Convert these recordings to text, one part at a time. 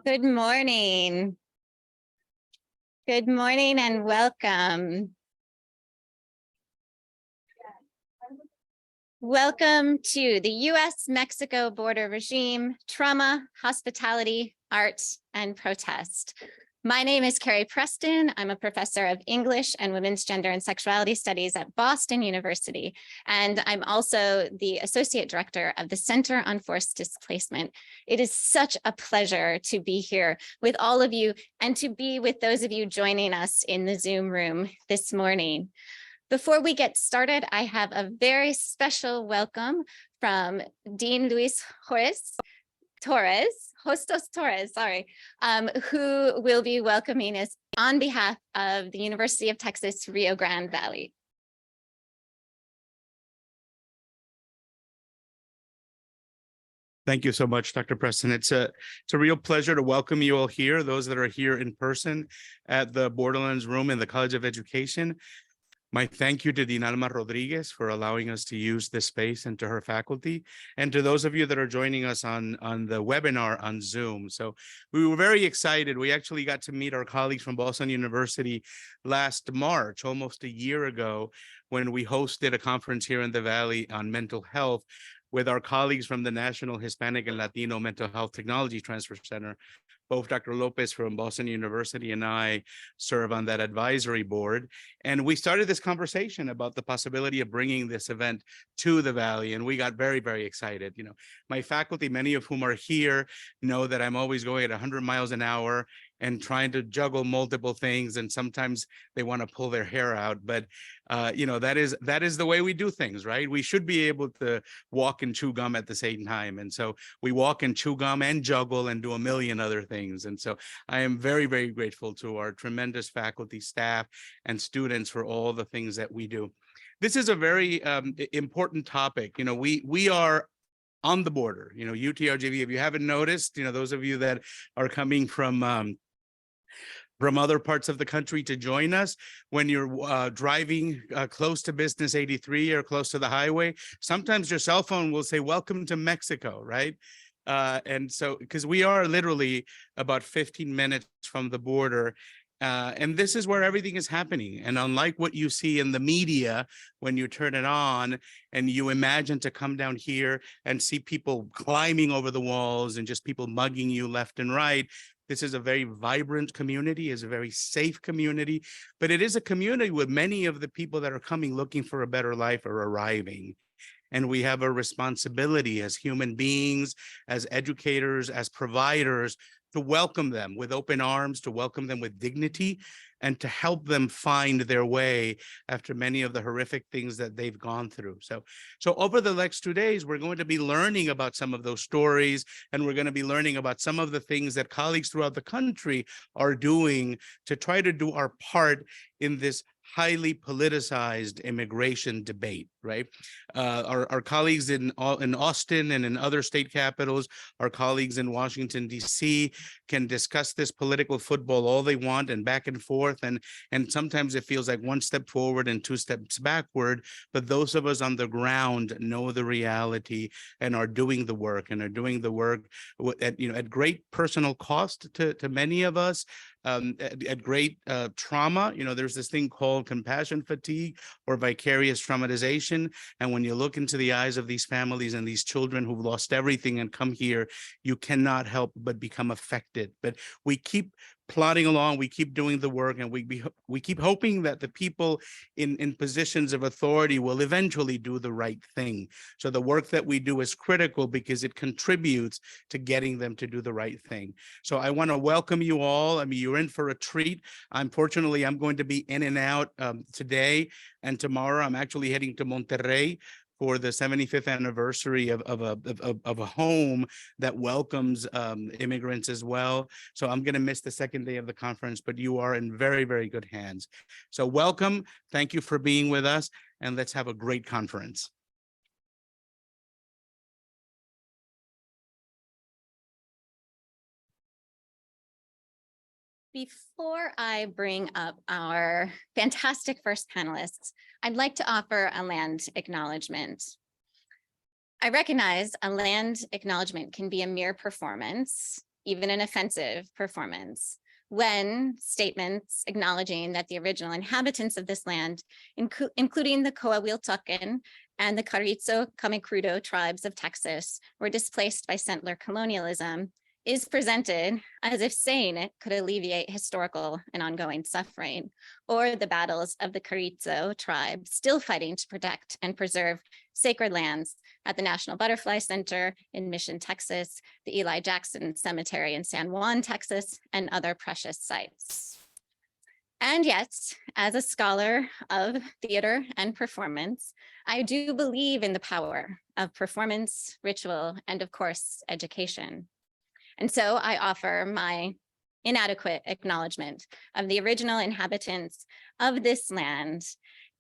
Good morning. Good morning and welcome. Welcome to the U.S.-Mexico border regime, trauma, hospitality, art, and protest. My name is Carrie Preston. I'm a professor of English and Women's Gender and Sexuality Studies at Boston University. And I'm also the Associate Director of the Center on Forced Displacement. It is such a pleasure to be here with all of you and to be with those of you joining us in the Zoom room this morning. Before we get started, I have a very special welcome from Dean Luis Hostos Torres, who will be welcoming us on behalf of the University of Texas, Rio Grande Valley. Thank you so much, Dr. Preston. It's a real pleasure to welcome you all here, those that are here in person at the Borderlands Room in the College of Education. My thank you to Dinalma Rodriguez for allowing us to use this space and to her faculty, and to those of you that are joining us on the webinar on Zoom. So we were very excited. We actually got to meet our colleagues from Boston University last March, almost a year ago, when we hosted a conference here in the Valley on mental health with our colleagues from the National Hispanic and Latino Mental Health Technology Transfer Center. Both Dr. Lopez from Boston University and I serve on that advisory board. And we started this conversation about the possibility of bringing this event to the Valley. And we got very, very excited. You know, my faculty, many of whom are here, know that I'm always going at 100 miles an hour and trying to juggle multiple things. And sometimes they want to pull their hair out. But, you know, that is the way we do things, right? We should be able to walk and chew gum at the same time. And so we walk and chew gum and juggle and do a million other things. And so I am very, very grateful to our tremendous faculty, staff, and students for all the things that we do. This is a very important topic. You know, we are on the border, you know, UTRGV. If you haven't noticed, you know, those of you that are coming from other parts of the country to join us, when you're driving close to Business 83 or close to the highway, sometimes your cell phone will say, "Welcome to Mexico," right? And so, because we are literally about 15 minutes from the border, and this is where everything is happening. And unlike what you see in the media, when you turn it on and you imagine to come down here and see people climbing over the walls and just people mugging you left and right, this is a very vibrant community, is a very safe community, but it is a community with many of the people that are coming looking for a better life are arriving. And we have a responsibility as human beings, as educators, as providers, to welcome them with open arms, to welcome them with dignity, and to help them find their way after many of the horrific things that they've gone through. So over the next 2 days, we're going to be learning about some of those stories, and we're going to be learning about some of the things that colleagues throughout the country are doing to try to do our part in this highly politicized immigration debate, right? Our colleagues in Austin and in other state capitals, our colleagues in Washington, D.C. can discuss this political football all they want and back and forth. And sometimes it feels like one step forward and two steps backward. But those of us on the ground know the reality and are doing the work at great personal cost to many of us. At great trauma. You know, there's this thing called compassion fatigue or vicarious traumatization. And when you look into the eyes of these families and these children who've lost everything and come here, you cannot help but become affected. But we keep plodding along, we keep doing the work, and we keep hoping that the people in positions of authority will eventually do the right thing. So the work that we do is critical because it contributes to getting them to do the right thing. So I want to welcome you all. I mean, you're in for a treat. Unfortunately, I'm going to be in and out today and tomorrow. I'm actually heading to Monterrey for the 75th anniversary of a home that welcomes immigrants as well. So I'm going to miss the second day of the conference, but you are in very, very good hands. So welcome. Thank you for being with us, and let's have a great conference. Before I bring up our fantastic first panelists, I'd like to offer a land acknowledgement. I recognize a land acknowledgement can be a mere performance, even an offensive performance, when statements acknowledging that the original inhabitants of this land, including the Coahuiltocan and the Carrizo Comecrudo tribes of Texas, were displaced by settler colonialism, is presented as if saying it could alleviate historical and ongoing suffering, or the battles of the Carrizo tribe still fighting to protect and preserve sacred lands at the National Butterfly Center in Mission, Texas, the Eli Jackson Cemetery in San Juan, Texas, and other precious sites. And yet, as a scholar of theater and performance, I do believe in the power of performance, ritual, and of course, education. And so I offer my inadequate acknowledgement of the original inhabitants of this land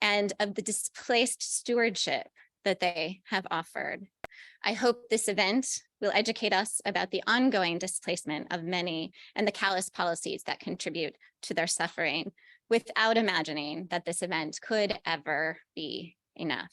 and of the displaced stewardship that they have offered. I hope this event will educate us about the ongoing displacement of many and the callous policies that contribute to their suffering, without imagining that this event could ever be enough.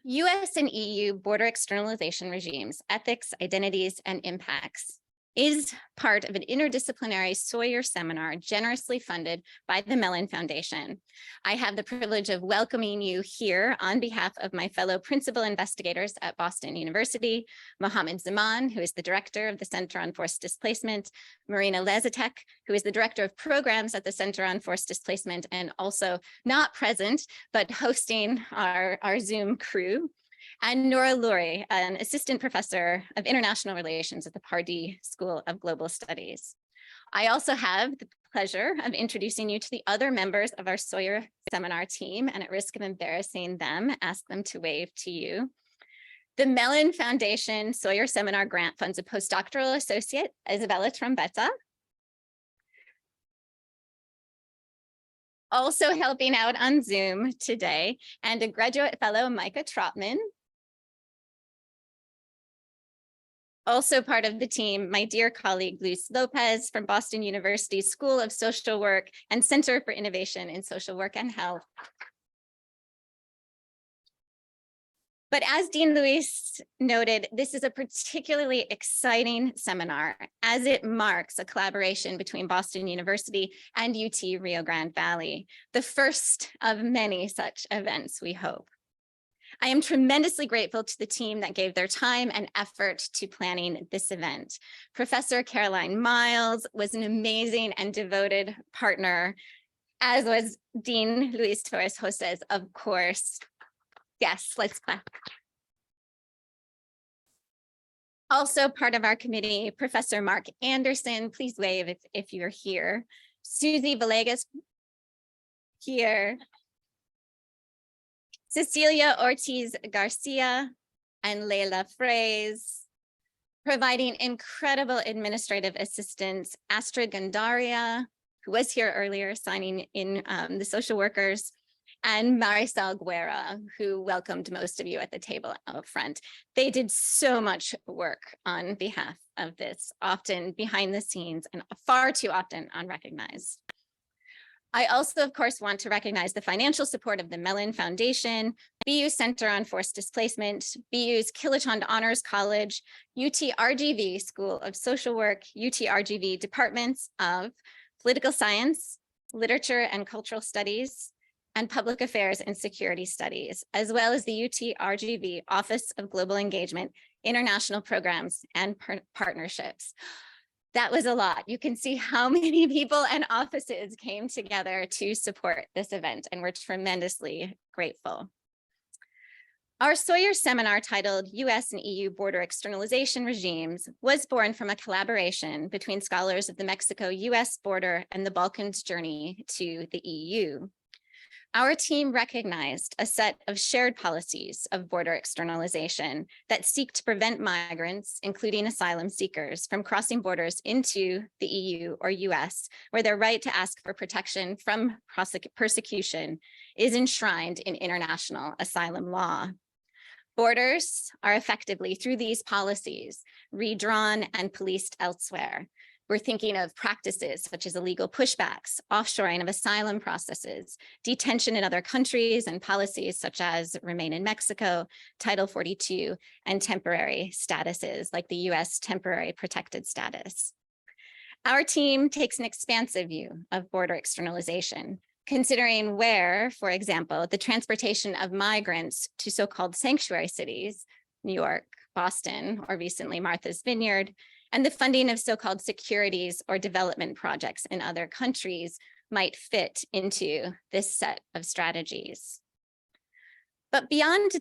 US and EU border externalization regimes, ethics, identities, and impacts is part of an interdisciplinary Sawyer seminar generously funded by the Mellon Foundation. I have the privilege of welcoming you here on behalf of my fellow principal investigators at Boston University, Mohammed Zaman, who is the director of the Center on Forced Displacement, Marina Lezatek, who is the director of programs at the Center on Forced Displacement, and also not present, but hosting our Zoom crew, and Nora Lurie, an assistant professor of international relations at the Pardee School of Global Studies. I also have the pleasure of introducing you to the other members of our Sawyer seminar team, and at risk of embarrassing them, ask them to wave to you. The Mellon Foundation Sawyer Seminar Grant funds a postdoctoral associate, Isabella Trombetta. Also helping out on Zoom today, and a graduate fellow, Micah Trotman. Also part of the team, my dear colleague, Luis Lopez from Boston University School of Social Work and Center for Innovation in Social Work and Health. But as Dean Luis noted, this is a particularly exciting seminar as it marks a collaboration between Boston University and UT Rio Grande Valley, the first of many such events, we hope. I am tremendously grateful to the team that gave their time and effort to planning this event. Professor Caroline Miles was an amazing and devoted partner, as was Dean Luis Torres Joses, of course. Yes, let's clap. Also part of our committee, Professor Mark Anderson, please wave if you're here. Susie Villegas, here. Cecilia Ortiz Garcia and Leila Fraze, providing incredible administrative assistance, Astrid Gandaria, who was here earlier signing in the social workers, and Marisol Guerra, who welcomed most of you at the table out front. They did so much work on behalf of this, often behind the scenes and far too often unrecognized. I also, of course, want to recognize the financial support of the Mellon Foundation, BU Center on Forced Displacement, BU's Kilochond Honors College, UT RGV School of Social Work, UT RGV Departments of Political Science, Literature and Cultural Studies, and Public Affairs and Security Studies, as well as the UT RGV Office of Global Engagement, International Programs and Partnerships. That was a lot. You can see how many people and offices came together to support this event, and we're tremendously grateful. Our Sawyer seminar, titled US and EU Border Externalization Regimes, was born from a collaboration between scholars of the Mexico-US border and the Balkans journey to the EU. Our team recognized a set of shared policies of border externalization that seek to prevent migrants, including asylum seekers, from crossing borders into the EU or US, where their right to ask for protection from persecution is enshrined in international asylum law. Borders are effectively, through these policies, redrawn and policed elsewhere. We're thinking of practices such as illegal pushbacks, offshoring of asylum processes, detention in other countries, and policies such as Remain in Mexico, Title 42, and temporary statuses like the US temporary protected status. Our team takes an expansive view of border externalization, considering where, for example, the transportation of migrants to so-called sanctuary cities, New York, Boston, or recently Martha's Vineyard, and the funding of so-called securities or development projects in other countries might fit into this set of strategies. But beyond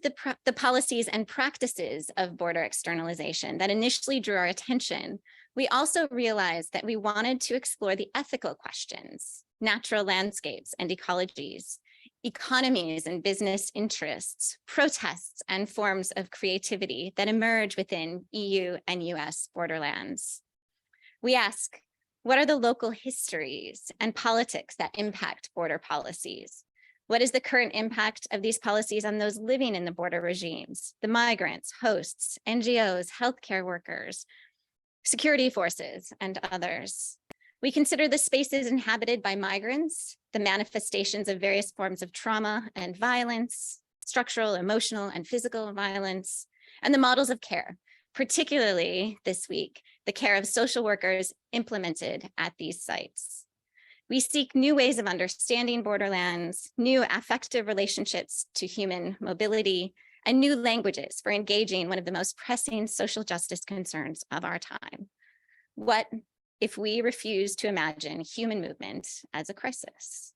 the policies and practices of border externalization that initially drew our attention, we also realized that we wanted to explore the ethical questions, natural landscapes and ecologies, economies and business interests, protests and forms of creativity that emerge within EU and US borderlands. We ask, what are the local histories and politics that impact border policies? What is the current impact of these policies on those living in the border regimes, the migrants, hosts, NGOs, healthcare workers, security forces, and others? We consider the spaces inhabited by migrants, the manifestations of various forms of trauma and violence, structural, emotional, and physical violence, and the models of care, particularly this week, the care of social workers implemented at these sites. We seek new ways of understanding borderlands, new affective relationships to human mobility, and new languages for engaging one of the most pressing social justice concerns of our time. What if we refuse to imagine human movement as a crisis?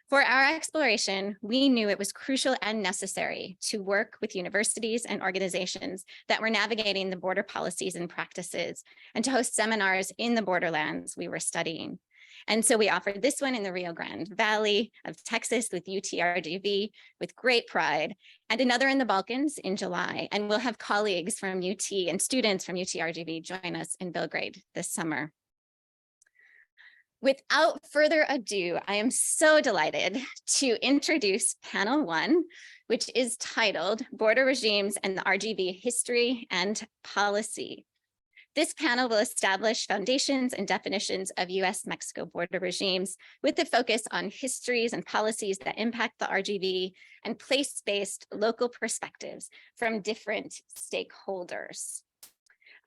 For our exploration, we knew it was crucial and necessary to work with universities and organizations that were navigating the border policies and practices, and to host seminars in the borderlands we were studying. And so we offered this one in the Rio Grande Valley of Texas with UTRGV with great pride, and another in the Balkans in July. And we'll have colleagues from UT and students from UTRGV join us in Belgrade this summer. Without further ado, I am so delighted to introduce panel one, which is titled Border Regimes and the RGV History and Policy. This panel will establish foundations and definitions of US-Mexico border regimes with a focus on histories and policies that impact the RGV and place-based local perspectives from different stakeholders.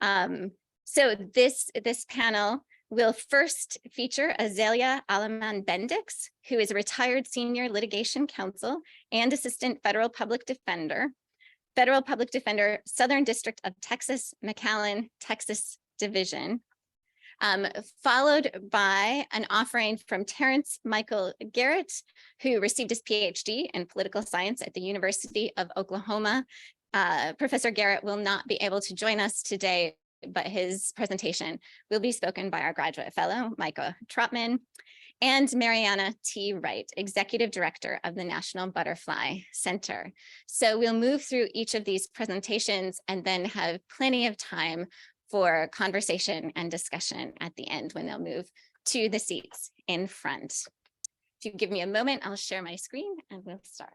So this panel will first feature Azalea Alaman-Bendix, who is a retired senior litigation counsel and assistant federal public defender, Southern District of Texas, McAllen, Texas Division, followed by an offering from Terrence Michael Garrett, who received his PhD in political science at the University of Oklahoma. Professor Garrett will not be able to join us today, but his presentation will be spoken by our graduate fellow, Micah Trotman, and Mariana T. Wright, Executive Director of the National Butterfly Center. So we'll move through each of these presentations and then have plenty of time for conversation and discussion at the end when they'll move to the seats in front. If you give me a moment, I'll share my screen and we'll start.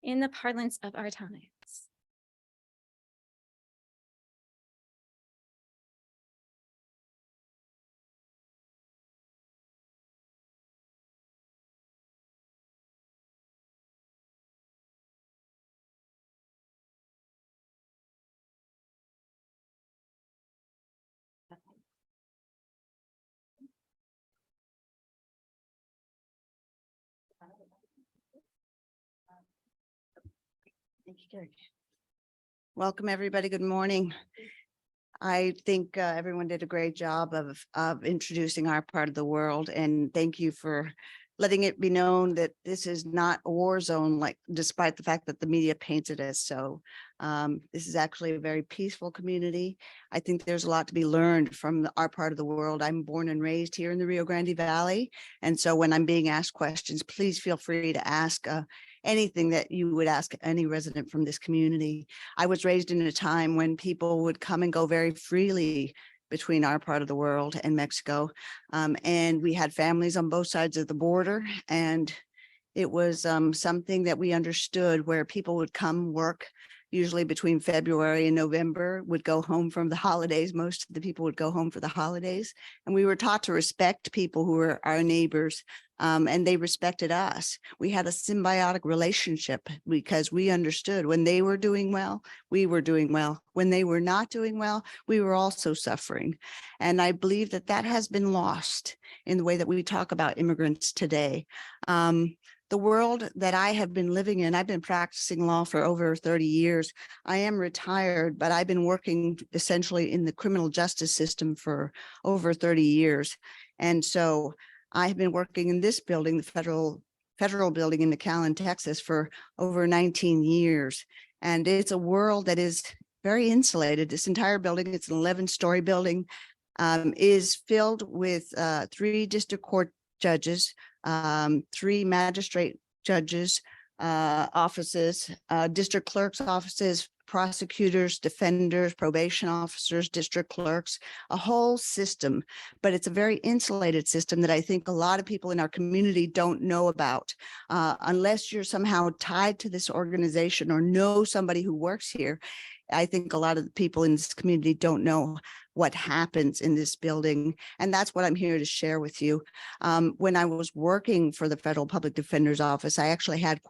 In the parlance of our times. Thank you, Gary. Welcome, everybody. Good morning. I think everyone did a great job of introducing our part of the world, and thank you for letting it be known that this is not a war zone, like despite the fact that the media paints it as so. This is actually a very peaceful community. I think there's a lot to be learned from our part of the world. I'm born and raised here in the Rio Grande Valley, and so when I'm being asked questions, please feel free to ask anything that you would ask any resident from this community. I was raised in a time when people would come and go very freely between our part of the world and Mexico. And we had families on both sides of the border. And it was something that we understood, where people would come work usually between February and November, would go home from the holidays. Most of the people would go home for the holidays. And we were taught to respect people who were our neighbors, and they respected us. We had a symbiotic relationship because we understood when they were doing well, we were doing well. When they were not doing well, we were also suffering. And I believe that that has been lost in the way that we talk about immigrants today. The world that I have been living in, I've been practicing law for over 30 years. I am retired, but I've been working essentially in the criminal justice system for over 30 years. And so I've been working in this building, the federal building in McAllen, Texas, for over 19 years. And it's a world that is very insulated. This entire building, it's an 11-story building, is filled with 3 district court judges, 3 magistrate judges offices, district clerks offices, prosecutors, defenders, probation officers, district clerks, a whole system. But it's a very insulated system that I think a lot of people in our community don't know about. Unless you're somehow tied to this organization or know somebody who works here, I think a lot of the people in this community don't know what happens in this building. And that's what I'm here to share with you. When I was working for the Federal Public Defender's Office, I actually had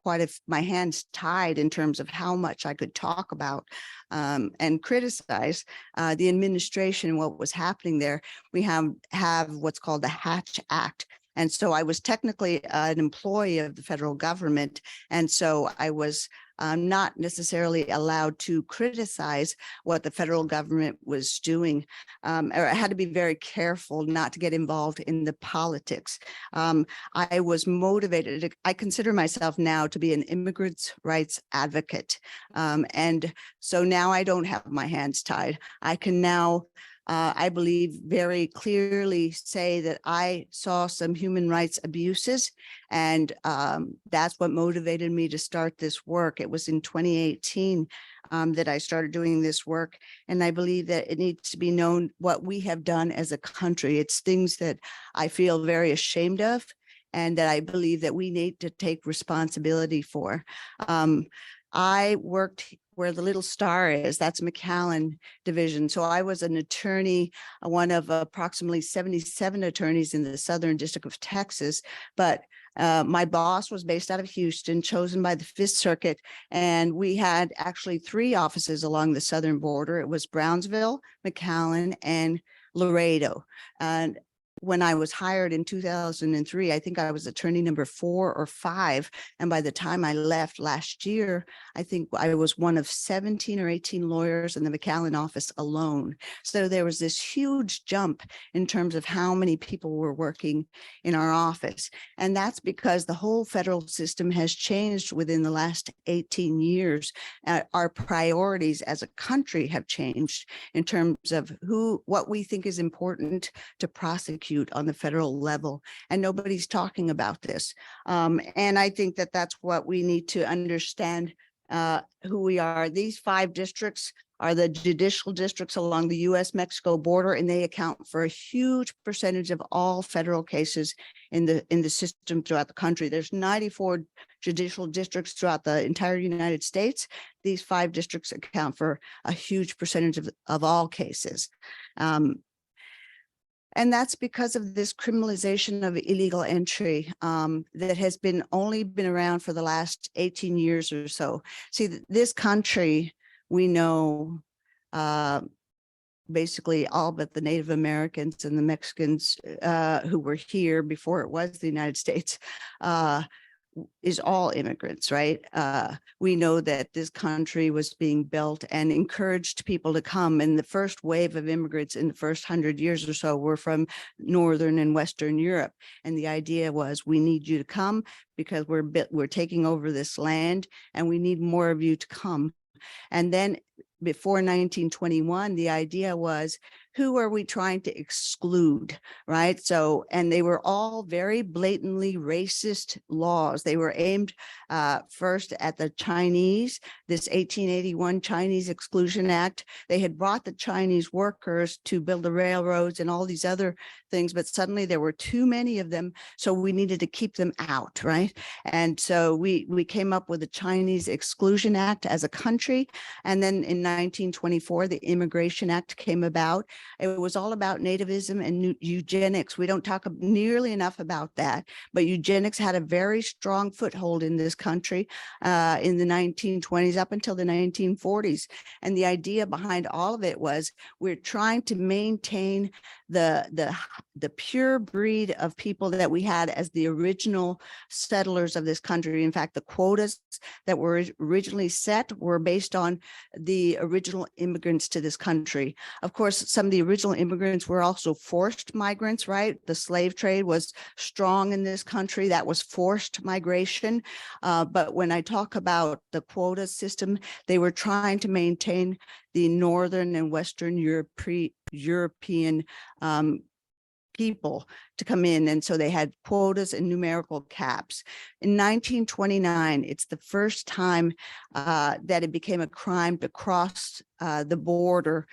my hands tied in terms of how much I could talk about and criticize the administration and what was happening there. We have what's called the Hatch Act. And so I was technically an employee of the federal government. And so I was not necessarily allowed to criticize what the federal government was doing. Or I had to be very careful not to get involved in the politics. I was motivated. I consider myself now to be an immigrants' rights advocate. And so now I don't have my hands tied. I can now I believe very clearly say that I saw some human rights abuses, and that's what motivated me to start this work. It was in 2018 that I started doing this work, and I believe that it needs to be known what we have done as a country. It's things that I feel very ashamed of, and that I believe that we need to take responsibility for. I worked where the little star is, that's McAllen Division. So I was an attorney, one of approximately 77 attorneys in the Southern District of Texas, but my boss was based out of Houston, chosen by the Fifth Circuit, and we had actually 3 offices along the southern border. It was Brownsville, McAllen, and Laredo. And when I was hired in 2003, I think I was attorney number 4 or 5. And by the time I left last year, I think I was one of 17 or 18 lawyers in the McAllen office alone. So there was this huge jump in terms of how many people were working in our office. And that's because the whole federal system has changed within the last 18 years. Our priorities as a country have changed in terms of what we think is important to prosecute on the federal level, and nobody's talking about this. And I think that that's what we need to understand who we are. These 5 districts are the judicial districts along the U.S.-Mexico border, and they account for a huge percentage of all federal cases in the system throughout the country. There's 94 judicial districts throughout the entire United States. These 5 districts account for a huge percentage of all cases. And that's because of this criminalization of illegal entry that has only been around for the last 18 years or so. See, this country, we know basically all but the Native Americans and the Mexicans who were here before it was the United States, is all immigrants, right? We know that this country was being built and encouraged people to come. And the first wave of immigrants in the first 100 years or so were from Northern and Western Europe. And the idea was, we need you to come because we're taking over this land and we need more of you to come. And then before 1921, the idea was, who are we trying to exclude, right? So, and they were all very blatantly racist laws. They were aimed first at the Chinese, this 1881 Chinese Exclusion Act. They had brought the Chinese workers to build the railroads and all these other things, but suddenly there were too many of them, so we needed to keep them out, right? And so we came up with the Chinese Exclusion Act as a country. And then in 1924, the Immigration Act came about. It was all about nativism and eugenics. We don't talk nearly enough about that, but eugenics had a very strong foothold in this country in the 1920s up until the 1940s. And the idea behind all of it was, we're trying to maintain the pure breed of people that we had as the original settlers of this country. In fact, the quotas that were originally set were based on the original immigrants to this country. Of course, some of the original immigrants were also forced migrants, right? The slave trade was strong in this country. That was forced migration. But when I talk about the quota system, they were trying to maintain the Northern and Western European people to come in. And so they had quotas and numerical caps. In 1929, it's the first time that it became a crime to cross the border,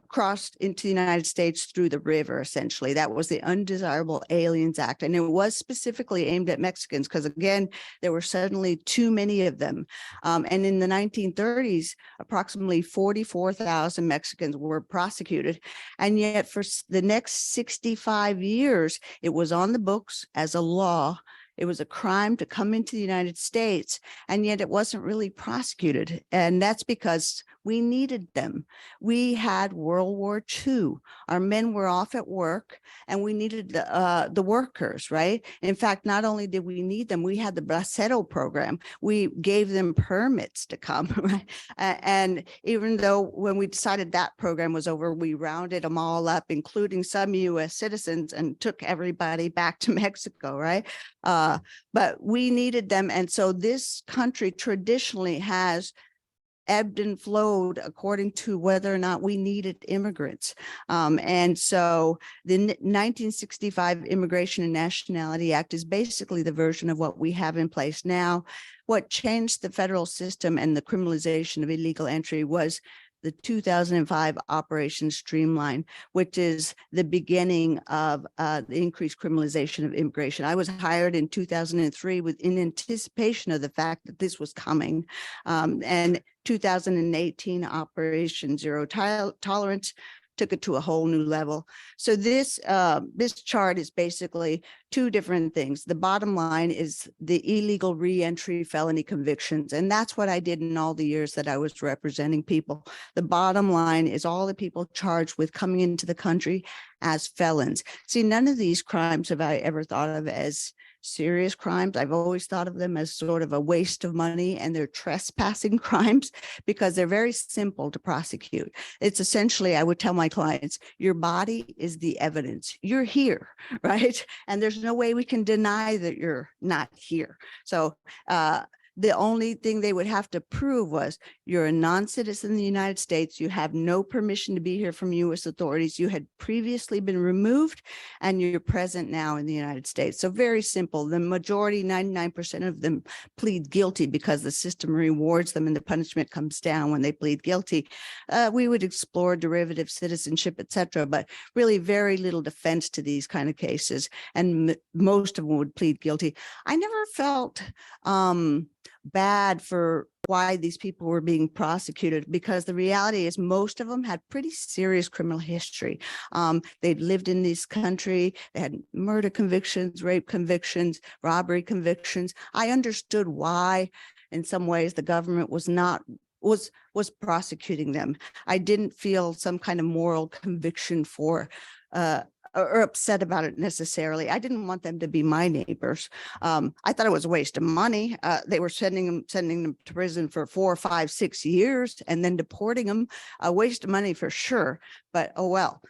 crossed into the United States through the river, essentially. That was the Undesirable Aliens Act. And it was specifically aimed at Mexicans because, again, there were suddenly too many of them. And in the 1930s, approximately 44,000 Mexicans were prosecuted. And yet for the next 65 years, it was on the books as a law. It was a crime to come into the United States, and yet it wasn't really prosecuted. And that's because we needed them. We had World War II. Our men were off at work, and we needed the workers, right? In fact, not only did we need them, we had the Bracero program. We gave them permits to come, right? And even though when we decided that program was over, we rounded them all up, including some U.S. citizens, and took everybody back to Mexico, right? But we needed them. And so this country traditionally has ebbed and flowed according to whether or not we needed immigrants. And so the 1965 Immigration and Nationality Act is basically the version of what we have in place now. What changed the federal system and the criminalization of illegal entry was the 2005 Operation Streamline, which is the beginning of the increased criminalization of immigration. I was hired in 2003 in anticipation of the fact that this was coming. And 2018 Operation Zero Tolerance took it to a whole new level. So this chart is basically two different things. The bottom line is the illegal reentry felony convictions. And that's what I did in all the years that I was representing people. The bottom line is all the people charged with coming into the country as felons. See, none of these crimes have I ever thought of as serious crimes. I've always thought of them as sort of a waste of money, and they're trespassing crimes because they're very simple to prosecute. It's essentially, I would tell my clients, your body is the evidence. You're here, right? And there's no way we can deny that you're not here. So the only thing they would have to prove was you're a non-citizen in the United States, you have no permission to be here from U.S. authorities, you had previously been removed, and you're present now in the United States. So very simple. The majority, 99% of them, plead guilty because the system rewards them and the punishment comes down when they plead guilty. We would explore derivative citizenship, etc., but really very little defense to these kind of cases, and most of them would plead guilty. I never felt bad for why these people were being prosecuted, because the reality is most of them had pretty serious criminal history. They'd lived in this country, they had murder convictions, rape convictions, robbery convictions. I understood why in some ways the government was prosecuting them. I didn't feel some kind of moral conviction for or upset about it necessarily. I didn't want them to be my neighbors. I thought it was a waste of money. They were sending them to prison for 4, 5, 6 years and then deporting them. A waste of money for sure, but oh well.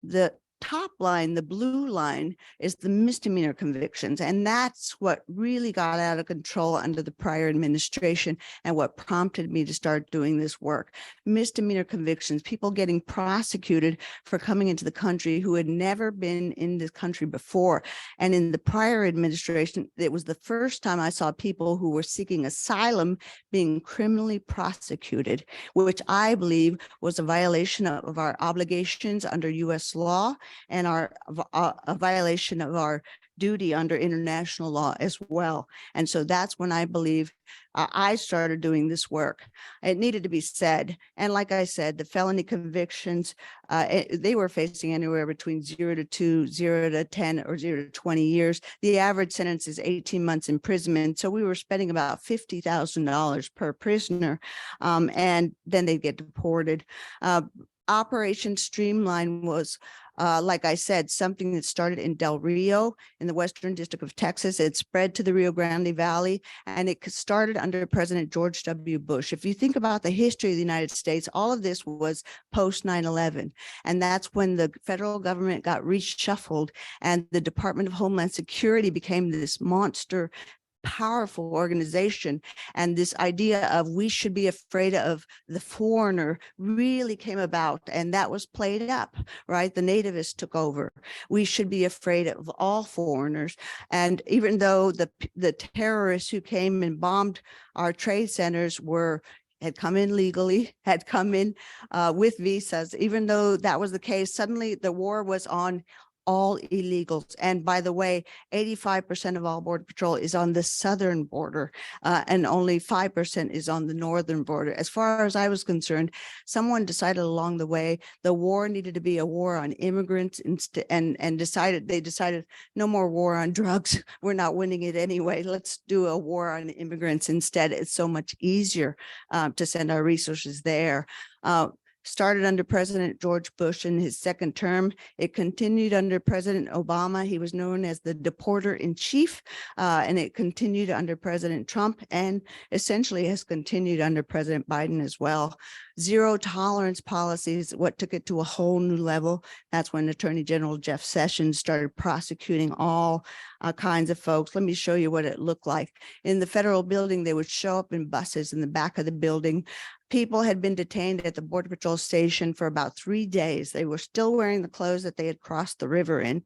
The top line, the blue line, is the misdemeanor convictions. And that's what really got out of control under the prior administration and what prompted me to start doing this work. Misdemeanor convictions, people getting prosecuted for coming into the country who had never been in this country before. And in the prior administration, it was the first time I saw people who were seeking asylum being criminally prosecuted, which I believe was a violation of our obligations under US law and a violation of our duty under international law as well. And so that's when I believe I started doing this work. It needed to be said. And like I said, the felony convictions, they were facing anywhere between 0 to 2, 0 to 10, or 0 to 20 years. The average sentence is 18 months imprisonment. So we were spending about $50,000 per prisoner, and then they get deported. Operation Streamline was, like I said, something that started in Del Rio in the Western District of Texas. It spread to the Rio Grande Valley, and it started under President George W. Bush. If you think about the history of the United States, all of this was post 9/11. And that's when the federal government got reshuffled and the Department of Homeland Security became this monster powerful organization. And this idea of we should be afraid of the foreigner really came about, and that was played up, right? The nativists took over. We should be afraid of all foreigners. And even though the terrorists who came and bombed our trade centers had come in legally, had come in with visas, even though that was the case, suddenly the war was on all illegals. And by the way, 85% of all Border Patrol is on the southern border, and only 5% is on the northern border. As far as I was concerned, someone decided along the way the war needed to be a war on immigrants, and they decided no more war on drugs. We're not winning it anyway. Let's do a war on immigrants instead. It's so much easier to send our resources there. Started under President George Bush in his second term. It continued under President Obama. He was known as the deporter in chief, and it continued under President Trump, and essentially has continued under President Biden as well. Zero tolerance policies, what took it to a whole new level. That's when Attorney General Jeff Sessions started prosecuting all kinds of folks. Let me show you what it looked like. In the federal building, they would show up in buses in the back of the building. People had been detained at the Border Patrol station for about 3 days. They were still wearing the clothes that they had crossed the river in.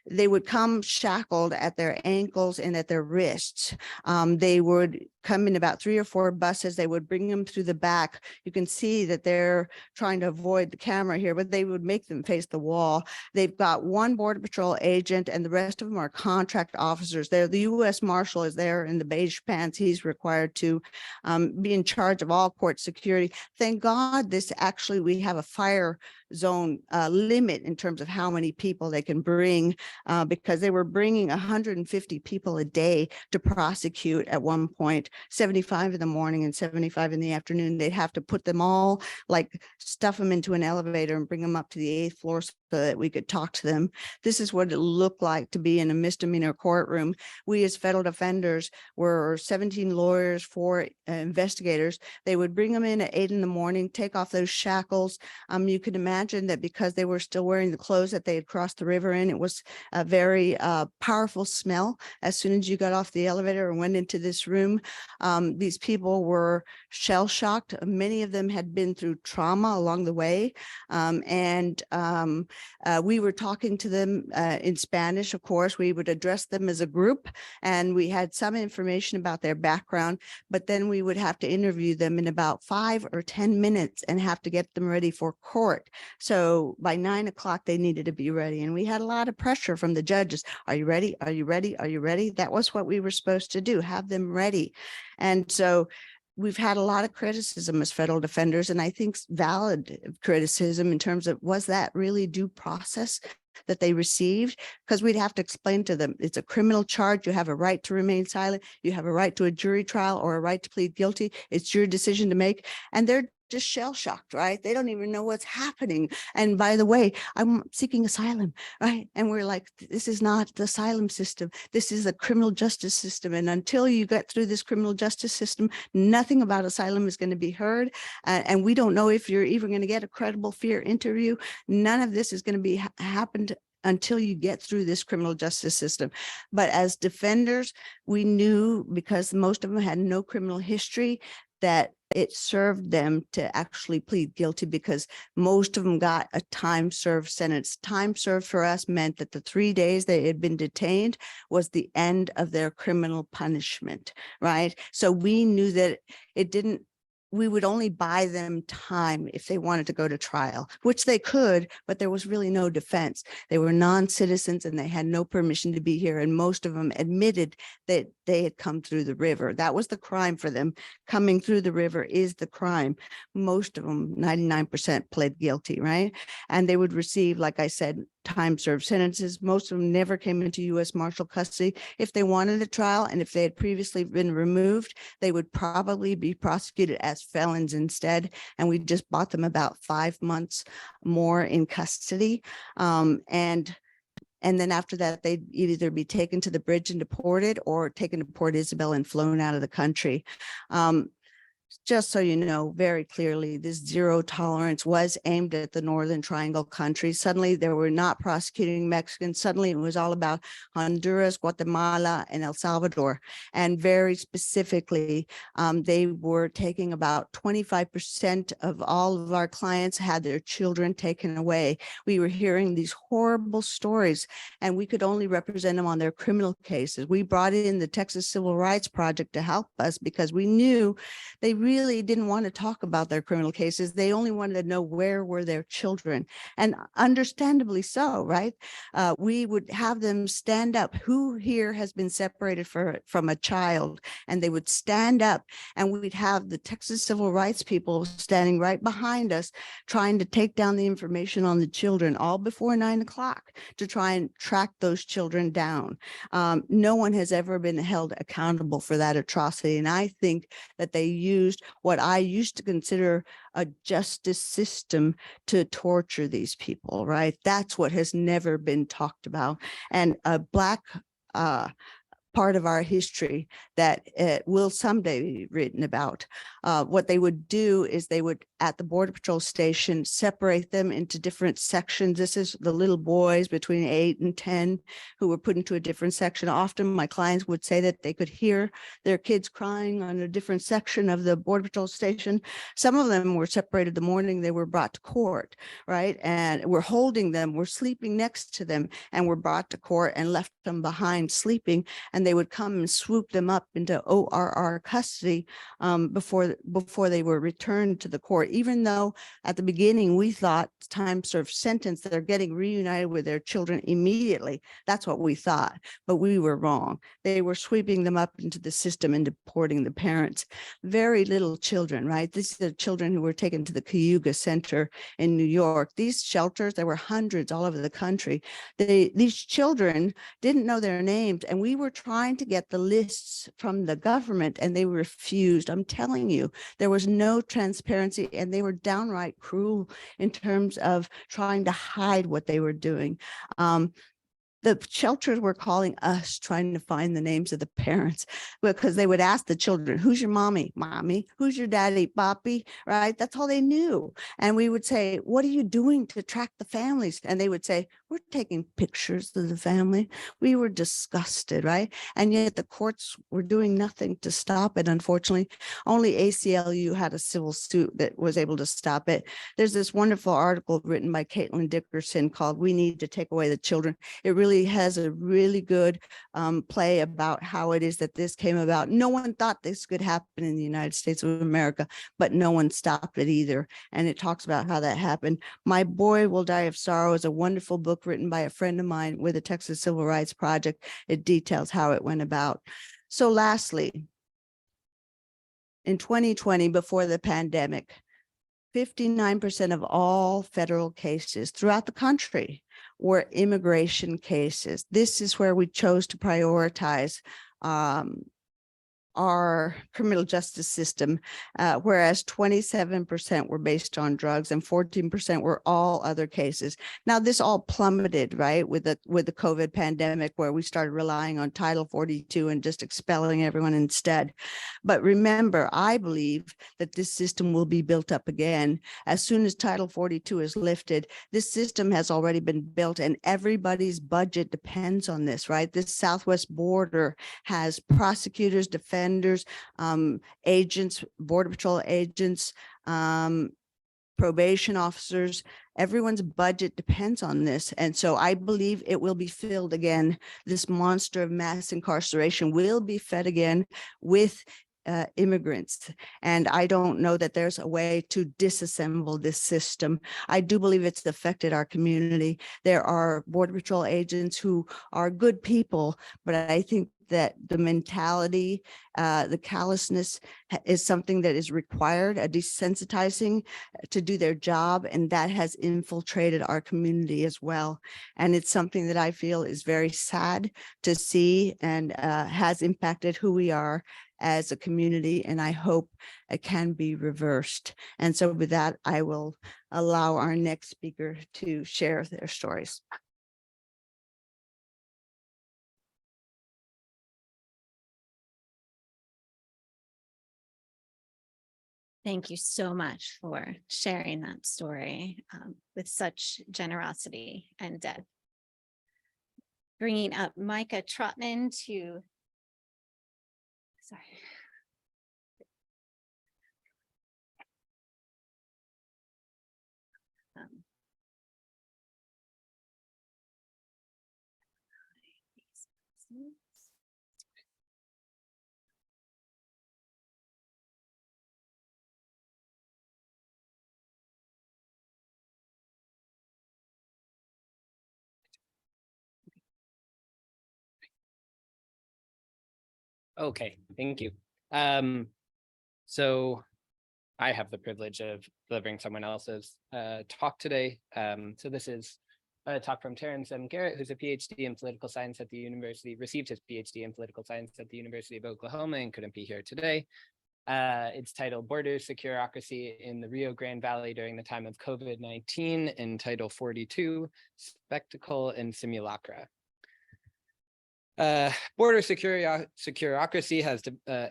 They would come shackled at their ankles and at their wrists. They would come in about 3 or 4 buses. They would bring them through the back. You can see that they're trying to avoid the camera here, but they would make them face the wall. They've got one Border Patrol agent, and the rest of them are contract officers. The U.S. Marshal is there in the beige pants. He's required to be in charge of all court security. Thank God we have a fire zone limit in terms of how many people they can bring, because they were bringing 150 people a day to prosecute at one point, 75 in the morning and 75 in the afternoon. They'd have to put them all, like stuff them into an elevator and bring them up to the 8th floor so that we could talk to them. This is what it looked like to be in a misdemeanor courtroom. We as federal defenders were 17 lawyers, 4 investigators. They would bring them in at 8 in the morning, take off those shackles. You could imagine that because they were still wearing the clothes that they had crossed the river in, it was a very powerful smell. As soon as you got off the elevator and went into this room, these people were shell shocked. Many of them had been through trauma along the way. We were talking to them in Spanish, of course. We would address them as a group, and we had some information about their background, but then we would have to interview them in about 5 or 10 minutes and have to get them ready for court. So by 9 o'clock, they needed to be ready. And we had a lot of pressure from the judges. Are you ready? Are you ready? Are you ready? That was what we were supposed to do, have them ready. And so we've had a lot of criticism as federal defenders, and I think valid criticism in terms of, was that really due process that they received? Because we'd have to explain to them, it's a criminal charge. You have a right to remain silent. You have a right to a jury trial or a right to plead guilty. It's your decision to make. And they're just shell shocked, right? They don't even know what's happening. And by the way, I'm seeking asylum, right? And we're like, this is not the asylum system. This is the criminal justice system. And until you get through this criminal justice system, nothing about asylum is going to be heard. And we don't know if you're even going to get a credible fear interview. None of this is going to be happened until you get through this criminal justice system. But as defenders, we knew, because most of them had no criminal history, that it served them to actually plead guilty, because most of them got a time served sentence. Time served for us meant that the 3 days they had been detained was the end of their criminal punishment, right? So we knew that we would only buy them time if they wanted to go to trial, which they could, but there was really no defense. They were non-citizens and they had no permission to be here. And most of them admitted that they had come through the river. That was the crime for them. Coming through the river is the crime. Most of them, 99%, pled guilty, right? And they would receive, like I said, time served sentences. Most of them never came into U.S. Marshal custody. If they wanted a trial and if they had previously been removed, they would probably be prosecuted as felons instead. And we just bought them about 5 months more in custody. And then after that, they'd either be taken to the bridge and deported, or taken to Port Isabel and flown out of the country. Just so you know, very clearly, this zero tolerance was aimed at the Northern Triangle countries. Suddenly, they were not prosecuting Mexicans. Suddenly, it was all about Honduras, Guatemala, and El Salvador. And very specifically, they were taking about 25% of all of our clients had their children taken away. We were hearing these horrible stories, and we could only represent them on their criminal cases. We brought in the Texas Civil Rights Project to help us, because we knew they really didn't want to talk about their criminal cases. They only wanted to know where were their children, and understandably so, right? We would have them stand up. Who here has been separated from a child? And they would stand up, and we'd have the Texas civil rights people standing right behind us, trying to take down the information on the children, all before 9 o'clock, to try and track those children down. No one has ever been held accountable for that atrocity. And I think that they used what I used to consider a justice system to torture these people, right? That's what has never been talked about. And a Black part of our history that will someday be written about. What they would do is they would, at the Border Patrol station, separate them into different sections. This is the little boys between 8 and 10 who were put into a different section. Often my clients would say that they could hear their kids crying on a different section of the Border Patrol station. Some of them were separated the morning they were brought to court, right? And we're holding them, we're sleeping next to them, and we're brought to court and left them behind sleeping. And they would come and swoop them up into ORR custody before they were returned to the court. Even though at the beginning we thought time served sentence, they're getting reunited with their children immediately. That's what we thought, but we were wrong. They were sweeping them up into the system and deporting the parents. Very little children, right? These are children who were taken to the Cayuga Center in New York. These shelters, there were hundreds all over the country. These children didn't know their names, and we were trying to get the lists from the government, and they refused. I'm telling you, there was no transparency, and they were downright cruel in terms of trying to hide what they were doing. The shelters were calling us, trying to find the names of the parents, because they would ask the children, who's your mommy? Mommy. Who's your daddy? Papi, right? That's all they knew. And we would say, what are you doing to track the families? And they would say, we're taking pictures of the family. We were disgusted, right? And yet the courts were doing nothing to stop it. Unfortunately, only ACLU had a civil suit that was able to stop it. There's this wonderful article written by Caitlin Dickerson called "We Need to Take Away the Children." It really has a really good play about how it is that this came about. No one thought this could happen in the United States of America, but no one stopped it either. And it talks about how that happened. My Boy Will Die of Sorrow is a wonderful book written by a friend of mine with the Texas Civil Rights Project. It details how it went about. So lastly, in 2020, before the pandemic, 59% of all federal cases throughout the country were immigration cases. This is where we chose to prioritize our criminal justice system, whereas 27% were based on drugs and 14% were all other cases. Now, this all plummeted, right, with the COVID pandemic, where we started relying on Title 42 and just expelling everyone instead. But remember, I believe that this system will be built up again as soon as Title 42 is lifted. This system has already been built, and everybody's budget depends on this, right? This southwest border has prosecutors, defenders, agents, Border Patrol agents, probation officers. Everyone's budget depends on this. And so I believe it will be filled again. This monster of mass incarceration will be fed again with immigrants. And I don't know that there's a way to disassemble this system. I do believe it's affected our community. There are Border Patrol agents who are good people, but I think that the mentality, the callousness is something that is required, a desensitizing to do their job. And that has infiltrated our community as well. And it's something that I feel is very sad to see, and has impacted who we are as a community. And I hope it can be reversed. And so with that, I will allow our next speaker to share their stories. Thank you so much for sharing that story with such generosity and depth. Bringing up Micah Trotman to, sorry. Okay, thank you. So I have the privilege of delivering someone else's talk today. So this is a talk from Terrence M. Garrett, who's a PhD in political science at the university, received his PhD in political science at the University of Oklahoma and couldn't be here today. It's titled Border Securocracy in the Rio Grande Valley During the Time of COVID-19, and Title 42, Spectacle and Simulacra. Border securocracy has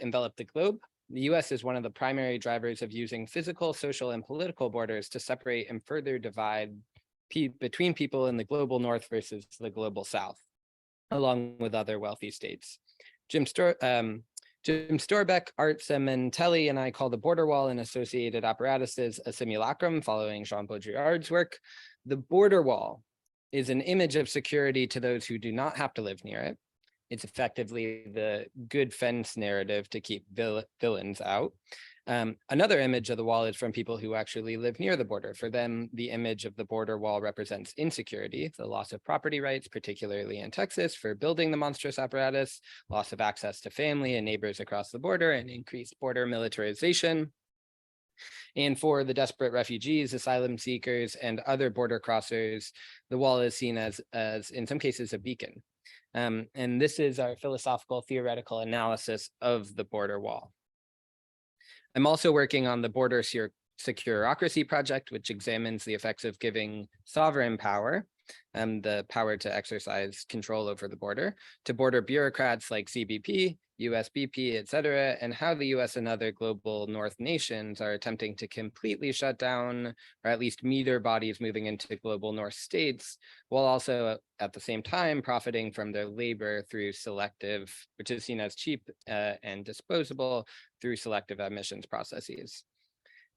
enveloped the globe. The US is one of the primary drivers of using physical, social, and political borders to separate and further divide between people in the global north versus the global south, along with other wealthy states. Jim Storbeck, Art Sementelli, and I call the border wall and associated apparatuses a simulacrum, following Jean Baudrillard's work. The border wall is an image of security to those who do not have to live near it. It's effectively the good fence narrative to keep villains out. Another image of the wall is from people who actually live near the border. For them, the image of the border wall represents insecurity, the loss of property rights, particularly in Texas, for building the monstrous apparatus, loss of access to family and neighbors across the border, and increased border militarization. And for the desperate refugees, asylum seekers, and other border crossers, the wall is seen as in some cases, a beacon. And this is our philosophical theoretical analysis of the border wall. I'm also working on the Border Securocracy project, which examines the effects of giving sovereign power, the power to exercise control over the border, to border bureaucrats like CBP, USBP, et cetera, and how the US and other global North nations are attempting to completely shut down, or at least meter bodies moving into global North states, while also at the same time profiting from their labor through selective, which is seen as cheap and disposable, through selective admissions processes.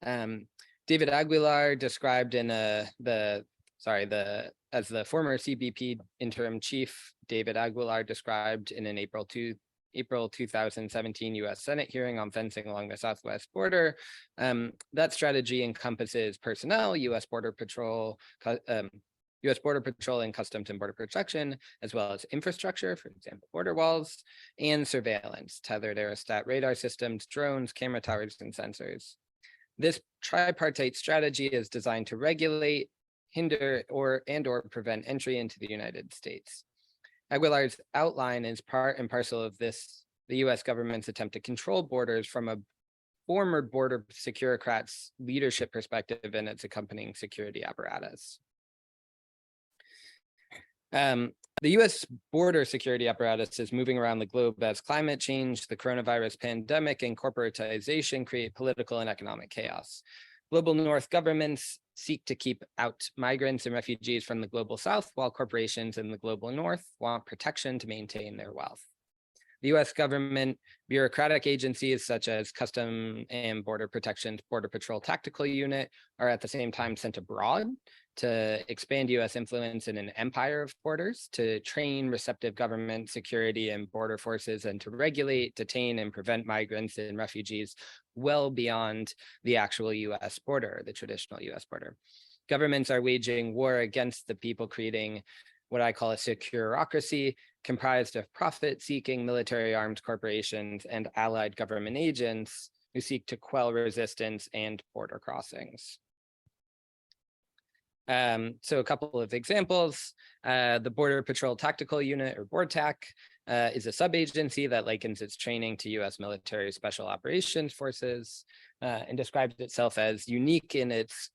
David Aguilar described in as the former CBP interim chief, David Aguilar described in an April 2017 US Senate hearing on fencing along the southwest border. That strategy encompasses personnel, US Border Patrol and Customs and Border Protection, as well as infrastructure, for example, border walls, and surveillance, tethered aerostat radar systems, drones, camera towers, and sensors. This tripartite strategy is designed to regulate, hinder, or prevent entry into the United States. Aguilar's outline is part and parcel of this the US government's attempt to control borders from a former border securocrat's leadership perspective and its accompanying security apparatus. The US border security apparatus is moving around the globe as climate change, the coronavirus pandemic, and corporatization create political and economic chaos. Global North governments seek to keep out migrants and refugees from the global South, while corporations in the global North want protection to maintain their wealth. The US government bureaucratic agencies such as Custom and Border Protection's Border Patrol Tactical Unit are at the same time sent abroad to expand US influence in an empire of borders, to train receptive government security and border forces, and to regulate, detain, and prevent migrants and refugees well beyond the actual US border, the traditional US border. Governments are waging war against the people, creating what I call a securocracy, comprised of profit-seeking military armed corporations and allied government agents who seek to quell resistance and border crossings. So a couple of examples, the Border Patrol Tactical Unit, or BORTAC, is a sub-agency that likens its training to US military special operations forces and describes itself as unique in its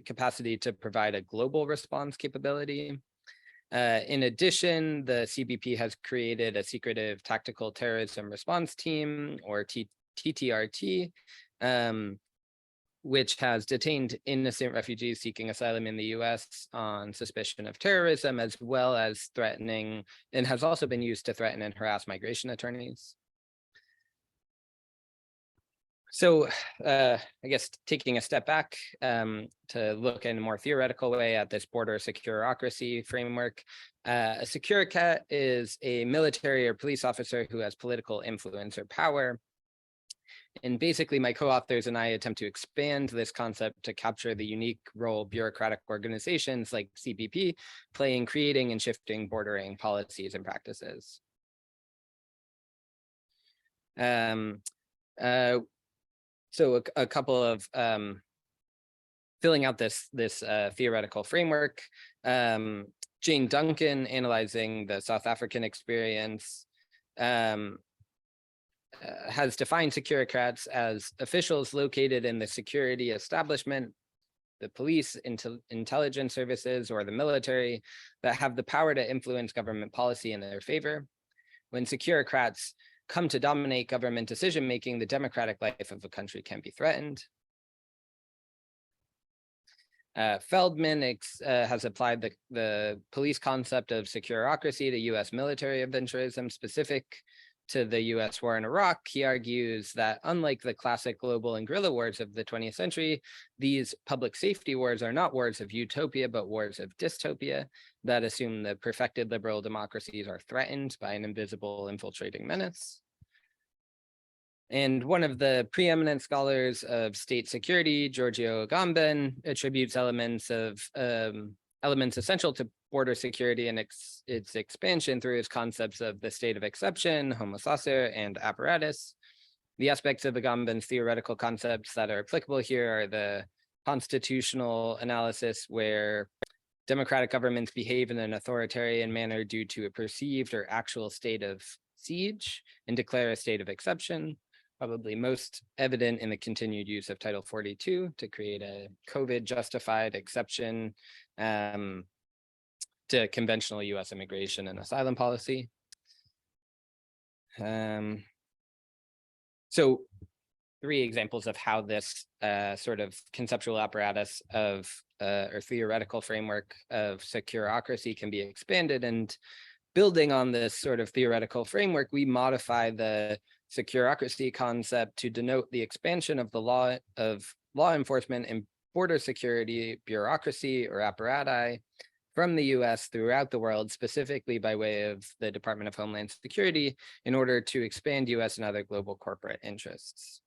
capacity to provide a global response capability. In addition, the CBP has created a secretive tactical terrorism response team, or TTRT, which has detained innocent refugees seeking asylum in the US on suspicion of terrorism, as well as threatening, and has also been used to threaten and harass migration attorneys. So I guess taking a step back to look in a more theoretical way at this border securocracy framework, a securocrat is a military or police officer who has political influence or power. And basically, my co-authors and I attempt to expand this concept to capture the unique role bureaucratic organizations like CBP play in creating and shifting bordering policies and practices. So a couple of filling out this theoretical framework. Jane Duncan, analyzing the South African experience, has defined securocrats as officials located in the security establishment, the police, intelligence services, or the military that have the power to influence government policy in their favor. When securocrats come to dominate government decision-making, the democratic life of a country can be threatened. Feldman has applied the police concept of securocracy to US military adventurism specific to the US war in Iraq. He argues that unlike the classic global and guerrilla wars of the 20th century, these public safety wars are not wars of utopia, but wars of dystopia that assume the perfected liberal democracies are threatened by an invisible infiltrating menace. And one of the preeminent scholars of state security, Giorgio Agamben, attributes elements essential to border security and its expansion through his concepts of the state of exception, homo saucer, and apparatus. The aspects of Agamben's theoretical concepts that are applicable here are the constitutional analysis, where democratic governments behave in an authoritarian manner due to a perceived or actual state of siege and declare a state of exception, probably most evident in the continued use of Title 42 to create a COVID-justified exception to conventional US immigration and asylum policy. So 3 examples of how this sort of conceptual apparatus of or theoretical framework of securocracy can be expanded. And building on this sort of theoretical framework, we modify the securocracy concept to denote the expansion of the law enforcement and border security bureaucracy or apparati from the US throughout the world, specifically by way of the Department of Homeland Security, in order to expand US and other global corporate interests.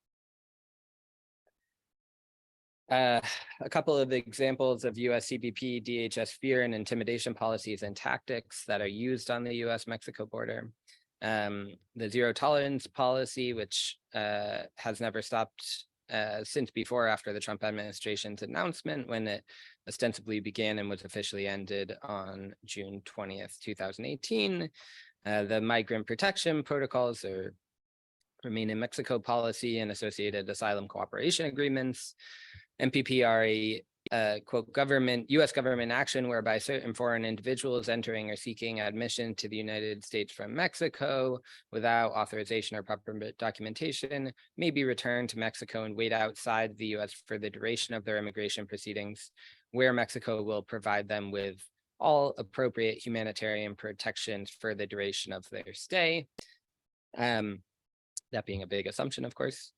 A couple of examples of US CBP, DHS fear and intimidation policies and tactics that are used on the US-Mexico border. The zero tolerance policy, which has never stopped since before after the Trump administration's announcement, when it ostensibly began and was officially ended on June 20th, 2018. The migrant protection protocols, or Remain in Mexico policy and associated asylum cooperation agreements. MPP are a quote, U.S. government action whereby certain foreign individuals entering or seeking admission to the United States from Mexico without authorization or proper documentation may be returned to Mexico and wait outside the U.S. for the duration of their immigration proceedings, where Mexico will provide them with all appropriate humanitarian protections for the duration of their stay. That being a big assumption, of course,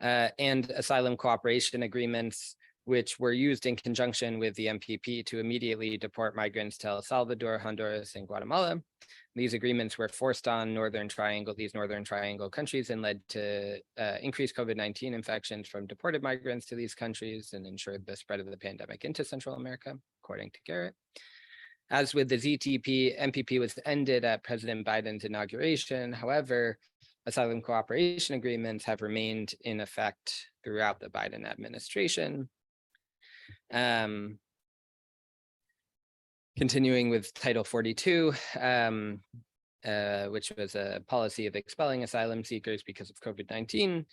and asylum cooperation agreements, which were used in conjunction with the MPP to immediately deport migrants to El Salvador, Honduras, and Guatemala. These agreements were forced on these Northern Triangle countries and led to increased COVID-19 infections from deported migrants to these countries and ensured the spread of the pandemic into Central America, according to Garrett. As with the ZTP, MPP was ended at President Biden's inauguration. However, asylum cooperation agreements have remained in effect throughout the Biden administration. Continuing with Title 42, which was a policy of expelling asylum seekers because of COVID-19.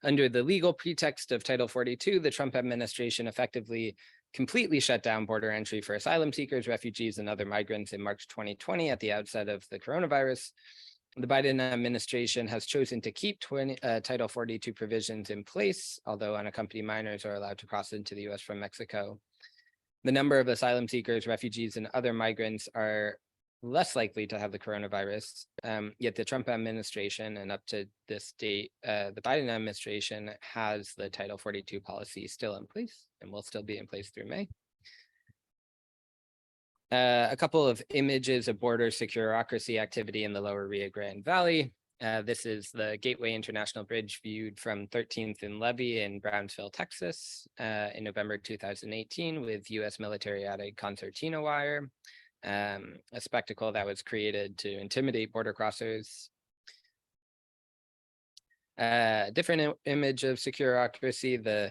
Under the legal pretext of Title 42, the Trump administration effectively completely shut down border entry for asylum seekers, refugees, and other migrants in March 2020 at the outset of the coronavirus. The Biden administration has chosen to keep Title 42 provisions in place, although unaccompanied minors are allowed to cross into the US from Mexico. The number of asylum seekers, refugees, and other migrants are less likely to have the coronavirus, yet the Trump administration and up to this date, the Biden administration has the Title 42 policy still in place and will still be in place through May. A couple of images of border securocracy activity in the lower Rio Grande Valley. This is the Gateway International Bridge viewed from 13th and Levee in Brownsville, Texas, in November 2018 with US military added concertina wire, a spectacle that was created to intimidate border crossers. Different image of securocracy,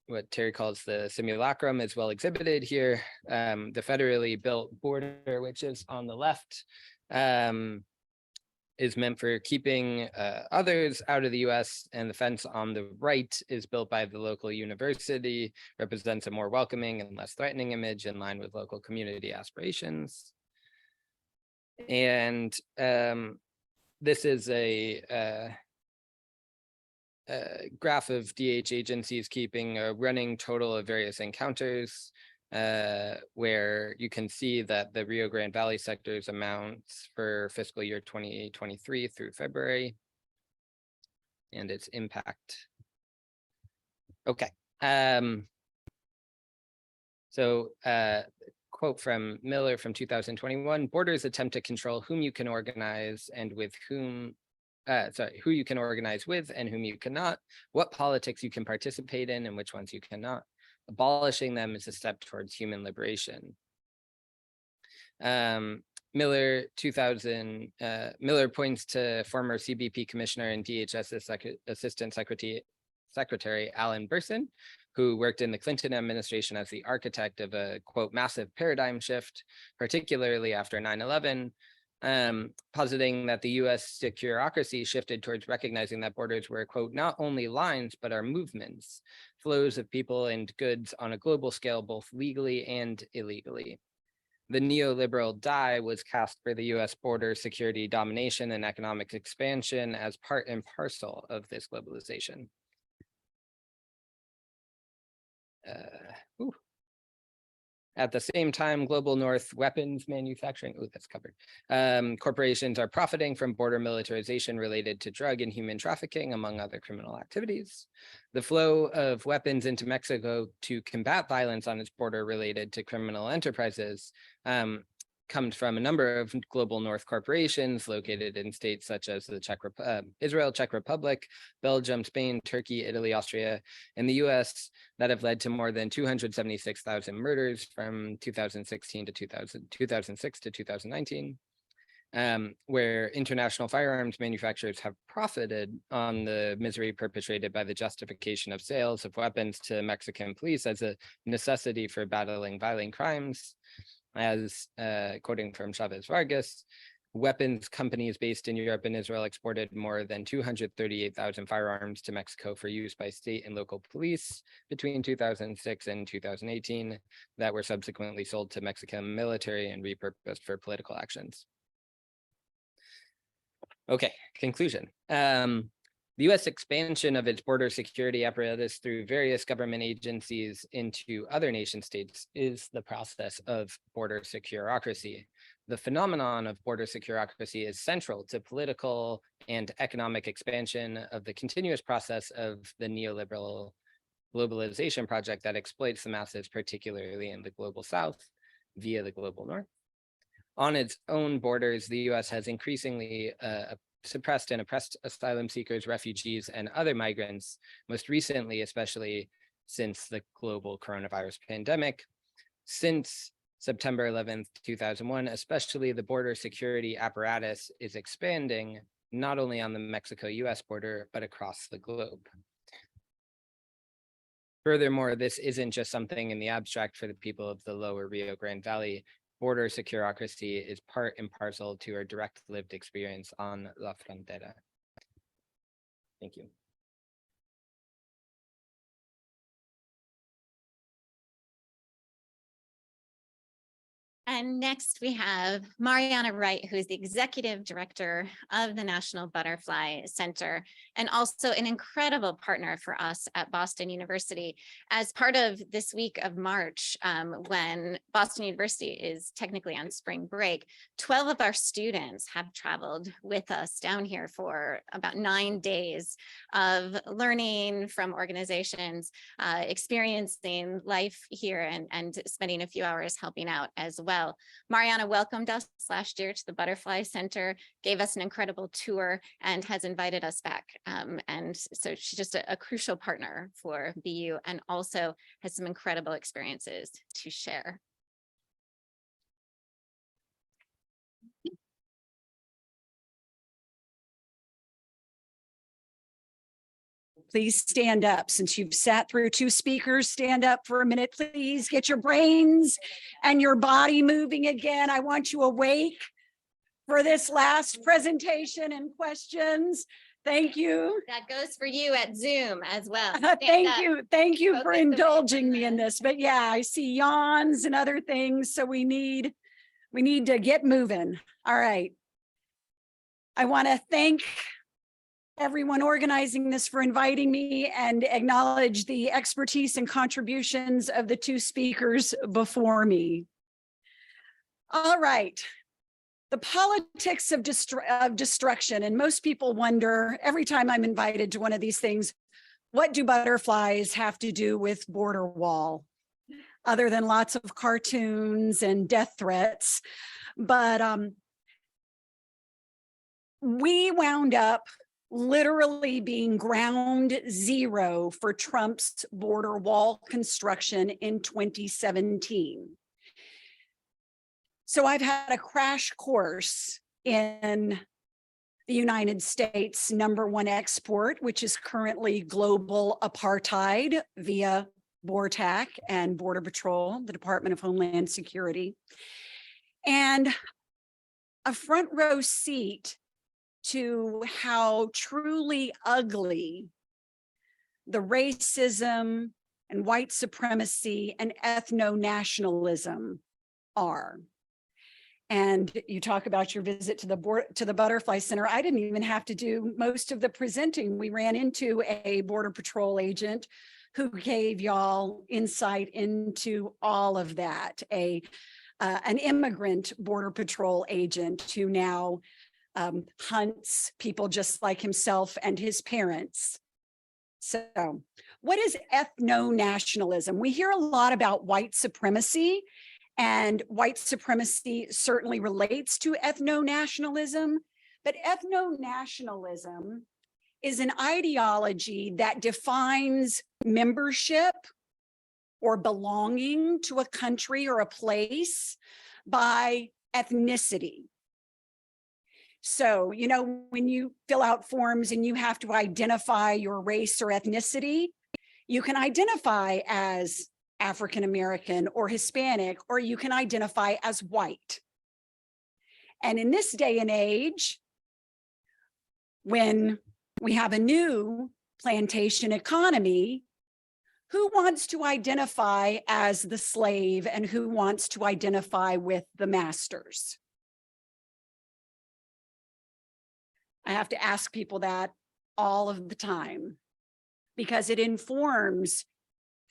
what Terry calls the simulacrum is well exhibited here. The federally built border, which is on the left, is meant for keeping others out of the US, and the fence on the right is built by the local university, represents a more welcoming and less threatening image in line with local community aspirations. And this is a graph of DH agencies keeping a running total of various encounters, where you can see that the Rio Grande Valley sector's amounts for fiscal year 2023 through February and its impact. Okay. Quote from Miller from 2021, borders attempt to control whom you can organize and with whom who you can organize with and whom you cannot, what politics you can participate in and which ones you cannot. Abolishing them is a step towards human liberation. Miller points to former CBP Commissioner and DHS Assistant Secretary Alan Burson, who worked in the Clinton administration as the architect of a, quote, massive paradigm shift, particularly after 9/11, positing that the US securocracy shifted towards recognizing that borders were, quote, not only lines, but are movements, flows of people and goods on a global scale, both legally and illegally. The neoliberal die was cast for the US border security domination and economic expansion as part and parcel of this globalization. At the same time, global North weapons manufacturing, that's covered. Corporations are profiting from border militarization related to drug and human trafficking, among other criminal activities. The flow of weapons into Mexico to combat violence on its border related to criminal enterprises comes from a number of global North corporations located in states such as the Israel, Czech Republic, Belgium, Spain, Turkey, Italy, Austria, and the US that have led to more than 276,000 murders from 2006 to 2019, where international firearms manufacturers have profited on the misery perpetrated by the justification of sales of weapons to Mexican police as a necessity for battling violent crimes. As quoting from Chavez Vargas, weapons companies based in Europe and Israel exported more than 238,000 firearms to Mexico for use by state and local police between 2006 and 2018 that were subsequently sold to Mexican military and repurposed for political actions. Okay, conclusion. The U.S. expansion of its border security apparatus through various government agencies into other nation states is the process of border securocracy. The phenomenon of border securocracy is central to political and economic expansion of the continuous process of the neoliberal globalization project that exploits the masses, particularly in the global South, via the global North. On its own borders, the U.S. has increasingly suppressed and oppressed asylum seekers, refugees, and other migrants, most recently, especially since the global coronavirus pandemic. Since September 11th, 2001, especially the border security apparatus is expanding, not only on the Mexico-US border, but across the globe. Furthermore, this isn't just something in the abstract for the people of the lower Rio Grande Valley. Border securocracy is part and parcel to our direct lived experience on La Frontera. Thank you. And next we have Mariana Wright, who is the Executive Director of the National Butterfly Center, and also an incredible partner for us at Boston University. As part of this week of March, when Boston University is technically on spring break, 12 of our students have traveled with us down here for about 9 days of learning from organizations, experiencing life here, and spending a few hours helping out as well. Mariana welcomed us last year to the Butterfly Center, gave us an incredible tour, and has invited us back. And so she's just a crucial partner for BU, and also has some incredible experiences to share. Please stand up. Since you've sat through 2 speakers, stand up for a minute, please. Get your brains and your body moving again. I want you awake for this last presentation and questions. Thank you. That goes for you at Zoom as well. Thank you. Thank you for Focus away indulging from me in the- this. But yeah, I see yawns and other things. So we need to get moving. All right. I want to thank everyone organizing this for inviting me, and acknowledge the expertise and contributions of the 2 speakers before me. All right. The politics of destruction. And most people wonder every time I'm invited to one of these things, what do butterflies have to do with border wall? Other than lots of cartoons and death threats. But we wound up literally being ground zero for Trump's border wall construction in 2017. So I've had a crash course in the United States' #1 export, which is currently global apartheid via BORTAC and Border Patrol, the Department of Homeland Security, and a front row seat to how truly ugly the racism and white supremacy and ethno-nationalism are. And you talk about your visit to the Butterfly Center. I didn't even have to do most of the presenting. We ran into a Border Patrol agent who gave y'all insight into all of that. An immigrant Border Patrol agent who now hunts people just like himself and his parents. So what is ethno-nationalism? We hear a lot about white supremacy, and white supremacy certainly relates to ethno-nationalism, but ethno-nationalism is an ideology that defines membership or belonging to a country or a place by ethnicity. So, you know, when you fill out forms and you have to identify your race or ethnicity, you can identify as African American or Hispanic, or you can identify as white. And in this day and age, when we have a new plantation economy, who wants to identify as the slave and who wants to identify with the masters? I have to ask people that all of the time because it informs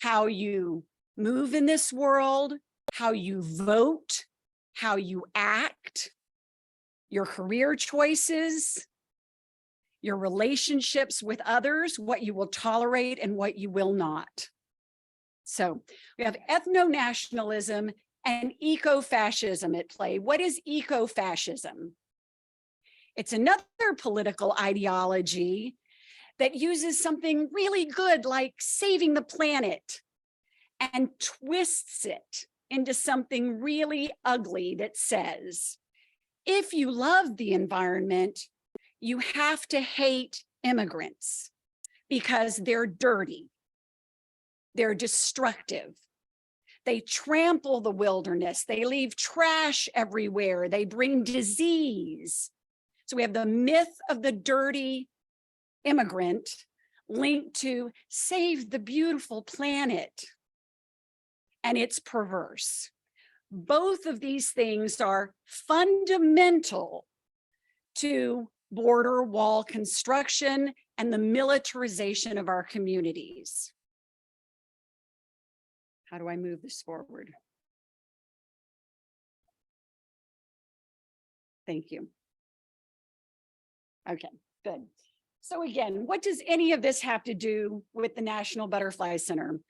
how you move in this world, how you vote, how you act, your career choices, your relationships with others, what you will tolerate and what you will not. So we have ethno-nationalism and eco-fascism at play. What is eco-fascism? It's another political ideology that uses something really good like saving the planet and twists it into something really ugly that says, if you love the environment, you have to hate immigrants because they're dirty, they're destructive, they trample the wilderness, they leave trash everywhere, they bring disease. So we have the myth of the dirty immigrant linked to save the beautiful planet. And it's perverse. Both of these things are fundamental to border wall construction and the militarization of our communities. How do I move this forward? Thank you. Okay, good. So again, what does any of this have to do with the National Butterfly Center?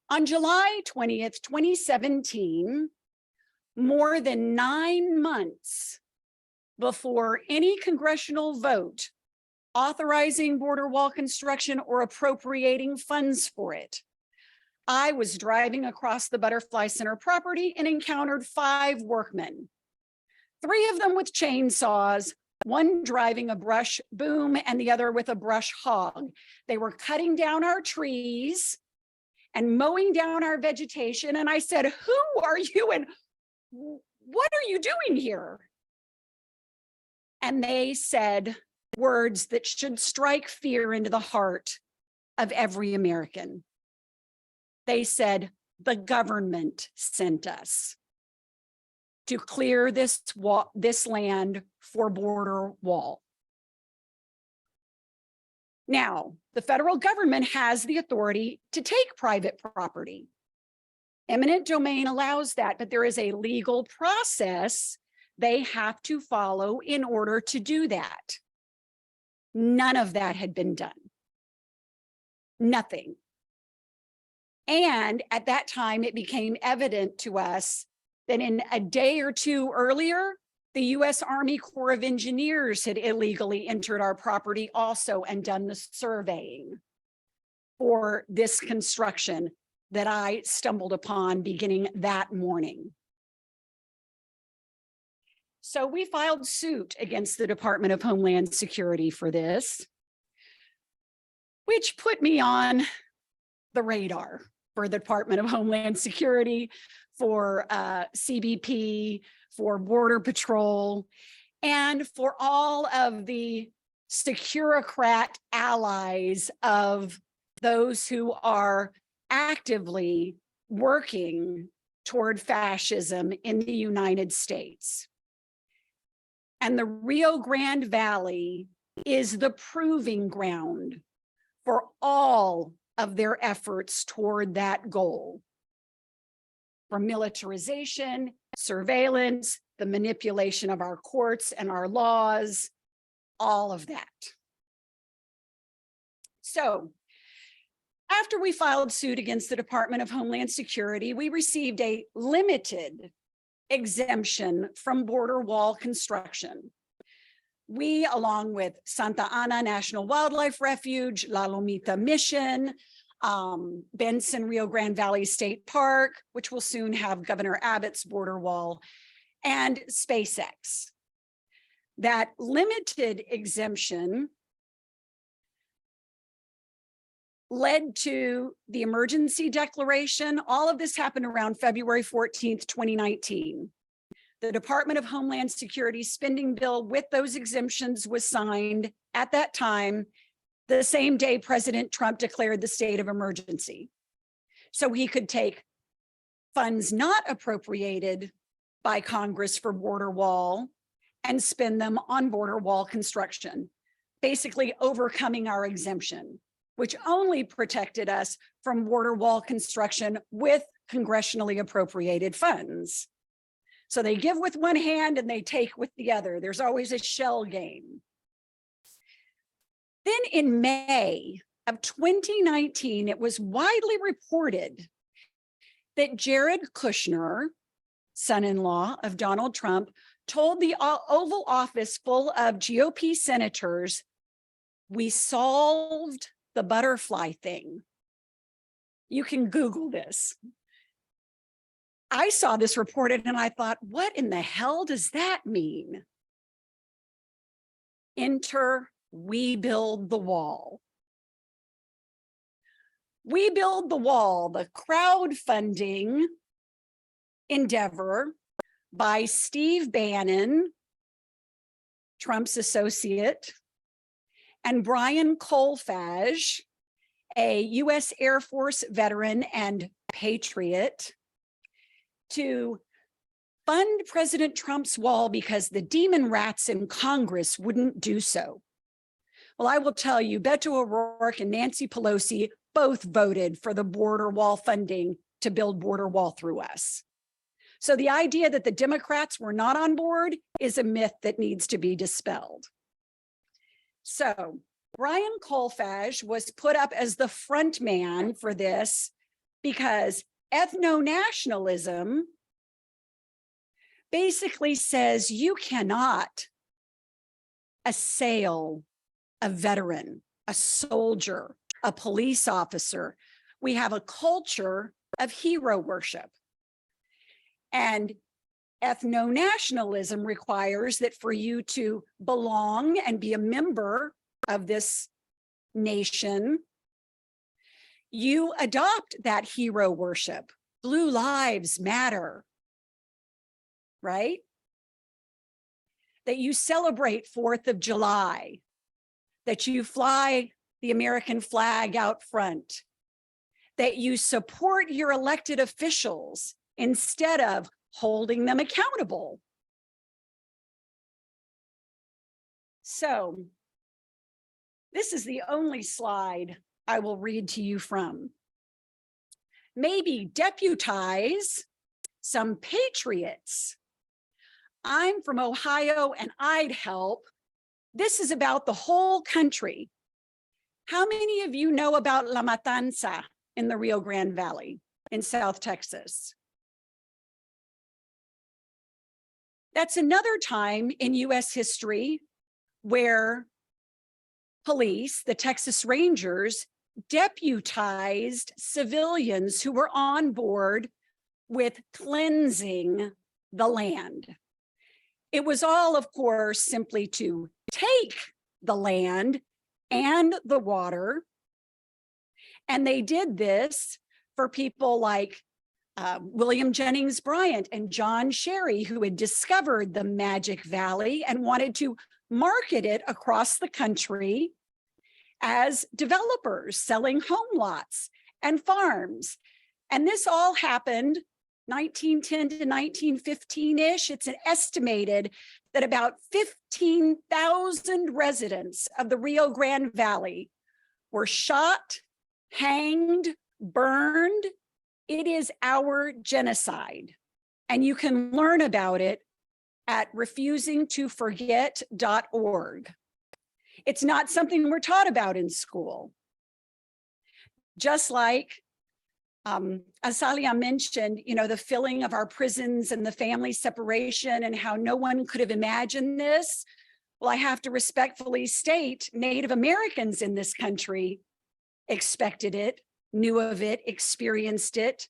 On July 20th, 2017, more than 9 months before any congressional vote authorizing border wall construction or appropriating funds for it, I was driving across the Butterfly Center property and encountered 5 workmen, 3 of them with chainsaws, one driving a brush boom and the other with a brush hog. They were cutting down our trees and mowing down our vegetation. And I said, who are you and what are you doing here? And they said words that should strike fear into the heart of every American. They said, the government sent us to clear this land for border wall. Now, the federal government has the authority to take private property. Eminent domain allows that, but there is a legal process they have to follow in order to do that. None of that had been done. Nothing. And at that time, it became evident to us that in a day or two earlier, the U.S. Army Corps of Engineers had illegally entered our property also and done the surveying for this construction that I stumbled upon beginning that morning. So we filed suit against the Department of Homeland Security for this, which put me on the radar for the Department of Homeland Security, for CBP, for Border Patrol, and for all of the securocrat allies of those who are actively working toward fascism in the United States. And the Rio Grande Valley is the proving ground for all of their efforts toward that goal. From militarization, surveillance, the manipulation of our courts and our laws, all of that. So, after we filed suit against the Department of Homeland Security, we received a limited exemption from border wall construction. We, along with Santa Ana National Wildlife Refuge, La Lomita Mission, Benson Rio Grande Valley State Park, which will soon have Governor Abbott's border wall, and SpaceX. That limited exemption led to the emergency declaration. All of this happened around February 14th, 2019. The Department of Homeland Security spending bill with those exemptions was signed at that time, the same day President Trump declared the state of emergency. So he could take funds not appropriated by Congress for border wall and spend them on border wall construction, basically overcoming our exemption, which only protected us from border wall construction with congressionally appropriated funds. So they give with one hand and they take with the other. There's always a shell game. Then in May of 2019, it was widely reported that Jared Kushner, son-in-law of Donald Trump, told the Oval Office full of GOP senators, "We solved the butterfly thing." You can Google this. I saw this reported and I thought, what in the hell does that mean? Enter We Build the Wall. We Build the Wall, the crowdfunding endeavor by Steve Bannon, Trump's associate, and Brian Kolfage, a U.S. Air Force veteran and patriot, to fund President Trump's wall because the demon rats in Congress wouldn't do so. Well, I will tell you, Beto O'Rourke and Nancy Pelosi both voted for the border wall funding to build border wall through us. So the idea that the Democrats were not on board is a myth that needs to be dispelled. So Brian Kolfage was put up as the front man for this because ethno-nationalism basically says you cannot assail a veteran, a soldier, a police officer. We have a culture of hero worship. And ethno-nationalism requires that for you to belong and be a member of this nation, you adopt that hero worship. Blue lives matter, right? That you celebrate 4th of July, that you fly the American flag out front, that you support your elected officials instead of holding them accountable. So this is the only slide I will read to you from. Maybe deputize some patriots. I'm from Ohio and I'd help. This is about the whole country. How many of you know about La Matanza in the Rio Grande Valley in South Texas? That's another time in US history where police, the Texas Rangers, deputized civilians who were on board with cleansing the land. It was all, of course, simply to take the land and the water. And they did this for people like William Jennings Bryant and John Sherry, who had discovered the Magic Valley and wanted to market it across the country as developers selling home lots and farms. And this all happened 1910 to 1915-ish. It's estimated that about 15,000 residents of the Rio Grande Valley were shot, hanged, burned. It is our genocide. And you can learn about it at refusingtoforget.org. It's not something we're taught about in school. Just like Asalia mentioned, you know, the filling of our prisons and the family separation and how no one could have imagined this. Well, I have to respectfully state Native Americans in this country expected it, knew of it, experienced it.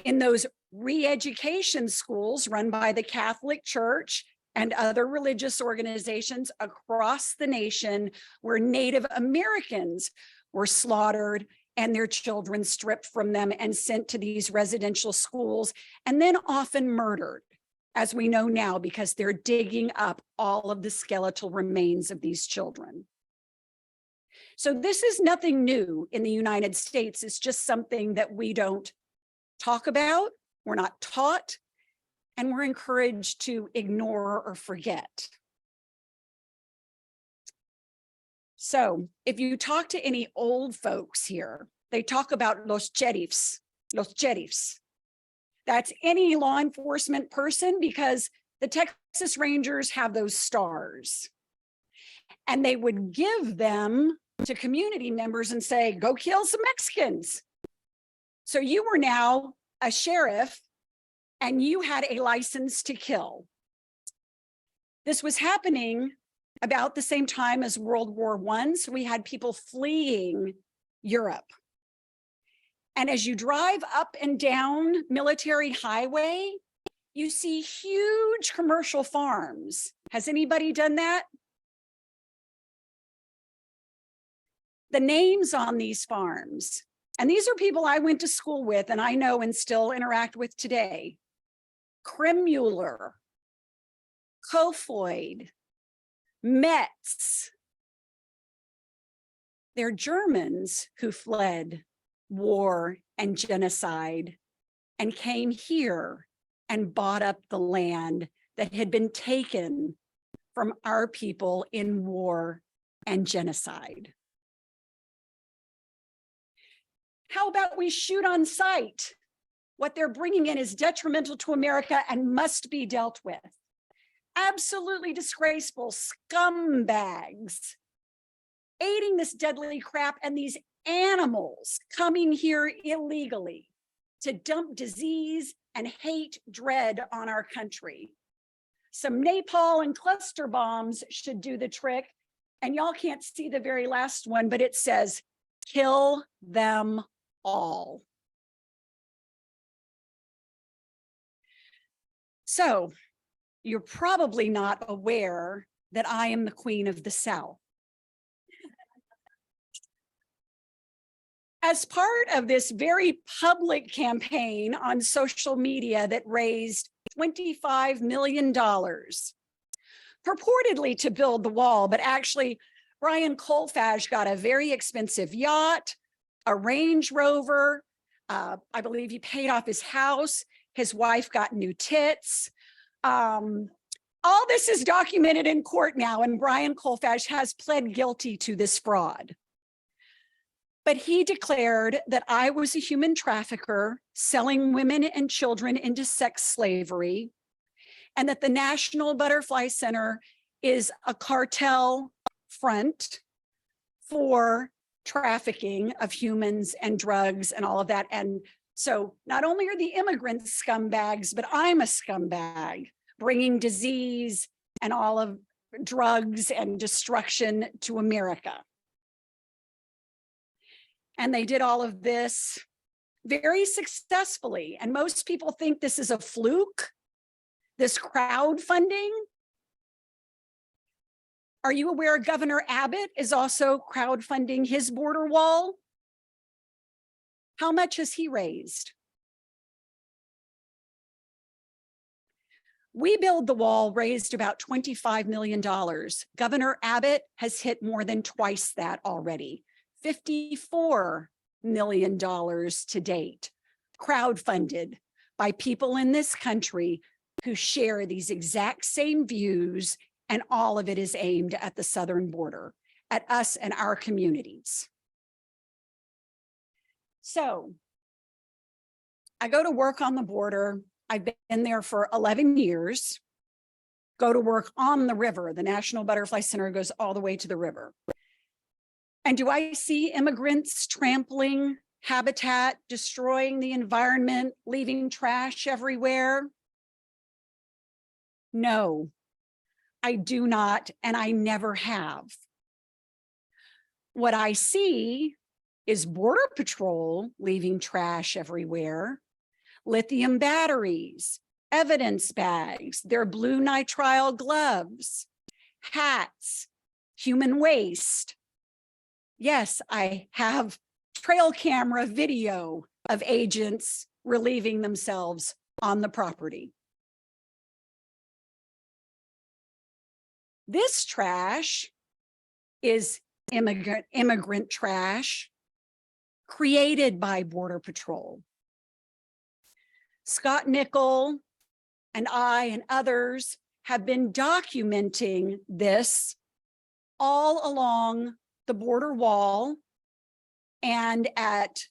In those re-education schools run by the Catholic Church and other religious organizations across the nation, where Native Americans were slaughtered and their children stripped from them and sent to these residential schools, and then often murdered as we know now, because they're digging up all of the skeletal remains of these children. So this is nothing new in the United States. It's just something that we don't talk about, we're not taught, and we're encouraged to ignore or forget. So if you talk to any old folks here, they talk about los sheriffs, los sheriffs. That's any law enforcement person, because the Texas Rangers have those stars. And they would give them to community members and say, go kill some Mexicans. So you were now a sheriff and you had a license to kill. This was happening about the same time as World War I. So we had people fleeing Europe. And as you drive up and down Military Highway, you see huge commercial farms. Has anybody done that? The names on these farms, and these are people I went to school with and I know and still interact with today. Kremmuller, Kofoid, Metz. They're Germans who fled war and genocide and came here and bought up the land that had been taken from our people in war and genocide. How about we shoot on sight? What they're bringing in is detrimental to America and must be dealt with. Absolutely disgraceful scumbags aiding this deadly crap, and these animals coming here illegally to dump disease and hate dread on our country. Some napalm and cluster bombs should do the trick. And y'all can't see the very last one, but it says, kill them all. So you're probably not aware that I am the Queen of the South. As part of this very public campaign on social media that raised $25 million, purportedly to build the wall, but actually Brian Colfage got a very expensive yacht, a Range Rover. I believe he paid off his house. His wife got new tits. All this is documented in court now, and Brian Colfage has pled guilty to this fraud. But he declared that I was a human trafficker selling women and children into sex slavery, and that the National Butterfly Center is a cartel front for trafficking of humans and drugs and all of that. And so not only are the immigrants scumbags, but I'm a scumbag, bringing disease and all of drugs and destruction to America. And they did all of this very successfully. And most people think this is a fluke, this crowdfunding. Are you aware Governor Abbott is also crowdfunding his border wall? How much has he raised? We Build the Wall raised about $25 million. Governor Abbott has hit more than twice that already. $54 million to date, crowdfunded by people in this country who share these exact same views, and all of it is aimed at the southern border, at us and our communities. So I go to work on the border. I've been there for 11 years, go to work on the river. The National Butterfly Center goes all the way to the river. And do I see immigrants trampling habitat, destroying the environment, leaving trash everywhere? No, I do not, and I never have. What I see is Border Patrol leaving trash everywhere, lithium batteries, evidence bags, their blue nitrile gloves, hats, human waste. Yes, I have trail camera video of agents relieving themselves on the property. This trash is immigrant trash created by Border Patrol. Scott Nickel and I and others have been documenting this all along the border wall and at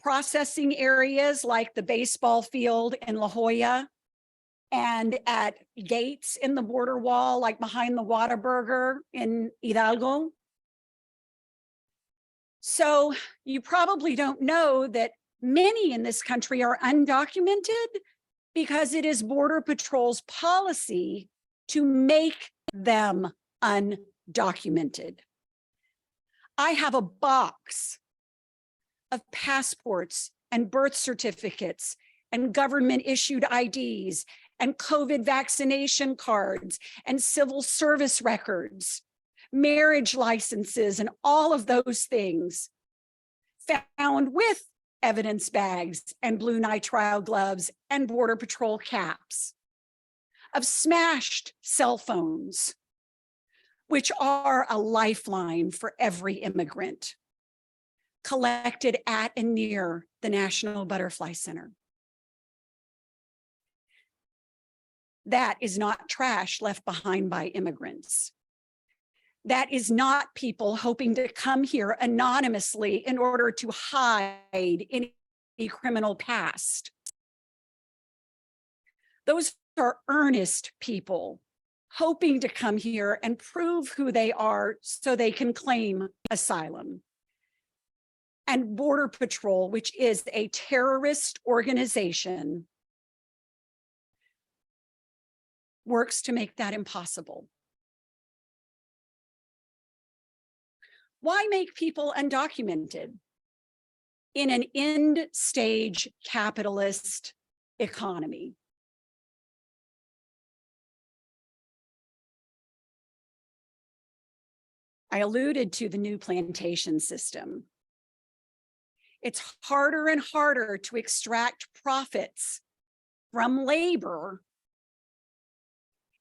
processing areas like the baseball field in La Jolla and at gates in the border wall, like behind the Whataburger in Hidalgo. So you probably don't know that many in this country are undocumented because it is Border Patrol's policy to make them undocumented. I have a box of passports and birth certificates and government issued IDs and COVID vaccination cards and civil service records, marriage licenses, and all of those things found with evidence bags and blue nitrile gloves and Border Patrol caps, of smashed cell phones, which are a lifeline for every immigrant, collected at and near the National Butterfly Center. That is not trash left behind by immigrants. That is not people hoping to come here anonymously in order to hide any criminal past. Those are earnest people hoping to come here and prove who they are so they can claim asylum. And Border Patrol, which is a terrorist organization, works to make that impossible. Why make people undocumented in an end stage capitalist economy? I alluded to the new plantation system. It's harder and harder to extract profits from labor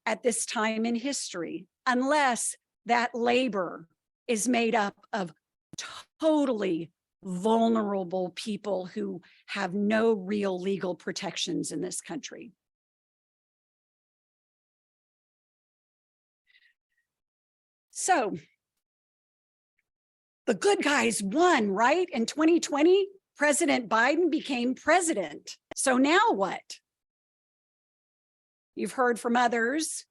at this time in history, unless that labor is made up of totally vulnerable people who have no real legal protections in this country. So the good guys won, right? In 2020, President Biden became president. So now what? You've heard from others.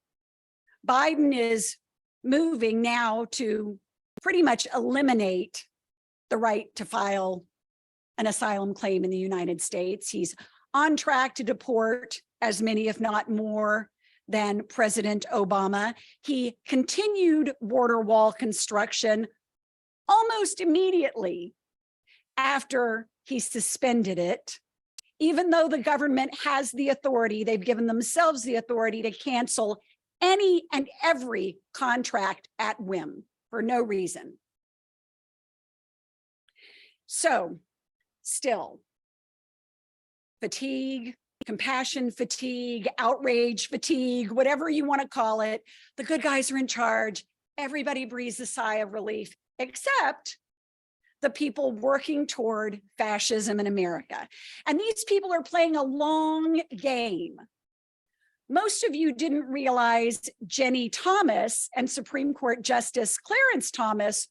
Biden is moving now to pretty much eliminate the right to file an asylum claim in the United States. He's on track to deport as many, if not more, than President Obama. He continued border wall construction almost immediately after he suspended it, even though the government has the authority, they've given themselves the authority to cancel any and every contract at whim for no reason. So still, fatigue, compassion fatigue, outrage fatigue, whatever you want to call it, the good guys are in charge. Everybody breathes a sigh of relief, except the people working toward fascism in America. And these people are playing a long game. Most of you didn't realize Jenny Thomas and Supreme Court Justice Clarence Thomas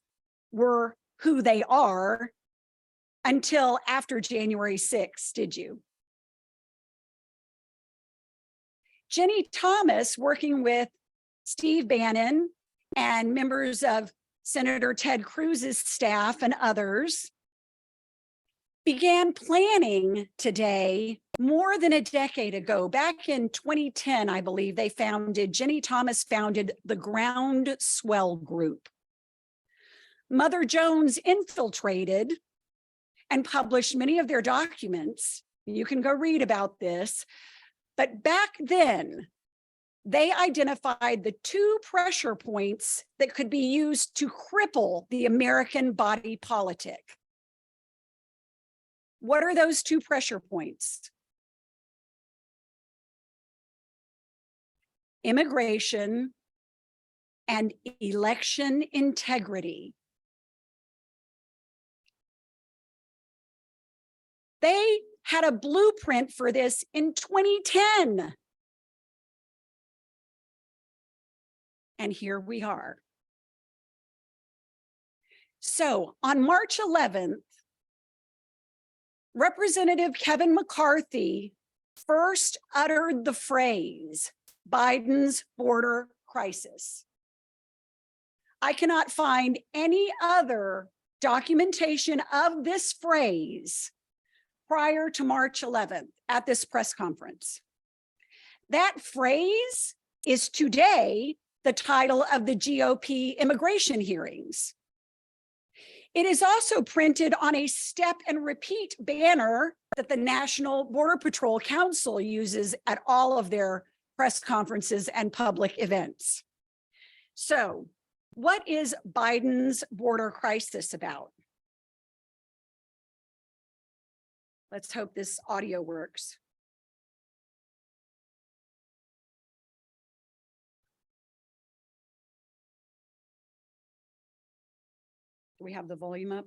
were who they are until after January 6th, did you? Jenny Thomas, working with Steve Bannon and members of Senator Ted Cruz's staff and others, began planning today more than a decade ago. Back in 2010, I believe, Jenny Thomas founded the Groundswell Group. Mother Jones infiltrated and published many of their documents. You can go read about this. But back then, they identified the two pressure points that could be used to cripple the American body politic. What are those two pressure points? Immigration and election integrity. They had a blueprint for this in 2010. And here we are. So on March 11th, Representative Kevin McCarthy first uttered the phrase, Biden's border crisis. I cannot find any other documentation of this phrase prior to March 11th at this press conference. That phrase is today the title of the GOP immigration hearings. It is also printed on a step and repeat banner that the National Border Patrol Council uses at all of their press conferences and public events. So, what is Biden's border crisis about? Let's hope this audio works. Do we have the volume up?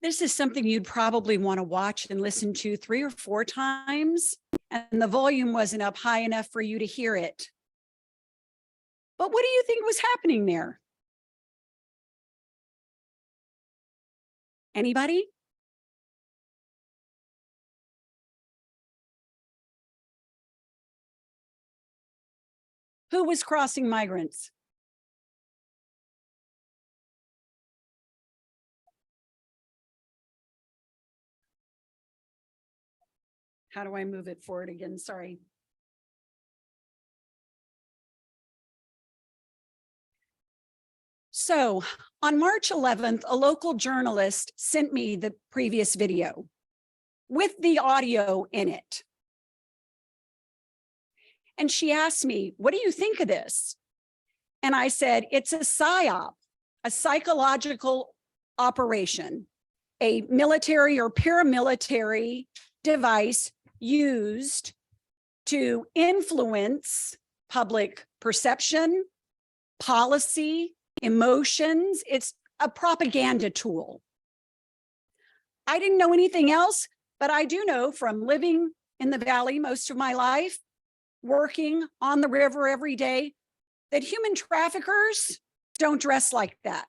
This is something you'd probably want to watch and listen to 3 or 4 times, and the volume wasn't up high enough for you to hear it. But what do you think was happening there? Anybody? Who was crossing migrants? How do I move it forward again? Sorry. So on March 11th, a local journalist sent me the previous video with the audio in it. And she asked me, what do you think of this? And I said, it's a PSYOP, a psychological operation, a military or paramilitary device used to influence public perception, policy, emotions. It's a propaganda tool. I didn't know anything else, but I do know from living in the Valley most of my life, working on the river every day, that human traffickers don't dress like that.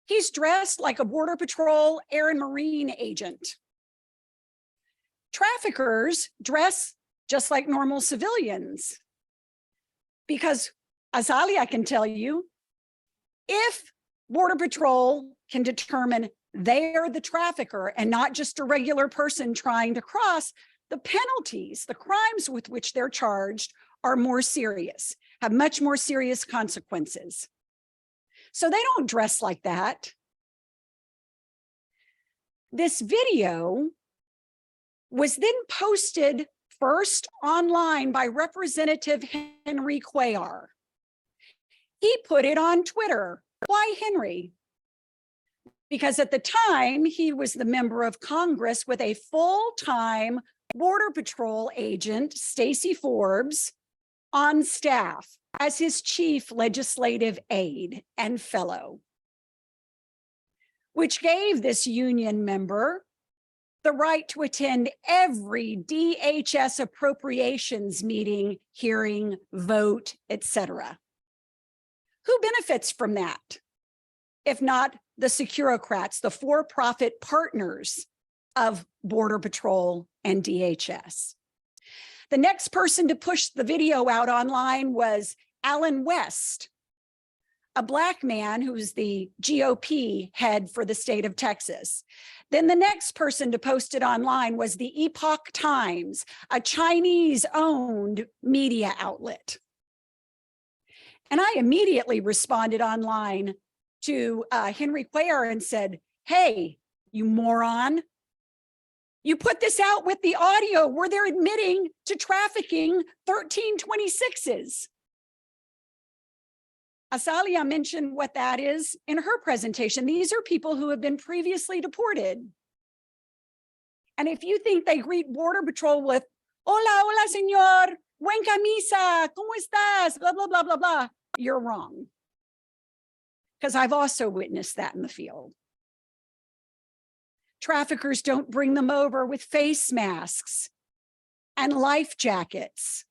He's dressed like a Border Patrol Air and Marine agent. Traffickers dress just like normal civilians. Because Azalia can tell you, if Border Patrol can determine they're the trafficker and not just a regular person trying to cross, the penalties, the crimes with which they're charged are more serious, have much more serious consequences. So they don't dress like that. This video was then posted first online by Representative Henry Cuellar. He put it on Twitter. Why Henry? Because at the time, he was the member of Congress with a full-time Border Patrol agent, Stacey Forbes, on staff as his chief legislative aide and fellow, which gave this union member the right to attend every DHS appropriations meeting, hearing, vote, etc. Who benefits from that? If not the securocrats, the for-profit partners of Border Patrol and DHS. The next person to push the video out online was Alan West, a Black man who's the GOP head for the state of Texas. Then the next person to post it online was the Epoch Times, a Chinese-owned media outlet. And I immediately responded online to Henry Cuellar and said, hey, you moron. You put this out with the audio where they're admitting to trafficking 1326s. Azalia mentioned what that is in her presentation. These are people who have been previously deported. And if you think they greet Border Patrol with, hola, hola, señor, buen camisa, ¿cómo estás? Blah, blah, blah, blah, blah, you're wrong. Because I've also witnessed that in the field. Traffickers don't bring them over with face masks and life jackets.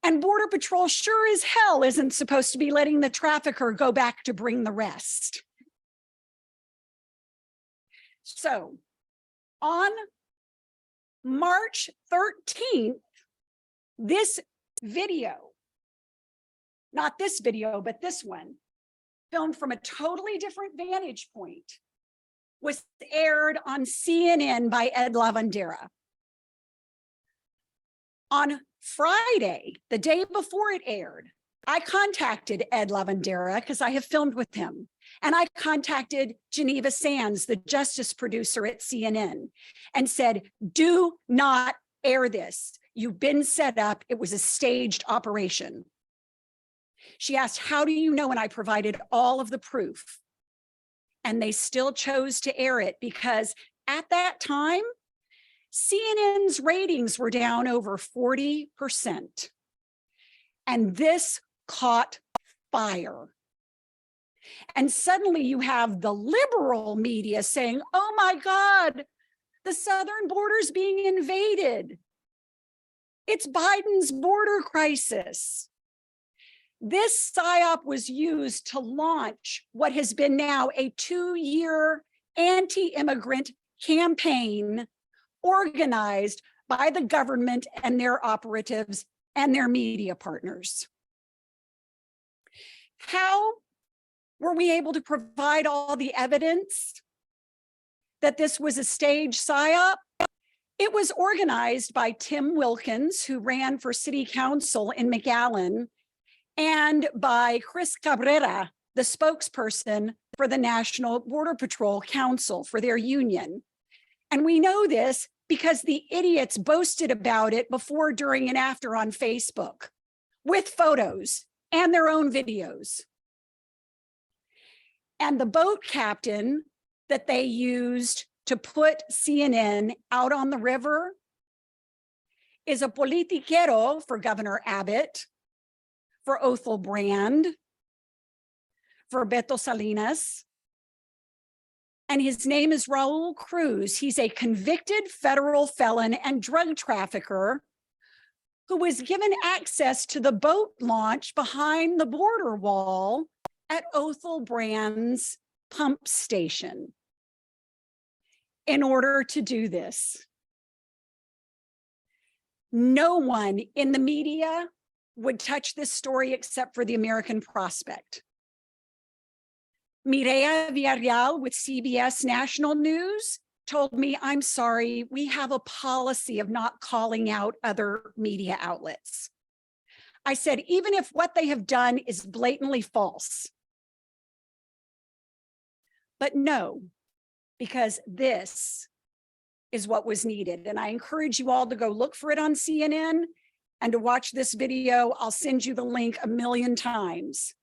And Border Patrol sure as hell isn't supposed to be letting the trafficker go back to bring the rest. So on March 13th, this video, not this video, but this one, filmed from a totally different vantage point, was aired on CNN by Ed Lavandera. On Friday, the day before it aired, I contacted Ed Lavandera because I have filmed with him. And I contacted Geneva Sands, the justice producer at CNN, and said, do not air this. You've been set up. It was a staged operation. She asked, how do you know? And I provided all of the proof. And they still chose to air it because at that time, CNN's ratings were down over 40%. And this caught fire. And suddenly you have the liberal media saying, oh my God, the southern border's being invaded. It's Biden's border crisis. This PSYOP was used to launch what has been now a 2-year anti-immigrant campaign organized by the government and their operatives and their media partners. How were we able to provide all the evidence that this was a staged PSYOP? It was organized by Tim Wilkins, who ran for city council in McAllen, and by Chris Cabrera, the spokesperson for the National Border Patrol Council for their union. And we know this because the idiots boasted about it before, during, and after on Facebook with photos and their own videos. And the boat captain that they used to put CNN out on the river is a politiquero for Governor Abbott, for Othel Brand, for Beto Salinas. And his name is Raul Cruz. He's a convicted federal felon and drug trafficker who was given access to the boat launch behind the border wall at Othel Brand's pump station in order to do this. No one in the media would touch this story except for the American Prospect. Mireya Villarreal with CBS National News told me, I'm sorry, we have a policy of not calling out other media outlets. I said, even if what they have done is blatantly false. But no, because this is what was needed. And I encourage you all to go look for it on CNN and to watch this video. I'll send you the link 1,000,000 times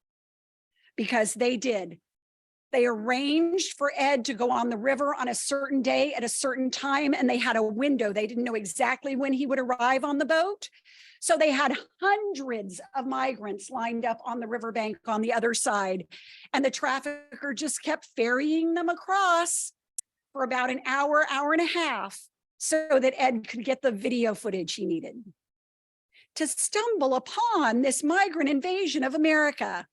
because they did. They arranged for Ed to go on the river on a certain day at a certain time, and they had a window. They didn't know exactly when he would arrive on the boat. So they had hundreds of migrants lined up on the riverbank on the other side, and the trafficker just kept ferrying them across for about an hour, hour and a half, so that Ed could get the video footage he needed to stumble upon this migrant invasion of America.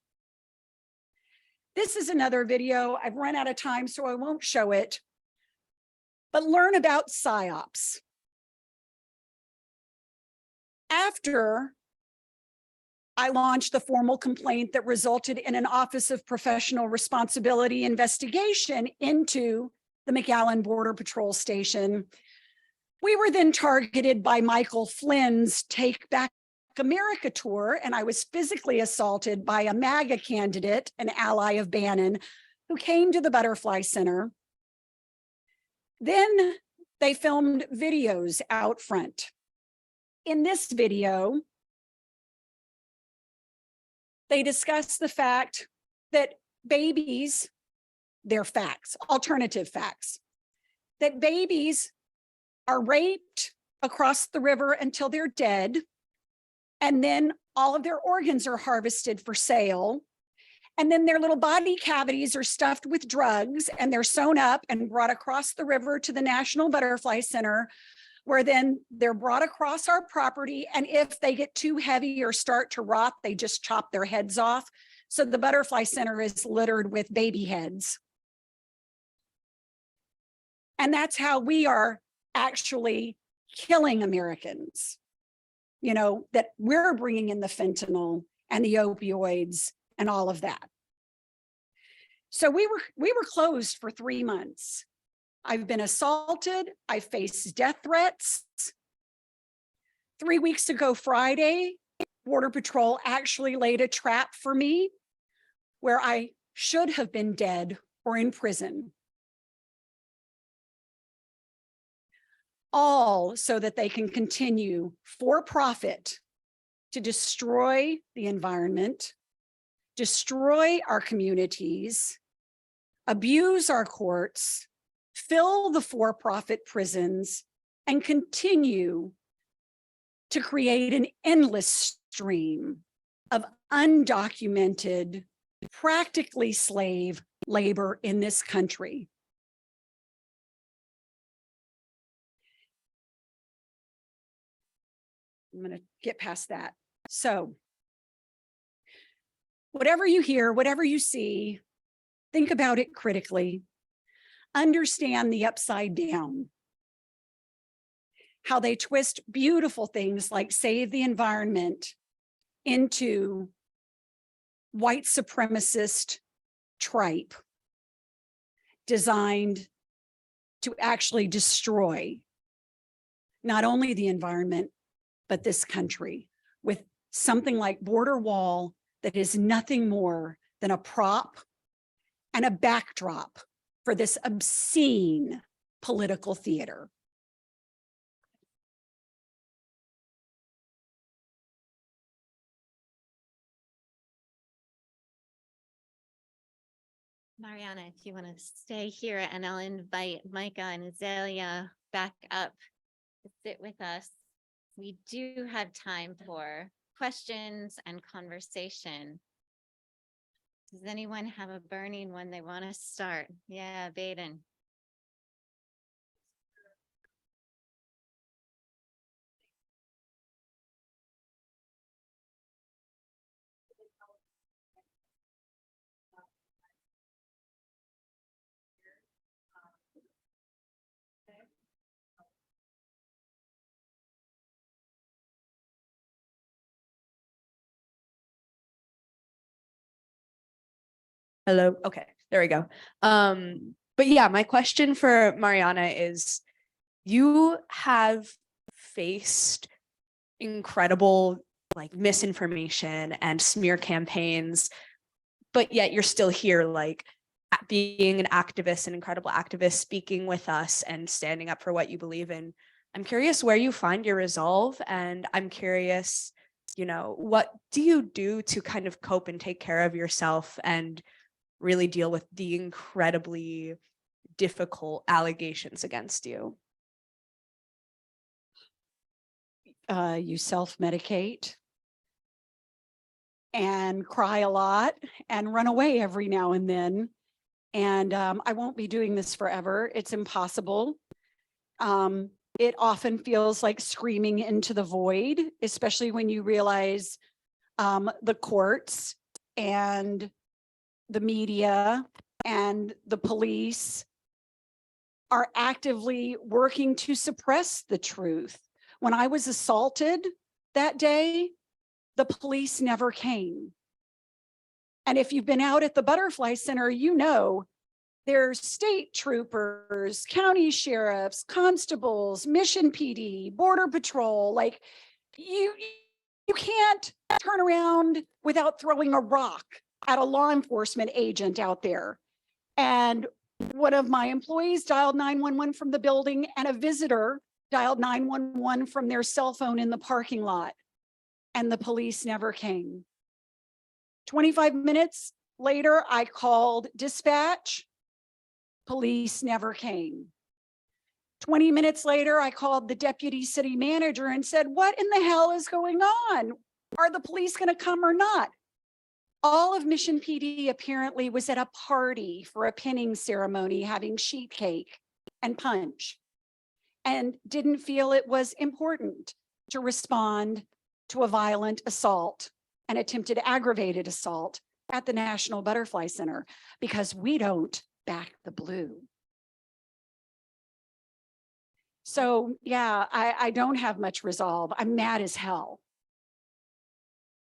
This is another video. I've run out of time, so I won't show it, but learn about PSYOPs. After I launched the formal complaint that resulted in an Office of Professional Responsibility investigation into the McAllen Border Patrol Station, we were then targeted by Michael Flynn's Take Back America tour, and I was physically assaulted by a MAGA candidate, an ally of Bannon, who came to the Butterfly Center. Then they filmed videos out front. In this video, they discuss the fact that babies, they're facts, alternative facts, that babies are raped across the river until they're dead, and then all of their organs are harvested for sale, and then their little body cavities are stuffed with drugs, and they're sewn up and brought across the river to the National Butterfly Center, where then they're brought across our property, and if they get too heavy or start to rot, they just chop their heads off. So the Butterfly Center is littered with baby heads. And that's how we are actually killing Americans, you know, that we're bringing in the fentanyl and the opioids and all of that. So we were closed for 3 months. I've been assaulted. I faced death threats. 3 weeks ago Friday, Border Patrol actually laid a trap for me where I should have been dead or in prison. All so that they can continue for profit to destroy the environment, destroy our communities, abuse our courts, fill the for-profit prisons, and continue to create an endless stream of undocumented, practically slave labor in this country. I'm going to get past that. So whatever you hear, whatever you see, think about it critically. Understand the upside down. How they twist beautiful things like save the environment into white supremacist tripe designed to actually destroy not only the environment, but this country with something like border wall that is nothing more than a prop and a backdrop for this obscene political theater. Mariana, if you want to stay here, and I'll invite Micah and Azalea back up to sit with us. We do have time for questions and conversation. Does anyone have a burning one they want to start? Yeah, Baden. Hello. Okay, there we go. But yeah, my question for Mariana is, you have faced incredible like misinformation and smear campaigns, but yet you're still here, like being an activist, an incredible activist, speaking with us and standing up for what you believe in. I'm curious where you find your resolve, and I'm curious, what do you do to kind of cope and take care of yourself and really deal with the incredibly difficult allegations against you? You self-medicate and cry a lot and run away every now and then. And I won't be doing this forever. It's impossible. It often feels like screaming into the void, especially when you realize the courts and the media and the police are actively working to suppress the truth. When I was assaulted that day, the police never came. And if you've been out at the Butterfly Center, you know there's state troopers, county sheriffs, constables, Mission PD, Border Patrol. Like you can't turn around without throwing a rock at a law enforcement agent out there. And one of my employees dialed 911 from the building, and a visitor dialed 911 from their cell phone in the parking lot, and the police never came. 25 minutes later, I called dispatch. Police never came. 20 minutes later, I called the deputy city manager and said, what in the hell is going on? Are the police going to come or not? All of Mission PD apparently was at a party for a pinning ceremony, having sheet cake and punch, and didn't feel it was important to respond to a violent assault, an attempted aggravated assault at the National Butterfly Center, because we don't back the blue. So yeah, I don't have much resolve. I'm mad as hell.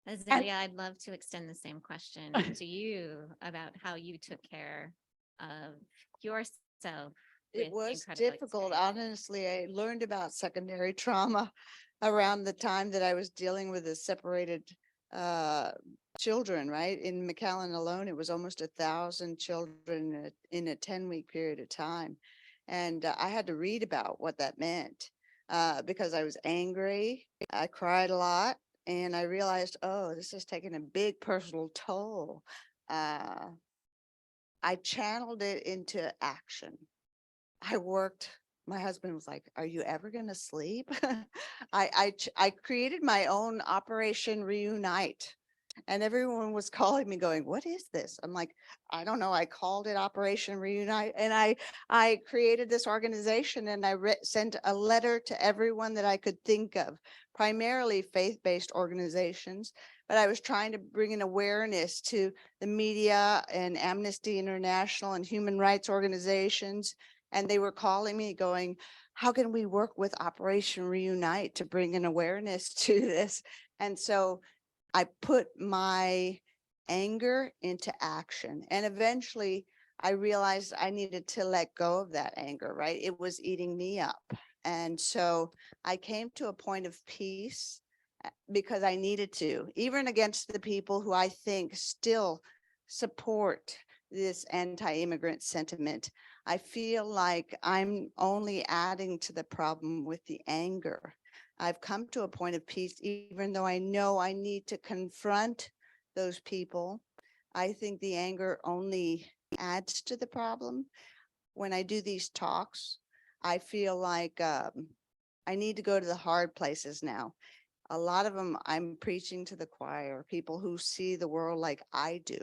Azealia, I'd love to extend the same question to you about how you took care of yourself. It with was incredible difficult. experience. Honestly, I learned about secondary trauma around the time that I was dealing with the separated children, right? In McAllen alone, it was almost 1,000 children in a 10-week period of time. And I had to read about what that meant because I was angry. I cried a lot, and I realized, oh, this is taking a big personal toll. I channeled it into action. My husband was like, are you ever going to sleep? I created my own Operation Reunite, and everyone was calling me going, what is this? I'm like, I don't know. I called it Operation Reunite, and I created this organization, and I sent a letter to everyone that I could think of, primarily faith-based organizations. But I was trying to bring an awareness to the media and Amnesty International and human rights organizations. And they were calling me going, how can we work with Operation Reunite to bring an awareness to this? And so I put my anger into action. And eventually I realized I needed to let go of that anger, right? It was eating me up. And so I came to a point of peace because I needed to, even against the people who I think still support this anti-immigrant sentiment. I feel like I'm only adding to the problem with the anger. I've come to a point of peace, even though I know I need to confront those people. I think the anger only adds to the problem. When I do these talks, I feel like I need to go to the hard places now. A lot of them I'm preaching to the choir, people who see the world like I do.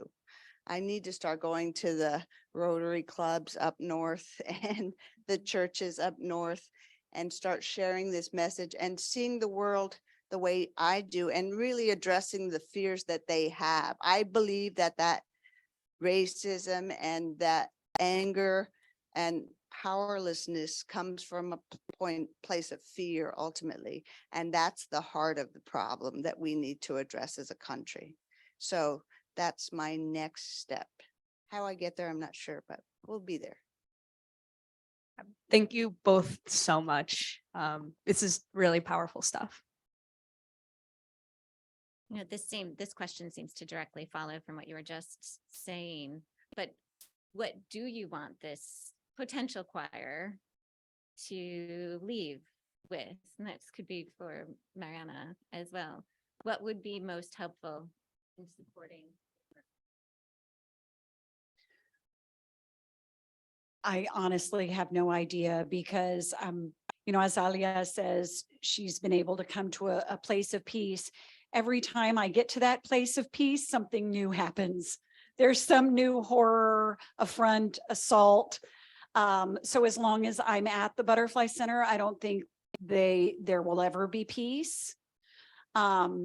I need to start going to the Rotary clubs up north and the churches up north and start sharing this message and seeing the world the way I do and really addressing the fears that they have. I believe that racism and that anger and powerlessness comes from a place of fear ultimately. And that's the heart of the problem that we need to address as a country. So that's my next step. How I get there, I'm not sure, but we'll be there. Thank you both so much. This is really powerful stuff. You know, this question seems to directly follow from what you were just saying, but what do you want this potential choir to leave with? And that could be for Mariana as well. What would be most helpful in supporting? I honestly have no idea because, you know, as Alia says, she's been able to come to a place of peace. Every time I get to that place of peace, something new happens. There's some new horror, affront, assault. So as long as I'm at the Butterfly Center, I don't think there will ever be peace. I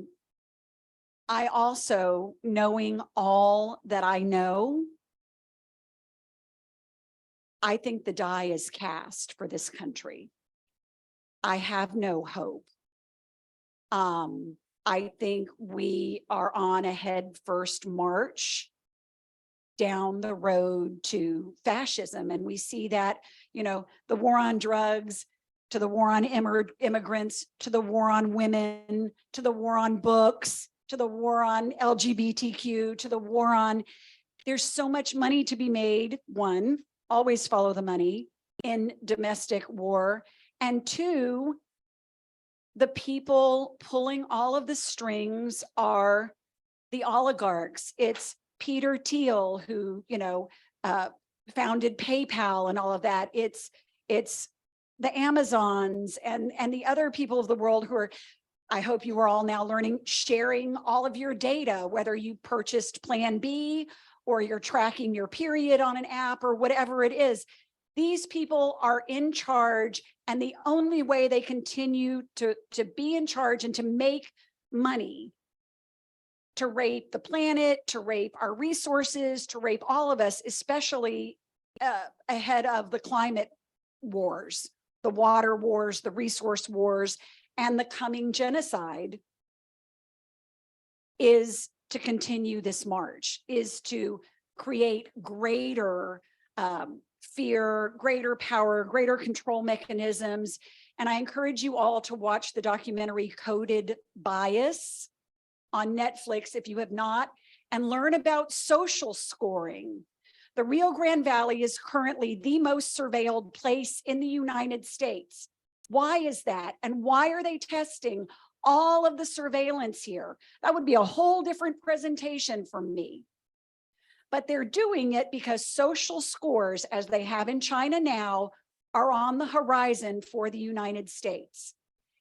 also, knowing all that I know, I think the die is cast for this country. I have no hope. I think we are on a head first march down the road to fascism. And we see that, you know, the war on drugs, to the war on immigrants, to the war on women, to the war on books, to the war on LGBTQ, to the war on, there's so much money to be made. One, always follow the money in domestic war. And two, the people pulling all of the strings are the oligarchs. It's Peter Thiel, who, you know, founded PayPal and all of that. It's the Amazons and the other people of the world who are, I hope you are all now learning, sharing all of your data, whether you purchased Plan B or you're tracking your period on an app or whatever it is. These people are in charge, and the only way they continue to be in charge and to make money, to rape the planet, to rape our resources, to rape all of us, especially ahead of the climate wars, the water wars, the resource wars, and the coming genocide, is to continue this march, is to create greater fear, greater power, greater control mechanisms. And I encourage you all to watch the documentary Coded Bias on Netflix if you have not, and learn about social scoring. The Rio Grande Valley is currently the most surveilled place in the United States. Why is that? And why are they testing all of the surveillance here? That would be a whole different presentation from me. But they're doing it because social scores, as they have in China now, are on the horizon for the United States.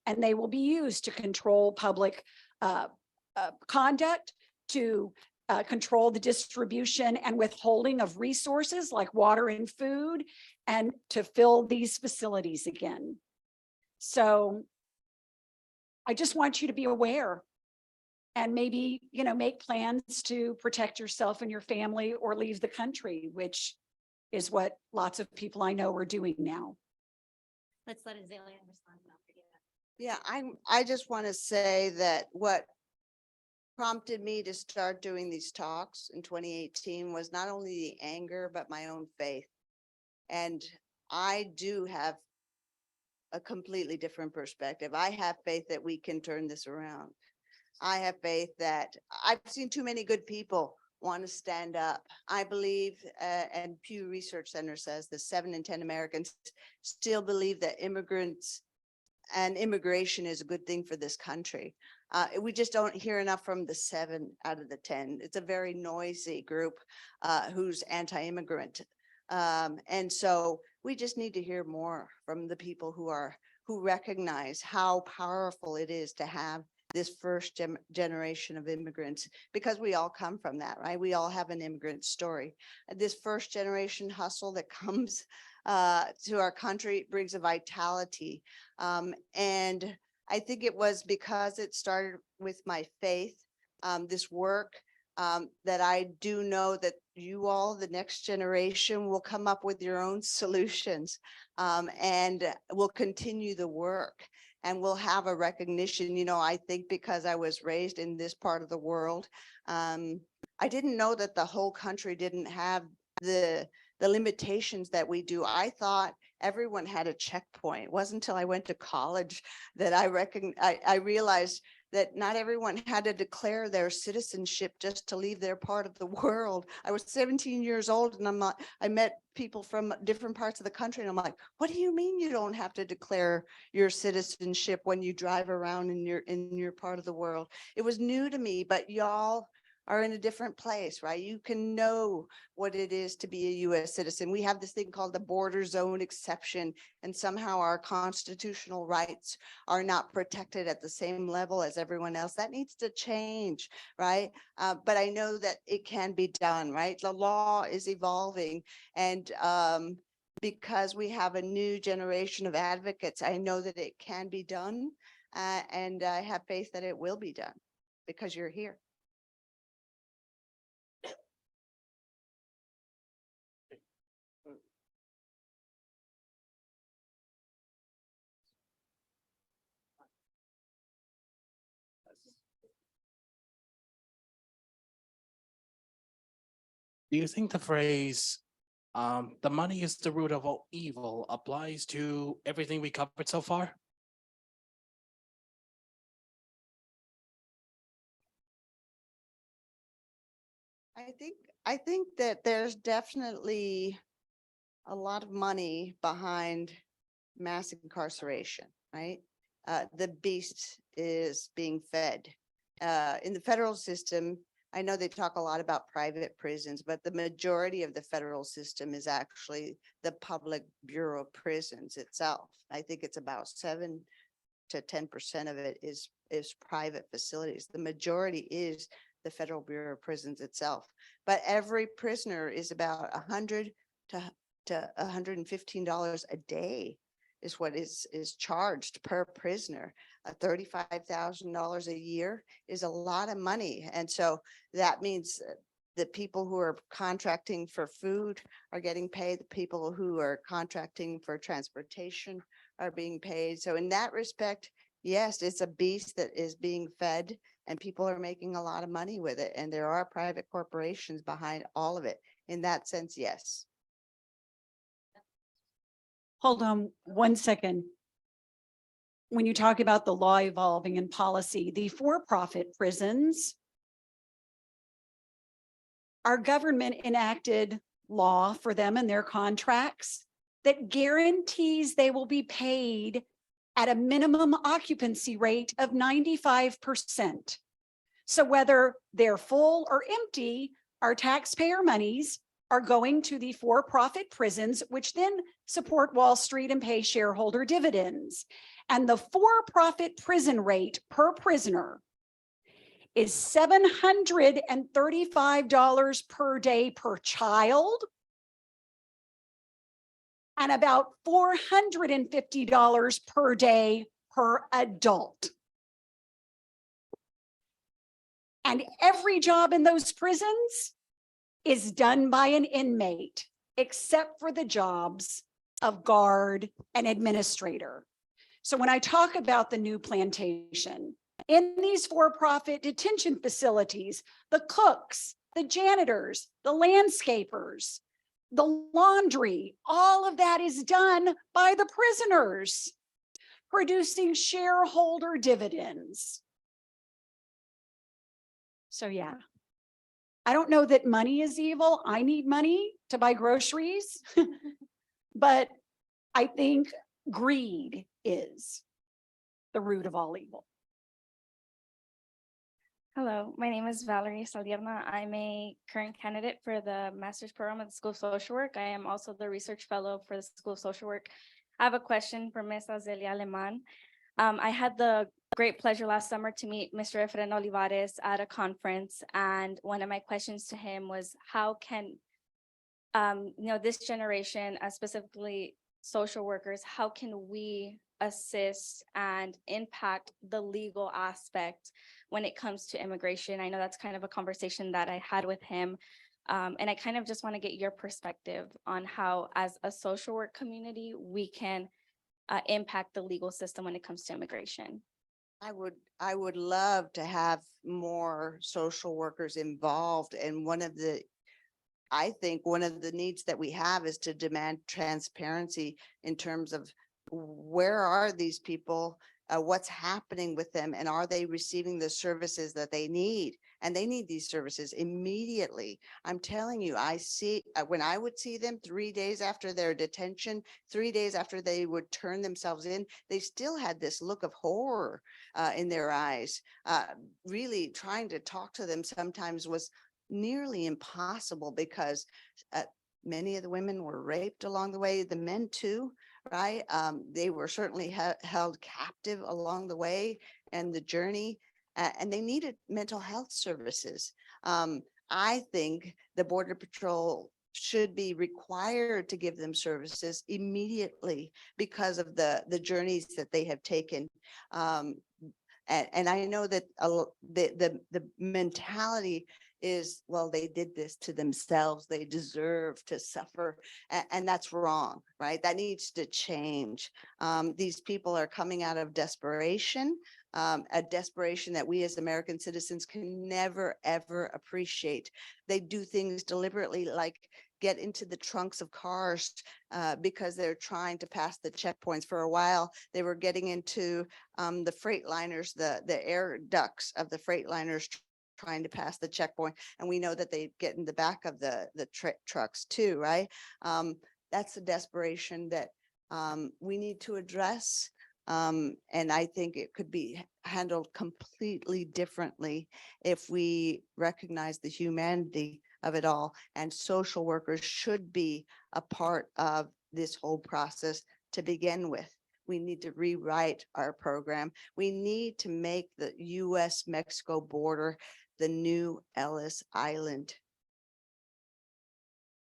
And they will be used to control public conduct, to control the distribution and withholding of resources like water and food, and to fill these facilities again. So I just want you to be aware, and maybe, you know, make plans to protect yourself and your family or leave the country, which is what lots of people I know are doing now. Let's let Azalea respond. And I'll forget that. Yeah, I just want to say that what prompted me to start doing these talks in 2018 was not only the anger, but my own faith. And I do have a completely different perspective. I have faith that we can turn this around. I have faith that I've seen too many good people want to stand up. I believe, and Pew Research Center says that 7 in 10 Americans still believe that immigrants and immigration is a good thing for this country. We just don't hear enough from the 7 out of the 10. It's a very noisy group who's anti-immigrant. And so we just need to hear more from the people who recognize how powerful it is to have this first generation of immigrants, because we all come from that, right? We all have an immigrant story. This first generation hustle that comes to our country brings a vitality. And I think it was because it started with my faith, this work, that I do know that you all, the next generation, will come up with your own solutions, and will continue the work. And we'll have a recognition. You know, I think because I was raised in this part of the world, I didn't know that the whole country didn't have the limitations that we do. I thought everyone had a checkpoint. It wasn't until I went to college that I realized that not everyone had to declare their citizenship just to leave their part of the world. I was 17 years old and I met people from different parts of the country and I'm like, what do you mean you don't have to declare your citizenship when you drive around in your part of the world? It was new to me, but y'all are in a different place, right? You can know what it is to be a US citizen. We have this thing called the border zone exception, and somehow our constitutional rights are not protected at the same level as everyone else. That needs to change, right? But I know that it can be done, right? The law is evolving, and because we have a new generation of advocates, I know that it can be done, and I have faith that it will be done because you're here. Do you think the phrase, the money is the root of all evil applies to everything we covered so far? I think that there's definitely a lot of money behind mass incarceration, right? The beast is being fed. In the federal system, I know they talk a lot about private prisons, but the majority of the federal system is actually the public Bureau of Prisons itself. I think it's about 7 to 10% of it is private facilities. The majority is the Federal Bureau of Prisons itself. But every prisoner is about $100 to $115 a day is what is charged per prisoner. $35,000 a year is a lot of money. And so that means the people who are contracting for food are getting paid. The people who are contracting for transportation are being paid. So in that respect, yes, it's a beast that is being fed and people are making a lot of money with it. And there are private corporations behind all of it. In that sense, yes. Hold on one second. When you talk about the law evolving and policy, the for-profit prisons, our government enacted law for them and their contracts that guarantees they will be paid at a minimum occupancy rate of 95%. So whether they're full or empty, our taxpayer monies are going to the for-profit prisons, which then support Wall Street and pay shareholder dividends. And the for-profit prison rate per prisoner is $735 per day per child and about $450 per day per adult. And every job in those prisons is done by an inmate, except for the jobs of guard and administrator. So when I talk about the new plantation, in these for-profit detention facilities, the cooks, the janitors, the landscapers, the laundry, all of that is done by the prisoners, producing shareholder dividends. So yeah, I don't know that money is evil. I need money to buy groceries, but I think greed is the root of all evil. Hello, my name is Valerie Salierna. I'm a current candidate for the master's program at the School of Social Work. I am also the research fellow for the School of Social Work. I have a question for Ms. Azelia Aleman. I had the great pleasure last summer to meet Mr. Efren Olivares at a conference, and one of my questions to him was how can this generation, specifically social workers, how can we assist and impact the legal aspect when it comes to immigration? I know that's kind of a conversation that I had with him. And I kind of just want to get your perspective on how, as a social work community, we can impact the legal system when it comes to immigration. I would love to have more social workers involved. And I think one of the needs that we have is to demand transparency in terms of where are these people, what's happening with them, and are they receiving the services that they need? And they need these services immediately. I'm telling you, I see when I would see them 3 days after their detention, 3 days after they would turn themselves in, they still had this look of horror in their eyes. Really trying to talk to them sometimes was nearly impossible because many of the women were raped along the way, the men too, right? They were certainly held captive along the way and the journey, and they needed mental health services. I think the Border Patrol should be required to give them services immediately because of the journeys that they have taken. And I know that the mentality is, well, they did this to themselves, they deserve to suffer, and that's wrong, right? That needs to change. These people are coming out of desperation, a desperation that we as American citizens can never, ever appreciate. They do things deliberately, like get into the trunks of cars because they're trying to pass the checkpoints. For a while, they were getting into the freight liners, the air ducts of the freight liners, trying to pass the checkpoint. And we know that they get in the back of the trucks too, right? That's a desperation that we need to address. And I think it could be handled completely differently if we recognize the humanity of it all. And social workers should be a part of this whole process to begin with. We need to rewrite our program. We need to make the US-Mexico border the new Ellis Island.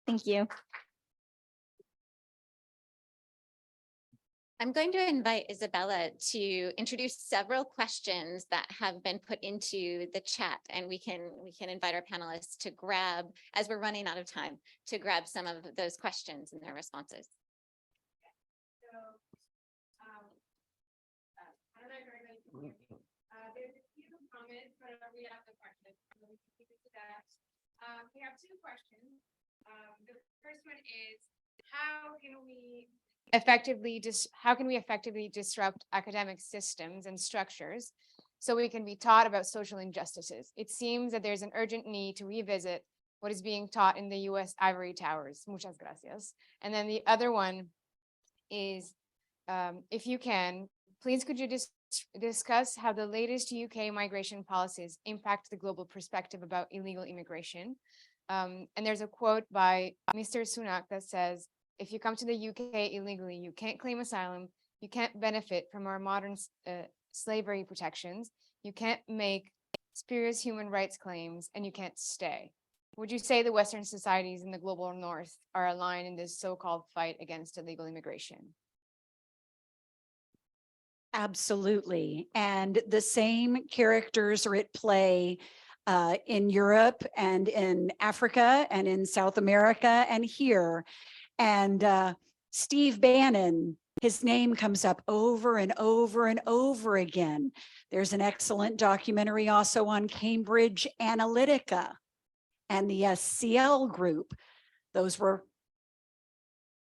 Thank you. I'm going to invite Isabella to introduce several questions that have been put into the chat, and we can invite our panelists to grab, as we're running out of time, to grab some of those questions and their responses. There's a few comments, but we have the questions. So we can keep it to that. We have two questions. The first one is, how can we effectively disrupt academic systems and structures so we can be taught about social injustices? It seems that there's an urgent need to revisit what is being taught in the US ivory towers. Muchas gracias. And then the other one is, if you can, please could you discuss how the latest UK migration policies impact the global perspective about illegal immigration? And there's a quote by Mr. Sunak that says, if you come to the UK illegally, you can't claim asylum, you can't benefit from our modern slavery protections, you can't make spurious human rights claims, and you can't stay. Would you say the Western societies in the global North are aligned in this so-called fight against illegal immigration? Absolutely. And the same characters are at play in Europe and in Africa and in South America and here. And Steve Bannon, his name comes up over and over and over again. There's an excellent documentary also on Cambridge Analytica and the SCL group. Those were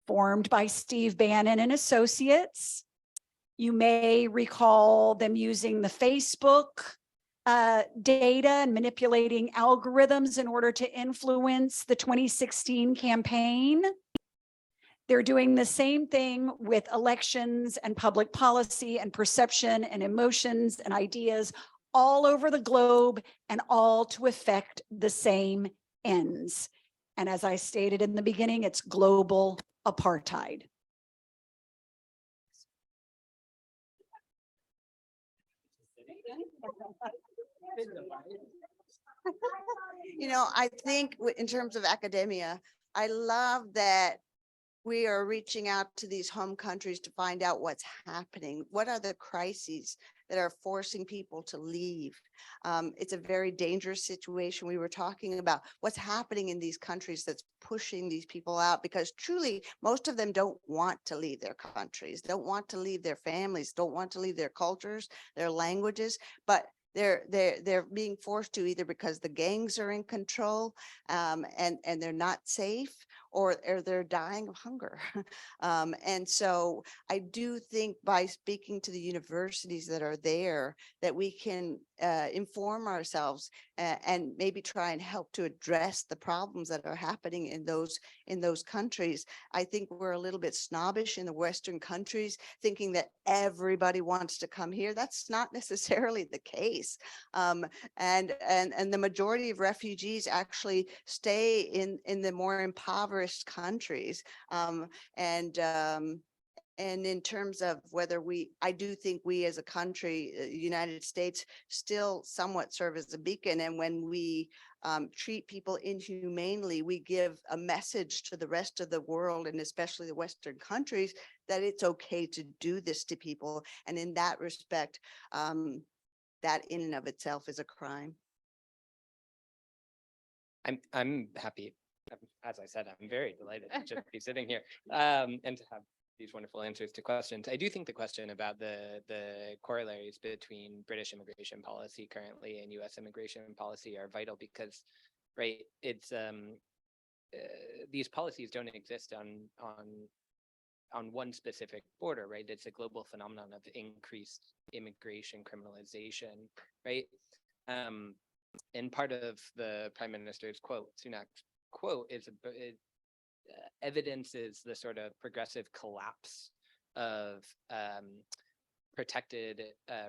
formed by Steve Bannon and Associates. You may recall them using the Facebook data and manipulating algorithms in order to influence the 2016 campaign. They're doing the same thing with elections and public policy and perception and emotions and ideas all over the globe, and all to affect the same ends. And as I stated in the beginning, it's global apartheid. You know, I think in terms of academia, I love that we are reaching out to these home countries to find out what's happening. What are the crises that are forcing people to leave. It's a very dangerous situation. We were talking about what's happening in these countries that's pushing these people out, because truly most of them don't want to leave their countries, don't want to leave their families, don't want to leave their cultures, their languages, but they're being forced to, either because the gangs are in control and they're not safe, or they're dying of hunger. And so I do think by speaking to the universities that are there, that we can inform ourselves and maybe try and help to address the problems that are happening in those countries. I think we're a little bit snobbish in the Western countries, thinking that everybody wants to come here. That's not necessarily the case. And the majority of refugees actually stay in the more impoverished countries. And in terms of whether I do think we as a country, United States, still somewhat serve as a beacon. And when we treat people inhumanely, we give a message to the rest of the world, and especially the Western countries, that it's okay to do this to people. And in that respect, that in and of itself is a crime. I'm happy. As I said, I'm very delighted to just be sitting here and to have these wonderful answers to questions. I do think the question about the corollaries between British immigration policy currently and US immigration policy are vital, because, right, it's these policies don't exist on one specific border, right? It's a global phenomenon of increased immigration criminalization, right? And part of the Prime Minister's quote, Sunak's quote, is evidences the sort of progressive collapse of protected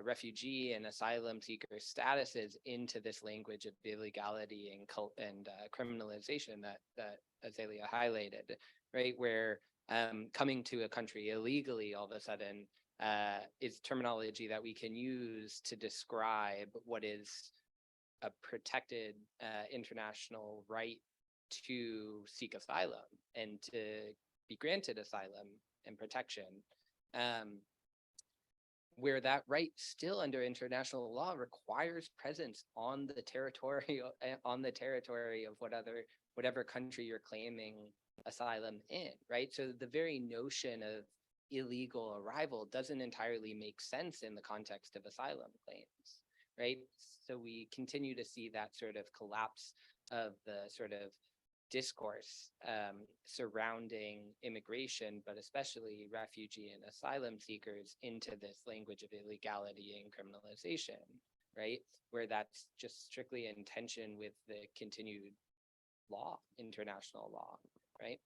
refugee and asylum seeker statuses into this language of illegality and criminalization that Azalea highlighted, right? Where coming to a country illegally all of a sudden is terminology that we can use to describe what is a protected international right to seek asylum and to be granted asylum and protection, where that right still under international law requires presence on the territory of whatever country you're claiming asylum in, right? So the very notion of illegal arrival doesn't entirely make sense in the context of asylum claims, right? So we continue to see that sort of collapse of the sort of discourse surrounding immigration, but especially refugee and asylum seekers, into this language of illegality and criminalization, right? Where that's just strictly in tension with the continued law, international law, right?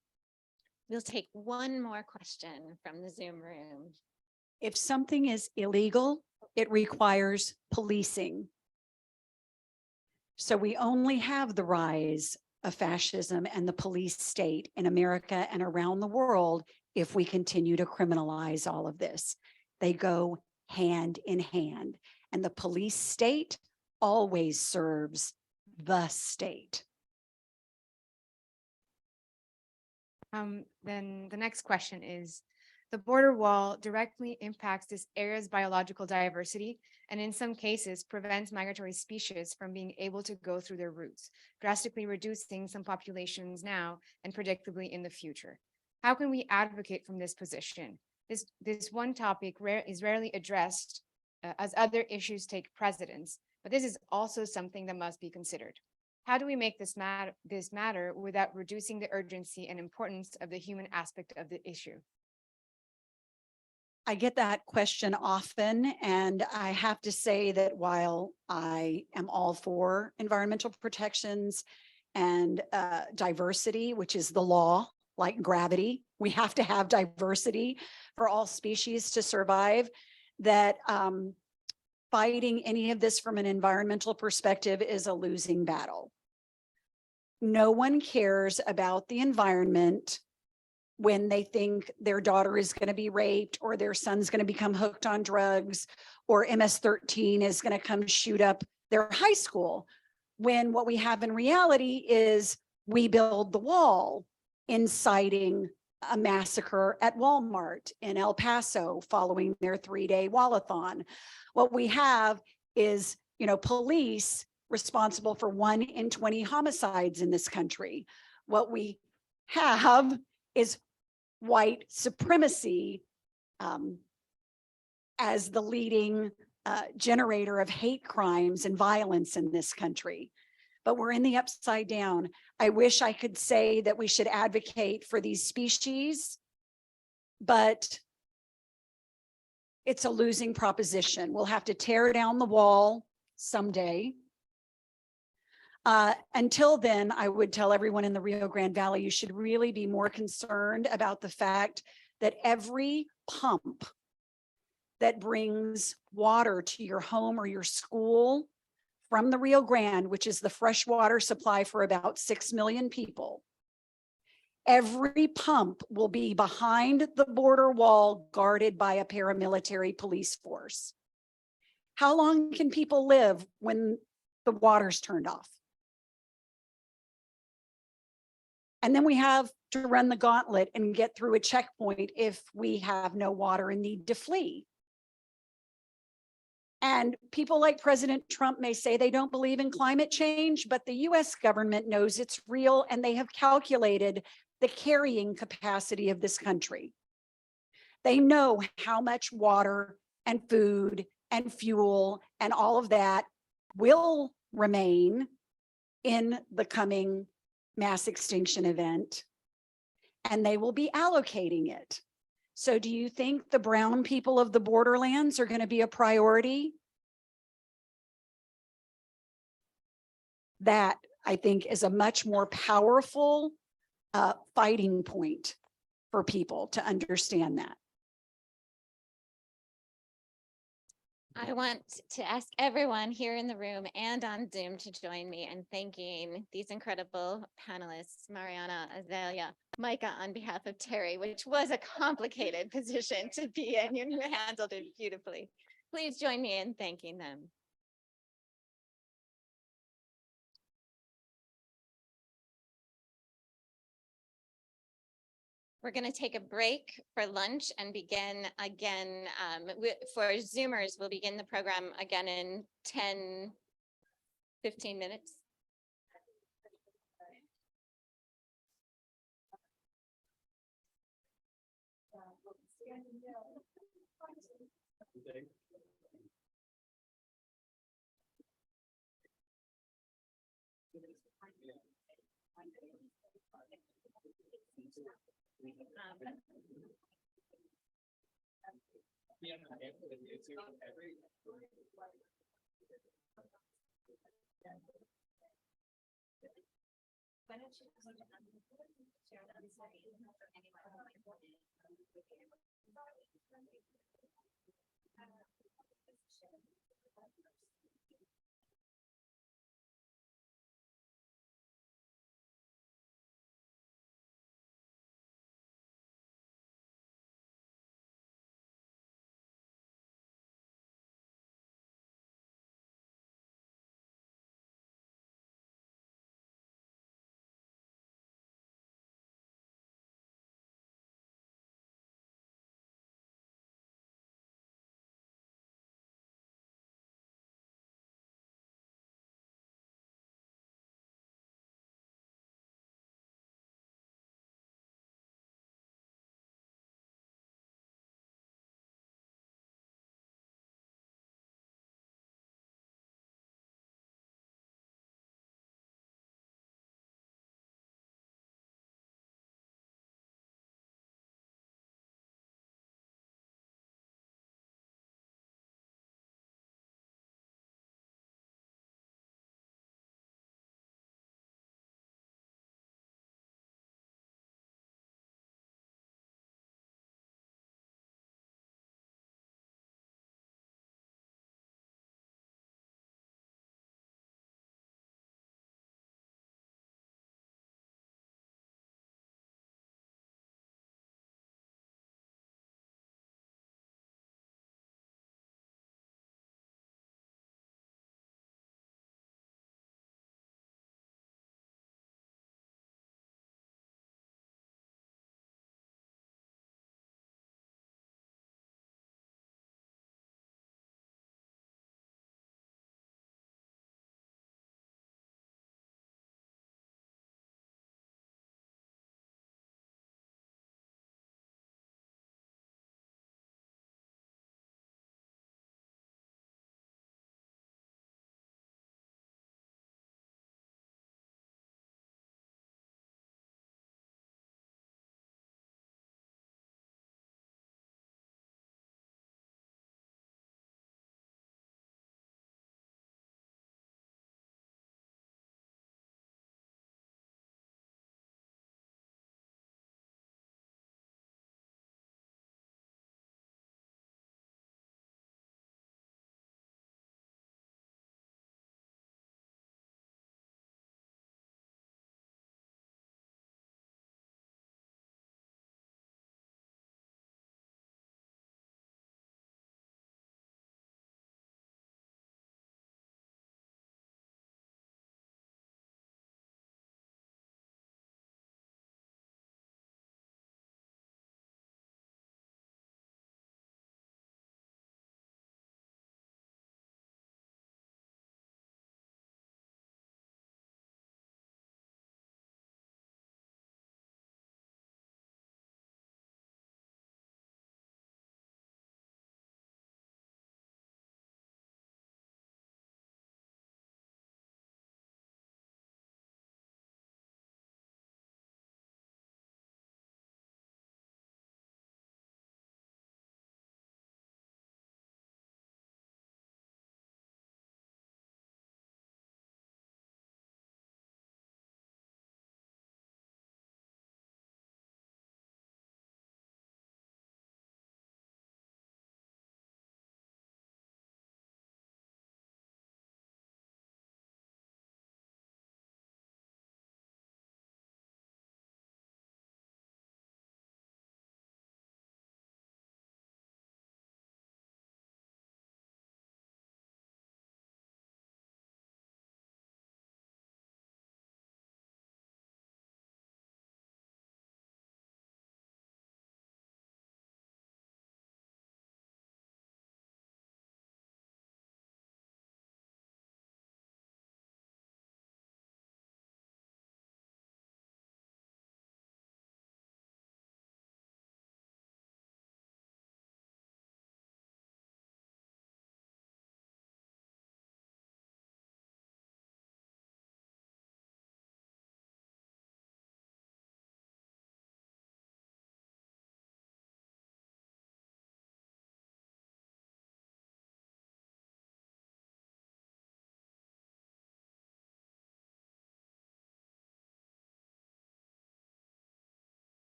We'll take one more question from the Zoom room. If something is illegal, it requires policing. So we only have the rise of fascism and the police state in America and around the world if we continue to criminalize all of this. They go hand in hand, and the police state always serves the state. Then the next question is, the border wall directly impacts this area's biological diversity, and in some cases prevents migratory species from being able to go through their routes, drastically reducing some populations now and predictably in the future. How can we advocate from this position? This one topic is rarely addressed as other issues take precedence, but this is also something that must be considered. How do we make this matter without reducing the urgency and importance of the human aspect of the issue? I get that question often, and I have to say that while I am all for environmental protections and diversity, which is the law, like gravity, we have to have diversity for all species to survive, that fighting any of this from an environmental perspective is a losing battle. No one cares about the environment when they think their daughter is going to be raped, or their son's going to become hooked on drugs, or MS-13 is going to come shoot up their high school, when what we have in reality is we build the wall, inciting a massacre at Walmart in El Paso following their 3-day wallathon. What we have is, police responsible for 1 in 20 homicides in this country. What we have is white supremacy as the leading generator of hate crimes and violence in this country. But we're in the upside down. I wish I could say that we should advocate for these species, but it's a losing proposition. We'll have to tear down the wall someday. Until then, I would tell everyone in the Rio Grande Valley, you should really be more concerned about the fact that every pump that brings water to your home or your school from the Rio Grande, which is the freshwater supply for about 6 million people, every pump will be behind the border wall guarded by a paramilitary police force. How long can people live when the water's turned off? And then we have to run the gauntlet and get through a checkpoint if we have no water and need to flee. And people like President Trump may say they don't believe in climate change, but the US government knows it's real and they have calculated the carrying capacity of this country. They know how much water and food and fuel and all of that will remain in the coming mass extinction event, and they will be allocating it. So do you think the brown people of the borderlands are going to be a priority? That, I think, is a much more powerful fighting point for people to understand that. I want to ask everyone here in the room and on Zoom to join me in thanking these incredible panelists, Mariana, Azalea, Micah, on behalf of Terry, which was a complicated position to be in. You handled it beautifully. Please join me in thanking them. We're going to take a break for lunch and begin again. For Zoomers, we'll begin the program again in 10, 15 minutes.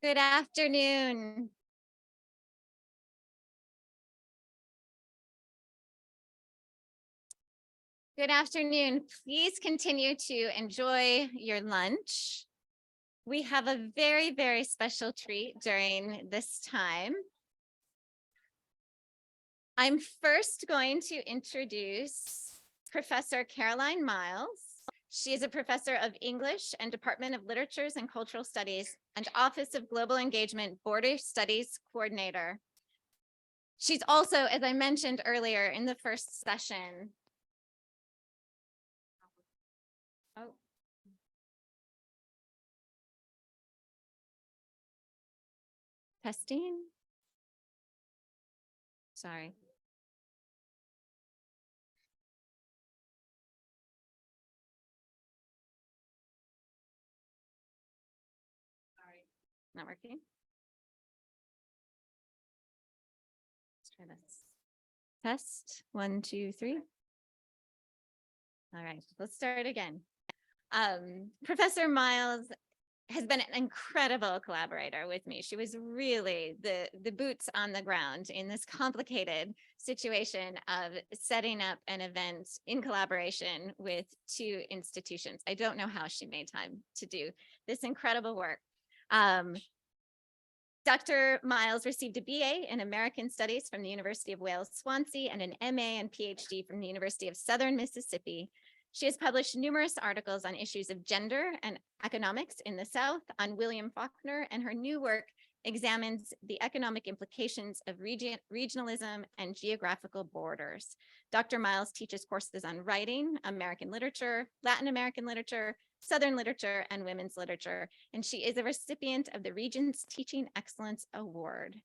Good afternoon. Good afternoon. Please continue to enjoy your lunch. We have a very, very special treat during this time. I'm first going to introduce Professor Caroline Miles. She is a professor of English and Department of Literatures and Cultural Studies and Office of Global Engagement Border Studies Coordinator. She's also, as I mentioned earlier in the first session, testing. Sorry. Not working. Let's try this. Test 1, 2, 3. All right, let's start again. Professor Miles has been an incredible collaborator with me. She was really the boots on the ground in this complicated situation of setting up an event in collaboration with 2 institutions. I don't know how she made time to do this incredible work. Dr. Miles received a BA in American Studies from the University of Wales, Swansea, and an MA and PhD from the University of Southern Mississippi. She has published numerous articles on issues of gender and economics in the South, on William Faulkner, and her new work examines the economic implications of regionalism and geographical borders. Dr. Miles teaches courses on writing, American literature, Latin American literature, Southern literature, and women's literature, and she is a recipient of the Regents Teaching Excellence Award.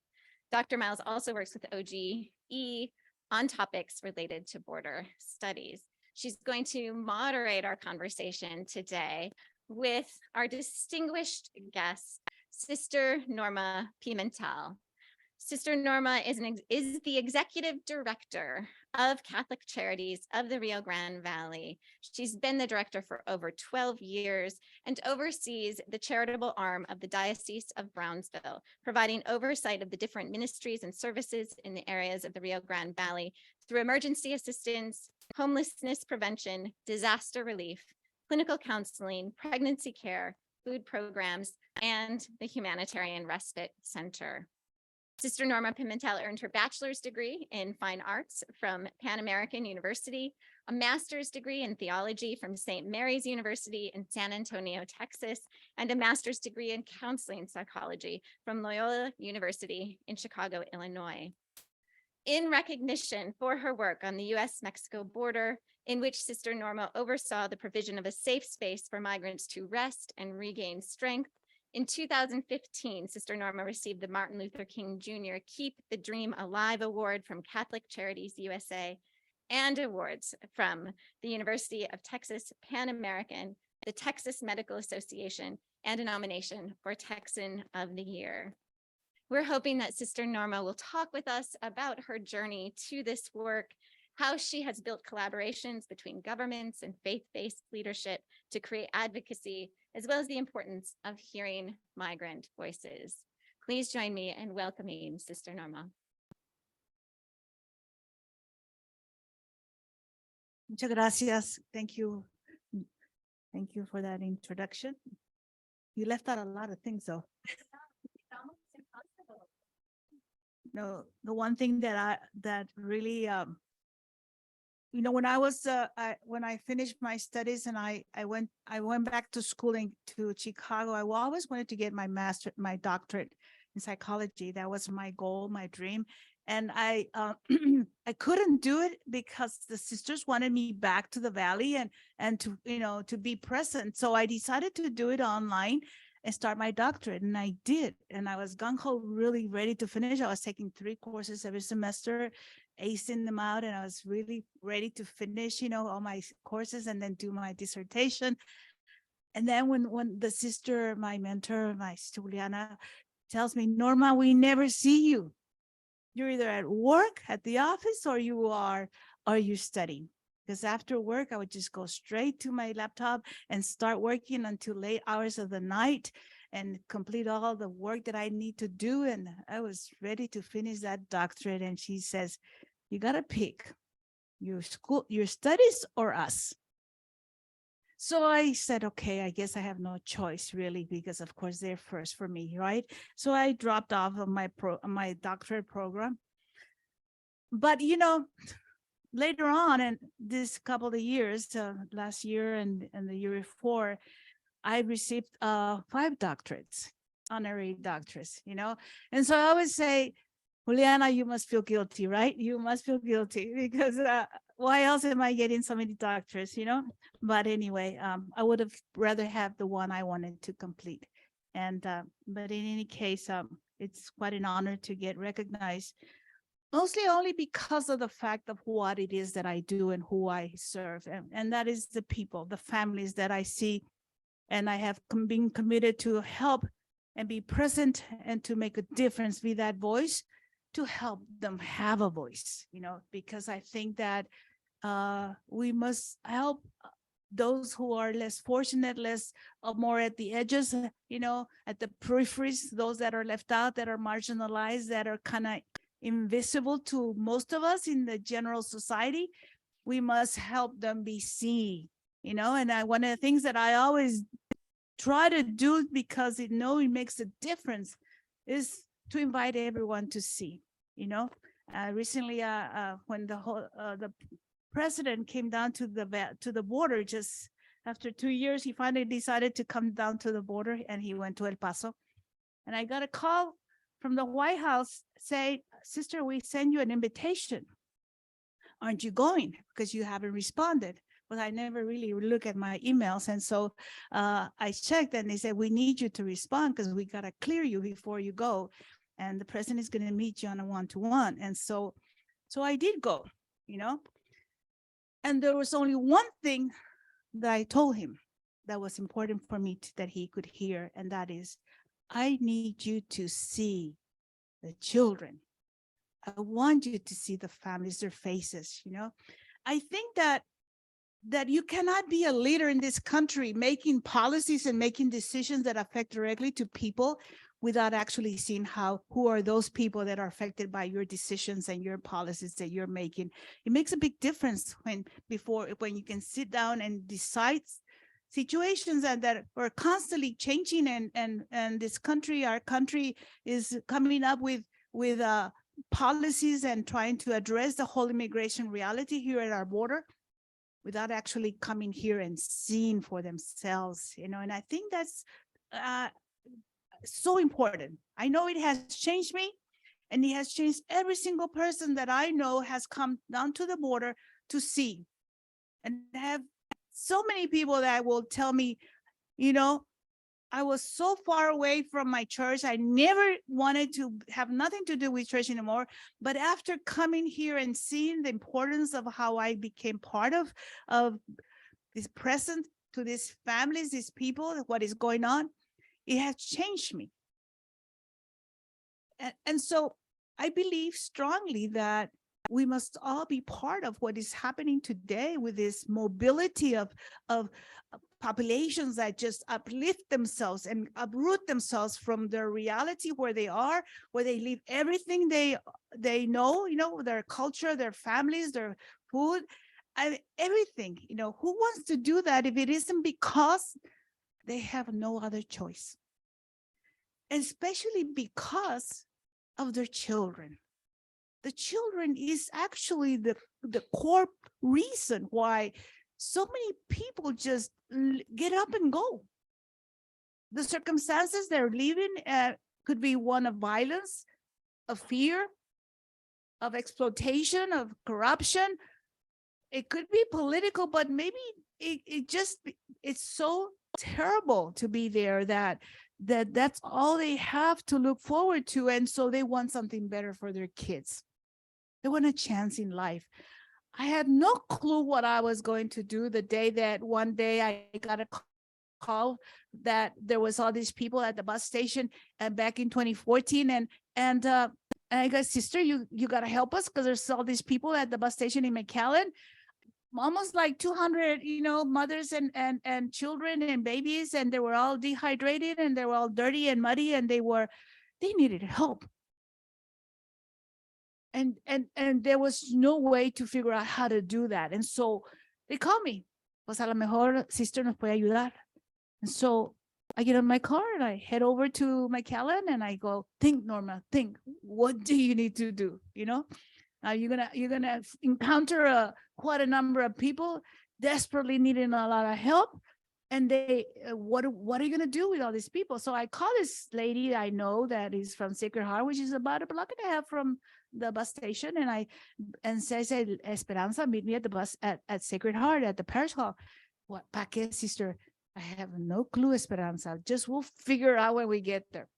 Dr. Miles also works with OGE on topics related to border studies. She's going to moderate our conversation today with our distinguished guest, Sister Norma Pimentel. Sister Norma is the executive director of Catholic Charities of the Rio Grande Valley. She's been the director for over 12 years and oversees the charitable arm of the Diocese of Brownsville, providing oversight of the different ministries and services in the areas of the Rio Grande Valley through emergency assistance, homelessness prevention, disaster relief, clinical counseling, pregnancy care, food programs, and the Humanitarian Respite Center. Sister Norma Pimentel earned her bachelor's degree in fine arts from Pan American University, a master's degree in theology from St. Mary's University in San Antonio, Texas, and a master's degree in counseling psychology from Loyola University in Chicago, Illinois. In recognition for her work on the US-Mexico border, in which Sister Norma oversaw the provision of a safe space for migrants to rest and regain strength, in 2015, Sister Norma received the Martin Luther King Jr. Keep the Dream Alive Award from Catholic Charities USA and awards from the University of Texas Pan American, the Texas Medical Association, and a nomination for Texan of the Year. We're hoping that Sister Norma will talk with us about her journey to this work, how she has built collaborations between governments and faith-based leadership to create advocacy, as well as the importance of hearing migrant voices. Please join me in welcoming Sister Norma. Muchas gracias. Thank you. Thank you for that introduction. You left out a lot of things though. No, the one thing that really when I was when I finished my studies and I went back to school to Chicago, I always wanted to get my doctorate in psychology. That was my goal, my dream. And I I couldn't do it because the sisters wanted me back to the Valley and to, to be present. So I decided to do it online and start my doctorate. And I did. And I was gung-ho, really ready to finish. I was taking 3 courses every semester, acing them out. And I was really ready to finish, all my courses and then do my dissertation. And then when the sister, my mentor, my sister Juliana, tells me, Norma, we never see you. You're either at work at the office or you studying. Because after work, I would just go straight to my laptop and start working until late hours of the night. and complete all the work that I need to do. And I was ready to finish that doctorate. And she says, you got to pick your school, your studies, or us. So I said, okay, I guess I have no choice really, because of course they're first for me, right? So I dropped off of my doctorate program. But later on, and this couple of years, last year and the year before, I received 5 doctorates, honorary doctorates, And so I always say, Juliana, you must feel guilty, right? You must feel guilty because why else am I getting so many doctorates, But anyway, I would have rather have the one I wanted to complete. And but in any case, it's quite an honor to get recognized, mostly only because of the fact of what it is that I do and who I serve. And that is the people, the families that I see. And I have been committed to help and be present and to make a difference, be that voice to help them have a voice, because I think that we must help those who are less fortunate, more at the edges, at the peripheries, those that are left out, that are marginalized, that are kind of invisible to most of us in the general society. We must help them be seen, and one of the things that I always try to do, because it makes a difference, is to invite everyone to see. Recently, when the president came down to the border, just after 2 years, he finally decided to come down to the border, and he went to El Paso. And I got a call from the White House saying, "Sister, we send you an invitation. Aren't you going? Because you haven't responded." But I never really look at my emails. And so I checked, and they said, "We need you to respond because we got to clear you before you go. And the president is going to meet you on a one-to-one." And so I did go, And there was only one thing that I told him that was important for me that he could hear. And that is, I need you to see the children. I want you to see the families, their faces, I think that you cannot be a leader in this country making policies and making decisions that affect directly to people without actually seeing who are those people that are affected by your decisions and your policies that you're making. It makes a big difference when you can sit down and decide situations that are constantly changing, and this country, our country, is coming up with policies and trying to address the whole immigration reality here at our border, without actually coming here and seeing for themselves, and I think that's so important. I know it has changed me, and it has changed every single person that I know has come down to the border to see. And I have so many people that will tell me, I was so far away from my church. I never wanted to have nothing to do with church anymore. But after coming here and seeing the importance of how I became part of this present to these families, these people, what is going on, it has changed me. And so I believe strongly that we must all be part of what is happening today with this mobility of populations that just uplift themselves and uproot themselves from their reality where they are, where they leave everything they know, their culture, their families, their food, everything. Who wants to do that if it isn't because they have no other choice? Especially because of their children. The children is actually the core reason why so many people just get up and go. The circumstances they're living could be one of violence, of fear, of exploitation, of corruption. It could be political, but maybe it's so terrible to be there that's all they have to look forward to. And so they want something better for their kids. They want a chance in life. I had no clue what I was going to do the day that one day I got a call that there was all these people at the bus station back in 2014. And I go, "Sister, you got to help us because there's all these people at the bus station in McAllen." almost like 200, mothers and children and babies, and they were all dehydrated and they were all dirty and muddy, and they needed help. And there was no way to figure out how to do that. And so they called me. Pues a lo mejor sister nos puede ayudar. And so I get on my car and I head over to McAllen and I go, think, Norma, think, what do you need to do? You're gonna encounter quite a number of people desperately needing a lot of help. And they, what are you gonna do with all these people? So I call this lady I know that is from Sacred Heart, which is about a block and a half from the bus station. And I say, Esperanza, meet me at the bus at Sacred Heart at the parish hall. What, pa qué, sister? I have no clue, Esperanza. Just we'll figure out when we get there.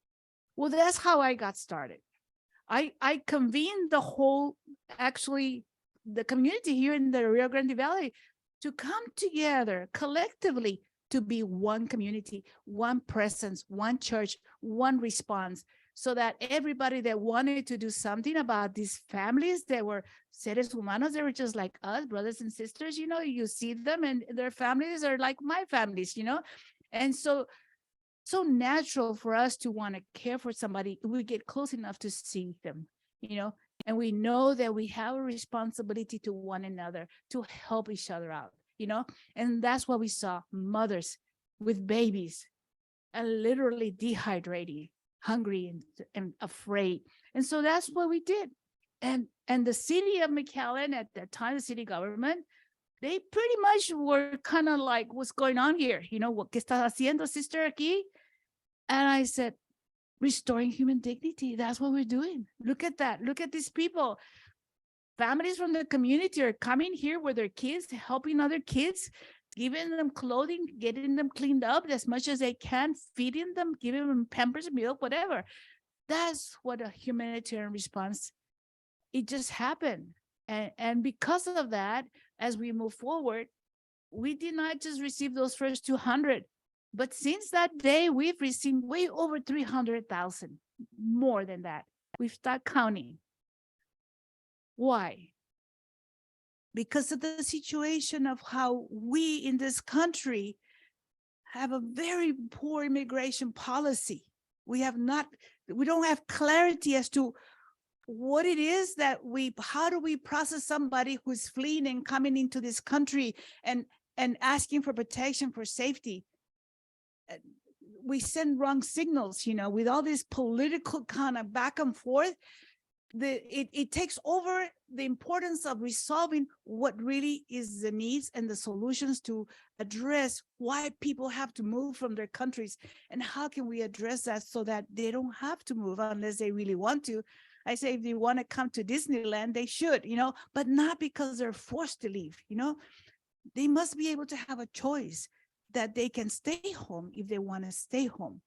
Well, that's how I got started. I convened the community here in the Rio Grande Valley to come together collectively to be one community, one presence, one church, one response, so that everybody that wanted to do something about these families that were seres humanos, they were just like us, brothers and sisters, you see them and their families are like my families, and so natural for us to want to care for somebody. We get close enough to see them, and we know that we have a responsibility to one another to help each other out, and that's what we saw. Mothers with babies and literally dehydrated, hungry and afraid. And so that's what we did. And the city of McAllen at that time, the city government, they pretty much were kind of like, what's going on here? What que estás haciendo, sister, aquí? And I said, restoring human dignity. That's what we're doing. Look at that. Look at these people. Families from the community are coming here with their kids, helping other kids, giving them clothing, getting them cleaned up as much as they can, feeding them, giving them Pampers, milk, whatever. That's what a humanitarian response, it just happened. And because of that, as we move forward, we did not just receive those first 200, but since that day, we've received way over 300,000, more than that. We've started counting. Why? Because of the situation of how we in this country have a very poor immigration policy. We don't have clarity as to what it is that how do we process somebody who's fleeing and coming into this country and asking for protection, for safety. We send wrong signals, with all this political kind of back and forth. It takes over the importance of resolving what really is the needs and the solutions to address why people have to move from their countries, and how can we address that so that they don't have to move unless they really want to. I say if they want to come to Disneyland, they should, but not because they're forced to leave. They must be able to have a choice that they can stay home if they want to stay home.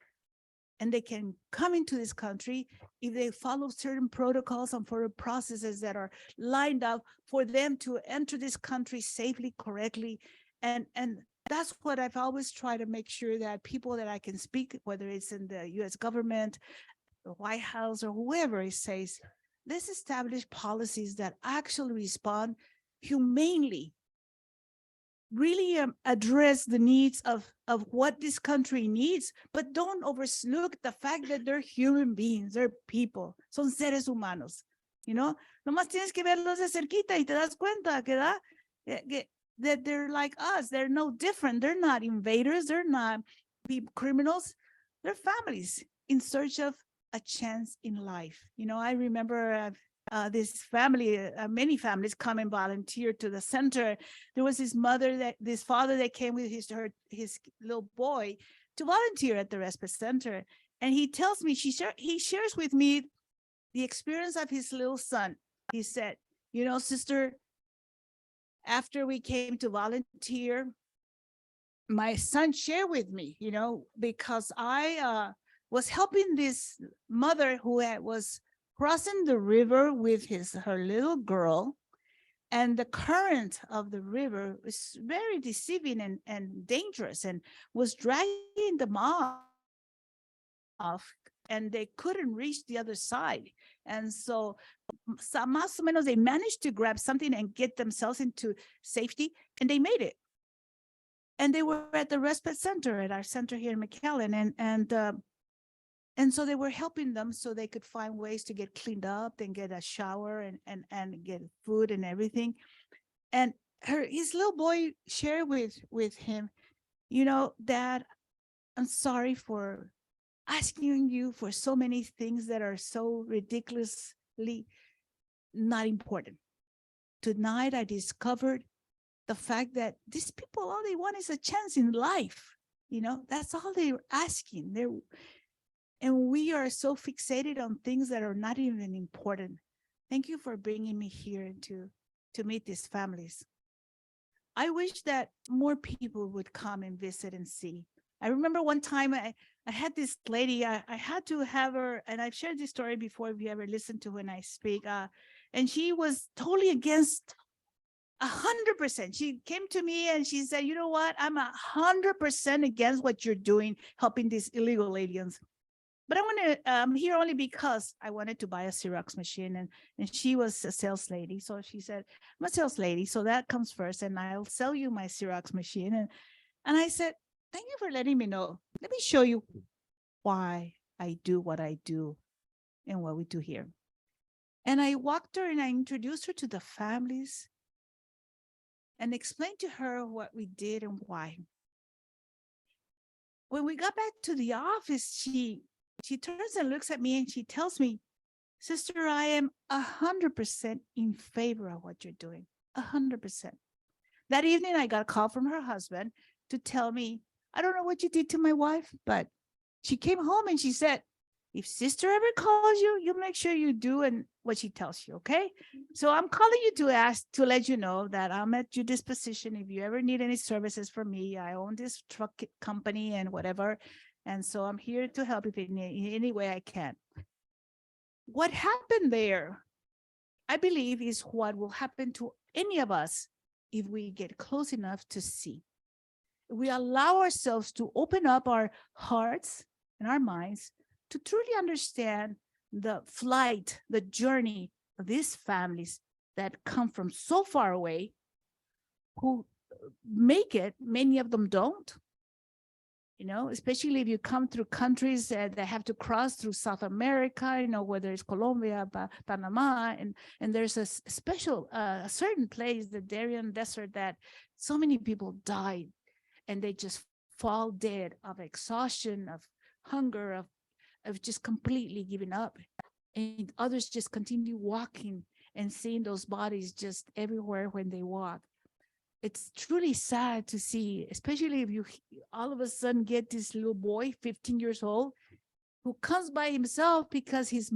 And they can come into this country if they follow certain protocols and for processes that are lined up for them to enter this country safely, correctly. And that's what I've always tried to make sure that people that I can speak, whether it's in the US government, the White House, or whoever it says, let's establish policies that actually respond humanely, really address the needs of what this country needs, but don't overlook the fact that they're human beings, they're people, son seres humanos, nomás tienes que verlos de cerquita y te das cuenta that they're like us. They're no different. They're not invaders. They're not criminals. They're families in search of a chance in life. I remember this family, many families come and volunteer to the center. There was this father that came with his little boy to volunteer at the respite center. And he tells me, he shares with me the experience of his little son. He said, sister, after we came to volunteer, my son shared with me, because I was helping this mother who was crossing the river with her little girl, and the current of the river was very deceiving and dangerous, and was dragging them off, and they couldn't reach the other side. And so más o menos, they managed to grab something and get themselves into safety, and they made it. And they were at the respite center at our center here in McAllen, and so they were helping them so they could find ways to get cleaned up and get a shower and get food and everything. And his little boy shared with him, Dad, I'm sorry for asking you for so many things that are so ridiculously not important. Tonight, I discovered the fact that these people, all they want is a chance in life. That's all they're asking. And we are so fixated on things that are not even important. Thank you for bringing me here to meet these families. I wish that more people would come and visit and see. I remember one time I had this lady, I had to have her, and I've shared this story before if you ever listen to when I speak, and she was totally against 100%. She came to me and she said, you know what, I'm 100% against what you're doing, helping these illegal aliens. But I'm here only because I wanted to buy a Xerox machine, and she was a sales lady. So she said, I'm a sales lady, so that comes first, and I'll sell you my Xerox machine. And I said, thank you for letting me know. Let me show you why I do what I do and what we do here. And I walked her and I introduced her to the families and explained to her what we did and why. When we got back to the office, she turns and looks at me and she tells me, Sister, I am 100% in favor of what you're doing, 100%. That evening, I got a call from her husband to tell me, I don't know what you did to my wife, but she came home and she said, if sister ever calls you, you make sure you do and what she tells you, okay? So I'm calling you to let you know that I'm at your disposition. If you ever need any services from me, I own this truck company and whatever. And so I'm here to help if in any way I can. What happened there, I believe, is what will happen to any of us if we get close enough to see. We allow ourselves to open up our hearts and our minds to truly understand the flight, the journey of these families that come from so far away, who make it, many of them don't. Especially if you come through countries that have to cross through South America, whether it's Colombia, Panama, and there's a special, a certain place, the Darien Desert, that so many people died and they just fall dead of exhaustion, of hunger, of just completely giving up. And others just continue walking and seeing those bodies just everywhere when they walk. It's truly sad to see, especially if you all of a sudden get this little boy, 15 years old, who comes by himself because his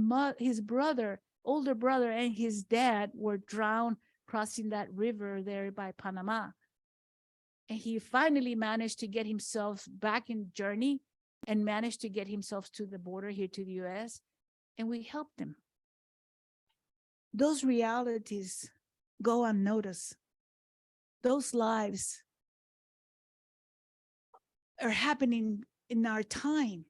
brother, older brother, and his dad were drowned crossing that river there by Panama. And he finally managed to get himself back in journey and managed to get himself to the border here to the US, and we helped him. Those realities go unnoticed. Those lives are happening in our time.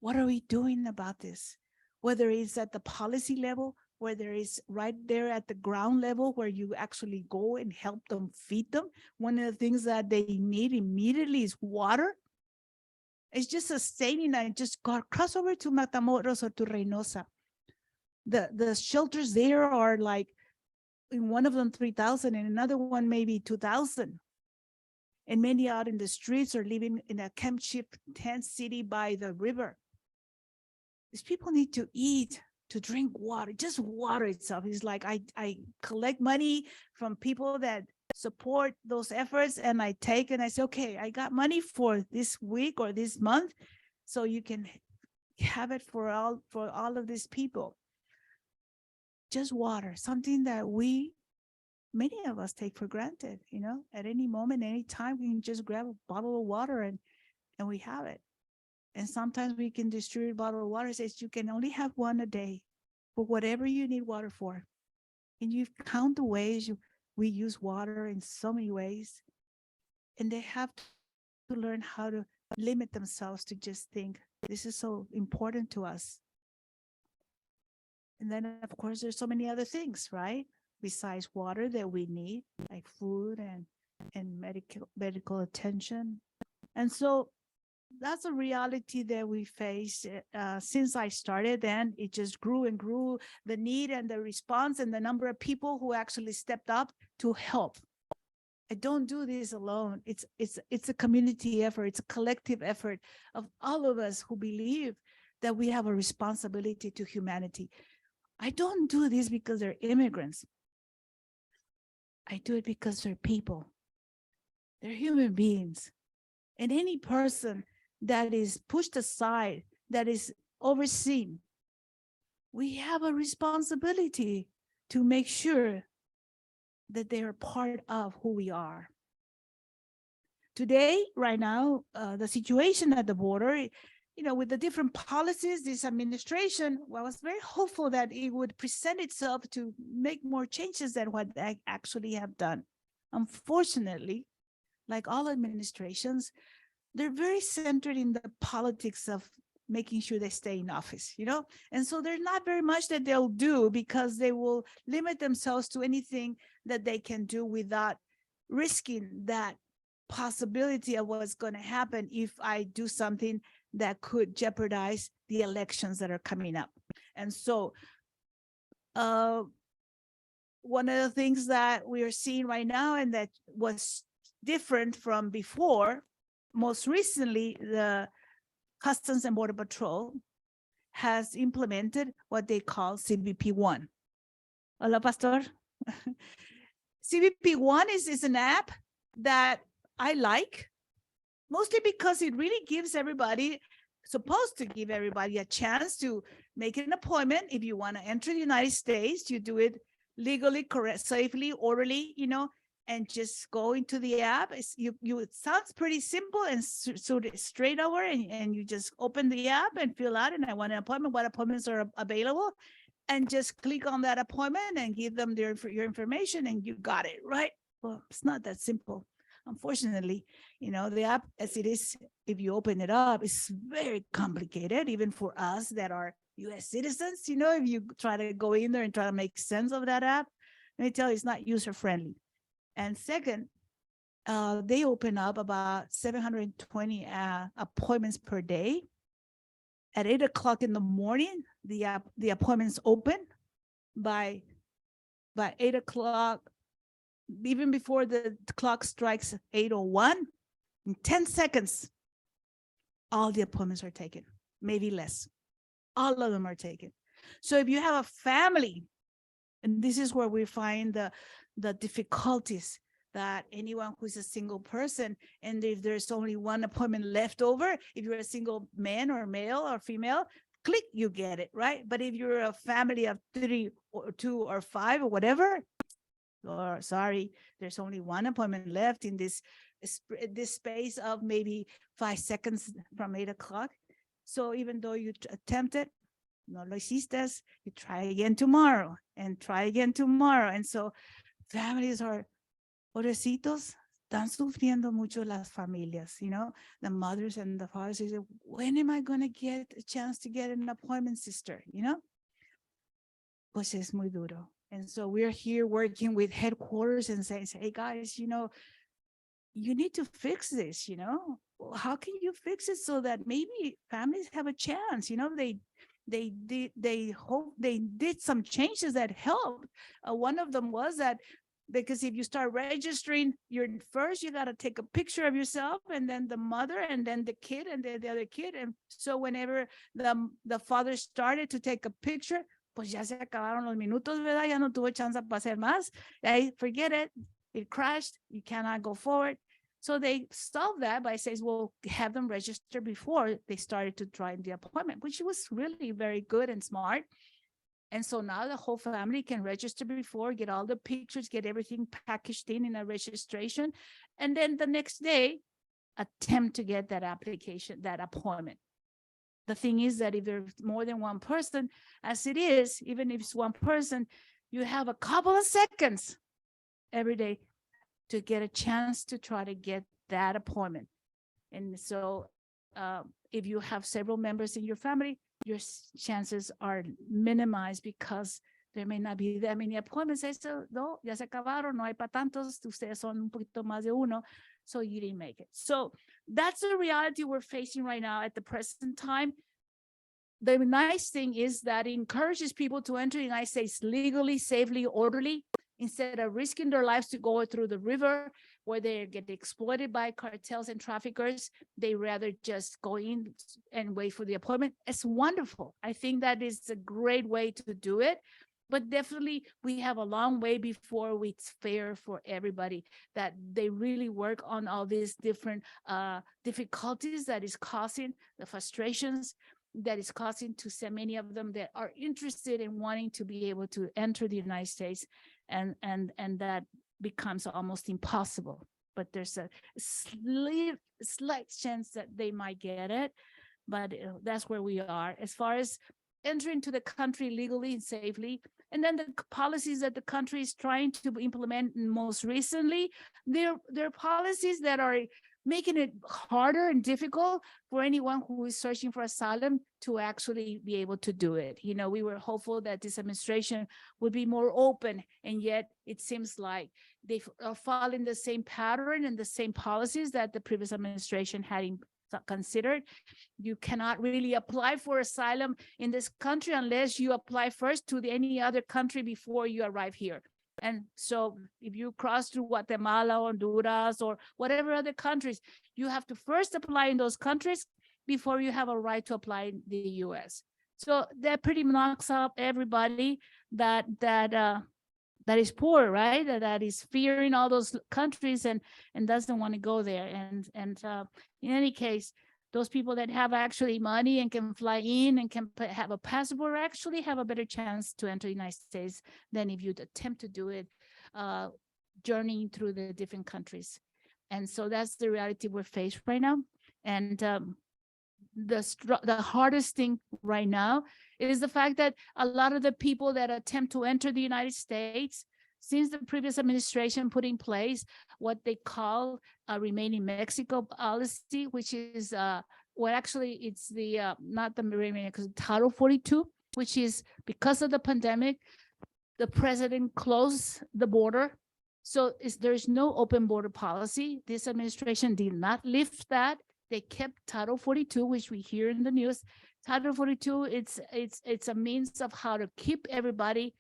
What are we doing about this? Whether it's at the policy level, whether it's right there at the ground level where you actually go and help them, feed them. One of the things that they need immediately is water. It's just sustaining. I just got cross over to Matamoros or to Reynosa. The shelters there are like, in one of them 3,000 and another one maybe 2,000. And many out in the streets are living in a camp ship tent city by the river. These people need to eat, to drink water, just water itself. It's like I collect money from people that support those efforts, and I take and I say, okay, I got money for this week or this month, so you can have it for all of these people. Just water, something that many of us take for granted, at any moment, any time, we can just grab a bottle of water and we have it. And sometimes we can distribute a bottle of water, says you can only have one a day for whatever you need water for. And you count the ways we use water in so many ways. And they have to learn how to limit themselves to just think, this is so important to us. And then, of course, there's so many other things, right? Besides water that we need, like food and medical attention. And so that's a reality that we face since I started. Then it just grew and grew, the need and the response and the number of people who actually stepped up to help. I don't do this alone. It's a community effort. It's a collective effort of all of us who believe that we have a responsibility to humanity. I don't do this because they're immigrants. I do it because they're people. They're human beings. And any person that is pushed aside, that is overseen, we have a responsibility to make sure that they are part of who we are. Today, right now, the situation at the border, with the different policies, this administration, well, I was very hopeful that it would present itself to make more changes than what they actually have done. Unfortunately, like all administrations, they're very centered in the politics of making sure they stay in office, and so there's not very much that they'll do because they will limit themselves to anything that they can do without risking that possibility of what's going to happen if I do something that could jeopardize the elections that are coming up. And so one of the things that we are seeing right now, and that was different from before, most recently, the Customs and Border Patrol has implemented what they call CBP-1. Hola, Pastor. CBP-1 is an app that I like, mostly because it really gives everybody, supposed to give everybody a chance to make an appointment. If you want to enter the United States, you do it legally, correct, safely, orderly, and just go into the app. It sounds pretty simple and so straight over, and you just open the app and fill out, and I want an appointment, what appointments are available, and just click on that appointment and give them your information, and you got it, right? Well, it's not that simple. Unfortunately, the app as it is, if you open it up, it's very complicated, even for us that are US citizens. If you try to go in there and try to make sense of that app, let me tell you, it's not user-friendly. And second, they open up about 720 appointments per day. At 8 o'clock in the morning, the appointments open. By 8 o'clock, even before the clock strikes 8:01, in 10 seconds, all the appointments are taken, maybe less. All of them are taken. So if you have a family, and this is where we find the difficulties, that anyone who's a single person, and if there's only one appointment left over, if you're a single man or male or female, click, you get it, right? But if you're a family of 3 or 2 or 5 or whatever, or sorry, there's only one appointment left in this space of maybe 5 seconds from 8 o'clock. So even though you attempted, no lo hiciste, you try again tomorrow and try again tomorrow. And so families are, pobrecitos, están sufriendo mucho las familias, the mothers and the fathers say, when am I going to get a chance to get an appointment, sister? Pues es muy duro. And so we're here working with headquarters and saying, hey guys, you need to fix this, how can you fix it so that maybe families have a chance? They did some changes that helped. One of them was that, because if you start registering, first you got to take a picture of yourself, and then the mother, and then the kid, and then the other kid. And so whenever the father started to take a picture, pues ya se acabaron los minutos, ¿verdad? Ya no tuvo chance para hacer más. Forget it. It crashed. You cannot go forward. So they solved that by saying, well, have them register before they started to try the appointment, which was really very good and smart. And so now the whole family can register before, get all the pictures, get everything packaged in a registration. And then the next day, attempt to get that application, that appointment. The thing is that if there's more than one person, as it is, even if it's one person, you have a couple of seconds every day to get a chance to try to get that appointment. And so if you have several members in your family, your chances are minimized because there may not be that many appointments. Eso, no, ya se acabaron, no hay para tantos, ustedes son un poquito más de uno, so you didn't make it. So that's the reality we're facing right now at the present time. The nice thing is that it encourages people to enter the United States legally, safely, orderly, instead of risking their lives to go through the river where they get exploited by cartels and traffickers. They rather just go in and wait for the appointment. It's wonderful. I think that is a great way to do it. But definitely we have a long way before it's fair for everybody, that they really work on all these different difficulties that is causing the frustrations that is causing to so many of them that are interested in wanting to be able to enter the United States, and that becomes almost impossible. But there's a slight chance that they might get it, but that's where we are as far as entering to the country legally and safely. And then the policies that the country is trying to implement most recently, they're policies that are making it harder and difficult for anyone who is searching for asylum to actually be able to do it. You know, we were hopeful that this administration would be more open, and yet it seems like they are following the same pattern and the same policies that the previous administration had considered. You cannot really apply for asylum in this country unless you apply first to any other country before you arrive here. And so if you cross through Guatemala, Honduras, or whatever other countries, you have to first apply in those countries before you have a right to apply in the US. So that pretty knocks up everybody that is poor, right? That is fearing all those countries and doesn't want to go there. And in any case, those people that have actually money and can fly in and can have a passport actually have a better chance to enter the United States than if you attempt to do it journeying through the different countries. And so that's the reality we're faced right now. And the hardest thing right now is the fact that a lot of the people that attempt to enter the United States, since the previous administration put in place what they call a Remain in Mexico policy, which is well, actually it's the not the Remain, because Title 42, which is because of the pandemic, the president closed the border. So there's no open border policy. This administration did not lift that. They kept Title 42, which we hear in the news. Title 42, it's a means of how to keep everybody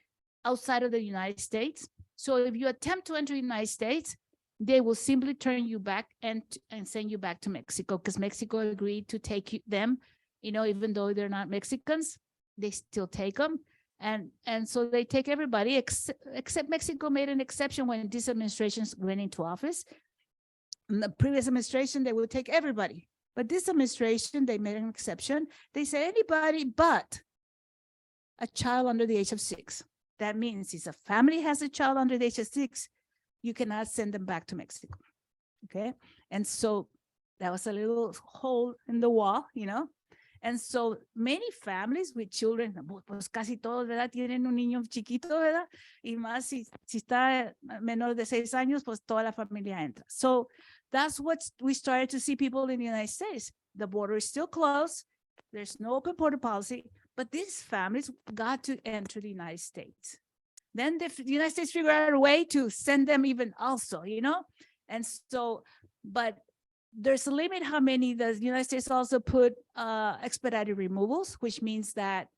outside of the United States. So if you attempt to enter the United States, they will simply turn you back and send you back to Mexico, because Mexico agreed to take them, you know, even though they're not Mexicans, they still take them. And so they take everybody, except Mexico made an exception when this administration went into office. In the previous administration, they would take everybody. But this administration, they made an exception. They said anybody but a child under the age of 6. That means if a family has a child under the age of 6, you cannot send them back to Mexico. Okay. And so that was a little hole in the wall, you know. And so many families with children, pues casi todos, ¿verdad? Tienen un niño chiquito, ¿verdad? Y más si está menor de 6 años, pues toda la familia entra. So that's what we started to see people in the United States. The border is still closed. There's no open border policy, but these families got to enter the United States. Then the United States figured out a way to send them even also, you know? And so, but there's a limit how many. The United States also put expedited removals, which means that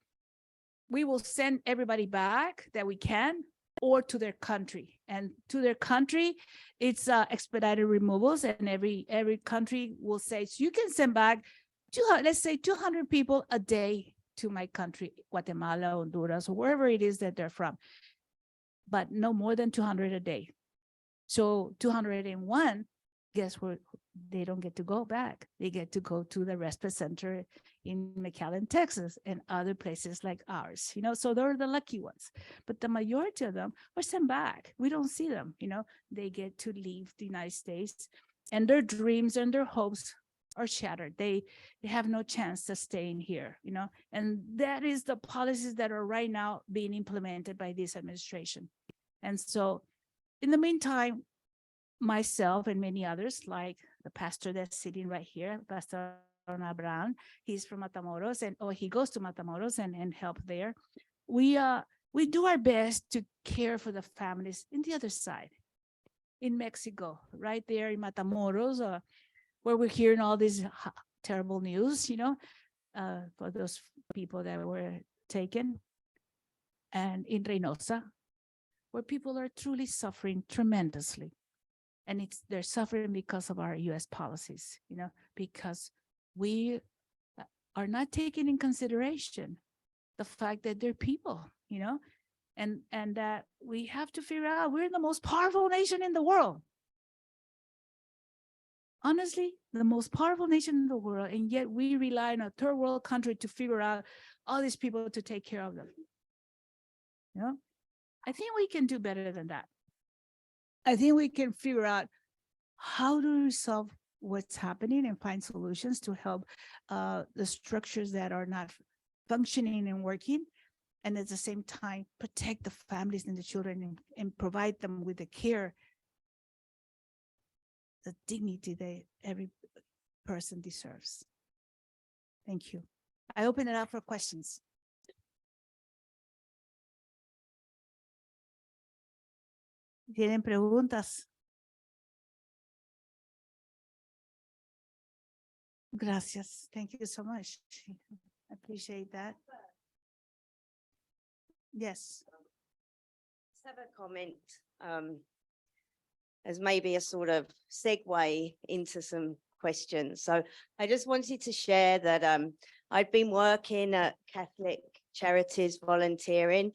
we will send everybody back that we can, or to their country. And to their country, it's expedited removals, and every country will say, so you can send back, let's say 200 people a day to my country, Guatemala, Honduras, or wherever it is that they're from, but no more than 200 a day. So 201, guess what? They don't get to go back. They get to go to the respite center in McAllen, Texas, and other places like ours, you know, so they're the lucky ones. But the majority of them are sent back. We don't see them, you know, they get to leave the United States, and their dreams and their hopes are shattered. They have no chance to stay in here, you know, and that is the policies that are right now being implemented by this administration. And so in the meantime, myself and many others, like the pastor that's sitting right here, Pastor Brown. He's from Matamoros, and he goes to Matamoros and help there. We do our best to care for the families in the other side, in Mexico, right there in Matamoros, where we're hearing all this terrible news, for those people that were taken, and in Reynosa, where people are truly suffering tremendously. And they're suffering because of our US policies, because we are not taking in consideration the fact that they're people, and that we have to figure out we're the most powerful nation in the world. Honestly, the most powerful nation in the world, and yet we rely on a third world country to figure out all these people to take care of them. I think we can do better than that. I think we can figure out how to resolve what's happening and find solutions to help the structures that are not functioning and working, and at the same time protect the families and the children and provide them with the care, the dignity that every person deserves. Thank you. I open it up for questions. ¿Tienen preguntas? Gracias. Thank you so much. I appreciate that. Yes. Just have a comment as maybe a sort of segue into some questions. So I just wanted to share that I've been working at Catholic Charities volunteering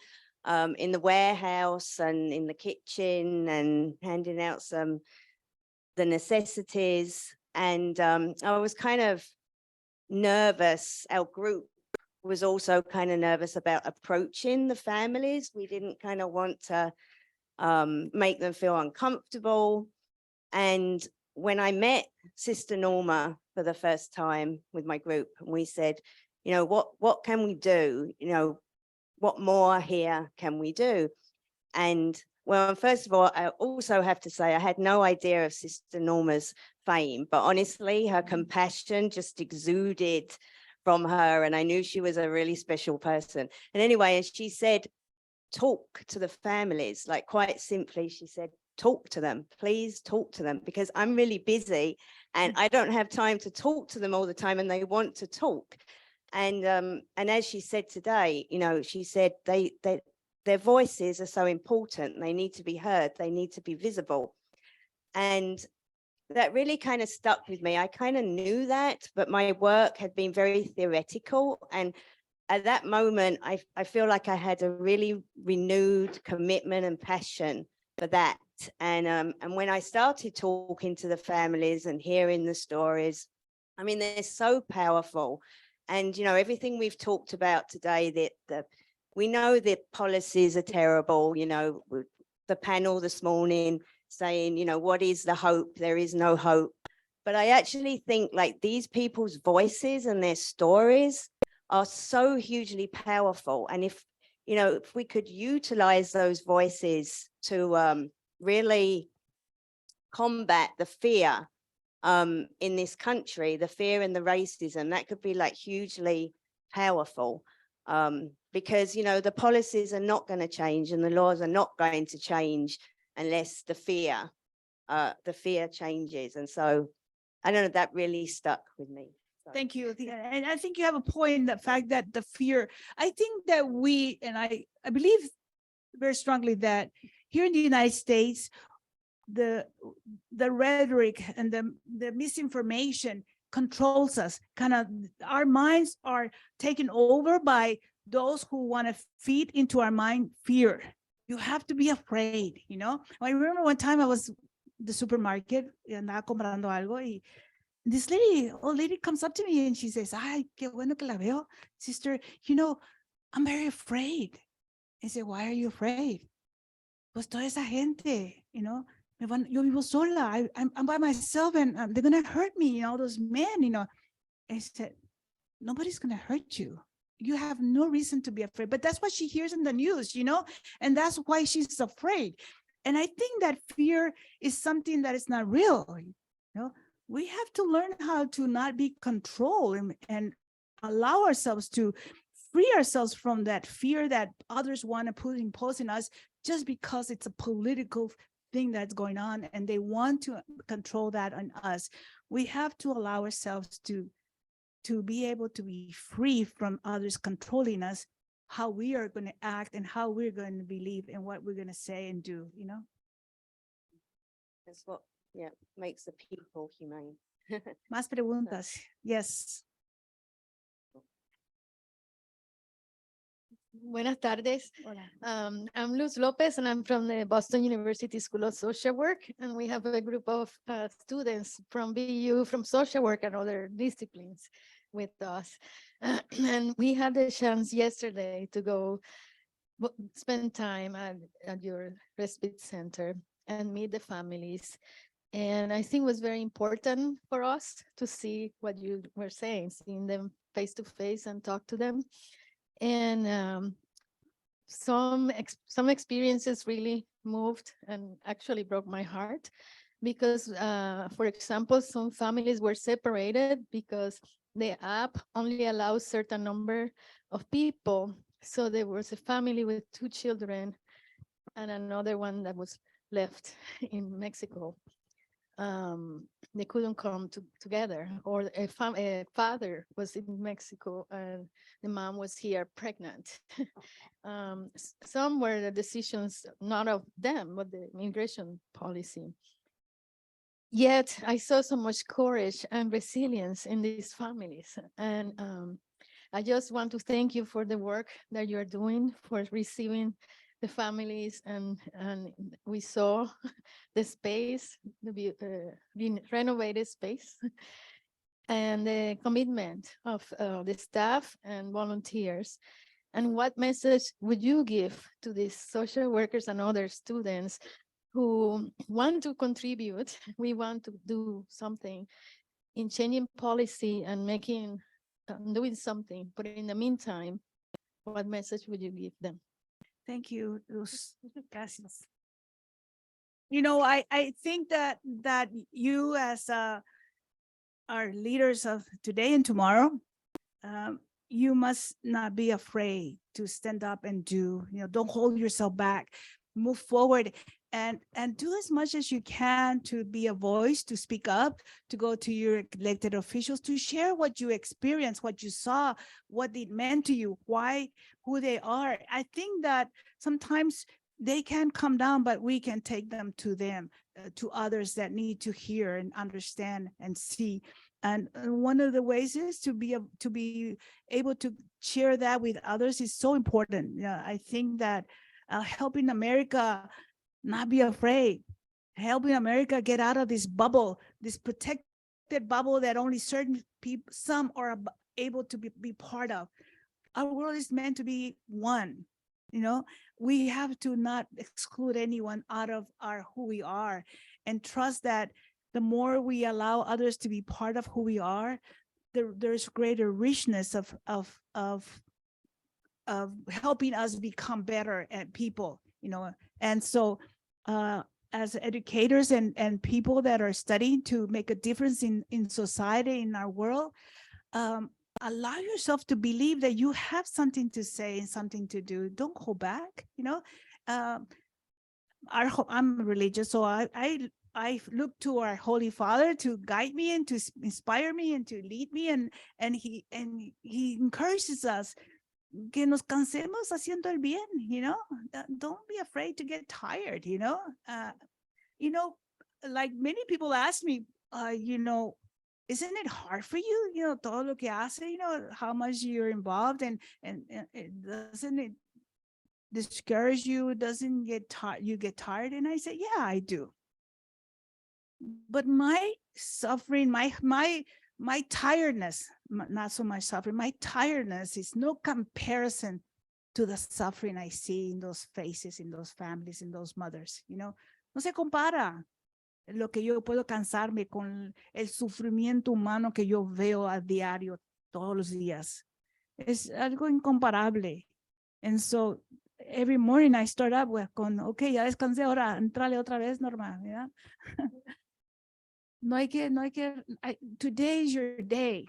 in the warehouse and in the kitchen and handing out the necessities. And I was kind of nervous. Our group was also kind of nervous about approaching the families. We didn't kind of want to make them feel uncomfortable. And when I met Sister Norma for the first time with my group, and we said, what can we do? What more here can we do? And well, first of all, I also have to say I had no idea of Sister Norma's fame, but honestly, her compassion just exuded from her, and I knew she was a really special person. And anyway, as she said, talk to the families, like quite simply, she said, talk to them, please talk to them, because I'm really busy and I don't have time to talk to them all the time, and they want to talk. And as she said today, she said their voices are so important. They need to be heard. They need to be visible. And that really kind of stuck with me. I kind of knew that, but my work had been very theoretical. And at that moment, I feel like I had a really renewed commitment and passion for that. And when I started talking to the families and hearing the stories, I mean, they're so powerful. And, everything we've talked about today, that we know that policies are terrible, the panel this morning saying, what is the hope? There is no hope. But I actually think like these people's voices and their stories are so hugely powerful. And if we could utilize those voices to really combat the fear in this country, the fear and the racism, that could be like hugely powerful. Because, the policies are not going to change and the laws are not going to change unless the fear changes. And so I don't know, that really stuck with me. So. Thank you. And I think you have a point, the fact that the fear, I think that I believe very strongly that here in the United States, the rhetoric and the misinformation controls us. Kind of our minds are taken over by those who want to feed into our mind fear. You have to be afraid, I remember one time I was the supermarket and andaba comprando algo y this old lady comes up to me and she says, ay, qué bueno que la veo, sister, I'm very afraid. I said, why are you afraid? Pues toda esa gente, yo vivo sola, I'm by myself and they're going to hurt me, all those men, I said, nobody's going to hurt you. You have no reason to be afraid, but that's what she hears in the news, and that's why she's afraid. And I think that fear is something that is not real, we have to learn how to not be controlled and allow ourselves to free ourselves from that fear that others want to impose on us just because it's a political thing that's going on and they want to control that on us. We have to allow ourselves to be able to be free from others controlling us, how we are going to act and how we're going to believe and what we're going to say and do, you know? That's what, yeah, makes the people humane. Más preguntas. Yes. Buenas tardes. I'm Luz Lopez and I'm from the Boston University School of Social Work. And we have a group of students from BU, from social work and other disciplines with us. And we had the chance yesterday to go spend time at your respite center and meet the families. And I think it was very important for us to see what you were saying, seeing them face to face and talk to them. And some experiences really moved and actually broke my heart because, for example, some families were separated because the app only allows certain number of people. So there was a family with 2 children and another one that was left in Mexico. They couldn't come together, or a father was in Mexico and the mom was here pregnant. Some were the decisions not of them, but the immigration policy. Yet I saw so much courage and resilience in these families. And I just want to thank you for the work that you're doing, for receiving the families, and we saw the space, the renovated space, and the commitment of the staff and volunteers. And what message would you give to these social workers and other students who want to contribute? We want to do something in changing policy and doing something, but in the meantime, what message would you give them? Thank you, Luz. Gracias. You know, I think that you as our leaders of today and tomorrow, you must not be afraid to stand up and do, you know, don't hold yourself back, move forward and do as much as you can to be a voice, to speak up, to go to your elected officials, to share what you experienced, what you saw, what it meant to you, why, who they are. I think that sometimes they can come down, but we can take them, to others that need to hear and understand and see. And one of the ways is to be able to share that with others is so important. Yeah, I think that helping America not be afraid, helping America get out of this bubble, this protected bubble that only certain people, some are able to be part of. Our world is meant to be one. You know, we have to not exclude anyone out of who we are, and trust that the more we allow others to be part of who we are, there's greater richness of helping us become better at people, you know. And so as educators and people that are studying to make a difference in society, in our world, allow yourself to believe that you have something to say and something to do. Don't hold back, you know. I'm religious, so I look to our Holy Father to guide me and to inspire me and to lead me, and he encourages us que nos cansemos haciendo el bien, you know. Don't be afraid to get tired, you know. Like many people ask me, you know, isn't it hard for you, you know, todo lo que hace, you know, how much you're involved, and doesn't it discourage you? Doesn't you get tired? And I say, yeah, I do. But my suffering, my tiredness, not so much suffering, my tiredness is no comparison to the suffering I see in those faces, in those families, in those mothers, you know. No se compara lo que yo puedo cansarme con el sufrimiento humano que yo veo a diario, todos los días. Es algo incomparable. And so every morning I start up with okay, ya descansé, ahora entrale otra vez, Norma, ¿verdad? Today is your day.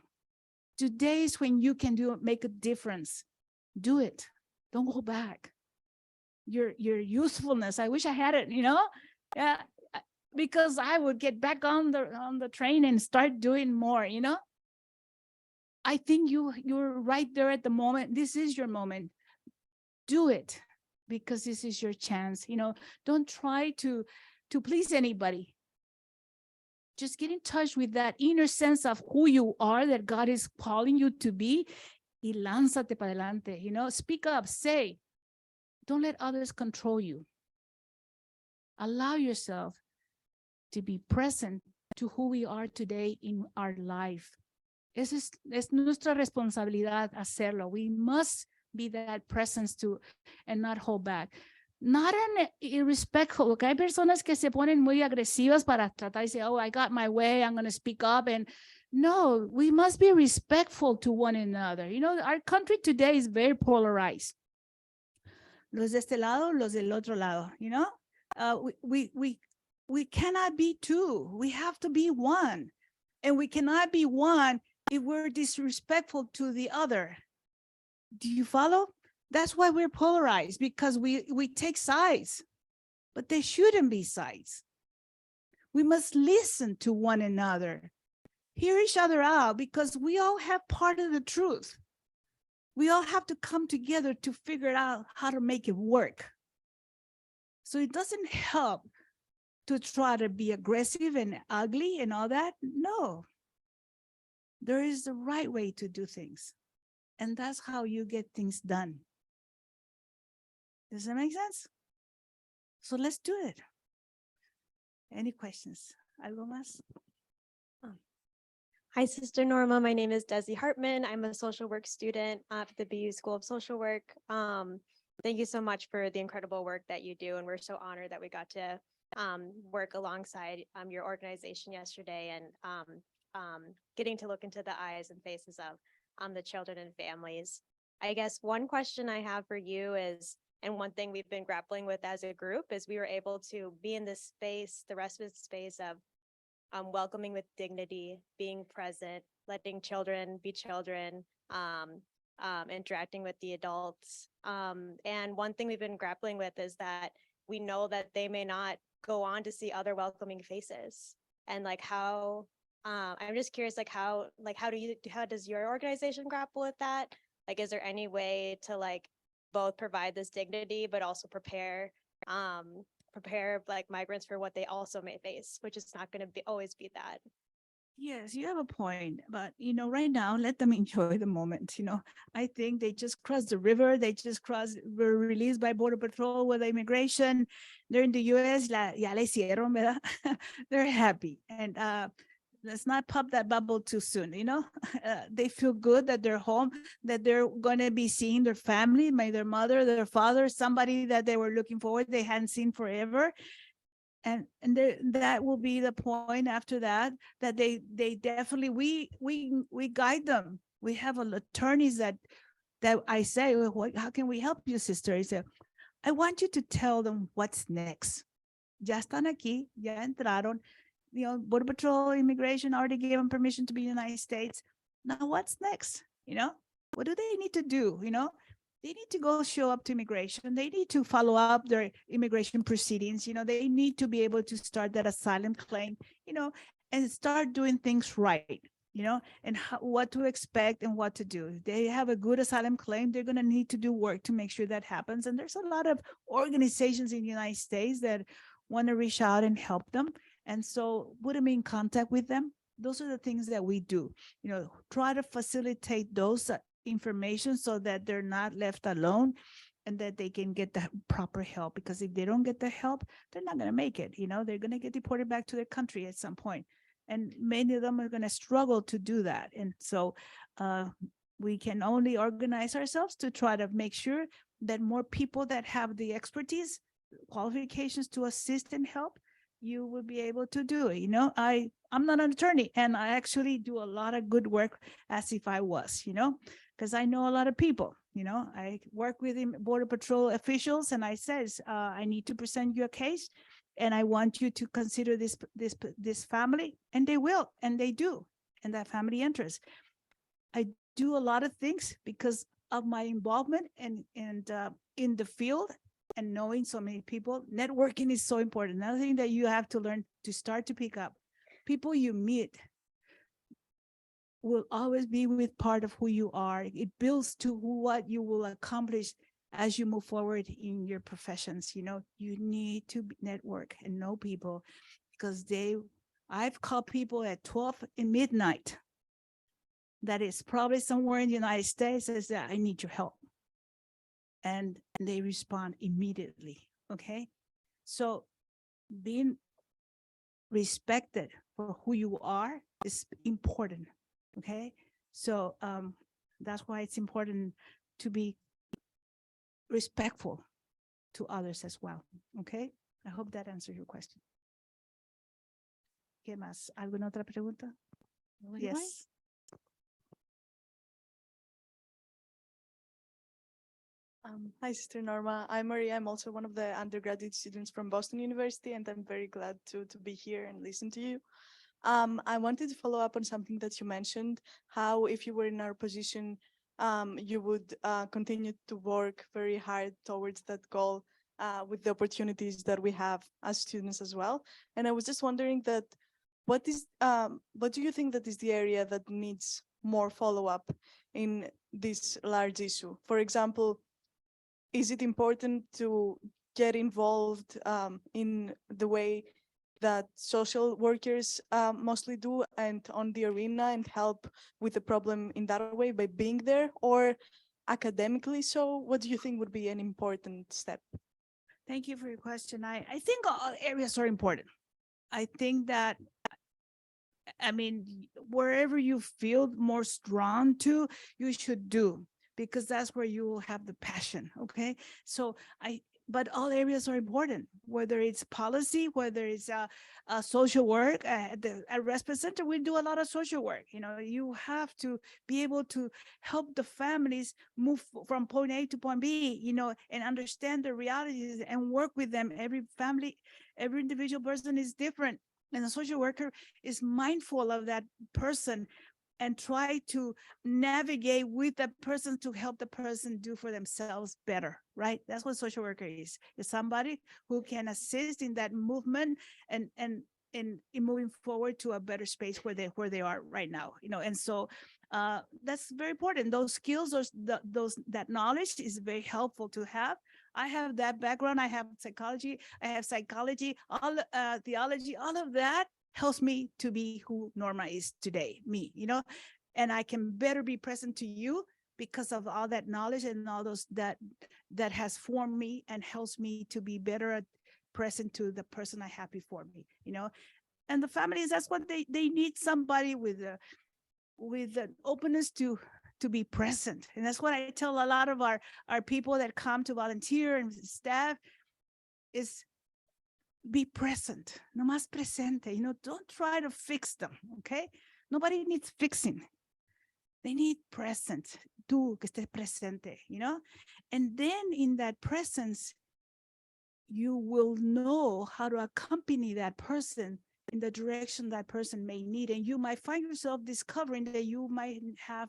Today is when you can make a difference. Do it. Don't go back. Your usefulness. I wish I had it, Yeah, because I would get back on the train and start doing more, I think you're right there at the moment. This is your moment. Do it because this is your chance. Don't try to please anybody. Just get in touch with that inner sense of who you are, that God is calling you to be. Y lánzate para adelante, speak up, say, don't let others control you. Allow yourself to be present to who we are today in our life. Es nuestra responsabilidad hacerlo. We must be that presence to and not hold back. Not an irrespectful, okay? Hay personas que se ponen muy agresivas para tratar de decir, oh, I got my way, I'm going to speak up. And no, we must be respectful to one another. Our country today is very polarized. Los de este lado, los del otro lado, we cannot be two. We have to be one. And we cannot be one if we're disrespectful to the other. Do you follow? That's why we're polarized, because we take sides, but there shouldn't be sides. We must listen to one another, hear each other out, because we all have part of the truth. We all have to come together to figure out how to make it work. So it doesn't help to try to be aggressive and ugly and all that. No, there is the right way to do things. And that's how you get things done. Does that make sense? So let's do it. Any questions? ¿Algo más? Hi, Sister Norma. My name is Desi Hartman. I'm a social work student at the BU School of Social Work. Thank you so much for the incredible work that you do. And we're so honored that we got to work alongside your organization yesterday and getting to look into the eyes and faces of the children and families. I guess one question I have for you is, and one thing we've been grappling with as a group, is we were able to be in this space, the respite space of welcoming with dignity, being present, letting children be children, interacting with the adults. And one thing we've been grappling with is that we know that they may not go on to see other welcoming faces. And like how, I'm just curious, how does your organization grapple with that? Like, is there any way to both provide this dignity, but also prepare like migrants for what they also may face, which is not going to always be that. Yes, you have a point, but right now, let them enjoy the moment. I think they just crossed the river. They just were released by Border Patrol with immigration. They're in the US, ya le hicieron, ¿verdad? They're happy. And let's not pop that bubble too soon, they feel good that they're home, that they're going to be seeing their family, their mother, their father, somebody that they were looking forward, they hadn't seen forever. And that will be the point after that they definitely, we guide them. We have attorneys that I say, well, how can we help you, sister? I say, I want you to tell them what's next. Ya están aquí, ya entraron. Border Patrol, immigration already gave them permission to be in the United States. Now what's next? What do they need to do? They need to go show up to immigration. They need to follow up their immigration proceedings. They need to be able to start that asylum claim, and start doing things right, and what to expect and what to do. If they have a good asylum claim, they're going to need to do work to make sure that happens. And there's a lot of organizations in the United States that want to reach out and help them. And so put them in contact with them. Those are the things that we do, try to facilitate those information so that they're not left alone and that they can get the proper help. Because if they don't get the help, they're not going to make it. They're going to get deported back to their country at some point. And many of them are going to struggle to do that. And so we can only organize ourselves to try to make sure that more people that have the expertise, qualifications to assist and help, you will be able to do it. I'm not an attorney, and I actually do a lot of good work as if I was, because I know a lot of people. I work with Border Patrol officials, and I says, I need to present you a case. And I want you to consider this family, and they will, and they do, and that family interest. I do a lot of things because of my involvement and in the field and knowing so many people. Networking is so important. Another thing that you have to learn to start to pick up. People you meet will always be with part of who you are. It builds to what you will accomplish as you move forward in your professions. You know, you need to network and know people, because I've called people at 12 in midnight that is probably somewhere in the United States, says that I need your help. And they respond immediately. Okay. So being respected for who you are is important. Okay. So that's why it's important to be respectful to others as well. Okay. I hope that answers your question. ¿Qué más? ¿Alguna otra pregunta? Yes. Hi, Sister Norma. I'm Maria. I'm also one of the undergraduate students from Boston University, and I'm very glad to be here and listen to you. I wanted to follow up on something that you mentioned, how if you were in our position, you would continue to work very hard towards that goal with the opportunities that we have as students as well. And I was just wondering that what do you think that is the area that needs more follow-up in this large issue? For example, is it important to get involved in the way that social workers mostly do and on the arena and help with the problem in that way by being there, or academically? So what do you think would be an important step? Thank you for your question. I think all areas are important. I think that, I mean, wherever you feel more strong to, you should do, because that's where you will have the passion. Okay. So but all areas are important, whether it's policy, whether it's social work. At Respite Center, we do a lot of social work. You know, you have to be able to help the families move from point A to point B, you know, and understand the realities and work with them. Every family, every individual person is different. And the social worker is mindful of that person and try to navigate with the person to help the person do for themselves better, right? That's what social worker is somebody who can assist in that movement and in moving forward to a better space where they are right now, you know. And so that's very important. Those skills, that knowledge is very helpful to have. I have that background. I have psychology. I have psychology, all theology, all of that helps me to be who Norma is today, me, you know, and I can better be present to you because of all that knowledge and all those that has formed me and helps me to be better at present to the person I have before me, you know. And the families, that's what they need, somebody with an openness to be present. And that's what I tell a lot of our people that come to volunteer and staff is be present, no más presente, you know, don't try to fix them, okay? Nobody needs fixing. They need present, tú que estés presente, you know? And then in that presence, you will know how to accompany that person in the direction that person may need. And you might find yourself discovering that you might have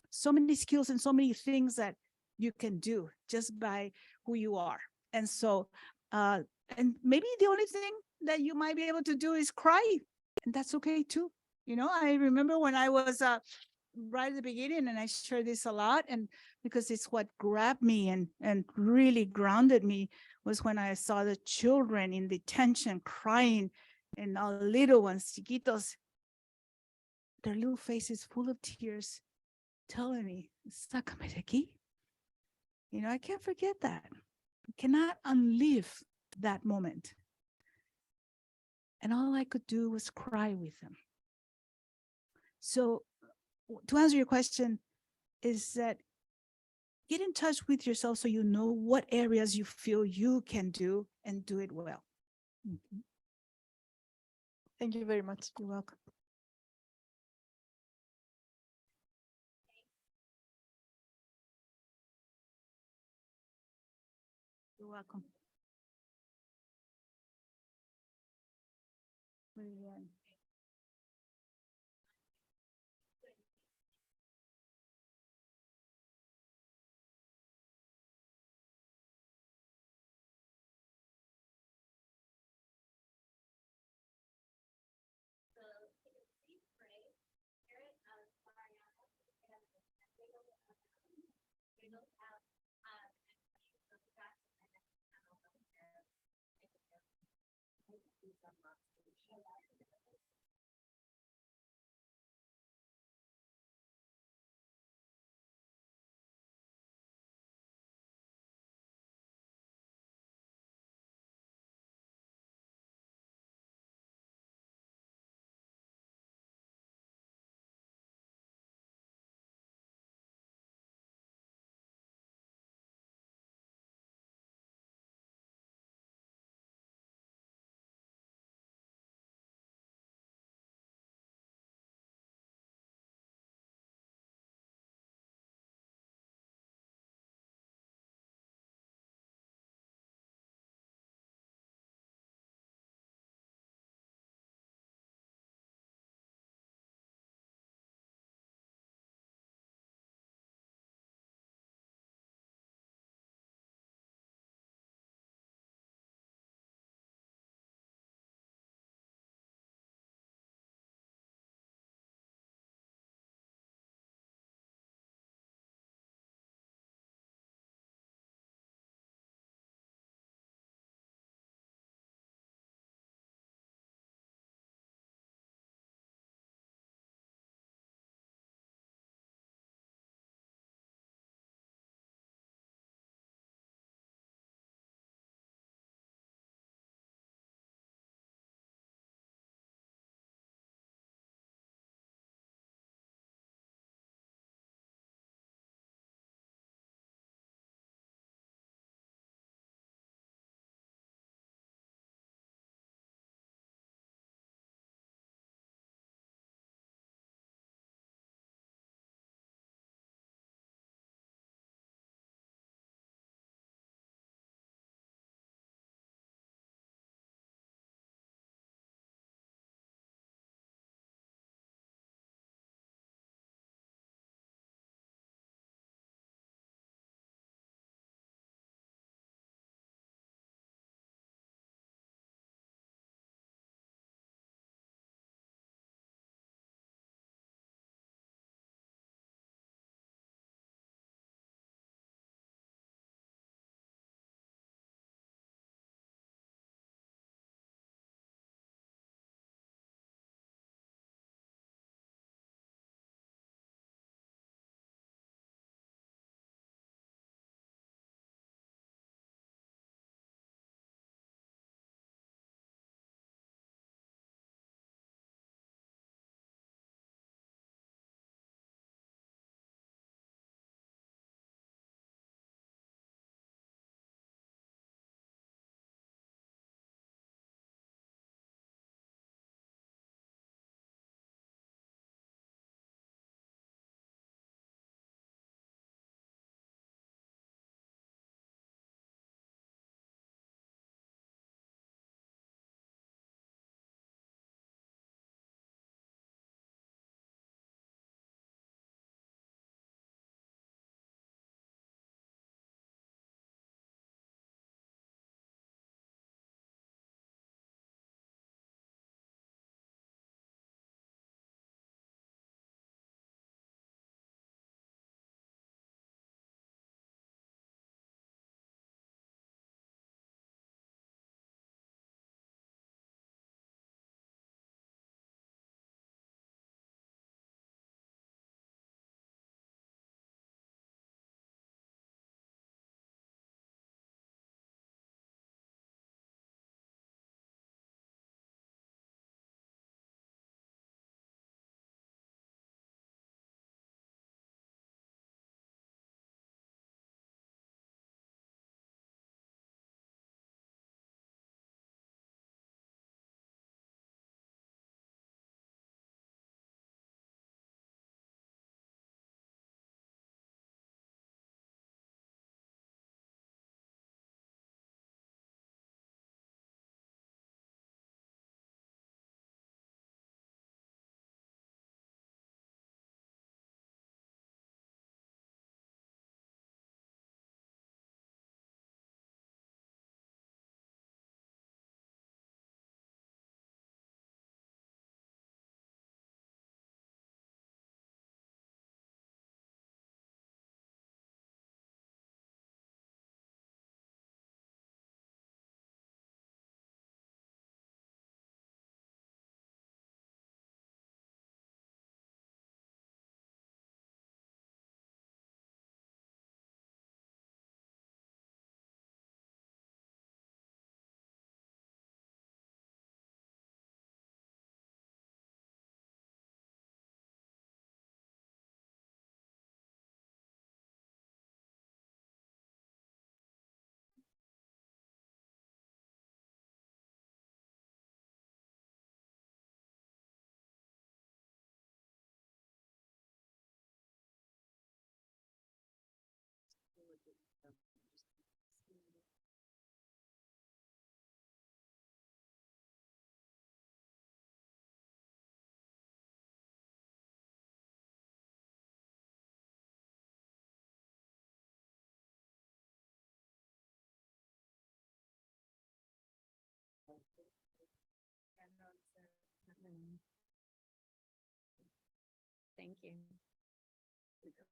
so many skills and so many things that you can do just by who you are. And so, and maybe the only thing that you might be able to do is cry, and that's okay too. You know, I remember when I was right at the beginning, and I share this a lot, and because it's what grabbed me and really grounded me, was when I saw the children in detention crying, and all little ones, chiquitos, their little faces full of tears, telling me, "Sácame de aquí." You know, I can't forget that. I cannot unlive that moment. And all I could do was cry with them. So to answer your question is that get in touch with yourself so you know what areas you feel you can do and do it well. Mm-hmm. Thank you very much. You're welcome. You're welcome. Muy bien. Thank you. There we go.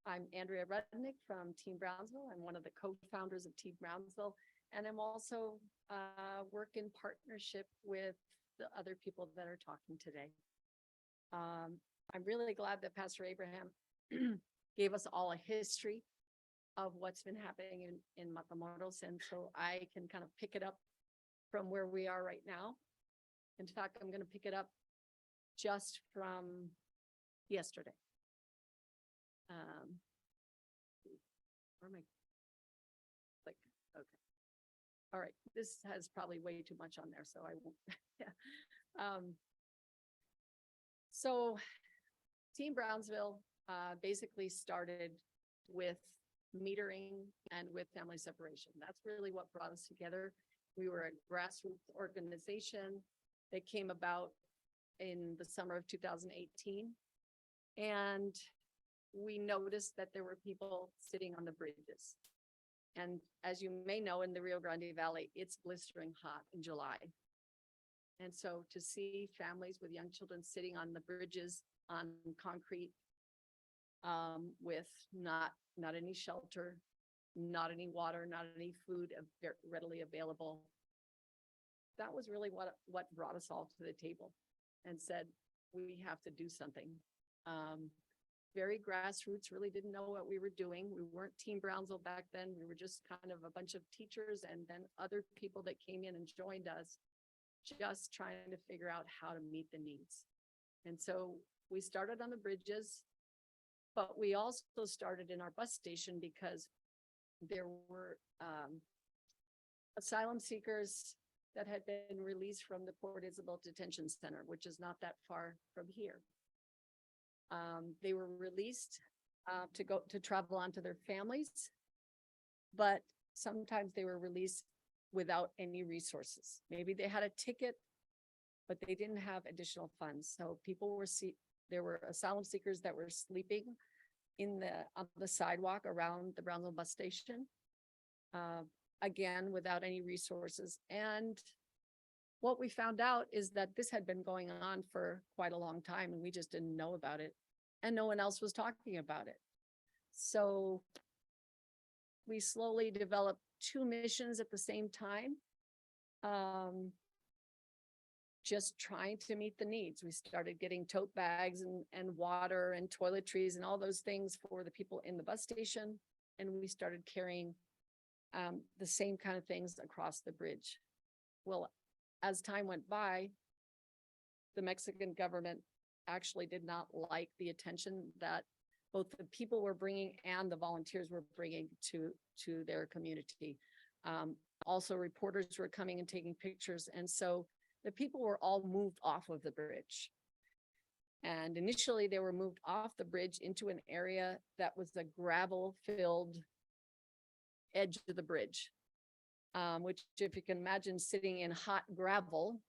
I'm Andrea Rudnick from Team Brownsville. I'm one of the co-founders of Team Brownsville, and I'm also work in partnership with the other people that are talking today. I'm really glad that Pastor Abraham gave us all a history of what's been happening in Matamoros, and so I can kind of pick it up from where we are right now. In fact, I'm going to pick it up just from yesterday. Where am I? Like, okay. All right. This has probably way too much on there, so I won't. Yeah. So Team Brownsville basically started with metering and with family separation. That's really what brought us together. We were a grassroots organization that came about in the summer of 2018. And we noticed that there were people sitting on the bridges. And as you may know, in the Rio Grande Valley, it's blistering hot in July. And so to see families with young children sitting on the bridges on concrete with not any shelter, not any water, not any food readily available, that was really what brought us all to the table and said, we have to do something. Very grassroots, really didn't know what we were doing. We weren't Team Brownsville back then. We were just kind of a bunch of teachers and then other people that came in and joined us, just trying to figure out how to meet the needs. And so we started on the bridges, but we also started in our bus station because there were asylum seekers that had been released from the Port Isabel Detention Center, which is not that far from here. They were released to travel on to their families, but sometimes they were released without any resources. Maybe they had a ticket, but they didn't have additional funds. So there were asylum seekers that were sleeping on the sidewalk around the Brownsville bus station, again, without any resources. And what we found out is that this had been going on for quite a long time and we just didn't know about it and no one else was talking about it. So we slowly developed 2 missions at the same time, just trying to meet the needs. We started getting tote bags and water and toiletries and all those things for the people in the bus station. And we started carrying the same kind of things across the bridge. Well, as time went by, the Mexican government actually did not like the attention that both the people were bringing and the volunteers were bringing to their community. Also, reporters were coming and taking pictures. And so the people were all moved off of the bridge. And initially they were moved off the bridge into an area that was a gravel-filled edge of the bridge. Which if you can imagine sitting in hot gravel,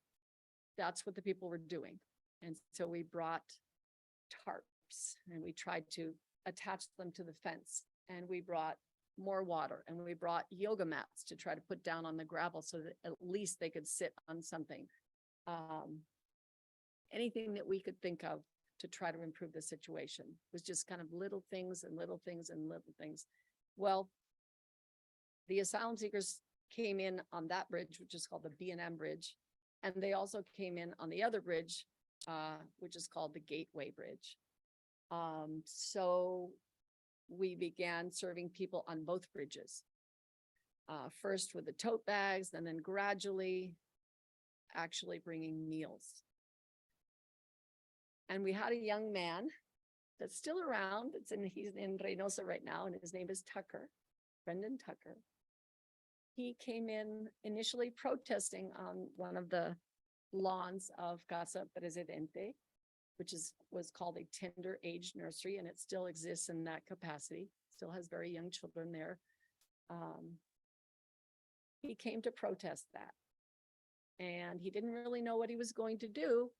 that's what the people were doing. And so we brought tarps and we tried to attach them to the fence, and we brought more water and we brought yoga mats to try to put down on the gravel so that at least they could sit on something. Anything that we could think of to try to improve the situation. It was just kind of little things and little things and little things. Well, the asylum seekers came in on that bridge, which is called the B&M Bridge. And they also came in on the other bridge, which is called the Gateway Bridge. So we began serving people on both bridges. First with the tote bags, and then gradually actually bringing meals. And we had a young man that's still around. He's in Reynosa right now, and his name is Tucker, Brendan Tucker. he came in initially protesting on one of the lawns of Casa Presidente, which was called a tender age nursery, and it still exists in that capacity, still has very young children there. He came to protest that. And he didn't really know what he was going to do,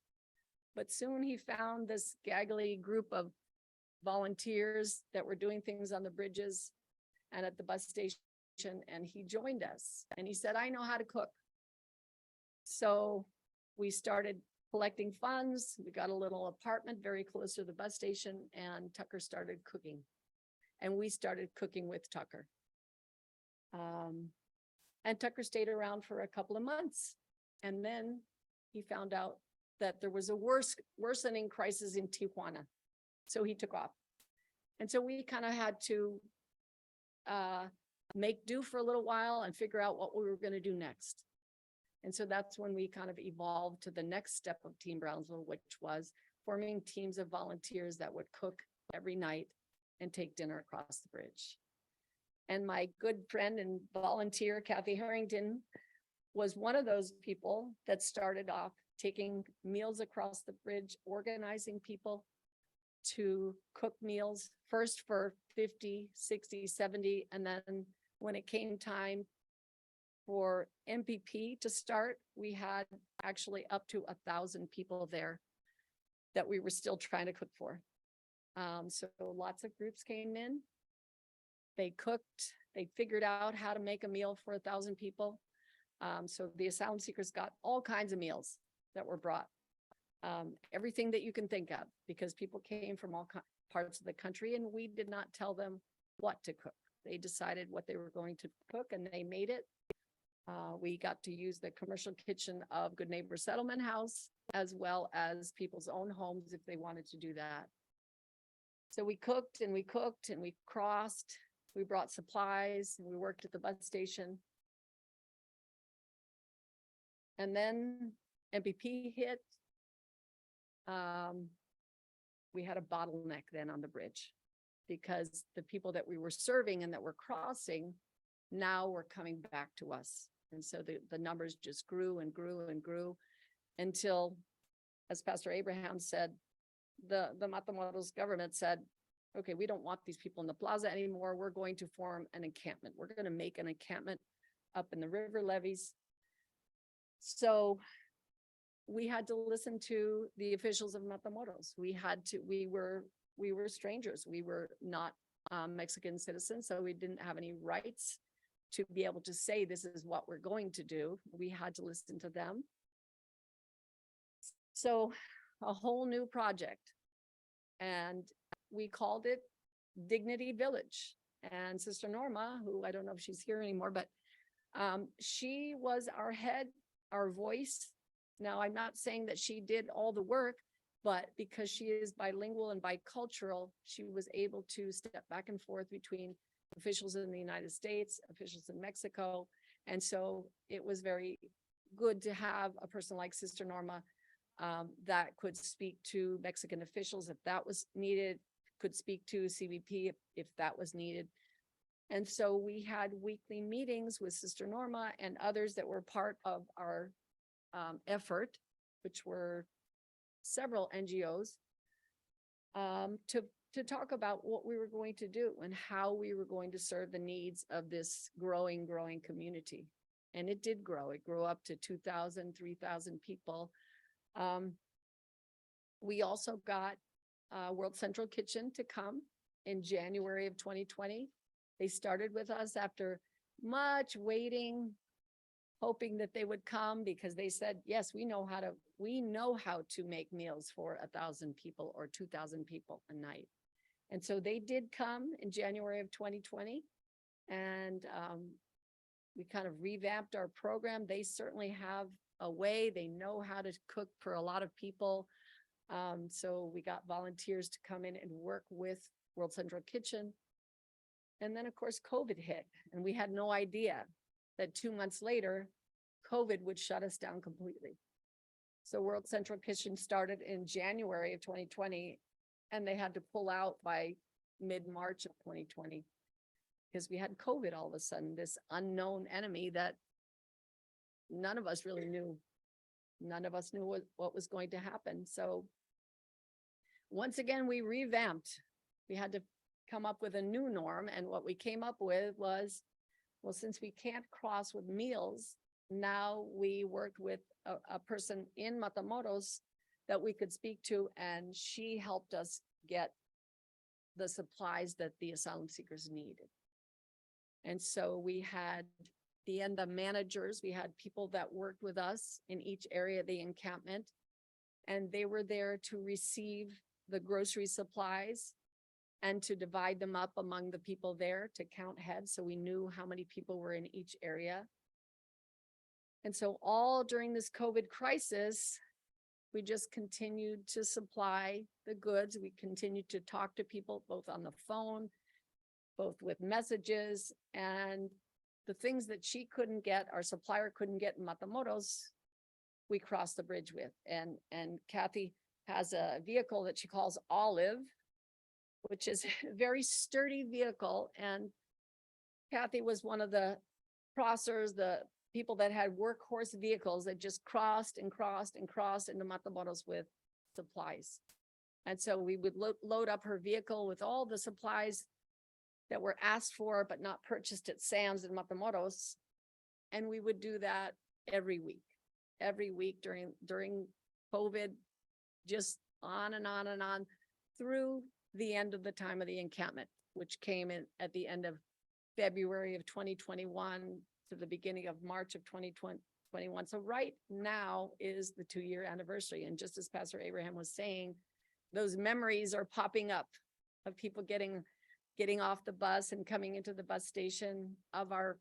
but soon he found this gaggly group of volunteers that were doing things on the bridges and at the bus station, and he joined us. And he said, I know how to cook. So we started collecting funds. We got a little apartment very close to the bus station, and Tucker started cooking. And we started cooking with Tucker. And Tucker stayed around for a couple of months. And then he found out that there was a worsening crisis in Tijuana. So he took off. And so we kind of had to make do for a little while and figure out what we were going to do next. And so that's when we kind of evolved to the next step of Team Brownsville, which was forming teams of volunteers that would cook every night and take dinner across the bridge. And my good friend and volunteer, Kathy Harrington, was one of those people that started off taking meals across the bridge, organizing people to cook meals first for 50, 60, 70. And then when it came time for MPP to start, we had actually up to 1,000 people there that we were still trying to cook for. So lots of groups came in. They cooked, they figured out how to make a meal for 1,000 people. So the asylum seekers got all kinds of meals that were brought. Everything that you can think of, because people came from all parts of the country, and we did not tell them what to cook. They decided what they were going to cook, and they made it. We got to use the commercial kitchen of Good Neighbor Settlement House, as well as people's own homes if they wanted to do that. So we cooked and we cooked and we crossed, we brought supplies, and we worked at the bus station. And then MPP hit. We had a bottleneck then on the bridge, because the people that we were serving and that were crossing now were coming back to us. And so the numbers just grew and grew and grew until, as Pastor Abraham said, the Matamoros government said, okay, we don't want these people in the plaza anymore. We're going to form an encampment. We're going to make an encampment up in the river levees. So we had to listen to the officials of Matamoros. We were strangers. We were not Mexican citizens, so we didn't have any rights to be able to say, this is what we're going to do. We had to listen to them. So a whole new project, and we called it Dignity Village. And Sister Norma, who I don't know if she's here anymore, but she was our head, our voice. Now, I'm not saying that she did all the work, but because she is bilingual and bicultural, she was able to step back and forth between officials in the United States, officials in Mexico. And so it was very good to have a person like Sister Norma that could speak to Mexican officials if that was needed, could speak to CBP if that was needed. And so we had weekly meetings with Sister Norma and others that were part of our effort, which were several NGOs, to talk about what we were going to do and how we were going to serve the needs of this growing community. And it did grow. It grew up to 2,000, 3,000 people. We also got World Central Kitchen to come in January of 2020. They started with us after much waiting, hoping that they would come, because they said, yes, we know how to make meals for 1,000 people or 2,000 people a night. And so they did come in January of 2020, and we kind of revamped our program. They certainly have a way, they know how to cook for a lot of people. So we got volunteers to come in and work with World Central Kitchen. And then of course, COVID hit, and we had no idea that 2 months later, COVID would shut us down completely. So World Central Kitchen started in January of 2020, and they had to pull out by mid-March of 2020. because we had COVID all of a sudden, this unknown enemy that none of us really knew. None of us knew what was going to happen. So once again, we revamped. We had to come up with a new norm. And what we came up with was, well, since we can't cross with meals, now we worked with a person in Matamoros that we could speak to, and she helped us get the supplies that the asylum seekers needed. And so we had the managers, we had people that worked with us in each area of the encampment, and they were there to receive the grocery supplies and to divide them up among the people there, to count heads, so we knew how many people were in each area. And so all during this COVID crisis, we just continued to supply the goods. We continued to talk to people both on the phone, both with messages, and the things that she couldn't get, our supplier couldn't get in Matamoros, we crossed the bridge with. And Kathy has a vehicle that she calls Olive, which is a very sturdy vehicle. And Kathy was one of the crossers, the people that had workhorse vehicles that just crossed and crossed and crossed into Matamoros with supplies. And so we would load up her vehicle with all the supplies that were asked for but not purchased at Sam's in Matamoros. And we would do that every week during COVID, just on and on and on through the end of the time of the encampment, which came in at the end of February of 2021 to the beginning of March of 2021. So right now is the 2-year anniversary. And just as Pastor Abraham was saying, those memories are popping up of people getting off the bus and coming into the bus station, of our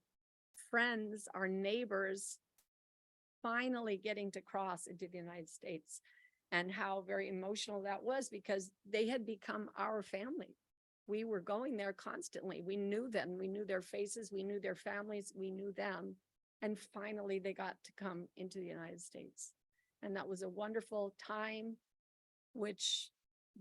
friends, our neighbors, finally getting to cross into the United States, and how very emotional that was, because they had become our family. We were going there constantly. We knew them. We knew their faces. We knew their families. We knew them. And finally, they got to come into the United States. And that was a wonderful time, which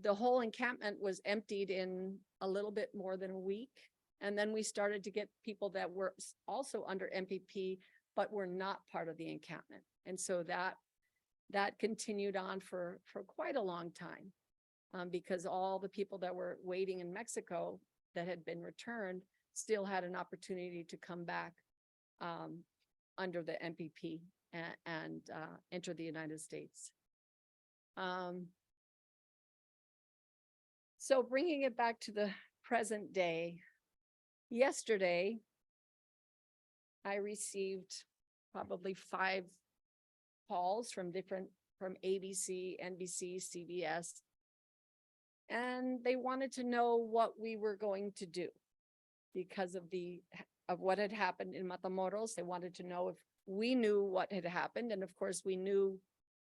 the whole encampment was emptied in a little bit more than a week. And then we started to get people that were also under MPP, but were not part of the encampment. And so that continued on for quite a long time. Because all the people that were waiting in Mexico that had been returned still had an opportunity to come back under the MPP and enter the United States. So bringing it back to the present day, yesterday, I received probably 5 calls from ABC, NBC, CBS, and they wanted to know what we were going to do because of what had happened in Matamoros. They wanted to know if we knew what had happened. And of course, we knew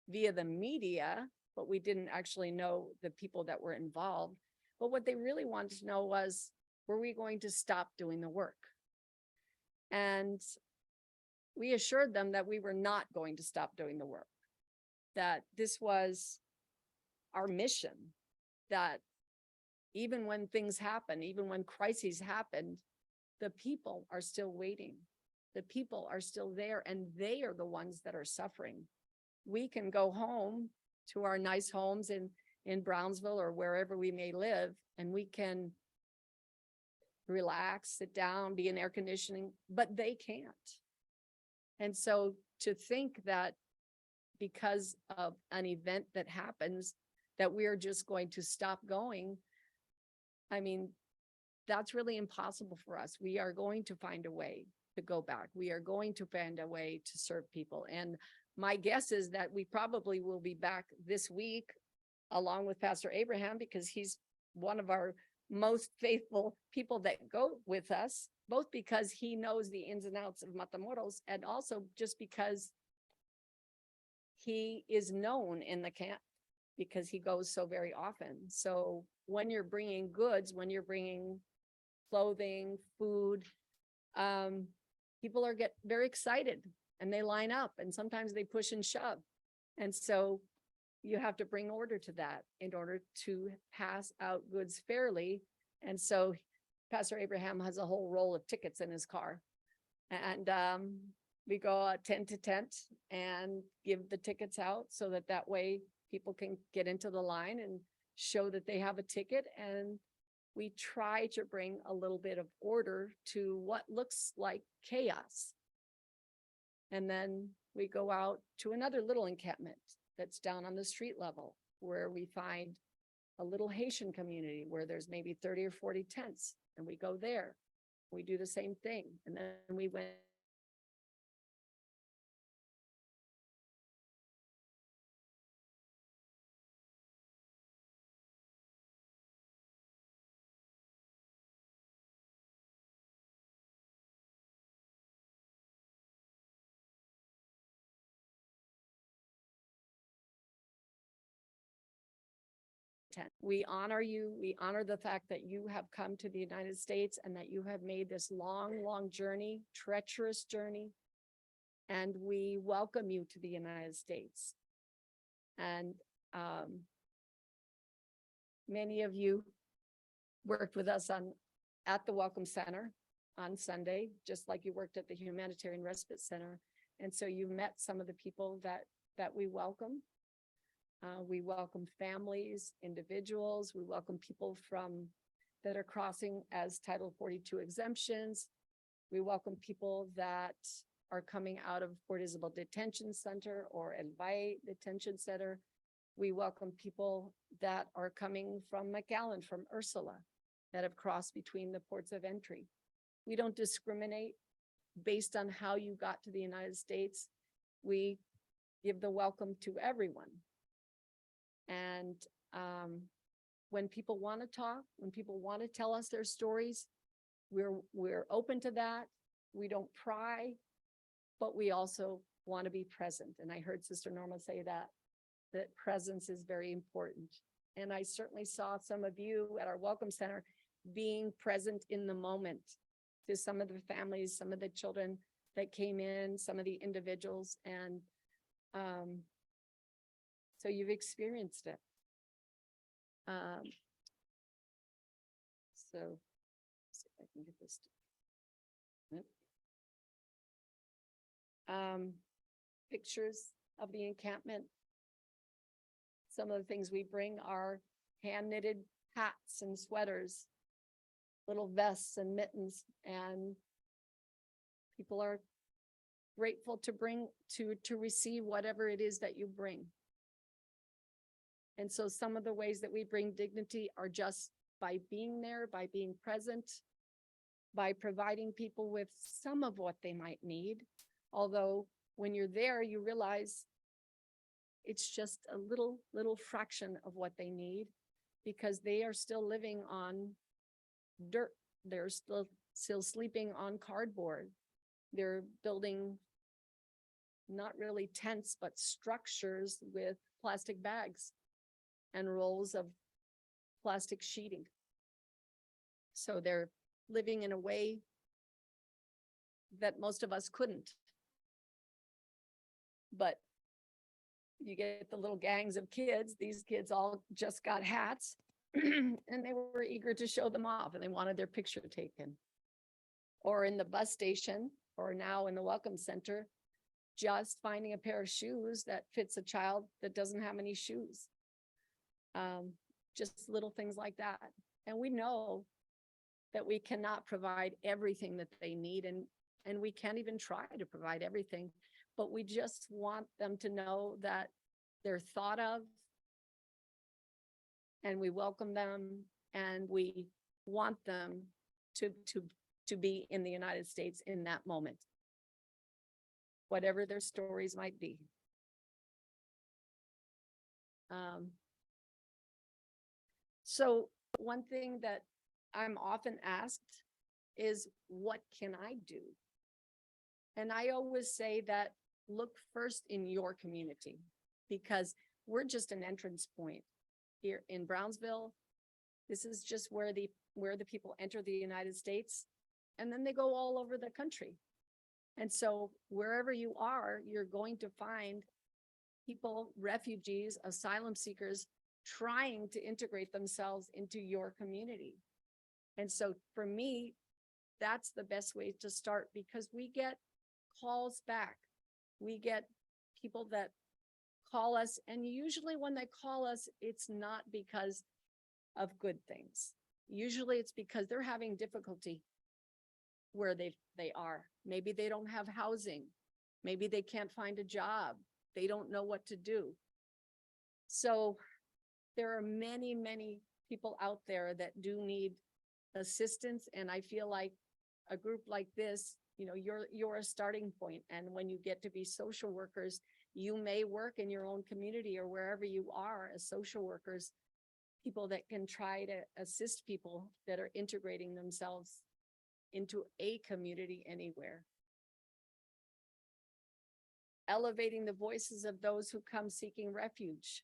via the media, but we didn't actually know the people that were involved. But what they really wanted to know was, were we going to stop doing the work? And we assured them that we were not going to stop doing the work, that this was our mission, that even when things happen, even when crises happen, the people are still waiting. The people are still there, and they are the ones that are suffering. We can go home to our nice homes in Brownsville or wherever we may live, and we can relax, sit down, be in air conditioning, but they can't. And so to think that because of an event that happens, that we're just going to stop going, I mean, that's really impossible for us. We are going to find a way to go back. We are going to find a way to serve people. And my guess is that we probably will be back this week along with Pastor Abraham, because he's one of our most faithful people that go with us, both because he knows the ins and outs of Matamoros, and also just because he is known in the camp, because he goes so very often. So when you're bringing goods, when you're bringing clothing, food, people get very excited and they line up, and sometimes they push and shove. And so you have to bring order to that in order to pass out goods fairly. And so Pastor Abraham has a whole roll of tickets in his car. And we go tent to tent and give the tickets out so that that way people can get into the line and show that they have a ticket. And we try to bring a little bit of order to what looks like chaos. And then we go out to another little encampment that's down on the street level where we find a little Haitian community where there's maybe 30 or 40 tents, and we go there. We do the same thing. And then we went We honor you. We honor the fact that you have come to the United States and that you have made this long, long journey, treacherous journey. And we welcome you to the United States. And many of you worked with us at the Welcome Center on Sunday, just like you worked at the Humanitarian Respite Center. And so you met some of the people that we welcome. We welcome families, individuals. We welcome people that are crossing as Title 42 exemptions. We welcome people that are coming out of Port Isabel Detention Center or El Valle Detention Center. We welcome people that are coming from McAllen, from Ursula, that have crossed between the ports of entry. We don't discriminate based on how you got to the United States. We give the welcome to everyone. And when people want to talk, when people want to tell us their stories, we're open to that. We don't pry, but we also want to be present. And I heard Sister Norma say that presence is very important. And I certainly saw some of you at our Welcome Center being present in the moment to some of the families, some of the children that came in, some of the individuals. And so you've experienced it. So let's see if I can get this. Pictures of the encampment. Some of the things we bring are hand knitted hats and sweaters, little vests and mittens, and people are grateful to receive whatever it is that you bring. And so some of the ways that we bring dignity are just by being there, by being present, by providing people with some of what they might need. Although when you're there, you realize it's just a little fraction of what they need, because they are still living on dirt. They're still sleeping on cardboard. They're building not really tents, but structures with plastic bags and rolls of plastic sheeting. So they're living in a way that most of us couldn't. But you get the little gangs of kids. These kids all just got hats and they were eager to show them off, and they wanted their picture taken. Or in the bus station, or now in the Welcome Center, just finding a pair of shoes that fits a child that doesn't have any shoes. Just little things like that. And we know that we cannot provide everything that they need, and we can't even try to provide everything, but we just want them to know that they're thought of, and we welcome them, and we want them to be in the United States in that moment, whatever their stories might be. So one thing that I'm often asked is, what can I do? And I always say that look first in your community, because we're just an entrance point here in Brownsville. This is just where the people enter the United States, and then they go all over the country. And so wherever you are, you're going to find people, refugees, asylum seekers, trying to integrate themselves into your community. And so for me, that's the best way to start, because we get calls back. We get people that call us, and usually when they call us, it's not because of good things. Usually it's because they're having difficulty where they are. Maybe they don't have housing. Maybe they can't find a job. They don't know what to do. So there are many, many people out there that do need assistance. And I feel like a group like this, you know, you're a starting point. And when you get to be social workers, you may work in your own community or wherever you are as social workers, people that can try to assist people that are integrating themselves into a community anywhere. Elevating the voices of those who come seeking refuge.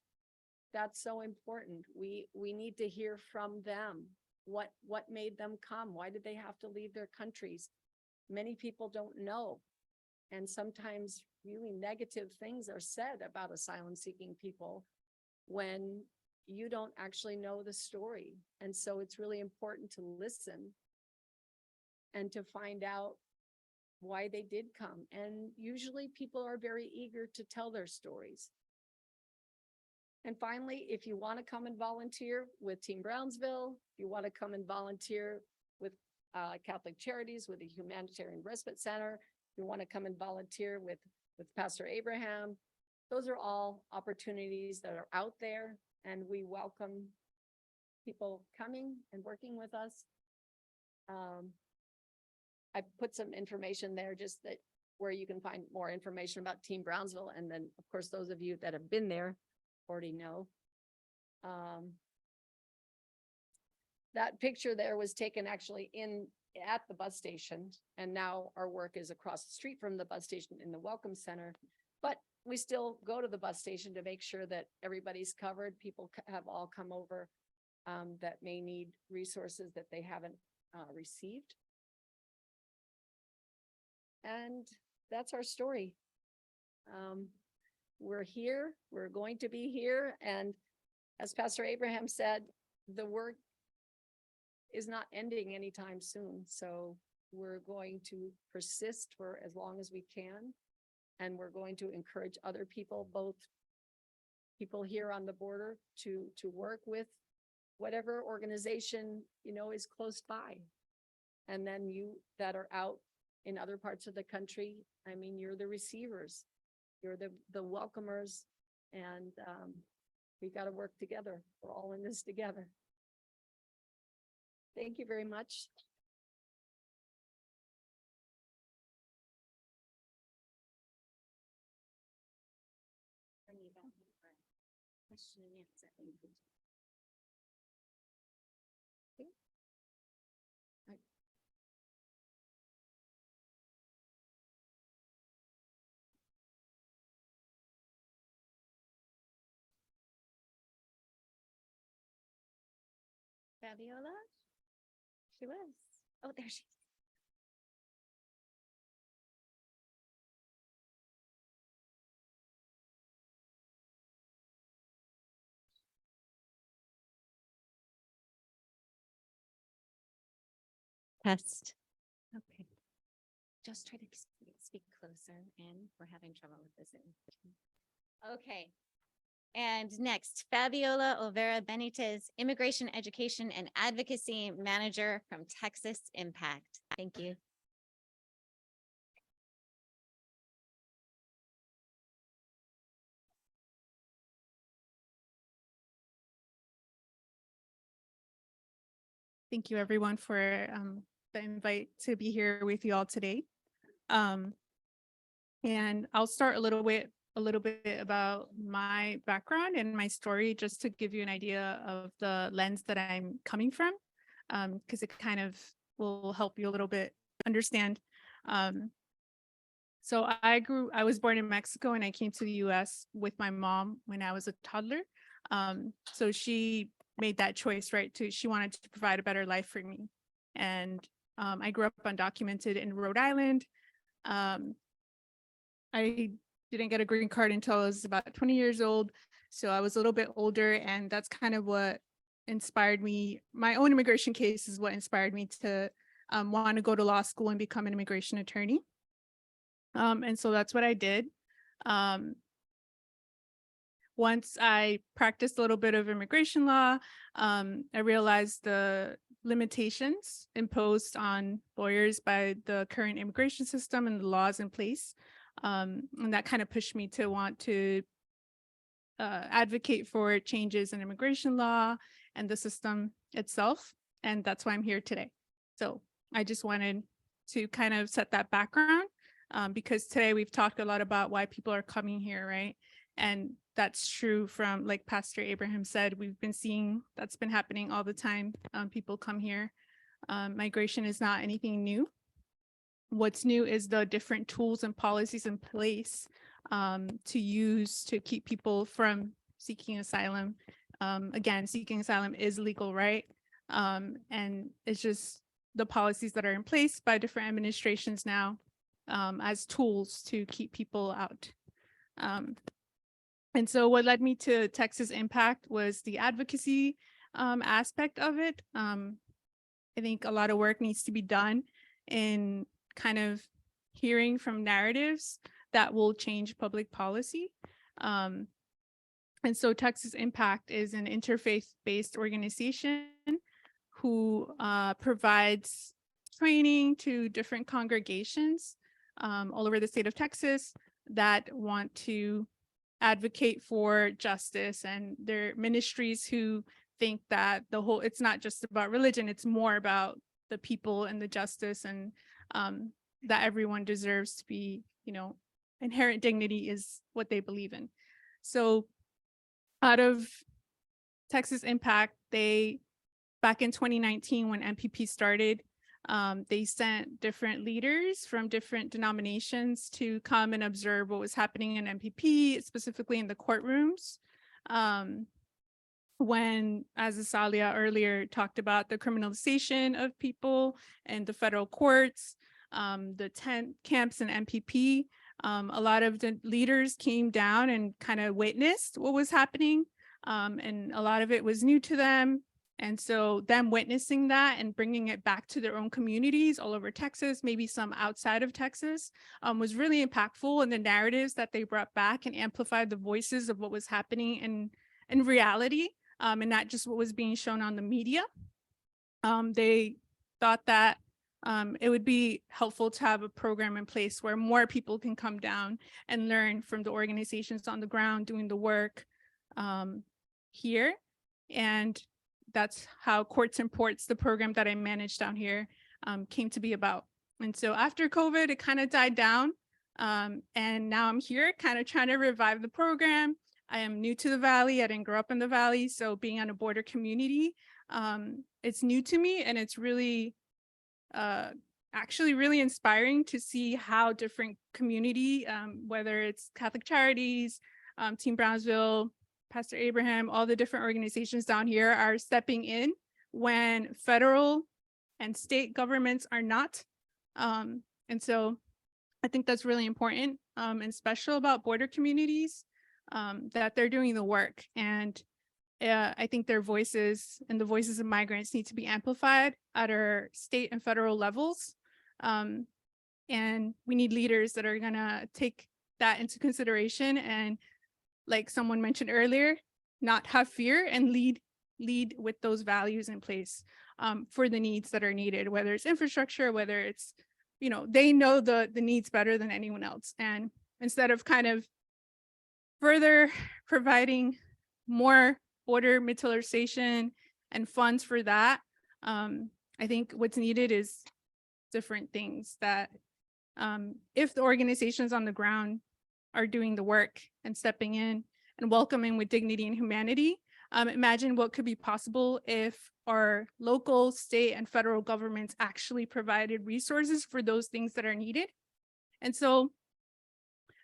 That's so important. We need to hear from them. What made them come? Why did they have to leave their countries? Many people don't know. And sometimes really negative things are said about asylum seeking people when you don't actually know the story. And so it's really important to listen and to find out why they did come. And usually people are very eager to tell their stories. And finally, if you want to come and volunteer with Team Brownsville, if you want to come and volunteer with Catholic Charities, with the Humanitarian Respite Center, if you want to come and volunteer with Pastor Abraham, those are all opportunities that are out there, and we welcome people coming and working with us. I put some information there just that where you can find more information about Team Brownsville. And then of course, those of you that have been there already know. That picture there was taken actually at the bus station. And now our work is across the street from the bus station in the Welcome Center. But we still go to the bus station to make sure that everybody's covered. People have all come over that may need resources that they haven't received. And that's our story. We're here, we're going to be here. And as Pastor Abraham said, the work is not ending anytime soon. So we're going to persist for as long as we can. And we're going to encourage other people, both people here on the border, to work with whatever organization, you know, is close by. And then you that are out in other parts of the country, I mean, you're the receivers, you're the welcomers, and we got to work together. We're all in this together. Thank you very much. Question and answer. Fabiola? She was. Oh, there she is. Test. Okay. Just try to speak closer, and we're having trouble with the Zoom. Okay. And next, Fabiola Olvera Benitez, Immigration Education and Advocacy Manager from Texas Impact. Thank you. Thank you, everyone, for the invite to be here with you all today. And I'll start a little bit about my background and my story, just to give you an idea of the lens that I'm coming from, because it kind of will help you a little bit understand. So I was born in Mexico, and I came to the US with my mom when I was a toddler. So she made that choice, right? She wanted to provide a better life for me. And I grew up undocumented in Rhode Island. I didn't get a green card until I was about 20 years old. So I was a little bit older, and that's kind of what inspired me. My own immigration case is what inspired me to want to go to law school and become an immigration attorney. And so that's what I did. Once I practiced a little bit of immigration law, I realized the limitations imposed on lawyers by the current immigration system and the laws in place. And that kind of pushed me to want to advocate for changes in immigration law and the system itself. And that's why I'm here today. So I just wanted to kind of set that background because today we've talked a lot about why people are coming here, right? And that's true from, like Pastor Abraham said, we've been seeing that's been happening all the time. People come here. Migration is not anything new. What's new is the different tools and policies in place to use to keep people from seeking asylum. Again, seeking asylum is legal, right? And it's just the policies that are in place by different administrations now as tools to keep people out. And so what led me to Texas Impact was the advocacy aspect of it. I think a lot of work needs to be done in kind of hearing from narratives that will change public policy. And so Texas Impact is an interfaith-based organization who provides training to different congregations all over the state of Texas that want to advocate for justice, and their ministries who think that it's not just about religion, it's more about the people and the justice, and that everyone deserves to be, inherent dignity is what they believe in. So out of Texas Impact, back in 2019, when MPP started, they sent different leaders from different denominations to come and observe what was happening in MPP, specifically in the courtrooms. When, as Asalia earlier talked about, the criminalization of people and the federal courts, the tent camps in MPP, a lot of the leaders came down and kind of witnessed what was happening. And a lot of it was new to them. And so them witnessing that and bringing it back to their own communities all over Texas, maybe some outside of Texas, was really impactful. And the narratives that they brought back and amplified the voices of what was happening in reality, and not just what was being shown on the media. They thought that it would be helpful to have a program in place where more people can come down and learn from the organizations on the ground doing the work here. And that's how Courts and Ports, the program that I managed down here, came to be about. And so after COVID, it kind of died down. And now I'm here kind of trying to revive the program. I am new to the Valley. I didn't grow up in the Valley. So being on a border community, it's new to me. And it's really, actually really inspiring to see how different community, whether it's Catholic Charities, Team Brownsville, Pastor Abraham, all the different organizations down here are stepping in when federal and state governments are not. And so I think that's really important and special about border communities, that they're doing the work. And I think their voices and the voices of migrants need to be amplified at our state and federal levels. And we need leaders that are gonna take that into consideration and, like someone mentioned earlier, not have fear and lead with those values in place for the needs that are needed, whether it's infrastructure, whether it's, they know the needs better than anyone else. And instead of kind of further providing more border militarization and funds for that, I think what's needed is different things that if the organizations on the ground are doing the work and stepping in and welcoming with dignity and humanity, imagine what could be possible if our local, state, and federal governments actually provided resources for those things that are needed. And so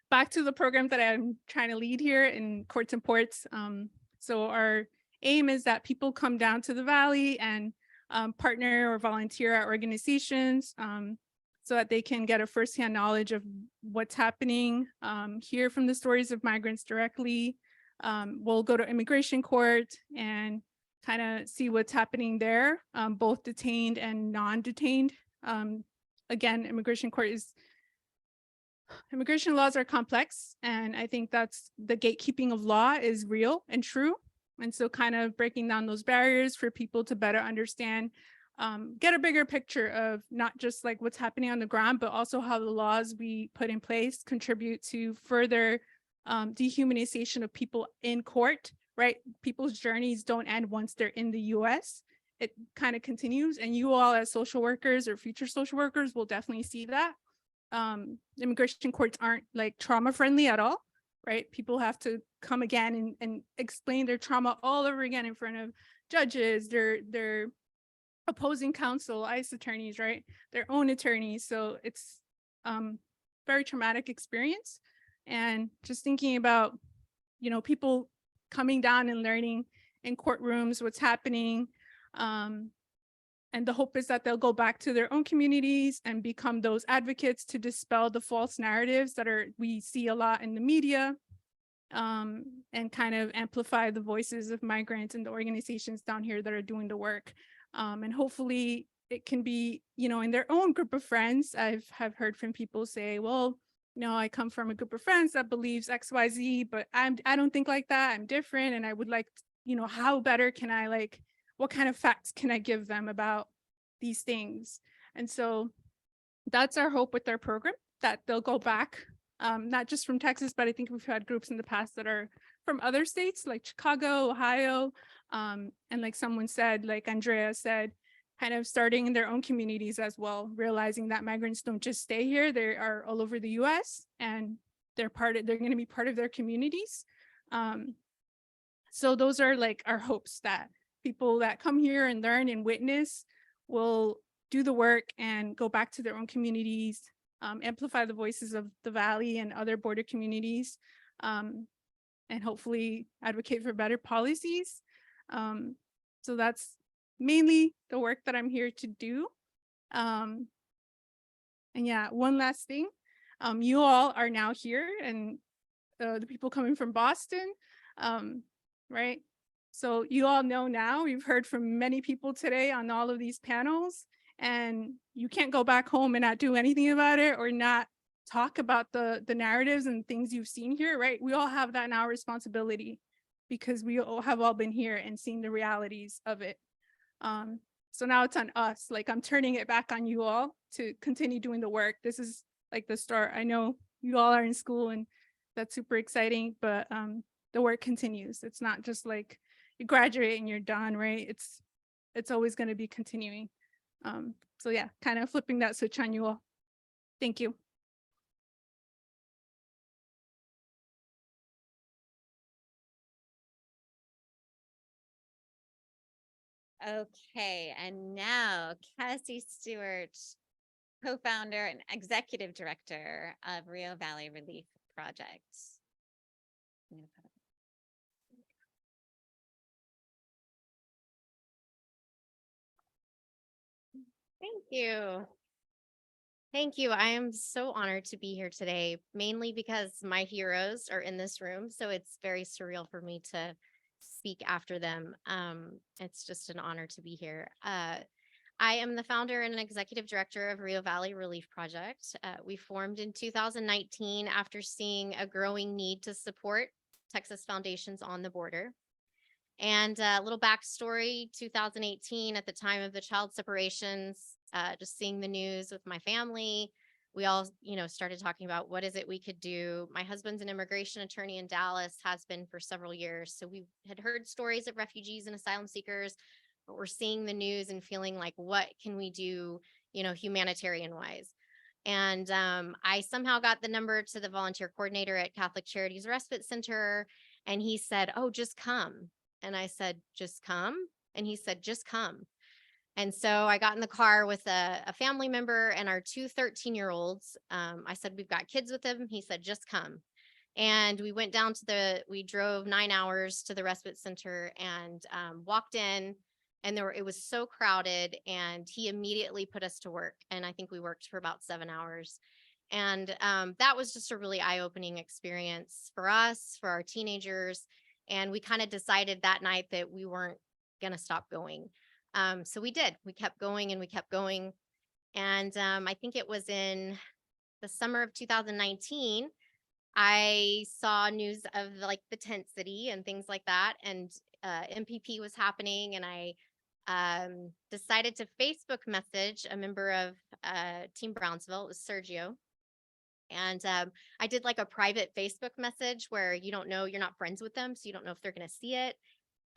back to the program that I'm trying to lead here in Courts and Ports. So our aim is that people come down to the Valley and partner or volunteer at organizations so that they can get a firsthand knowledge of what's happening, hear from the stories of migrants directly. We'll go to immigration court and kind of see what's happening there, both detained and non-detained. Again, immigration laws are complex, and I think that's the gatekeeping of law is real and true. And so kind of breaking down those barriers for people to better understand, get a bigger picture of not just like what's happening on the ground, but also how the laws we put in place contribute to further dehumanization of people in court, right? People's journeys don't end once they're in the US. It kind of continues, and you all as social workers or future social workers will definitely see that. Immigration courts aren't like trauma friendly at all, right? People have to come again and explain their trauma all over again in front of judges, their opposing counsel, ICE attorneys, right? Their own attorneys. So it's very traumatic experience. And just thinking about, you know, people coming down and learning in courtrooms what's happening. And the hope is that they'll go back to their own communities and become those advocates to dispel the false narratives that we see a lot in the media, and kind of amplify the voices of migrants and the organizations down here that are doing the work. And hopefully it can be, you know, in their own group of friends. Have heard from people say, well, you know, I come from a group of friends that believes XYZ, but I don't think like that. I'm different. And I would like, you know, how better can I what kind of facts can I give them about these things? And so that's our hope with our program, that they'll go back, not just from Texas, but I think we've had groups in the past that are from other states like Chicago, Ohio, and like someone said, like Andrea said, kind of starting in their own communities as well, realizing that migrants don't just stay here, they are all over the US, and they're going to be part of their communities. So those are like our hopes, that people that come here and learn and witness will do the work and go back to their own communities, amplify the voices of the Valley and other border communities, and hopefully advocate for better policies. So that's mainly the work that I'm here to do. And yeah, one last thing. You all are now here, and the people coming from Boston, right? So you all know now, we've heard from many people today on all of these panels, and you can't go back home and not do anything about it or not talk about the narratives and things you've seen here, right? We all have that in our responsibility because we all have been here and seen the realities of it. So now it's on us. Like, I'm turning it back on you all to continue doing the work. This is like the start. I know you all are in school and that's super exciting, but the work continues. It's not just like you graduate and you're done, right? It's always going to be continuing. So yeah, kind of flipping that switch on you all. Thank you. Okay, and now Cassie Stewart, co-founder and executive director of Rio Valley Relief Project. Thank you. Thank you. I am so honored to be here today, mainly because my heroes are in this room. So it's very surreal for me to speak after them. It's just an honor to be here. I am the founder and executive director of Rio Valley Relief Project. We formed in 2019 after seeing a growing need to support Texas foundations on the border. And a little backstory, 2018, at the time of the child separations, just seeing the news with my family, we all, started talking about what is it we could do. My husband's an immigration attorney in Dallas, has been for several years. So we had heard stories of refugees and asylum seekers, but we're seeing the news and feeling like, what can we do, humanitarian wise? And I somehow got the number to the volunteer coordinator at Catholic Charities Respite Center. And he said, oh, just come. And I said, just come. And he said, just come. And so I got in the car with a family member and our two 13-year-olds. I said, we've got kids with them. He said, just come. And we went down we drove 9 hours to the respite center and walked in, and it was so crowded, and he immediately put us to work. And I think we worked for about 7 hours. And that was just a really eye-opening experience for us, for our teenagers. And we kind of decided that night that we weren't going to stop going. So we did. We kept going and we kept going. And I think it was in the summer of 2019, I saw news of like the tent city and things like that. And MPP was happening. And I decided to Facebook message a member of Team Brownsville. It was Sergio. And I did like a private Facebook message where you don't know, you're not friends with them. So you don't know if they're going to see it.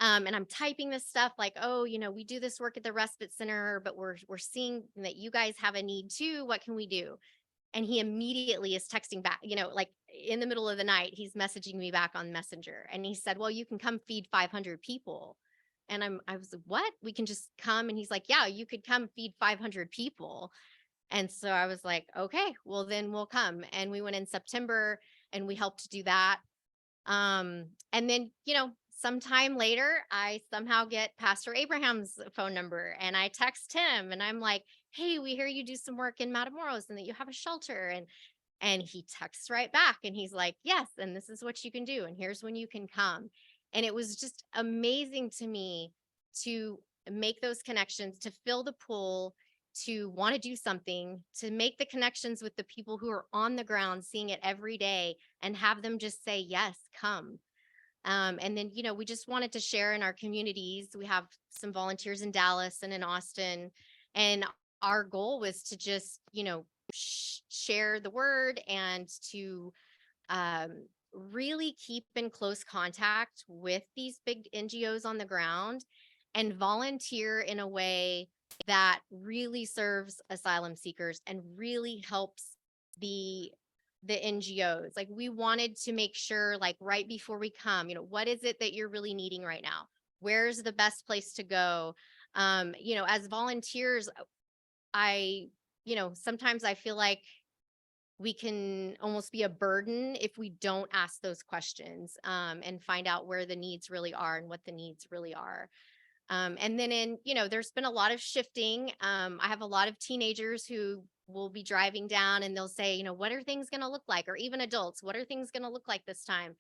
And I'm typing this stuff like, oh, you know, we do this work at the respite center, but we're seeing that you guys have a need too. What can we do? And he immediately is texting back, you know, like in the middle of the night, he's messaging me back on Messenger. And he said, well, you can come feed 500 people. And I was like, what? We can just come? And he's like, yeah, you could come feed 500 people. And so I was like, okay, well, then we'll come. And we went in September and we helped do that. And then, you know, sometime later, I somehow get Pastor Abraham's phone number and I text him and I'm like, hey, we hear you do some work in Matamoros and that you have a shelter. And he texts right back and he's like, yes, and this is what you can do. And here's when you can come. And it was just amazing to me to make those connections, to fill the pool, to want to do something, to make the connections with the people who are on the ground, seeing it every day and have them just say, yes, come. And then, you know, we just wanted to share in our communities. We have some volunteers in Dallas and in Austin. And our goal was to just, you know, share the word and to really keep in close contact with these big NGOs on the ground and volunteer in a way that really serves asylum seekers and really helps the NGOs. Like we wanted to make sure, like right before we come, you know, what is it that you're really needing right now? Where's the best place to go? You know, as volunteers, you know, sometimes I feel like we can almost be a burden if we don't ask those questions and find out where the needs really are and what the needs really are. And then you know, there's been a lot of shifting. I have a lot of teenagers who will be driving down and they'll say, you know, what are things going to look like? Or even adults, what are things going to look like this time?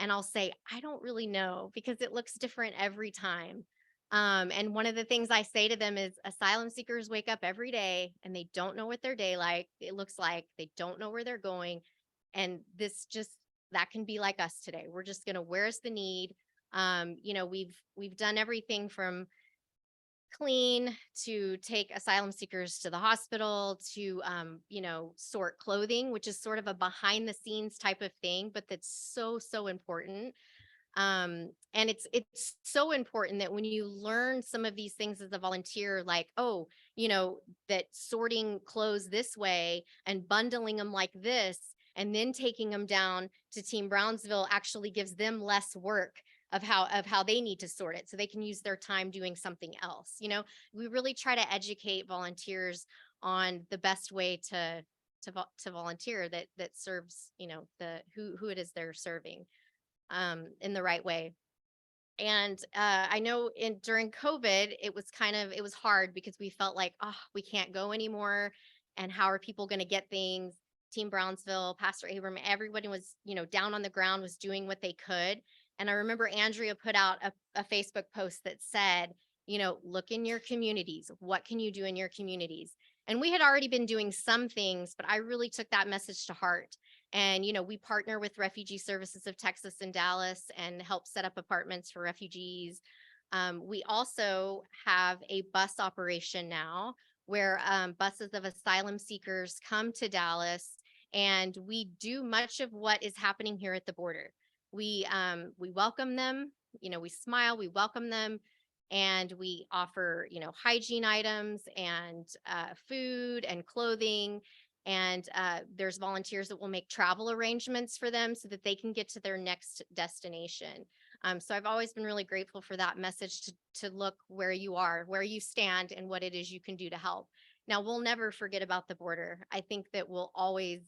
And I'll say, I don't really know because it looks different every time. And one of the things I say to them is asylum seekers wake up every day and they don't know what their day it looks like. They don't know where they're going. And that can be like us today. We're just going to, where's the need? You know, we've done everything from clean to take asylum seekers to the hospital to, you know, sort clothing, which is sort of a behind the scenes type of thing, but that's so important. And it's so important that when you learn some of these things as a volunteer, like, oh, you know, that sorting clothes this way and bundling them like this, and then taking them down to Team Brownsville actually gives them less work of how they need to sort it so they can use their time doing something else. You know, we really try to educate volunteers on the best way to volunteer that serves, you know, who it is they're serving in the right way. And I know during COVID, it was hard because we felt like, oh, we can't go anymore. And how are people going to get things? Team Brownsville, Pastor Abram, everybody was, you know, down on the ground, was doing what they could. And I remember Andrea put out a Facebook post that said, you know, look in your communities. What can you do in your communities? And we had already been doing some things, but I really took that message to heart. And, you know, we partner with Refugee Services of Texas in Dallas and help set up apartments for refugees. We also have a bus operation now where buses of asylum seekers come to Dallas, and we do much of what is happening here at the border. We welcome them, you know, we smile, we welcome them, and we offer, you know, hygiene items and food and clothing. And there's volunteers that will make travel arrangements for them so that they can get to their next destination. So I've always been really grateful for that message to look where you are, where you stand, and what it is you can do to help. Now, we'll never forget about the border. I think that we'll always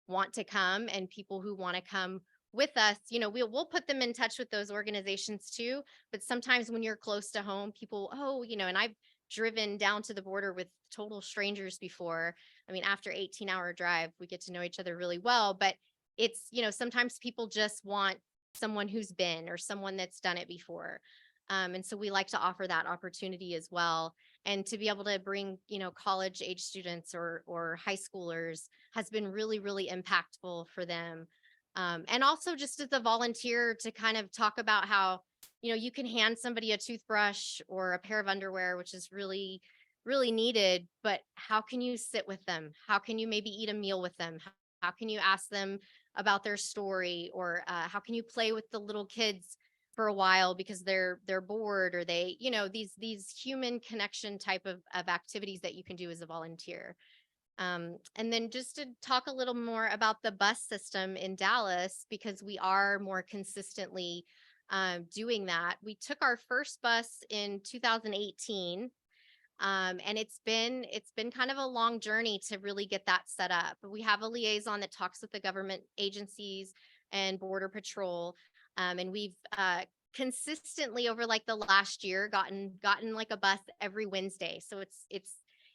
want to come, and people who want to come with us, you know, we'll put them in touch with those organizations too. But sometimes when you're close to home, people, oh, you know, and I've driven down to the border with total strangers before. I mean, after 18-hour drive, we get to know each other really well, but it's, you know, sometimes people just want someone who's been or someone that's done it before. And so we like to offer that opportunity as well. And to be able to bring, college age students or high schoolers has been really, really impactful for them. And also just as a volunteer to kind of talk about how, you can hand somebody a toothbrush or a pair of underwear, which is really, really needed, but how can you sit with them? How can you maybe eat a meal with them? How can you ask them about their story, or how can you play with the little kids for a while because they're bored, or they, these human connection type of activities that you can do as a volunteer. And then just to talk a little more about the bus system in Dallas, because we are more consistently doing that. We took our first bus in 2018. And it's been kind of a long journey to really get that set up. We have a liaison that talks with the government agencies and Border Patrol. And we've consistently over like the last year gotten like a bus every Wednesday. So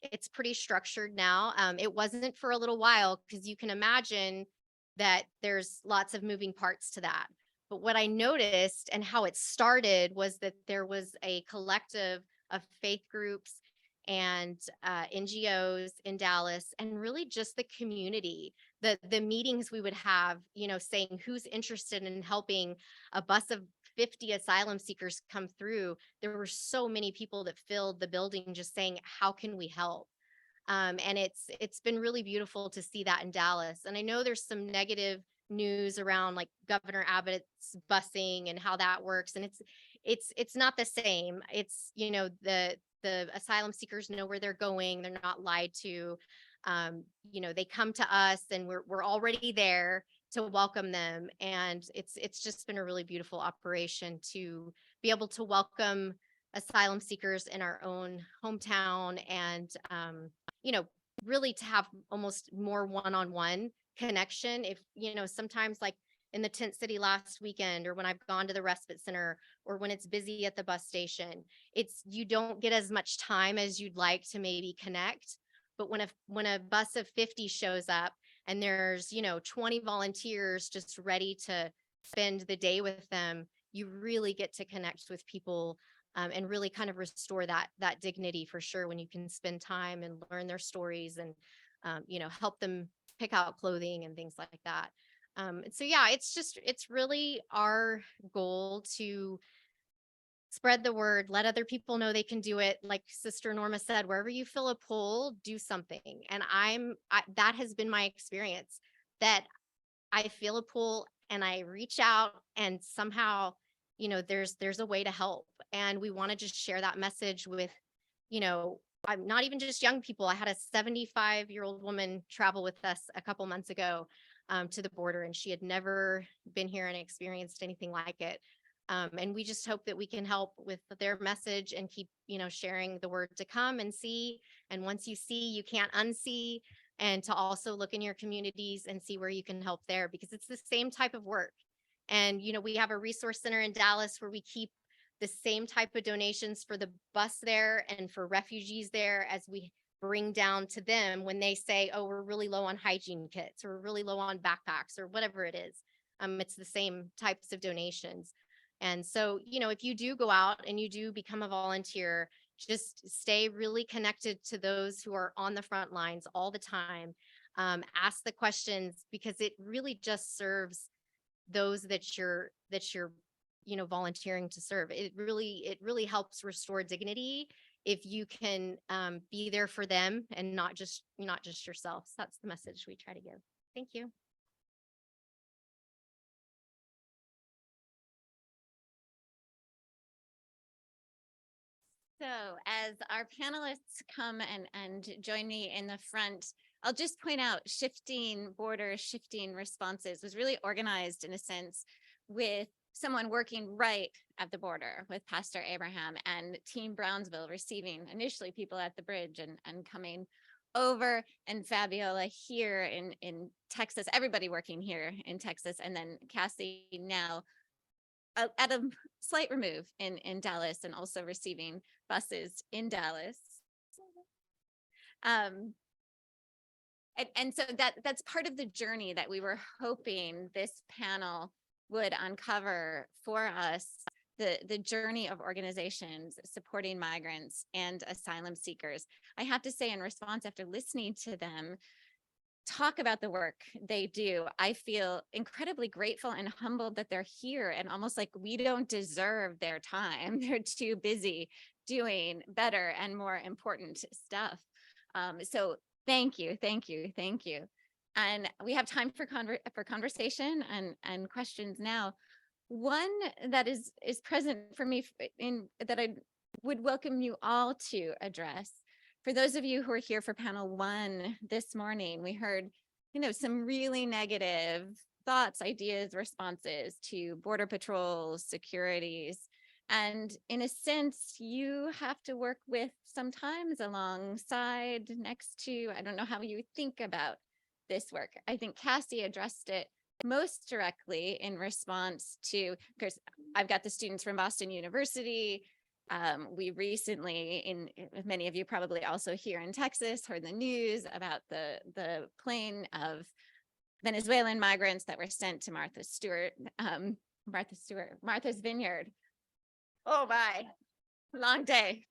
it's pretty structured now. It wasn't for a little while because you can imagine that there's lots of moving parts to that. But what I noticed and how it started was that there was a collective of faith groups and NGOs in Dallas, and really just the community, the meetings we would have, saying who's interested in helping a bus of 50 asylum seekers come through. There were so many people that filled the building just saying, how can we help? And it's been really beautiful to see that in Dallas. And I know there's some negative news around like Governor Abbott's busing and how that works. And it's not the same. It's, the asylum seekers know where they're going. They're not lied to. They come to us and we're already there to welcome them. And it's just been a really beautiful operation to be able to welcome asylum seekers in our own hometown, and, really to have almost more one-on-one connection. If, sometimes like in the tent city last weekend, or when I've gone to the respite center, or when it's busy at the bus station, you don't get as much time as you'd like to maybe connect. But when a bus of 50 shows up and there's, 20 volunteers just ready to spend the day with them, you really get to connect with people, and really kind of restore that dignity for sure when you can spend time and learn their stories and, help them pick out clothing and things like that. So yeah, it's really our goal to spread the word, let other people know they can do it. Like Sister Norma said, wherever you feel a pull, do something. And that has been my experience, that I feel a pull and I reach out, and somehow, there's a way to help. And we want to just share that message with, I'm not even just young people. I had a 75-year-old woman travel with us a couple months ago to the border, and she had never been here and experienced anything like it. And we just hope that we can help with their message and keep, sharing the word to come and see. And once you see, you can't unsee, and to also look in your communities and see where you can help there, because it's the same type of work. And, we have a resource center in Dallas where we keep the same type of donations for the bus there and for refugees there, as we bring down to them when they say, oh, we're really low on hygiene kits, or we're really low on backpacks, or whatever it is. It's the same types of donations. And so, if you do go out and you do become a volunteer, just stay really connected to those who are on the front lines all the time. Ask the questions, because it really just serves those that you're volunteering to serve. It really helps restore dignity if you can be there for them and not just yourself. So that's the message we try to give. Thank you. So as our panelists come and join me in the front, I'll just point out shifting borders, shifting responses was really organized in a sense with someone working right at the border with Pastor Abraham and Team Brownsville receiving initially people at the bridge and coming over, and Fabiola here in Texas, everybody working here in Texas, and then Cassie now at a slight remove in Dallas, and also receiving buses in Dallas. And so that's part of the journey that we were hoping this panel would uncover for us, the journey of organizations supporting migrants and asylum seekers. I have to say, in response, after listening to them talk about the work they do, I feel incredibly grateful and humbled that they're here, and almost like we don't deserve their time. They're too busy doing better and more important stuff. So thank you, thank you, thank you. And we have time for conversation and questions now. One that is present for me that I would welcome you all to address. For those of you who are here for panel 1 this morning, we heard, some really negative thoughts, ideas, responses to Border Patrol, securities. And in a sense, you have to work with, sometimes alongside, next to, I don't know how you think about this work. I think Cassie addressed it most directly in response to, because I've got the students from Boston University. We recently, many of you probably also here in Texas, heard the news about the plane of Venezuelan migrants that were sent to Martha's Vineyard. Oh my, long day.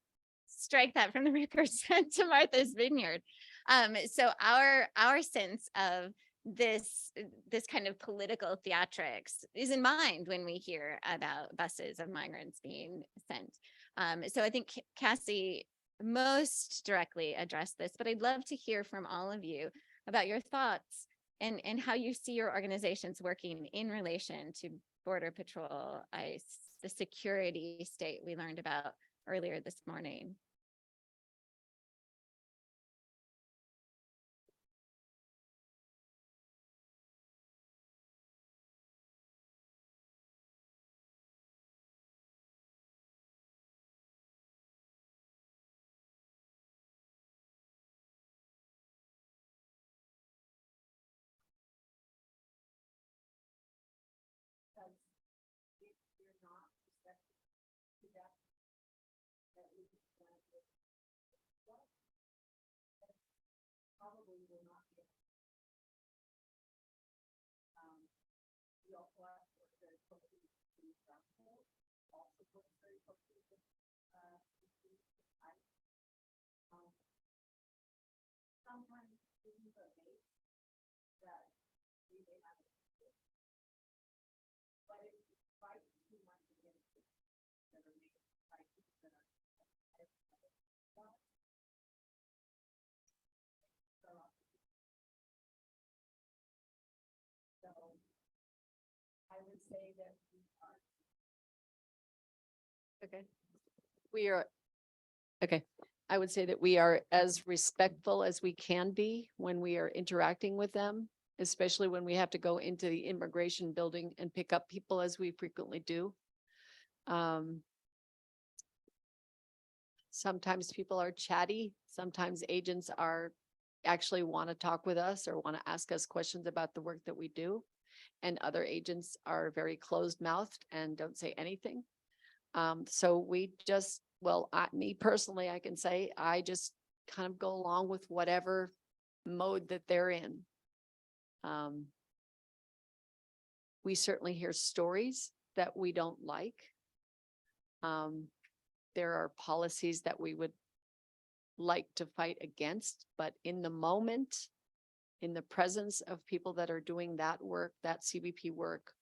Strike that from the record, sent to Martha's Vineyard. So our sense of this kind of political theatrics is in mind when we hear about buses of migrants being sent. So I think Cassie most directly addressed this, but I'd love to hear from all of you about your thoughts and how you see your organizations working in relation to Border Patrol, ICE, the security state we learned about earlier this morning. Okay. I would say that we are as respectful as we can be when we are interacting with them, especially when we have to go into the immigration building and pick up people, as we frequently do. Sometimes people are chatty. Sometimes agents actually want to talk with us or want to ask us questions about the work that we do. And other agents are very closed-mouthed and don't say anything. So we just, me personally, I can say, I just kind of go along with whatever mode that they're in. We certainly hear stories that we don't like. There are policies that we would like to fight against, but in the moment, in the presence of people that are doing that work, that CBP work,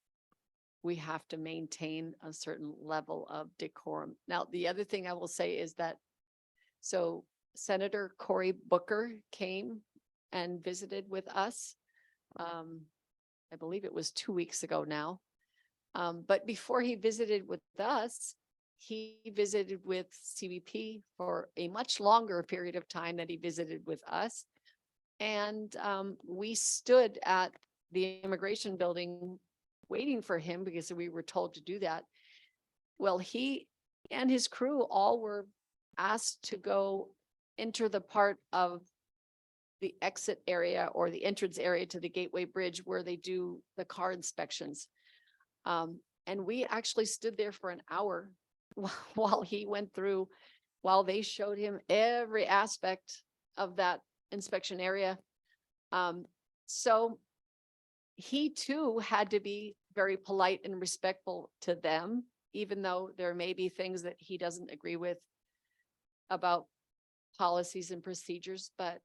we have to maintain a certain level of decorum. Now, the other thing I will say is that, so Senator Cory Booker came and visited with us. I believe it was 2 weeks ago now. But before he visited with us, he visited with CBP for a much longer period of time than he visited with us. And we stood at the immigration building waiting for him because we were told to do that. Well, he and his crew all were asked to go enter the part of the exit area or the entrance area to the Gateway Bridge where they do the car inspections. And we actually stood there for an hour while he went through, while they showed him every aspect of that inspection area. So he too had to be very polite and respectful to them, even though there may be things that he doesn't agree with about policies and procedures, but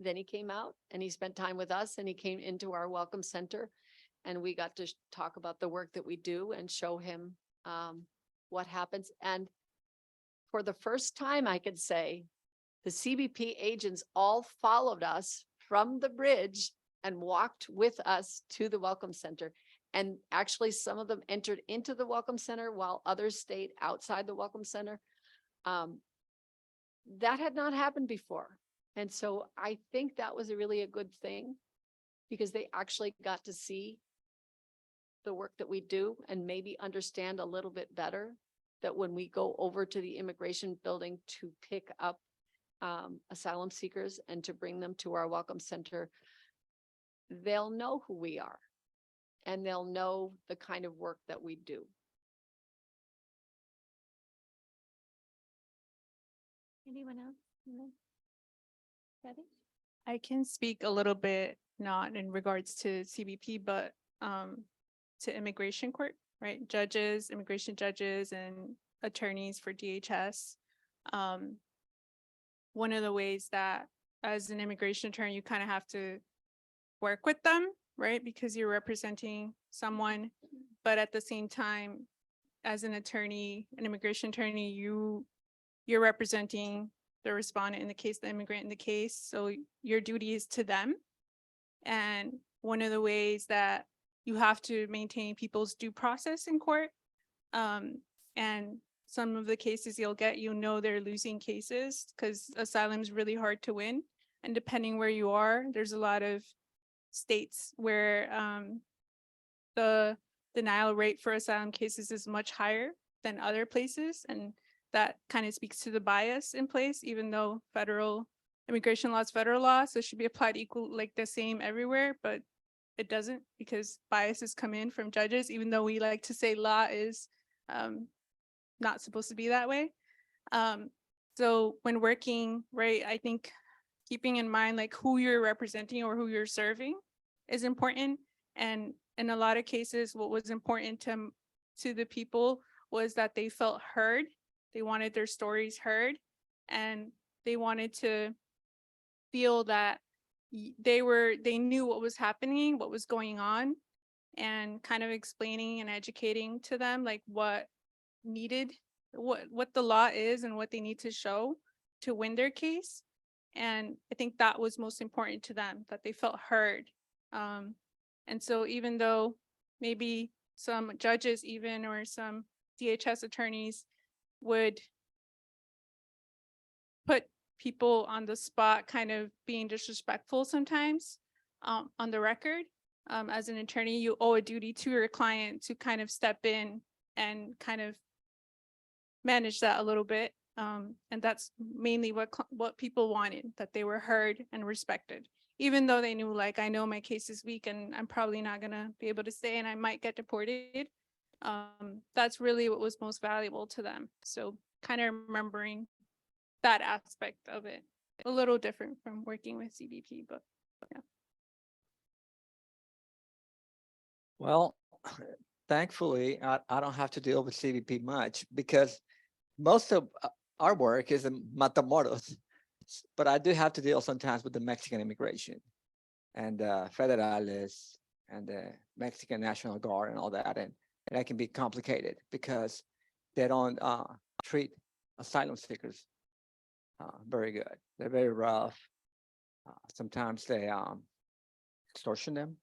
then he came out and he spent time with us and he came into our welcome center and we got to talk about the work that we do and show him what happens. And for the first time, I could say the CBP agents all followed us from the bridge and walked with us to the welcome center. And actually, some of them entered into the welcome center while others stayed outside the welcome center. That had not happened before. And so I think that was really a good thing because they actually got to see the work that we do and maybe understand a little bit better that when we go over to the immigration building to pick up asylum seekers and to bring them to our welcome center, they'll know who we are and they'll know the kind of work that we do. Anyone else? Ready? I can speak a little bit, not in regards to CBP, but to immigration court, right? Judges, immigration judges and attorneys for DHS. One of the ways that as an immigration attorney, you kind of have to work with them, right? Because you're representing someone, but at the same time, as an attorney, an immigration attorney, you're representing the respondent in the case, the immigrant in the case. So your duty is to them. And one of the ways that you have to maintain people's due process in court. And some of the cases you'll get, they're losing cases because asylum is really hard to win. And depending where you are, there's a lot of states where the denial rate for asylum cases is much higher than other places. And that kind of speaks to the bias in place, even though federal immigration law is federal law, so it should be applied equal, like the same everywhere, but it doesn't because biases come in from judges, even though we like to say law is not supposed to be that way. So when working, right, I think keeping in mind like who you're representing or who you're serving is important. And in a lot of cases, what was important to the people was that they felt heard. They wanted their stories heard and they wanted to feel that they knew what was happening, what was going on, and kind of explaining and educating to them like what needed, what the law is and what they need to show to win their case. And I think that was most important to them, that they felt heard. And so even though maybe some judges even or some DHS attorneys would put people on the spot kind of being disrespectful sometimes on the record. As an attorney, you owe a duty to your client to kind of step in and kind of manage that a little bit. And that's mainly what people wanted, that they were heard and respected, even though they knew, like, I know my case is weak and I'm probably not gonna be able to stay and I might get deported. That's really what was most valuable to them. So kind of remembering that aspect of it, a little different from working with CBP, but yeah. Well, thankfully, I don't have to deal with CBP much because most of our work is in Matamoros, but I do have to deal sometimes with the Mexican immigration and federales and the Mexican National Guard and all that. And that can be complicated because they don't treat asylum seekers very good. They're very rough. Sometimes they extortion them.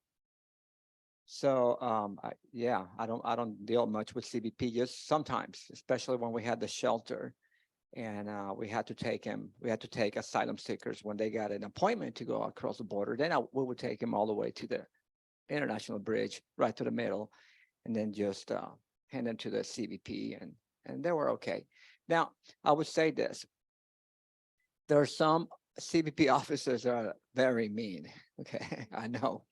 So I don't deal much with CBP, just sometimes, especially when we had the shelter and we had to take asylum seekers when they got an appointment to go across the border. Then we would take them all the way to the international bridge, right to the middle, and then just hand them to the CBP and they were okay. Now, I would say this. There are some CBP officers that are very mean, okay, I know.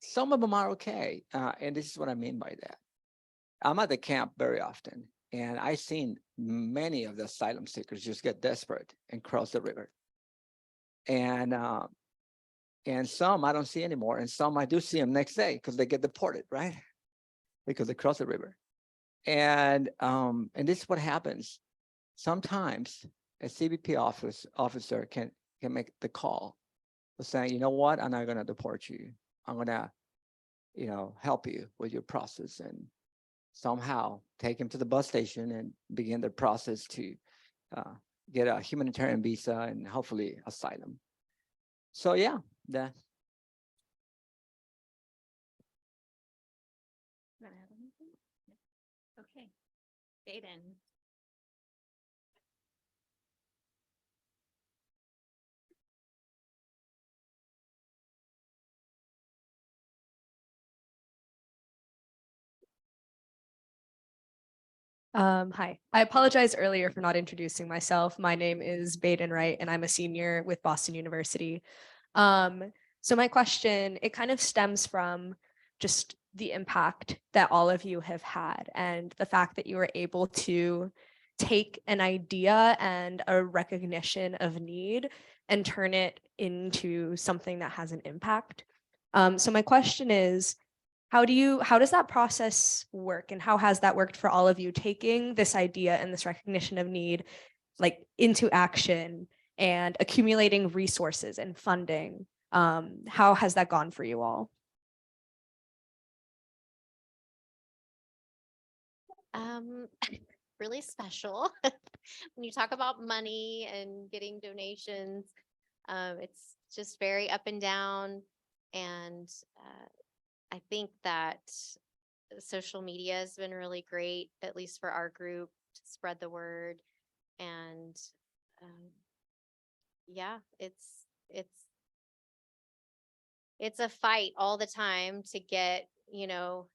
Some of them are okay, and this is what I mean by that. I'm at the camp very often, and I've seen many of the asylum seekers just get desperate and cross the river. And some I don't see anymore, and some I do see them next day because they get deported, right? because they cross the river. And this is what happens. Sometimes a CBP officer can make the call of saying, you know what, I'm not gonna deport you. I'm gonna, help you with your process, and somehow take him to the bus station and begin the process to get a humanitarian visa and hopefully asylum. So yeah, that. Okay, Baden. Hi, I apologize earlier for not introducing myself. My name is Baden Wright, and I'm a senior with Boston University. So my question, it kind of stems from just the impact that all of you have had, and the fact that you were able to take an idea and a recognition of need and turn it into something that has an impact. So my question is, how does that process work, and how has that worked for all of you, taking this idea and this recognition of need like into action and accumulating resources and funding? How has that gone for you all? Really special. When you talk about money and getting donations, it's just very up and down. And I think that social media has been really great, at least for our group, to spread the word. And yeah, it's a fight all the time to get,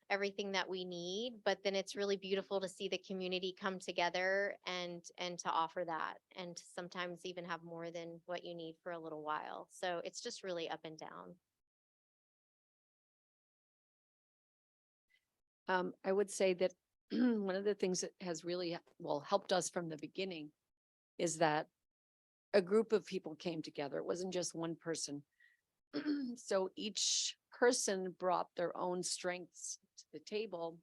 everything that we need, but then it's really beautiful to see the community come together and to offer that, and to sometimes even have more than what you need for a little while. So it's just really up and down. I would say that one of the things that has really, helped us from the beginning is that a group of people came together. It wasn't just one person. So each person brought their own strengths to the table.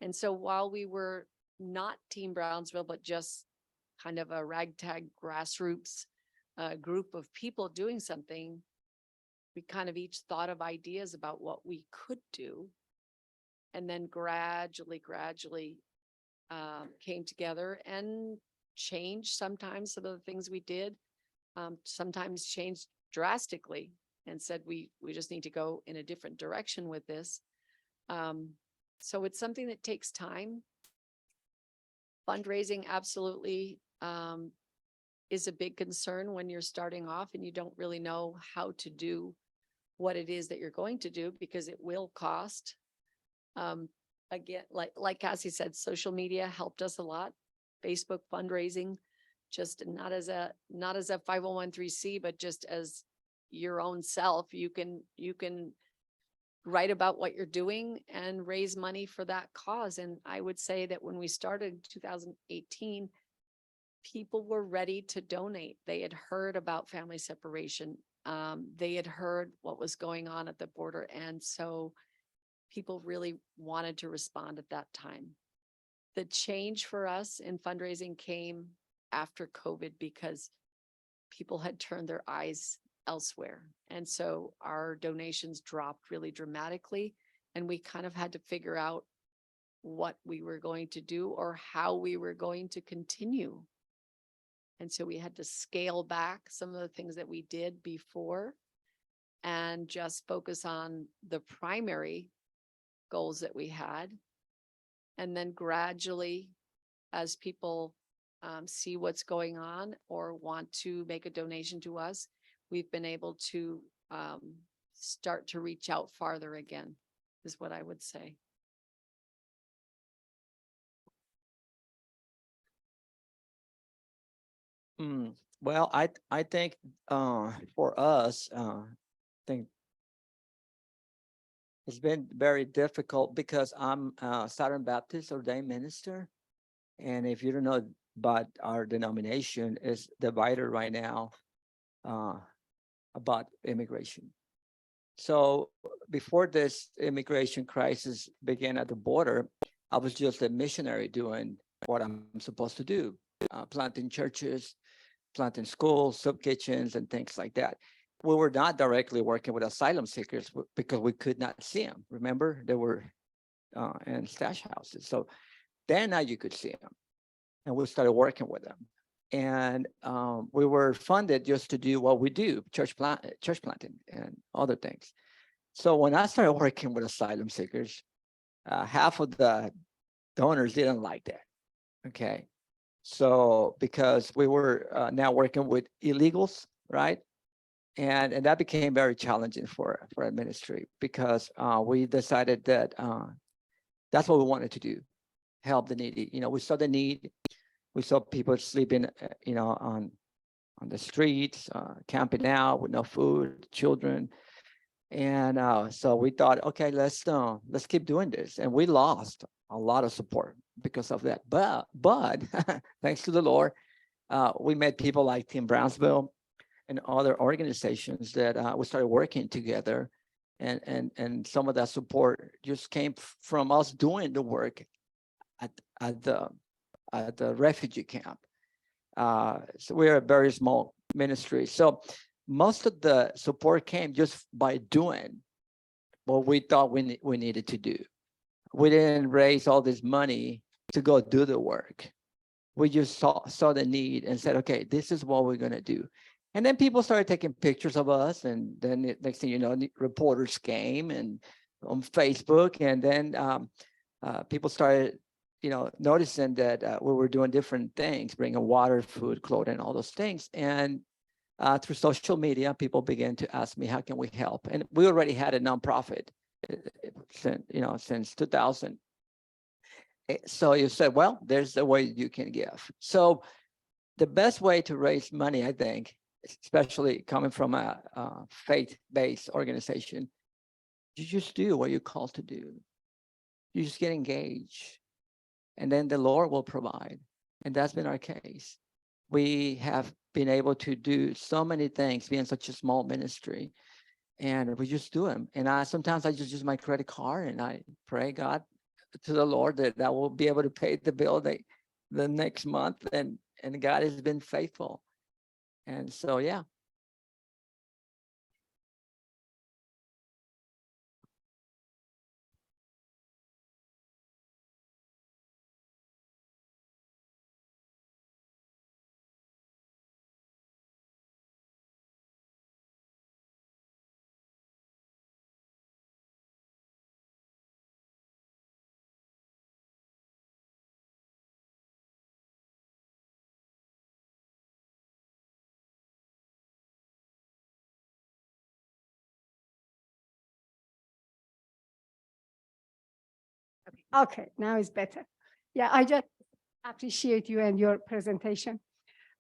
And so while we were not Team Brownsville, but just kind of a ragtag grassroots group of people doing something, we kind of each thought of ideas about what we could do. And then gradually came together and changed sometimes some of the things we did, sometimes changed drastically, and said we just need to go in a different direction with this. So it's something that takes time. Fundraising absolutely is a big concern when you're starting off and you don't really know how to do what it is that you're going to do, because it will cost. Again, like Cassie said, social media helped us a lot. Facebook fundraising, just not as a 501(c), but just as your own self, you can write about what you're doing and raise money for that cause. And I would say that when we started in 2018, people were ready to donate. They had heard about family separation. They had heard what was going on at the border. And so people really wanted to respond at that time. The change for us in fundraising came after COVID, because people had turned their eyes elsewhere. And so our donations dropped really dramatically, and we kind of had to figure out what we were going to do or how we were going to continue. And so we had to scale back some of the things that we did before and just focus on the primary goals that we had. And then gradually, as people see what's going on or want to make a donation to us, we've been able to start to reach out farther again, is what I would say. Well, I think for us, I think it's been very difficult because I'm a Southern Baptist ordained minister. And if you don't know, but our denomination is divided right now about immigration. So before this immigration crisis began at the border, I was just a missionary doing what I'm supposed to do, planting churches, planting schools, soup kitchens, and things like that. We were not directly working with asylum seekers because we could not see them. Remember, they were in stash houses. So then now you could see them, and we started working with them. And we were funded just to do what we do, church planting and other things. So when I started working with asylum seekers, half of the donors didn't like that. Okay. So because we were now working with illegals, right? And that became very challenging for our ministry because we decided that that's what we wanted to do, help the needy. You know, we saw the need. We saw people sleeping, you know, on the streets, camping out with no food, children. And so we thought, okay, let's keep doing this. And we lost a lot of support because of that. But thanks to the Lord, we met people like Team Brownsville and other organizations that we started working together. And some of that support just came from us doing the work at the refugee camp. So we're a very small ministry. So most of the support came just by doing what we thought we needed to do. We didn't raise all this money to go do the work. We just saw the need and said, okay, this is what we're going to do. And then people started taking pictures of us. And then next thing you know, reporters came and on Facebook. And then people started, you know, noticing that we were doing different things, bringing water, food, clothing, all those things. And through social media, people began to ask me, how can we help? And we already had a nonprofit, since 2000. So you said, well, there's a way you can give. So the best way to raise money, I think, especially coming from a faith-based organization, you just do what you're called to do. You just get engaged, and then the Lord will provide. And that's been our case. We have been able to do so many things, being such a small ministry, and we just do them. And sometimes I just use my credit card and I pray God to the Lord that I will be able to pay the bill the next month. And God has been faithful. And so, yeah. Okay, now it's better. Yeah, I just appreciate you and your presentation.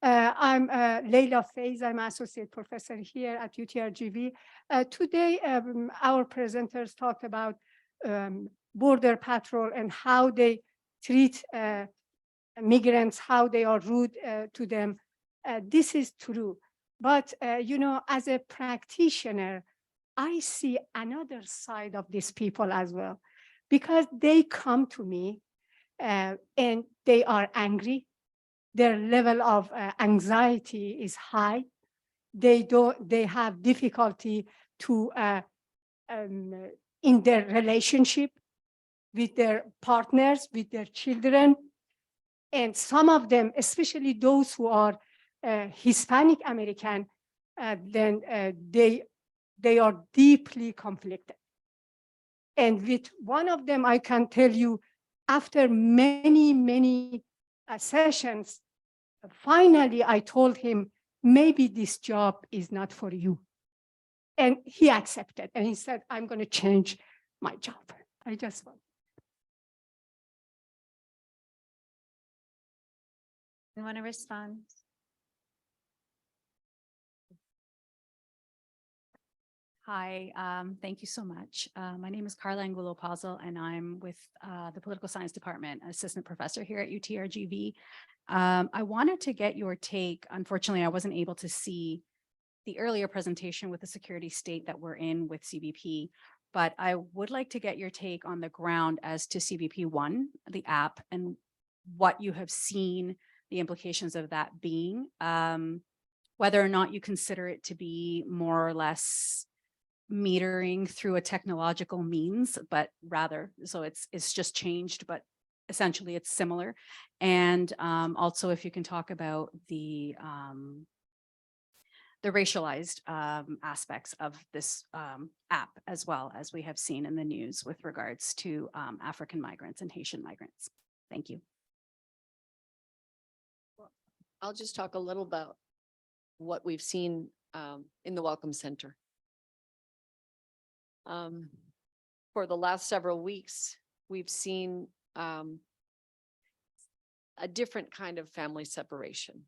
I'm Leila Faiz. I'm associate professor here at UTRGV. Today, our presenters talked about border patrol and how they treat migrants, how they are rude to them. This is true. But, as a practitioner, I see another side of these people as well, because they come to me and they are angry. Their level of anxiety is high. They have difficulty to in their relationship with their partners, with their children. And some of them, especially those who are Hispanic American, then they are deeply conflicted. And with one of them, I can tell you, after many sessions, finally, I told him, maybe this job is not for you. And he accepted. And he said, I'm going to change my job. I just want. You want to respond? Hi, thank you so much. My name is Carla Angulo Pazel, and I'm with the Political Science Department, assistant professor here at UTRGV. I wanted to get your take. Unfortunately, I wasn't able to see the earlier presentation with the security state that we're in with CBP, but I would like to get your take on the ground as to CBP One, the app, and what you have seen the implications of that being, whether or not you consider it to be more or less metering through a technological means, but rather, so it's just changed, but essentially it's similar. And also if you can talk about the racialized aspects of this app, as well as we have seen in the news with regards to African migrants and Haitian migrants. Thank you. I'll just talk a little about what we've seen in the Welcome Center. For the last several weeks, we've seen a different kind of family separation.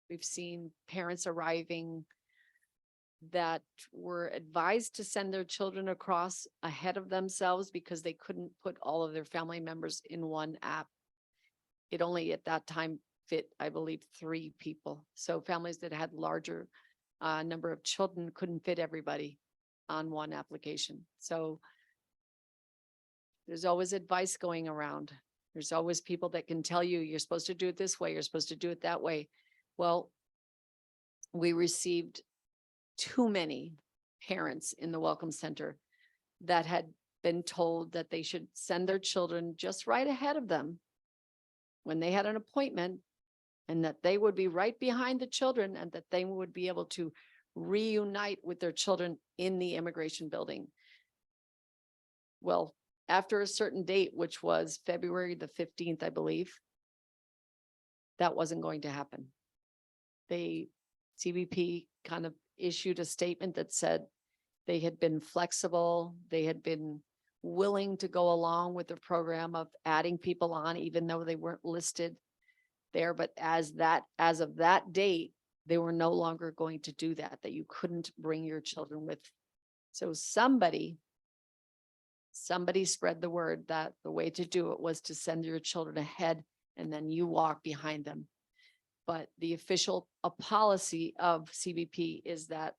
We've seen parents arriving that were advised to send their children across ahead of themselves because they couldn't put all of their family members in one app. It only at that time fit, I believe, 3 people. So families that had larger number of children couldn't fit everybody on one application. So there's always advice going around. There's always people that can tell you, you're supposed to do it this way, you're supposed to do it that way. Well, we received too many parents in the Welcome Center that had been told that they should send their children just right ahead of them when they had an appointment, and that they would be right behind the children, and that they would be able to reunite with their children in the immigration building. Well, after a certain date, which was February the 15th, I believe, that wasn't going to happen. CBP kind of issued a statement that said they had been flexible. They had been willing to go along with the program of adding people on, even though they weren't listed there. But as of that date, they were no longer going to do that you couldn't bring your children with. So somebody spread the word that the way to do it was to send your children ahead and then you walk behind them. But the official policy of CBP is that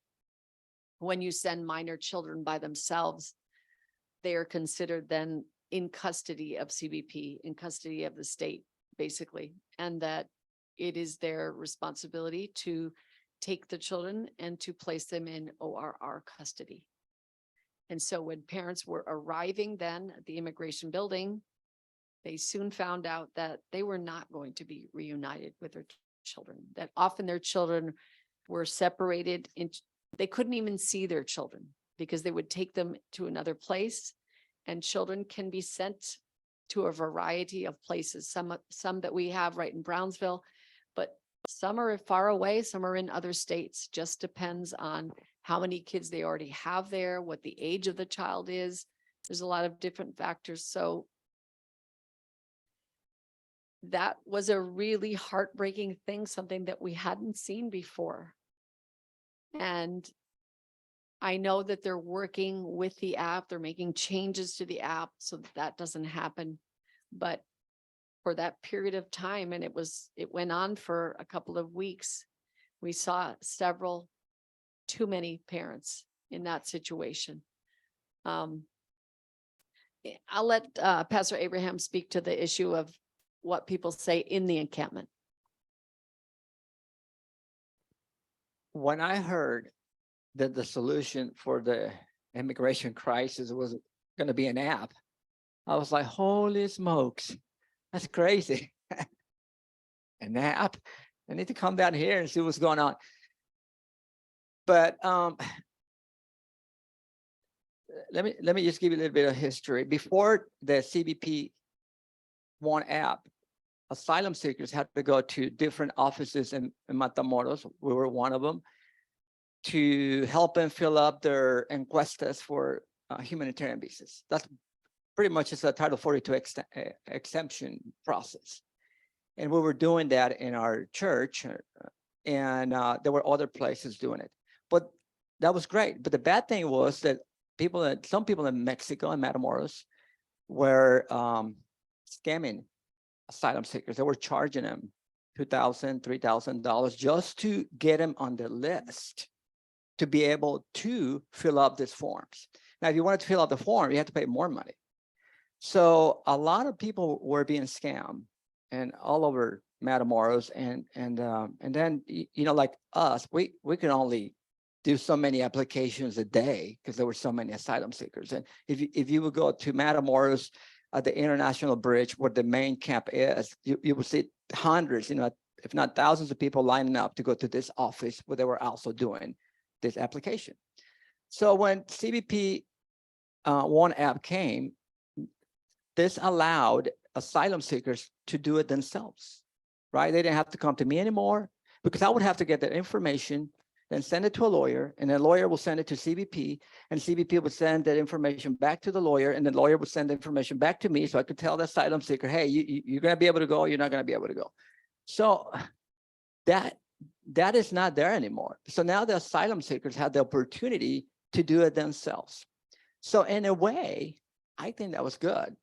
when you send minor children by themselves, they are considered then in custody of CBP, in custody of the state, basically, and that it is their responsibility to take the children and to place them in ORR custody. And so when parents were arriving then at the immigration building, they soon found out that they were not going to be reunited with their children, that often their children were separated they couldn't even see their children because they would take them to another place, and children can be sent to a variety of places, some that we have right in Brownsville, but some are far away, some are in other states. Just depends on how many kids they already have there, what the age of the child is. There's a lot of different factors. So that was a really heartbreaking thing, something that we hadn't seen before. And I know that they're working with the app, they're making changes to the app so that doesn't happen. But for that period of time, and it went on for a couple of weeks, we saw too many parents in that situation. I'll let Pastor Abraham speak to the issue of what people say in the encampment. When I heard that the solution for the immigration crisis was going to be an app, I was like, holy smokes, that's crazy. An app? I need to come down here and see what's going on. But let me just give you a little bit of history. Before the CBP One app, asylum seekers had to go to different offices in Matamoros. We were one of them, to help them fill up their encuestas for humanitarian visas. That's pretty much just a Title 42 exemption process. And we were doing that in our church, and there were other places doing it. But that was great. But the bad thing was that some people in Mexico and Matamoros were scamming asylum seekers. They were charging them $2,000, $3,000 just to get them on the list. to be able to fill up these forms. Now, if you wanted to fill out the form, you have to pay more money. So a lot of people were being scammed and all over Matamoros, and then like us, we could only do so many applications a day because there were so many asylum seekers. And if you would go to Matamoros at the International Bridge where the main camp is, you would see hundreds, if not thousands of people lining up to go to this office where they were also doing this application. So when CBP One app came, this allowed asylum seekers to do it themselves, right? They didn't have to come to me anymore because I would have to get that information and send it to a lawyer, and the lawyer will send it to CBP, and CBP would send that information back to the lawyer, and the lawyer would send the information back to me so I could tell the asylum seeker, hey, you're going to be able to go, you're not going to be able to go. So that is not there anymore. So now the asylum seekers have the opportunity to do it themselves. So in a way, I think that was good.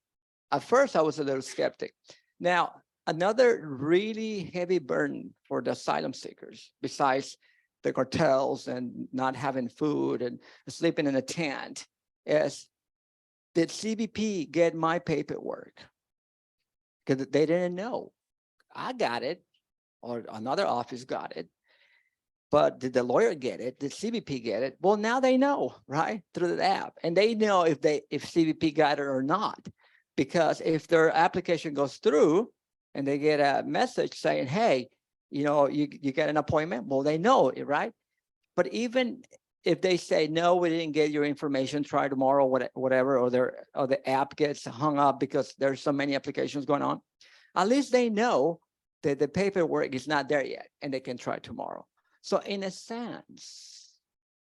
At first, I was a little skeptic. Now, another really heavy burden for the asylum seekers, besides the cartels and not having food and sleeping in a tent, is, did CBP get my paperwork? Because they didn't know. I got it, or another office got it. But did the lawyer get it? Did CBP get it? Well, now they know, right? Through the app. And they know if CBP got it or not. Because if their application goes through and they get a message saying, hey, you get an appointment, well, they know it, right? But even if they say, no, we didn't get your information, try tomorrow, whatever, or the app gets hung up because there's so many applications going on, at least they know that the paperwork is not there yet and they can try tomorrow. So in a sense,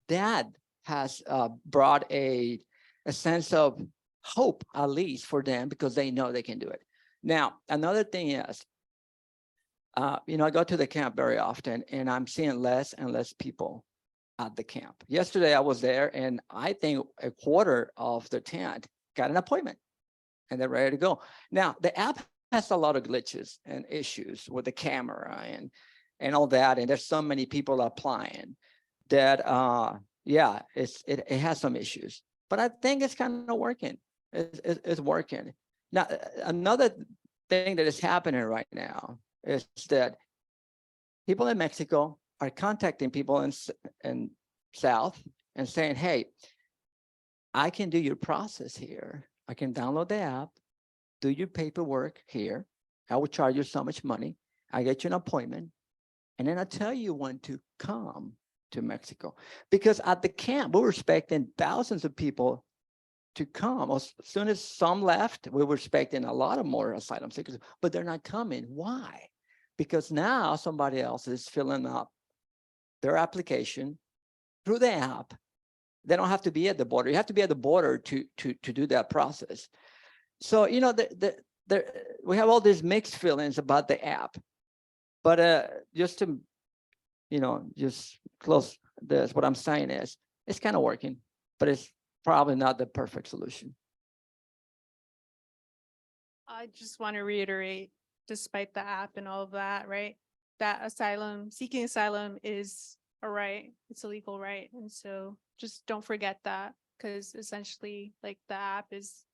that has brought a sense of hope, at least for them, because they know they can do it. Now, another thing is, I go to the camp very often and I'm seeing less and less people at the camp. Yesterday I was there and I think a quarter of the tent got an appointment and they're ready to go. Now, the app has a lot of glitches and issues with the camera and all that. And there's so many people applying that, yeah, it has some issues, but I think it's kind of working. It's working. Now, another thing that is happening right now is that people in Mexico are contacting people in South and saying, hey, I can do your process here. I can download the app, do your paperwork here. I will charge you so much money. I get you an appointment. And then I tell you when to come to Mexico. Because at the camp, we were expecting thousands of people to come. As soon as some left, we were expecting a lot of more asylum seekers, but they're not coming. Why? Because now somebody else is filling up their application through the app. They don't have to be at the border. You have to be at the border to do that process. So, we have all these mixed feelings about the app. But just to, just close this, what I'm saying is, it's kind of working, but it's probably not the perfect solution. I just want to reiterate, despite the app and all of that, right, that seeking asylum is a right. It's a legal right. And so just don't forget that, because essentially, like, the app is,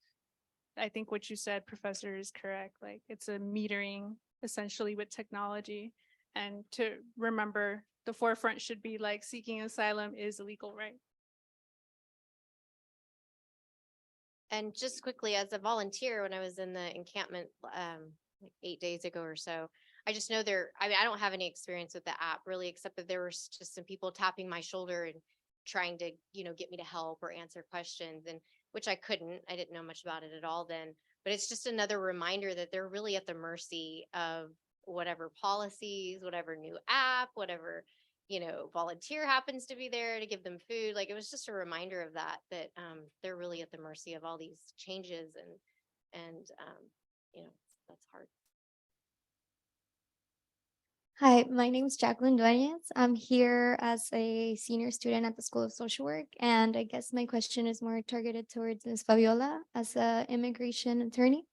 I think what you said, Professor, is correct. Like, it's a metering essentially with technology. And to remember, the forefront should be like, seeking asylum is a legal right. And just quickly, as a volunteer, when I was in the encampment like 8 days ago or so, I just know I don't have any experience with the app really, except that there were just some people tapping my shoulder and trying to, get me to help or answer questions, and which I couldn't. I didn't know much about it at all then. But it's just another reminder that they're really at the mercy of whatever policies, whatever new app, whatever, volunteer happens to be there to give them food. Like, it was just a reminder of that they're really at the mercy of all these changes, and that's hard. Hi, my name is Jacqueline Dueñas. I'm here as a senior student at the School of Social Work, and I guess my question is more targeted towards Ms. Fabiola as an immigration attorney.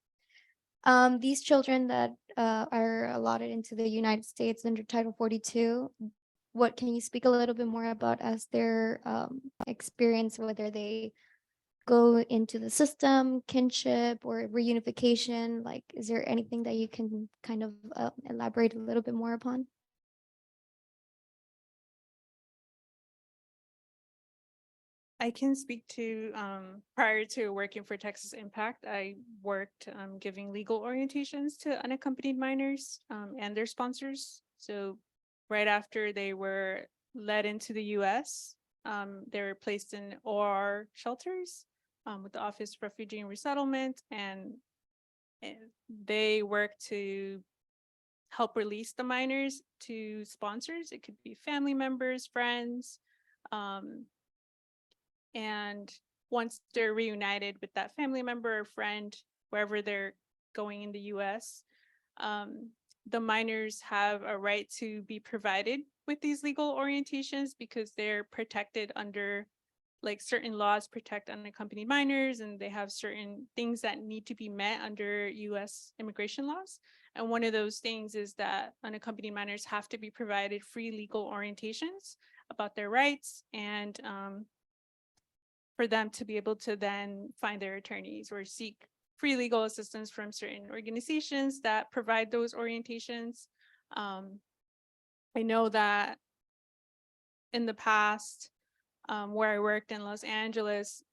These children that are allotted into the United States under Title 42, what can you speak a little bit more about as their experience, whether they go into the system, kinship, or reunification? Like, is there anything that you can kind of elaborate a little bit more upon? I can speak to, prior to working for Texas Impact, I worked giving legal orientations to unaccompanied minors and their sponsors. So right after they were led into the US, they were placed in OR shelters with the Office of Refugee and Resettlement, and they work to help release the minors to sponsors. It could be family members, friends, and once they're reunited with that family member or friend, wherever they're going in the US, the minors have a right to be provided with these legal orientations because they're protected under, like, certain laws protect unaccompanied minors, and they have certain things that need to be met under US immigration laws. And one of those things is that unaccompanied minors have to be provided free legal orientations about their rights, and for them to be able to then find their attorneys or seek free legal assistance from certain organizations that provide those orientations. I know that in the past, where I worked in Los Angeles,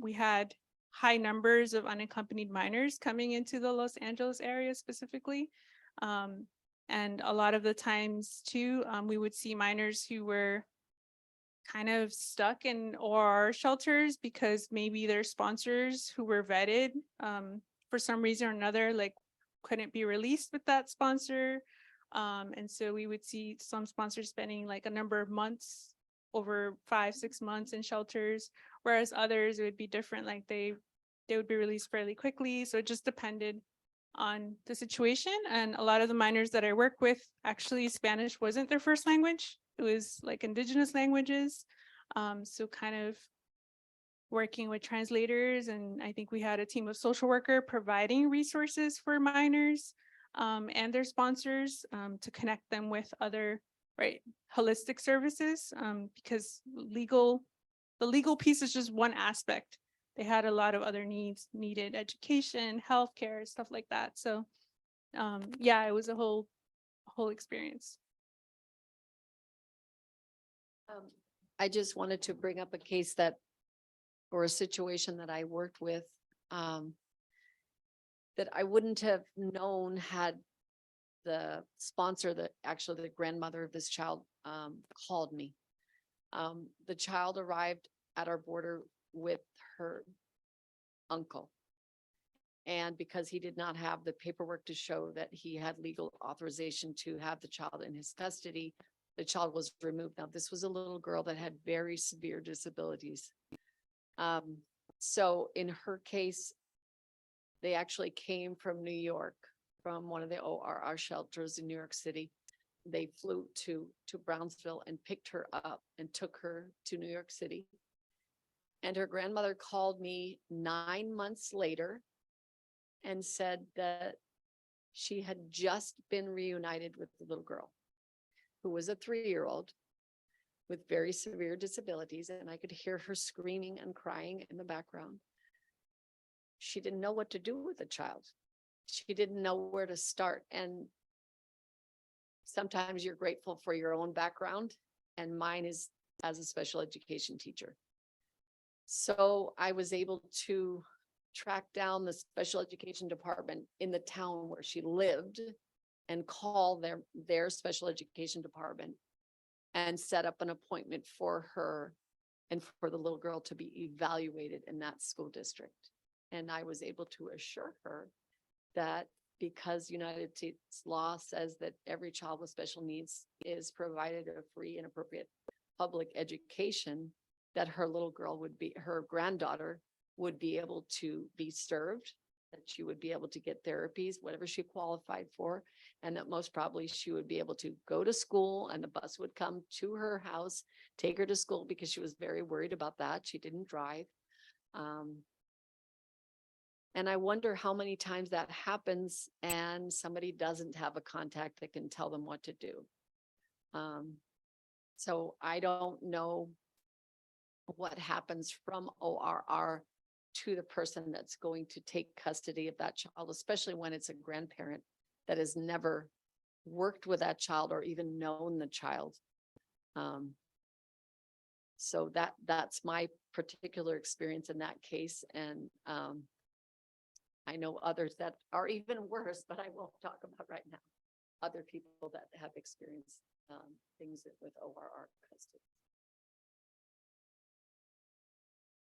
we had high numbers of unaccompanied minors coming into the Los Angeles area specifically. And a lot of the times too, we would see minors who were kind of stuck in OR shelters because maybe their sponsors who were vetted for some reason or another, like, couldn't be released with that sponsor. And so we would see some sponsors spending like a number of months, over 5-6 months in shelters, whereas others it would be different, like they would be released fairly quickly. So it just depended on the situation. And a lot of the minors that I work with, actually Spanish wasn't their first language. It was like indigenous languages. So kind of working with translators, and I think we had a team of social worker providing resources for minors and their sponsors to connect them with other, right, holistic services, because the legal piece is just one aspect. They had a lot of other needs, needed education, healthcare, stuff like that. So yeah, it was a whole experience. I just wanted to bring up a case that, or a situation that I worked with, that I wouldn't have known had the sponsor, actually the grandmother of this child, called me. The child arrived at our border with her uncle. And because he did not have the paperwork to show that he had legal authorization to have the child in his custody, the child was removed. Now, this was a little girl that had very severe disabilities. So in her case, they actually came from New York, from one of the ORR shelters in New York City. They flew to Brownsville and picked her up and took her to New York City. And her grandmother called me 9 months later and said that she had just been reunited with the little girl, who was a 3-year-old with very severe disabilities. And I could hear her screaming and crying in the background. She didn't know what to do with the child. She didn't know where to start. And sometimes you're grateful for your own background, and mine is as a special education teacher. So I was able to track down the special education department in the town where she lived and call their special education department and set up an appointment for her and for the little girl to be evaluated in that school district. And I was able to assure her that because United States law says that every child with special needs is provided a free and appropriate public education, that her little girl would be, her granddaughter would be able to be served, that she would be able to get therapies, whatever she qualified for, and that most probably she would be able to go to school and the bus would come to her house, take her to school, because she was very worried about that. She didn't drive. And I wonder how many times that happens and somebody doesn't have a contact that can tell them what to do. So I don't know what happens from ORR to the person that's going to take custody of that child, especially when it's a grandparent that has never worked with that child or even known the child. So that's my particular experience in that case. And I know others that are even worse, but I won't talk about right now. Other people that have experienced things with ORR custody.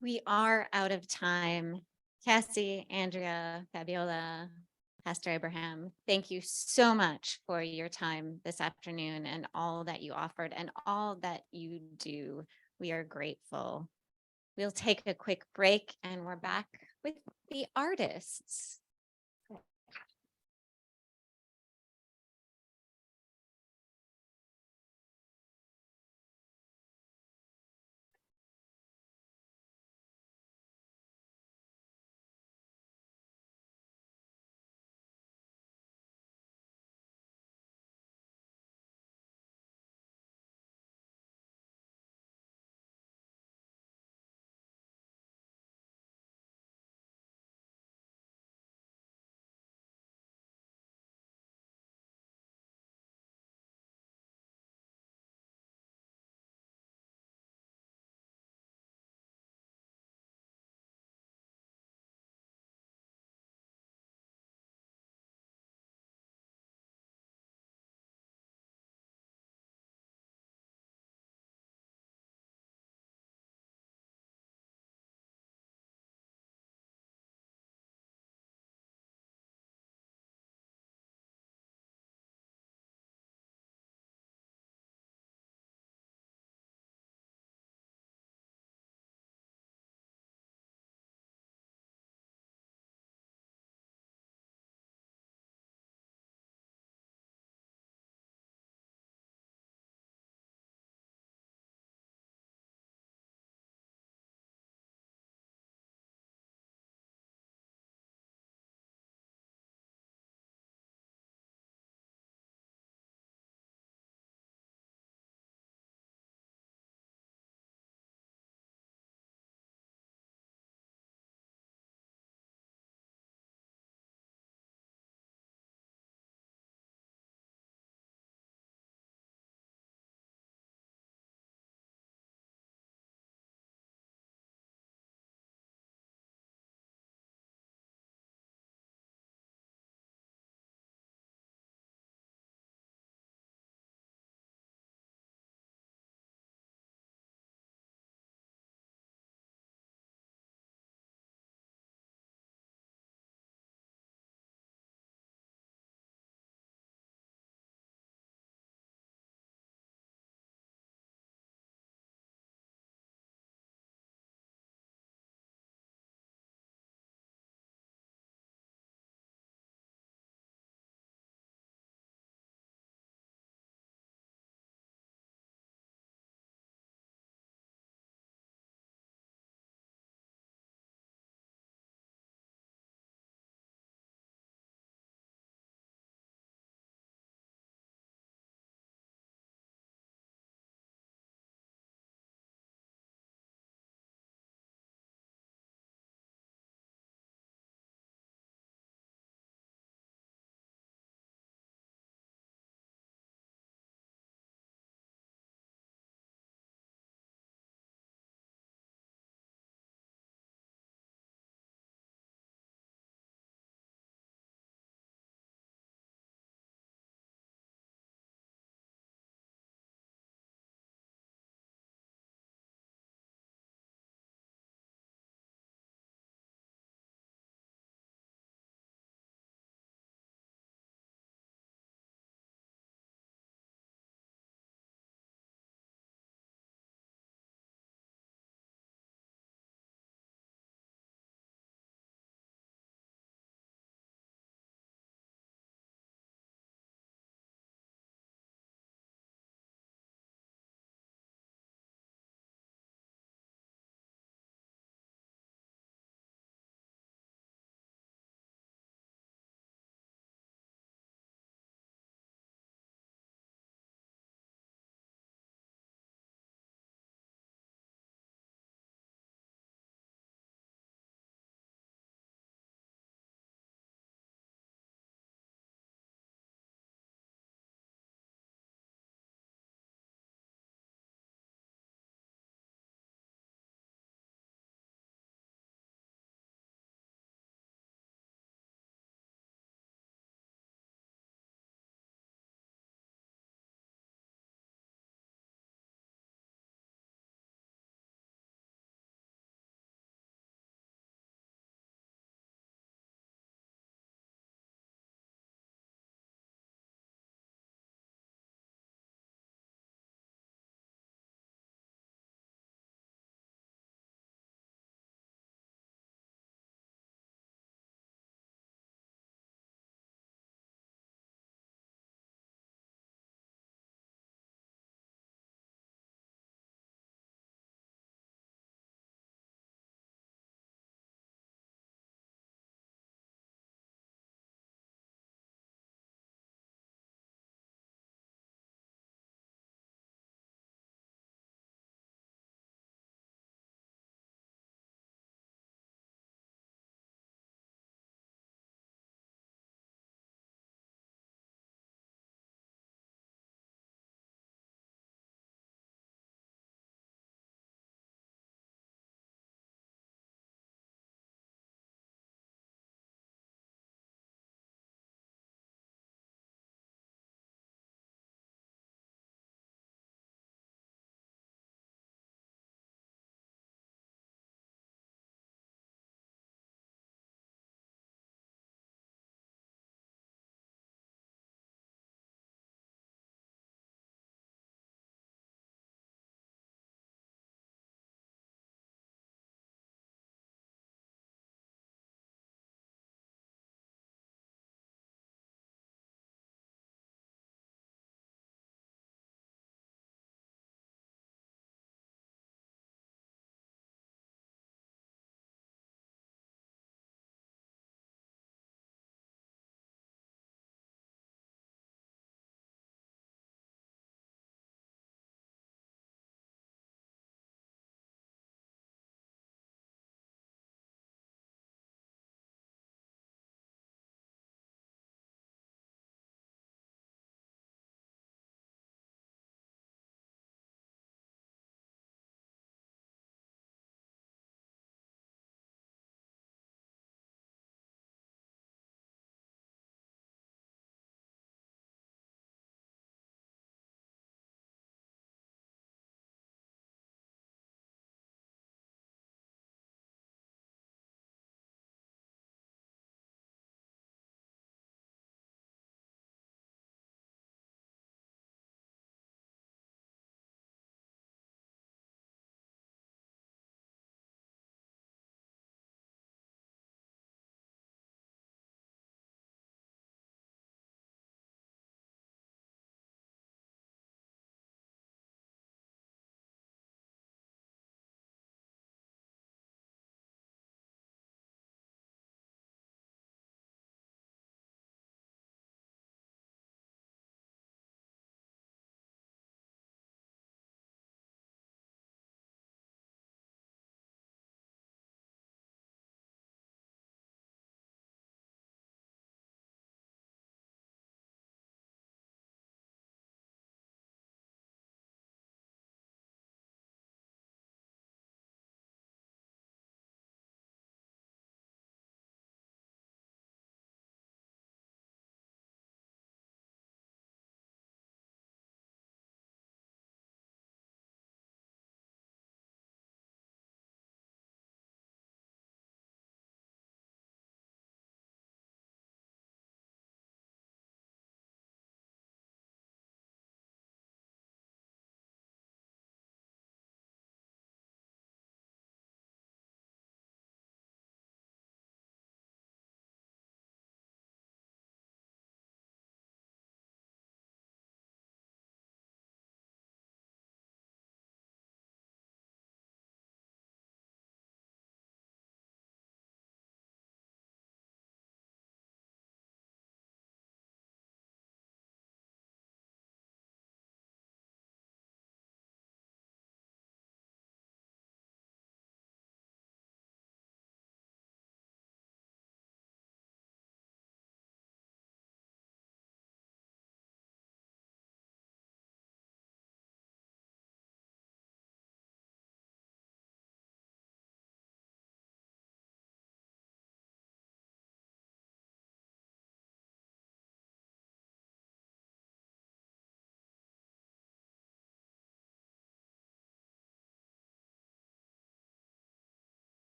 We are out of time. Cassie, Andrea, Fabiola, Pastor Abraham, thank you so much for your time this afternoon and all that you offered and all that you do. We are grateful. We'll take a quick break and we're back with the artists.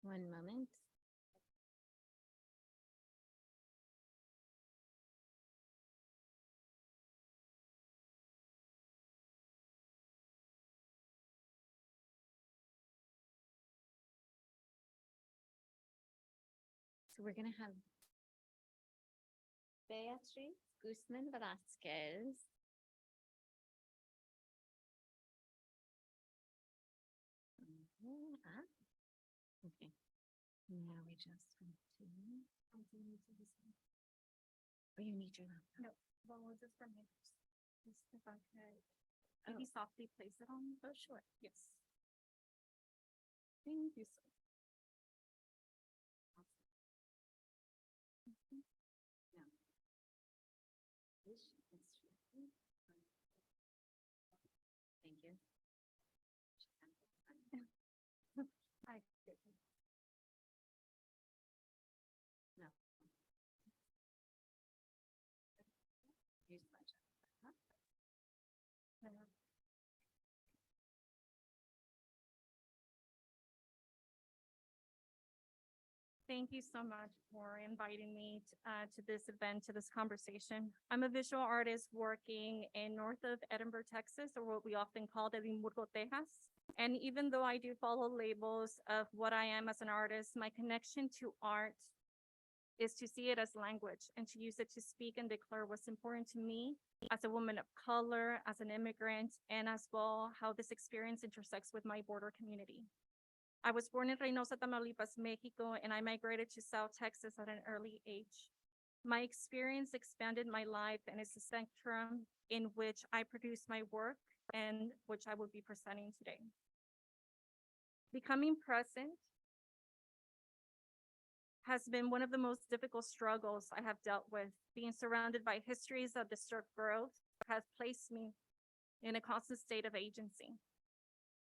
One moment. So we're gonna have Beatriz Guzman Velasquez. Okay. Now we just want to. Oh, you need your laptop. No, well, we'll just from here. Just if I could maybe softly place it on. Oh, sure. Yes. Thank you so much. Thank you. I No. Here's my job. Thank you so much for inviting me to this event, to this conversation. I'm a visual artist working in north of Edinburgh, Texas, or what we often call Edimburgo, Texas. And even though I do follow labels of what I am as an artist, my connection to art is to see it as language and to use it to speak and declare what's important to me as a woman of color, as an immigrant, and as well how this experience intersects with my border community. I was born in Reynosa, Tamaulipas, Mexico, and I migrated to South Texas at an early age. My experience expanded my life, and it's a spectrum in which I produce my work and which I will be presenting today. Becoming present has been one of the most difficult struggles I have dealt with. Being surrounded by histories of disturbed growth has placed me in a constant state of agency.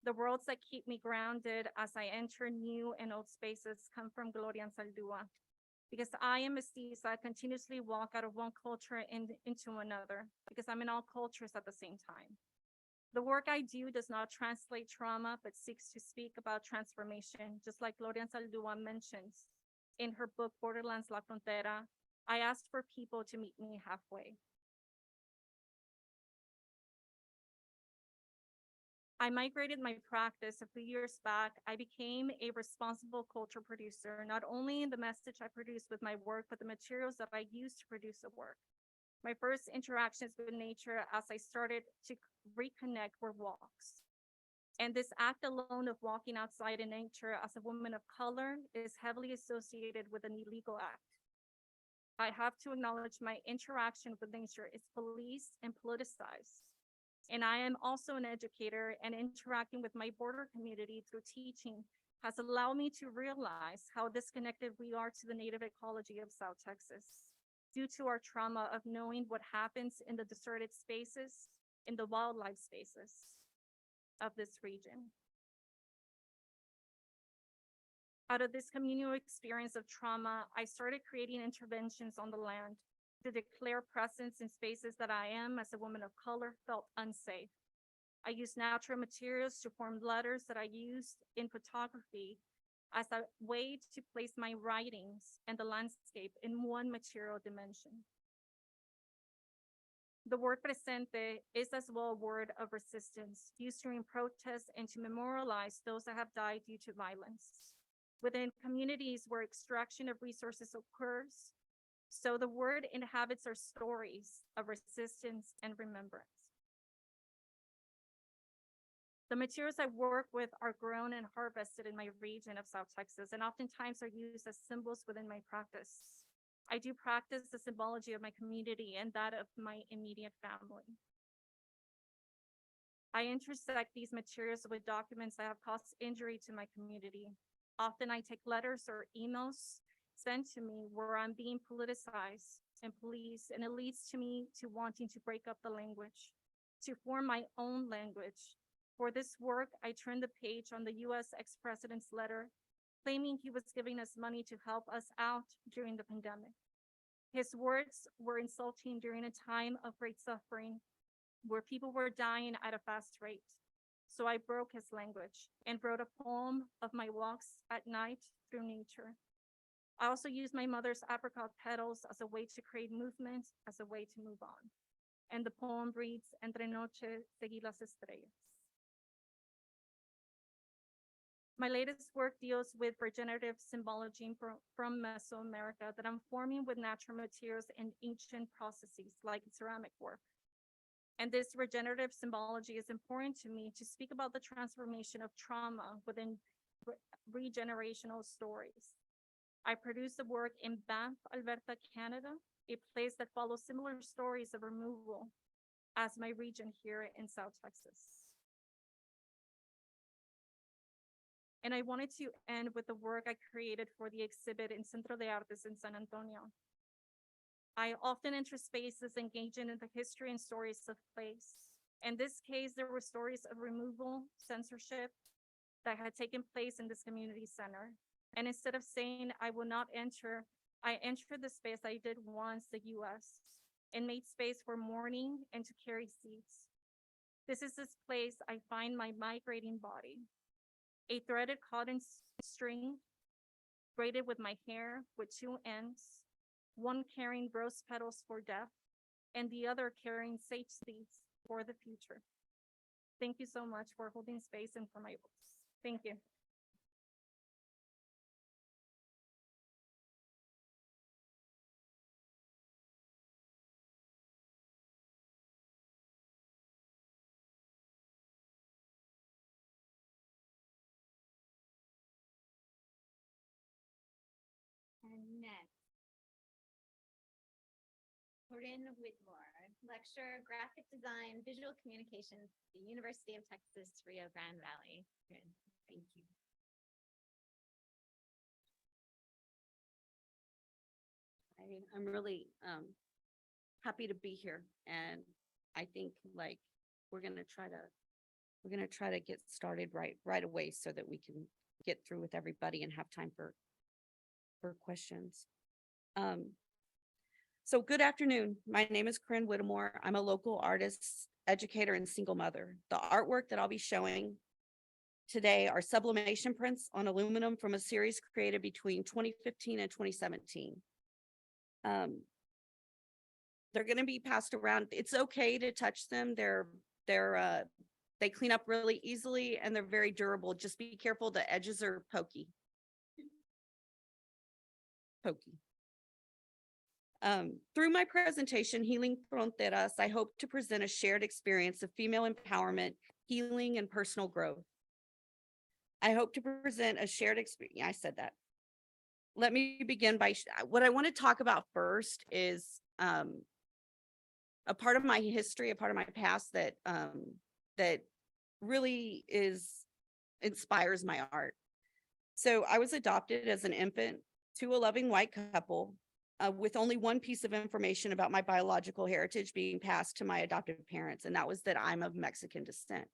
The worlds that keep me grounded as I enter new and old spaces come from Gloria and Saldua. Because I am mestiza, I continuously walk out of one culture into another, because I'm in all cultures at the same time. The work I do does not translate trauma, but seeks to speak about transformation, just like Gloria and Saldua mentions in her book, Borderlands La Frontera. I asked for people to meet me halfway. I migrated my practice a few years back. I became a responsible culture producer, not only in the message I produce with my work, but the materials that I use to produce the work. My first interactions with nature as I started to reconnect were walks. And this act alone of walking outside in nature as a woman of color is heavily associated with an illegal act. I have to acknowledge my interaction with nature is policed and politicized. And I am also an educator, and interacting with my border community through teaching has allowed me to realize how disconnected we are to the native ecology of South Texas due to our trauma of knowing what happens in the deserted spaces, in the wildlife spaces of this region. Out of this communal experience of trauma, I started creating interventions on the land to declare presence in spaces that I am, as a woman of color, felt unsafe. I used natural materials to form letters that I used in photography as a way to place my writings and the landscape in one material dimension. The word presente is as well a word of resistance used during protests and to memorialize those that have died due to violence. Within communities where extraction of resources occurs, so the word inhabits our stories of resistance and remembrance. The materials I work with are grown and harvested in my region of South Texas, and oftentimes are used as symbols within my practice. I do practice the symbology of my community and that of my immediate family. I intersect these materials with documents that have caused injury to my community. Often I take letters or emails sent to me where I'm being politicized and policed, and it leads to me to wanting to break up the language, to form my own language. For this work, I turned the page on the US ex-president's letter, claiming he was giving us money to help us out during the pandemic. His words were insulting during a time of great suffering, where people were dying at a fast rate. so I broke his language and wrote a poem of my walks at night through nature. I also used my mother's apricot petals as a way to create movement, as a way to move on. And the poem reads, Entre noche seguí las estrellas. My latest work deals with regenerative symbology from Mesoamerica that I'm forming with natural materials and ancient processes like ceramic work. And this regenerative symbology is important to me to speak about the transformation of trauma within regenerational stories. I produce the work in Banff, Alberta, Canada, a place that follows similar stories of removal as my region here in South Texas. And I wanted to end with the work I created for the exhibit in Centro de Artes in San Antonio. I often enter spaces engaging in the history and stories of place. In this case, there were stories of removal, censorship that had taken place in this community center. And instead of saying I will not enter, I entered the space I did once, the US, and made space for mourning and to carry seats. This is this place I find my migrating body, a threaded cotton string braided with my hair with two ends, one carrying rose petals for death, and the other carrying sage seeds for the future. Thank you so much for holding space and for my books. Thank you. And next, Corinne Whitmore, lecturer, graphic design, visual communications at the University of Texas, Rio Grande Valley. Good. Thank you. I'm really happy to be here, and I think like we're gonna try to get started right away so that we can get through with everybody and have time for questions. So good afternoon. My name is Corinne Whitmore. I'm a local artist, educator, and single mother. The artwork that I'll be showing today are sublimation prints on aluminum from a series created between 2015 and 2017. They're going to be passed around. It's okay to touch them. They clean up really easily and they're very durable. Just be careful. The edges are pokey. Through my presentation, Healing Fronteras, I hope to present a shared experience of female empowerment, healing, and personal growth. I hope to present a shared experience. I said that. Let me begin by what I want to talk about first is a part of my history, a part of my past that really inspires my art. So I was adopted as an infant to a loving white couple with only one piece of information about my biological heritage being passed to my adoptive parents, and that was that I'm of Mexican descent.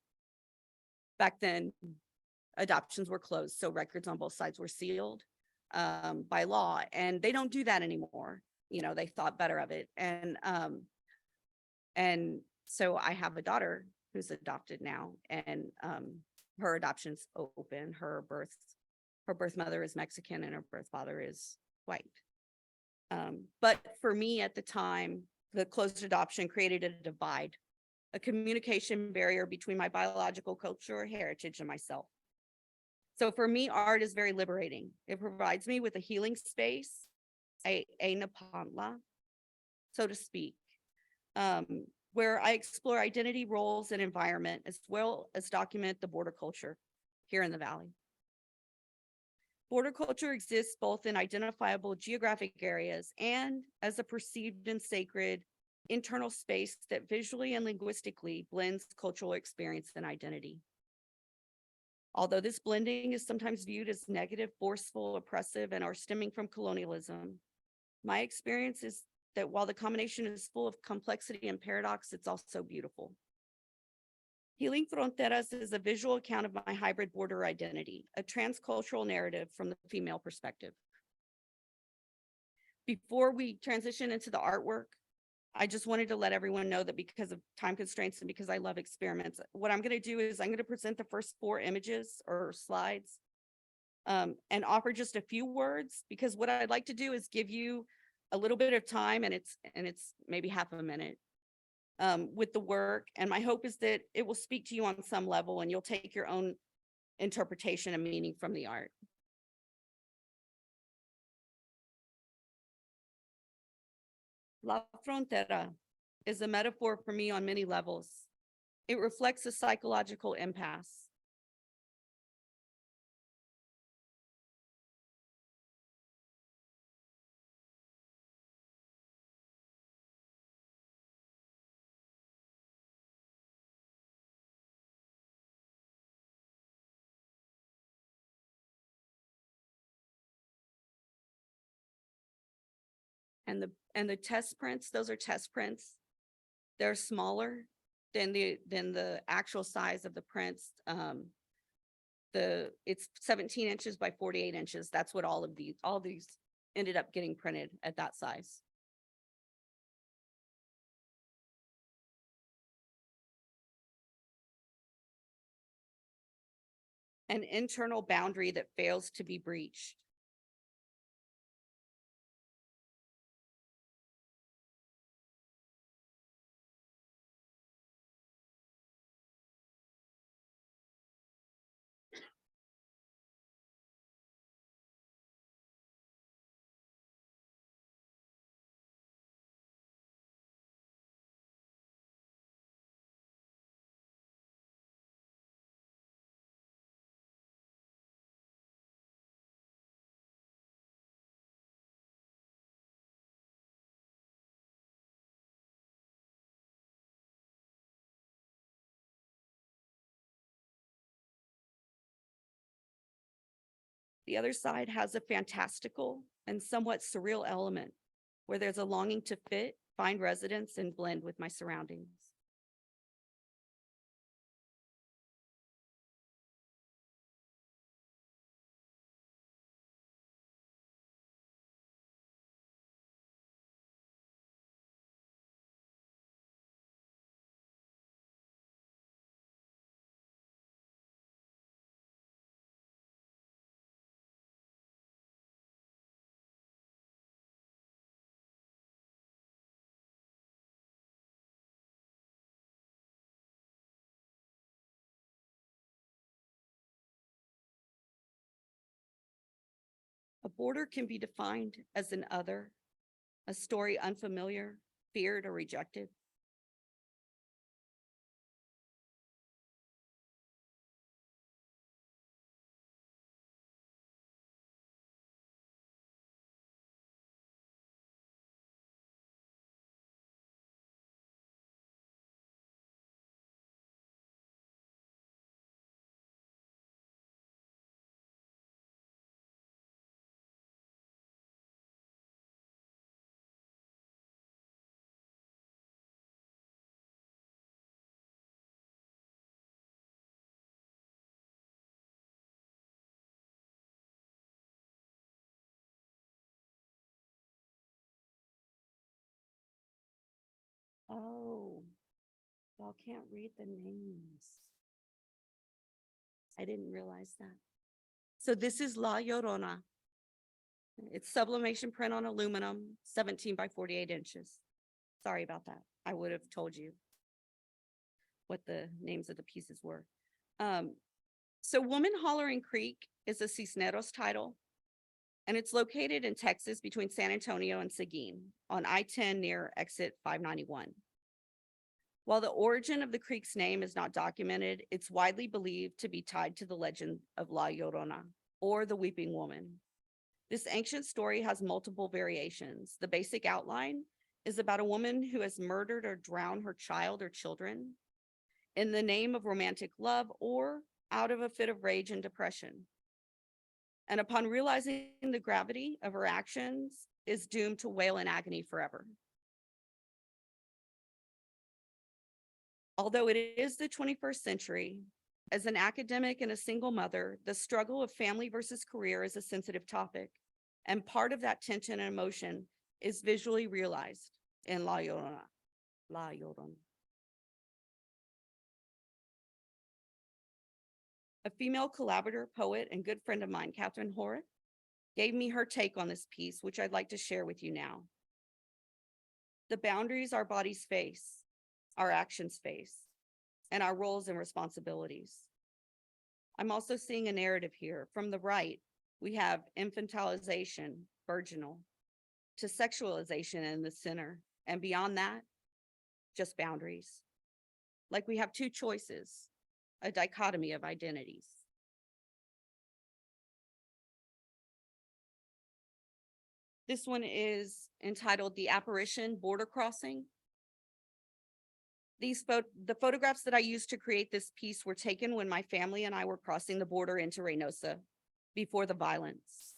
Back then, adoptions were closed, so records on both sides were sealed by law, and they don't do that anymore. You know, they thought better of it. And so I have a daughter who's adopted now, and her adoption's open. Her birth mother is Mexican and her birth father is white. But for me at the time, the closed adoption created a divide, a communication barrier between my biological culture, heritage, and myself. So for me, art is very liberating. It provides me with a healing space, a napantla, so to speak, where I explore identity, roles, and environment, as well as document the border culture here in the Valley. Border culture exists both in identifiable geographic areas and as a perceived and sacred internal space that visually and linguistically blends cultural experience and identity. Although this blending is sometimes viewed as negative, forceful, oppressive, and are stemming from colonialism, my experience is that while the combination is full of complexity and paradox, it's also beautiful. Healing Fronteras is a visual account of my hybrid border identity, a transcultural narrative from the female perspective. Before we transition into the artwork, I just wanted to let everyone know that because of time constraints and because I love experiments, what I'm going to do is I'm going to present the first 4 images or slides and offer just a few words, because what I'd like to do is give you a little bit of time, and it's maybe half a minute with the work. And my hope is that it will speak to you on some level and you'll take your own interpretation and meaning from the art. La Frontera is a metaphor for me on many levels. It reflects a psychological impasse. And the test prints, those are test prints. They're smaller than the actual size of the prints. It's 17 inches by 48 inches. That's what all these ended up getting printed at that size. An internal boundary that fails to be breached. The other side has a fantastical and somewhat surreal element where there's a longing to fit, find residence, and blend with my surroundings. A border can be defined as an other, a story unfamiliar, feared, or rejected. Oh, y'all can't read the names. I didn't realize that. So this is La Llorona. It's sublimation print on aluminum, 17 by 48 inches. Sorry about that. I would have told you what the names of the pieces were. So Woman Hollering Creek is a Cisneros title, and it's located in Texas between San Antonio and Seguin on I-10 near exit 591. While the origin of the creek's name is not documented, it's widely believed to be tied to the legend of La Llorona, or the Weeping Woman. This ancient story has multiple variations. The basic outline is about a woman who has murdered or drowned her child or children in the name of romantic love or out of a fit of rage and depression. And upon realizing the gravity of her actions, is doomed to wail in agony forever. Although it is the 21st century, as an academic and a single mother, the struggle of family versus career is a sensitive topic. And part of that tension and emotion is visually realized. in La Llorona. La Llorona. A female collaborator, poet, and good friend of mine, Catherine Horrick, gave me her take on this piece, which I'd like to share with you now. The boundaries our bodies face, our actions face, and our roles and responsibilities. I'm also seeing a narrative here. From the right, we have infantilization, virginal, to sexualization in the center, and beyond that, just boundaries. Like we have two choices, a dichotomy of identities. This one is entitled The Apparition Border Crossing. The photographs that I used to create this piece were taken when my family and I were crossing the border into Reynosa before the violence.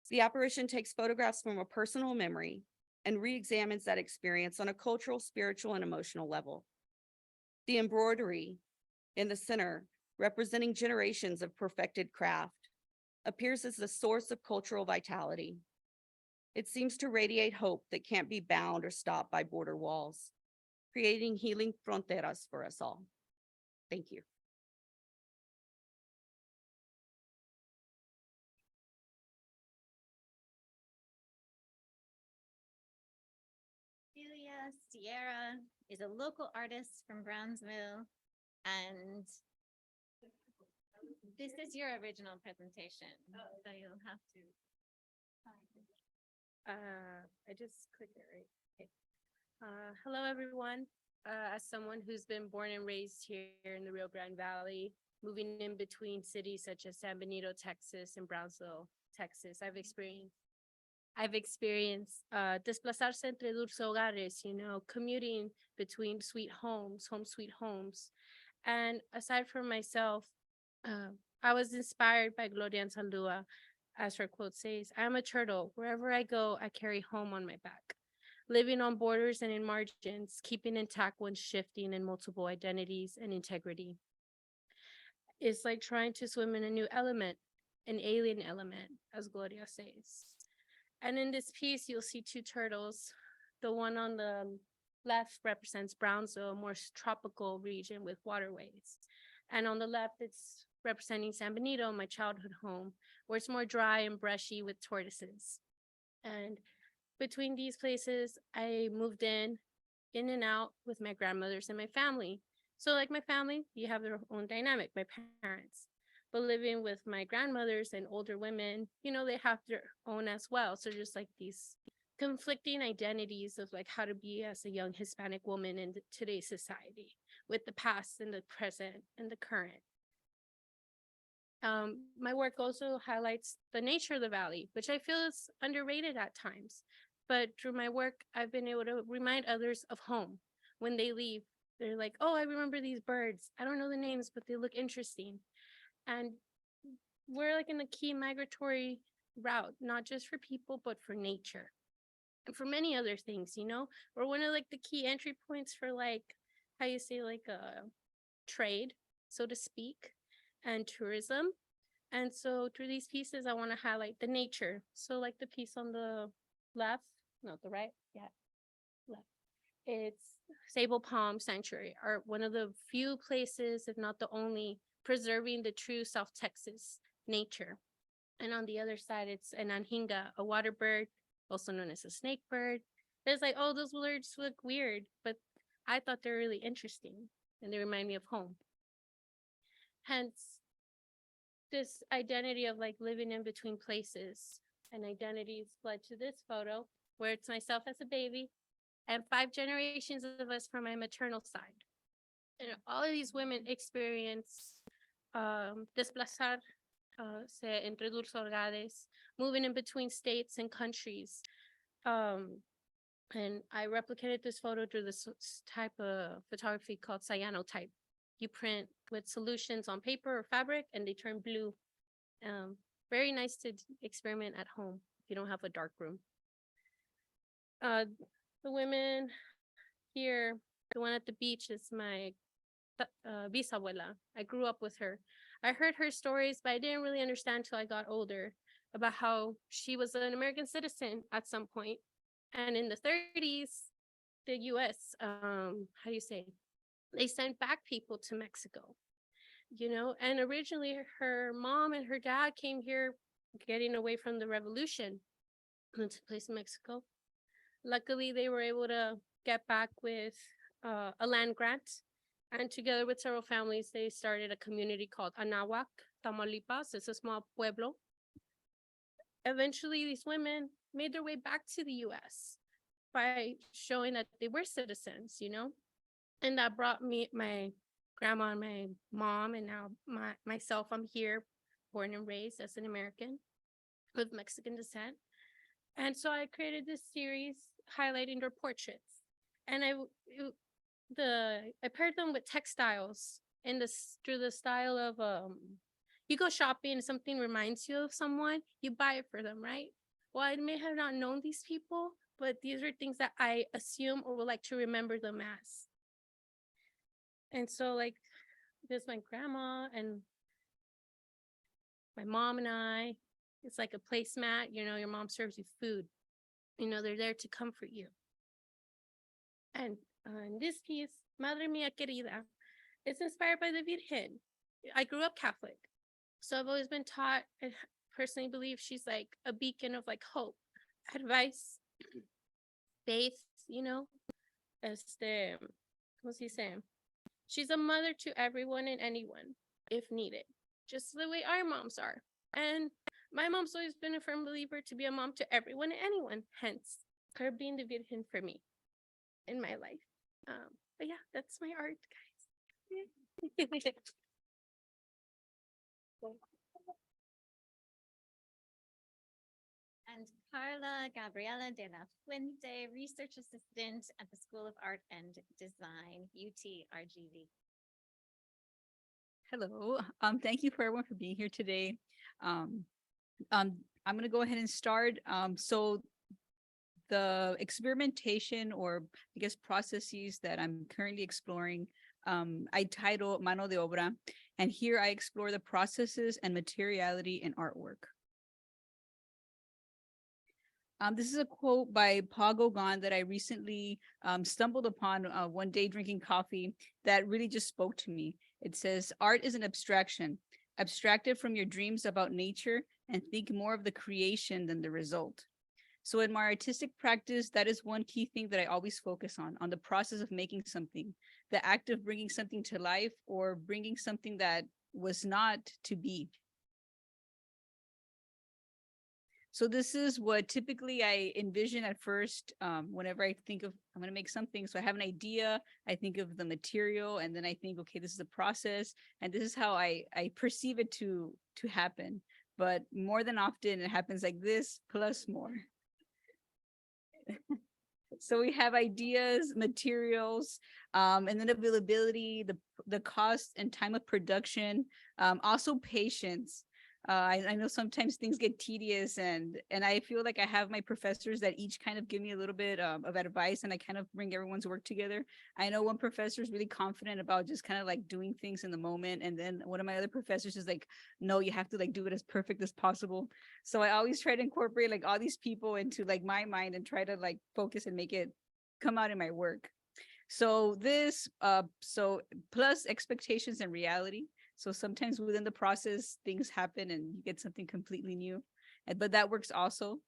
The apparition takes photographs from a personal memory and re-examines that experience on a cultural, spiritual, and emotional level. The embroidery in the center, representing generations of perfected craft, appears as the source of cultural vitality. It seems to radiate hope that can't be bound or stopped by border walls, creating healing fronteras for us all. Thank you. Celia Sierra is a local artist from Brownsville, and this is your original presentation, so you'll have to. I just click it right. Okay. Hello, everyone. As someone who's been born and raised here in the Rio Grande Valley, moving in between cities such as San Benito, Texas, and Brownsville, Texas, I've experienced desplazarse entre dulces hogares, you know, commuting between sweet homes, home sweet homes. And aside from myself, I was inspired by Gloria Anzaldúa. As her quote says, "I am a turtle. Wherever I go, I carry home on my back." Living on borders and in margins, keeping intact one's shifting and multiple identities and integrity. It's like trying to swim in a new element, an alien element, as Gloria says. And in this piece, you'll see two turtles. The one on the left represents Brownsville, a more tropical region with waterways. And on the left, it's representing San Benito, my childhood home, where it's more dry and brushy with tortoises. And between these places, I moved in and out with my grandmothers and my family. So like my family, you have their own dynamic, my parents. But living with my grandmothers and older women, you know, they have their own as well. So just like these conflicting identities of like how to be as a young Hispanic woman in today's society with the past and the present and the current. My work also highlights the nature of the valley, which I feel is underrated at times. But through my work, I've been able to remind others of home. When they leave, they're like, oh, I remember these birds. I don't know the names, but they look interesting. And we're like in a key migratory route, not just for people, but for nature. And for many other things, you know, we're one of like the key entry points for like, how you say, like a trade, so to speak, and tourism. And so through these pieces, I want to highlight the nature. So like the piece on the left, not the right, yeah, left. It's Sable Palm Sanctuary, are one of the few places, if not the only, preserving the true South Texas nature. And on the other side, it's an anhinga, a water bird, also known as a snake bird. There's like, oh, those birds look weird, but I thought they're really interesting and they remind me of home. Hence, this identity of like living in between places and identities led to this photo where it's myself as a baby and 5 generations of us from my maternal side. And all of these women experience desplazarse entre dulces hogares, moving in between states and countries. And I replicated this photo through this type of photography called cyanotype. You print with solutions on paper or fabric and they turn blue. Very nice to experiment at home if you don't have a dark room. The women here, the one at the beach is my bisabuela. I grew up with her. I heard her stories, but I didn't really understand till I got older about how she was an American citizen at some point And in the 30s, the US, how do you say, they sent back people to Mexico, and originally her mom and her dad came here getting away from the revolution that took place in Mexico. Luckily, they were able to get back with a land grant, and together with several families, they started a community called Anahuac, Tamaulipas. It's a small pueblo. Eventually, these women made their way back to the US by showing that they were citizens, and that brought me, my grandma and my mom, and now myself, I'm here, born and raised as an American with Mexican descent. And so I created this series highlighting their portraits. And I paired them with textiles through the style of you go shopping and something reminds you of someone, you buy it for them, right? Well, I may have not known these people, but these are things that I assume or would like to remember them as. And so, like, there's my grandma and my mom and I. It's like a placemat, your mom serves you food. They're there to comfort you. And in this piece, Madre Mia Querida, it's inspired by the Virgen. I grew up Catholic, so I've always been taught, I personally believe she's like a beacon of like hope, advice, faith, ¿cómo se dice? She's a mother to everyone and anyone, if needed, just the way our moms are. And my mom's always been a firm believer to be a mom to everyone and anyone, hence her being the Virgen for me in my life. But yeah, that's my art, guys. And Carla Gabriela de la Fuente, Research Assistant at the School of Art and Design, UT-RGV. Hello. Thank you for everyone for being here today. I'm going to go ahead and start. So the experimentation, or I guess processes that I'm currently exploring, I title Mano de Obra, and here I explore the processes and materiality in artwork. This is a quote by Paul Gauguin that I recently stumbled upon one day drinking coffee that really just spoke to me. It says, "Art is an abstraction. Abstract it from your dreams about nature and think more of the creation than the result." So in my artistic practice, that is one key thing that I always focus on the process of making something, the act of bringing something to life or bringing something that was not to be. So this is what typically I envision at first whenever I think of, I'm going to make something. So I have an idea, I think of the material, and then I think, okay, this is a process, and this is how I perceive it to happen. But more than often, it happens like this plus more. So we have ideas, materials, and then availability, the cost and time of production, also patience. I know sometimes things get tedious, and I feel like I have my professors that each kind of give me a little bit of advice, and I kind of bring everyone's work together. I know one professor is really confident about just kind of like doing things in the moment, and then one of my other professors is like, no, you have to like do it as perfect as possible. So I always try to incorporate like all these people into like my mind and try to like focus and make it come out in my work. So this, so plus expectations and reality. So sometimes within the process, things happen and you get something completely new, but that works also.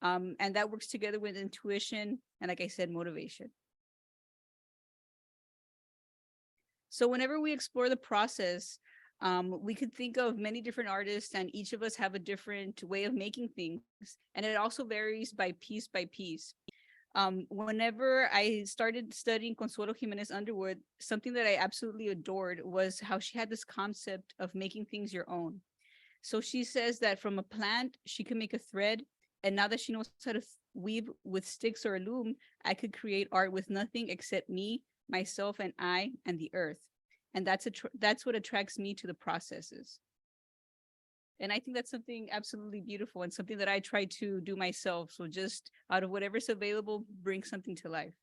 And that works together with intuition and, like I said, motivation. So whenever we explore the process, we could think of many different artists, and each of us have a different way of making things. And it also varies by piece by piece. Whenever I started studying Consuelo Jimenez Underwood, something that I absolutely adored was how she had this concept of making things your own. So she says that from a plant, she could make a thread. And now that she knows how to weave with sticks or a loom, I could create art with nothing except me, myself, and I, and the earth. And that's what attracts me to the processes. And I think that's something absolutely beautiful and something that I try to do myself. So just out of whatever's available, bring something to life.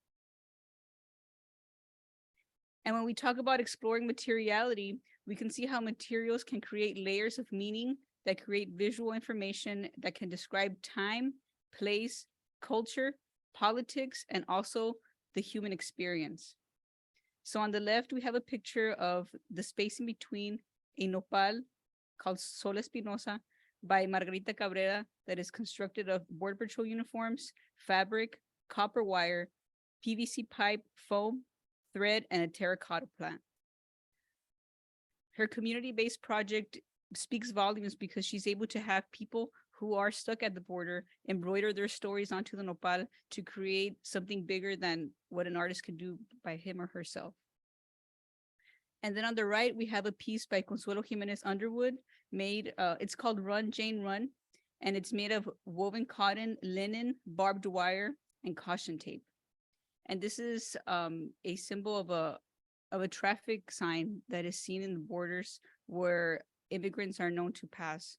And when we talk about exploring materiality, we can see how materials can create layers of meaning that create visual information that can describe time, place, culture, politics, and also the human experience. So on the left, we have a picture of the space in between a nopal called Sol Espinosa by Margarita Cabrera that is constructed of Border Patrol uniforms, fabric, copper wire, PVC pipe, foam, thread, and a terracotta plant. Her community-based project speaks volumes because she's able to have people who are stuck at the border embroider their stories onto the nopal to create something bigger than what an artist can do by him or herself. And then on the right, we have a piece by Consuelo Jimenez Underwood made, it's called Run, Jane, Run. And it's made of woven cotton, linen, barbed wire, and caution tape. And this is a symbol of a traffic sign that is seen in the borders where immigrants are known to pass.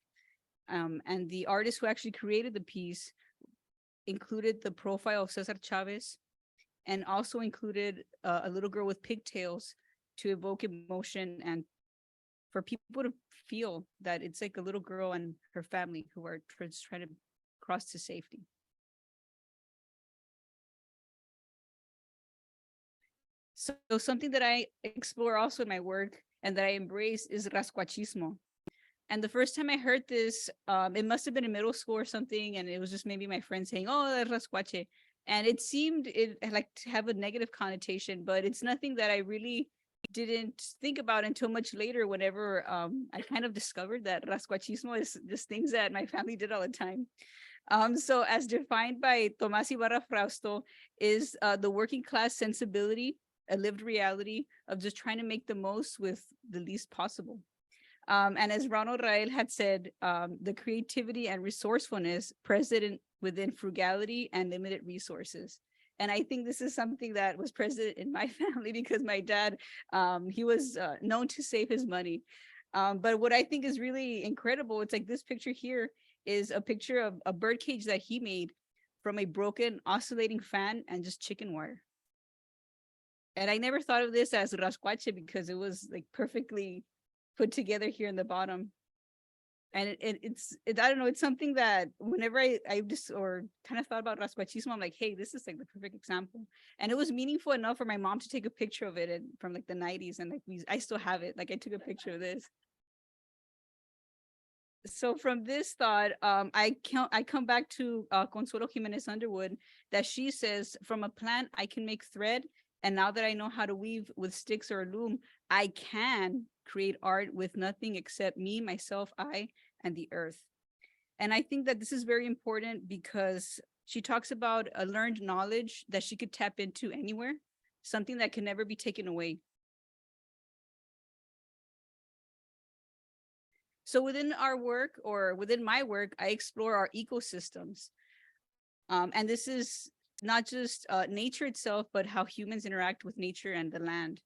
And the artist who actually created the piece included the profile of Cesar Chavez and also included a little girl with pigtails to evoke emotion and for people to feel that it's like a little girl and her family who are trying to cross to safety. So something that I explore also in my work and that I embrace is rascuachismo. And the first time I heard this, it must have been in middle school or something, and it was just maybe my friend saying, "Oh, that's rascuache," and it seemed it like to have a negative connotation, but it's nothing that I really didn't think about until much later. Whenever I kind of discovered that rascuachismo is just things that my family did all the time. So as defined by Tomás Ibarra Frausto, is the working class sensibility, a lived reality of just trying to make the most with the least possible. And as Ronald Rael had said, the creativity and resourcefulness present within frugality and limited resources. And I think this is something that was present in my family because my dad, he was known to save his money. But what I think is really incredible, it's like this picture here is a picture of a bird cage that he made from a broken oscillating fan and just chicken wire. And I never thought of this as rascuache because it was like perfectly put together here in the bottom. And it's I don't know, it's something that whenever I just or kind of thought about rascuachismo, I'm like, hey, this is like the perfect example. And it was meaningful enough for my mom to take a picture of it from like the 90s. And like I still have it. Like I took a picture of this. So from this thought, I come back to Consuelo Jimenez Underwood, that she says, from a plant, I can make thread. And now that I know how to weave with sticks or a loom, I can create art with nothing except me, myself, I, and the earth. And I think that this is very important because she talks about a learned knowledge that she could tap into anywhere, something that can never be taken away. So within our work, or within my work, I explore our ecosystems. And this is not just nature itself, but how humans interact with nature and the land.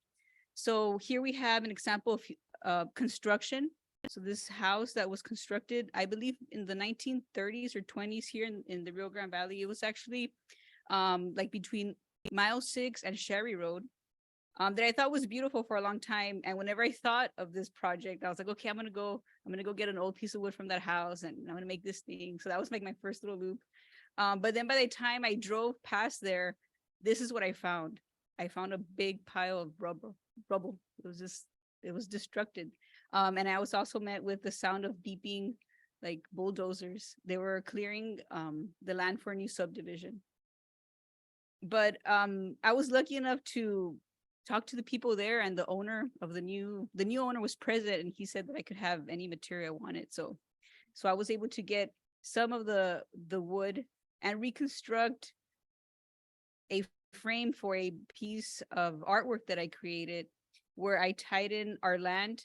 So here we have an example of construction. So this house that was constructed, I believe in the 1930s or 20s here in the Rio Grande Valley, it was actually like between mile 6 and Sherry Road. That I thought was beautiful for a long time. And whenever I thought of this project, I was like, okay, I'm gonna go get an old piece of wood from that house and I'm gonna make this thing. So that was like my first little loop. But then by the time I drove past there, this is what I found. I found a big pile of rubble. It was destructed. And I was also met with the sound of beeping like bulldozers. They were clearing the land for a new subdivision. But I was lucky enough to talk to the people there, and the owner of the new owner was present, and he said that I could have any material I wanted. So I was able to get some of the wood and reconstruct a frame for a piece of artwork that I created, where I tied in our land,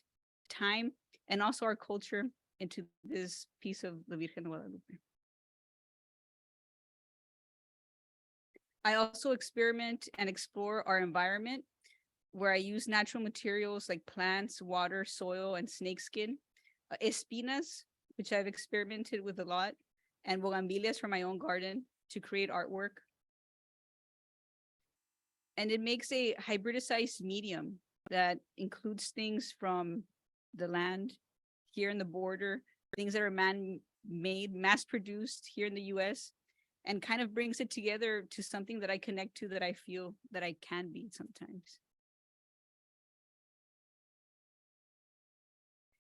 time, and also our culture into this piece of the Virgen de Guadalupe. I also experiment and explore our environment, where I use natural materials like plants, water, soil, and snakeskin, espinas, which I've experimented with a lot, and bougainvilleas from my own garden to create artwork. And it makes a hybridized medium that includes things from the land here in the border, things that are man-made, mass-produced here in the US, and kind of brings it together to something that I connect to, that I feel that I can be sometimes.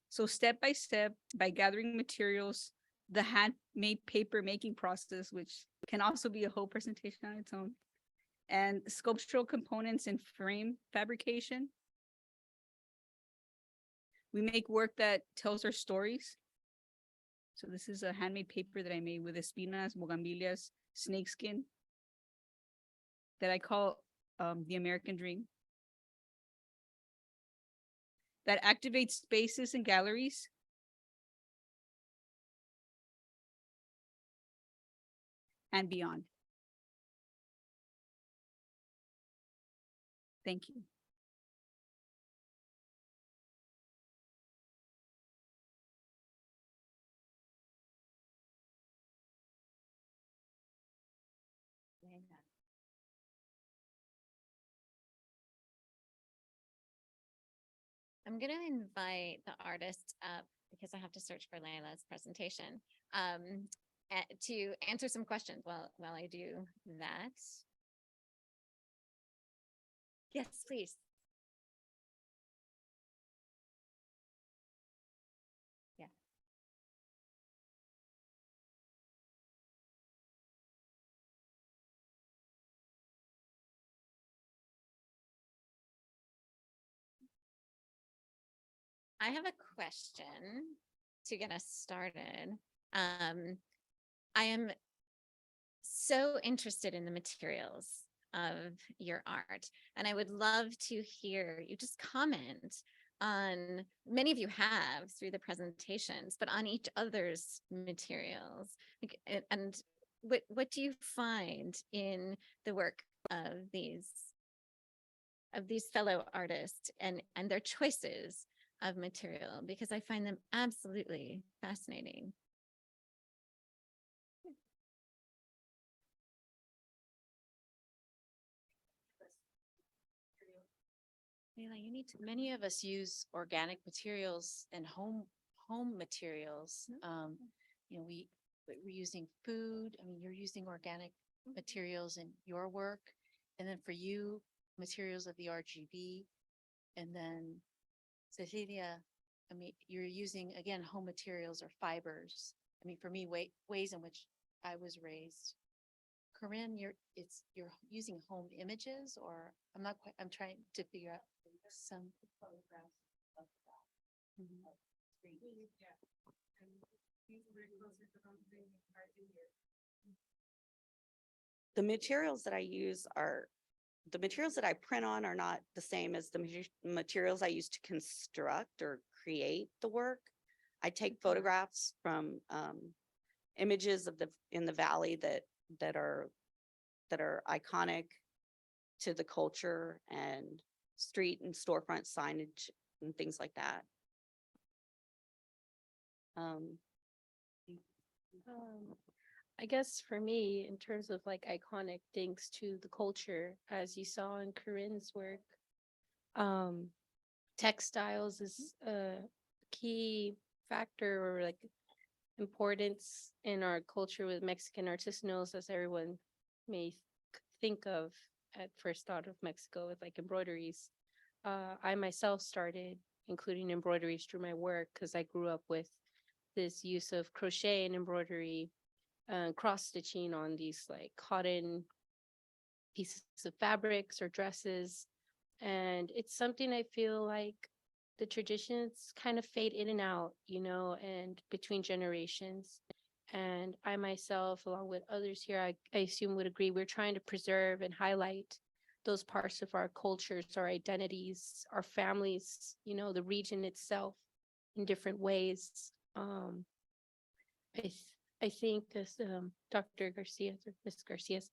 So step by step, by gathering materials, the handmade paper making process, which can also be a whole presentation on its own, and sculptural components and frame fabrication. We make work that tells our stories. So this is a handmade paper that I made with espinas, bugambilias, snakeskin, that I call the American Dream, that activates spaces and galleries. And beyond. Thank you. I'm going to invite the artist up because I have to search for Layla's presentation to answer some questions while I do that. Yes, please. Yeah. I have a question to get us started. I am so interested in the materials of your art, and I would love to hear you just comment on, many of you have through the presentations, but on each other's materials. And what do you find in the work of these fellow artists and their choices of material, because I find them absolutely fascinating. Leila, you need to. Many of us use organic materials and home materials. You know, we're using food. I mean, you're using organic materials in your work, and then for you, materials of the RGB, and then Cecilia, I mean, you're using, again, home materials or fibers. I mean, for me, ways in which I was raised. Corinne, you're using home images, or I'm trying to figure out some photographs of that. The materials that I use the materials that I print on are not the same as the materials I use to construct or create the work. I take photographs from images of in the valley that are iconic to the culture and street and storefront signage and things like that. I guess for me, in terms of like iconic things to the culture, as you saw in Corinne's work, textiles is a key factor or like importance in our culture with Mexican artisanals, as everyone may think of at first thought of Mexico with like embroideries. I myself started including embroideries through my work because I grew up with this use of crochet and embroidery, cross stitching on these like cotton pieces of fabrics or dresses. And it's something I feel like the traditions kind of fade in and out, you know, and between generations. And I myself, along with others here, I assume would agree, we're trying to preserve and highlight those parts of our cultures, our identities, our families, you know, the region itself in different ways. I think this Dr. Garcia, Ms. Garcia's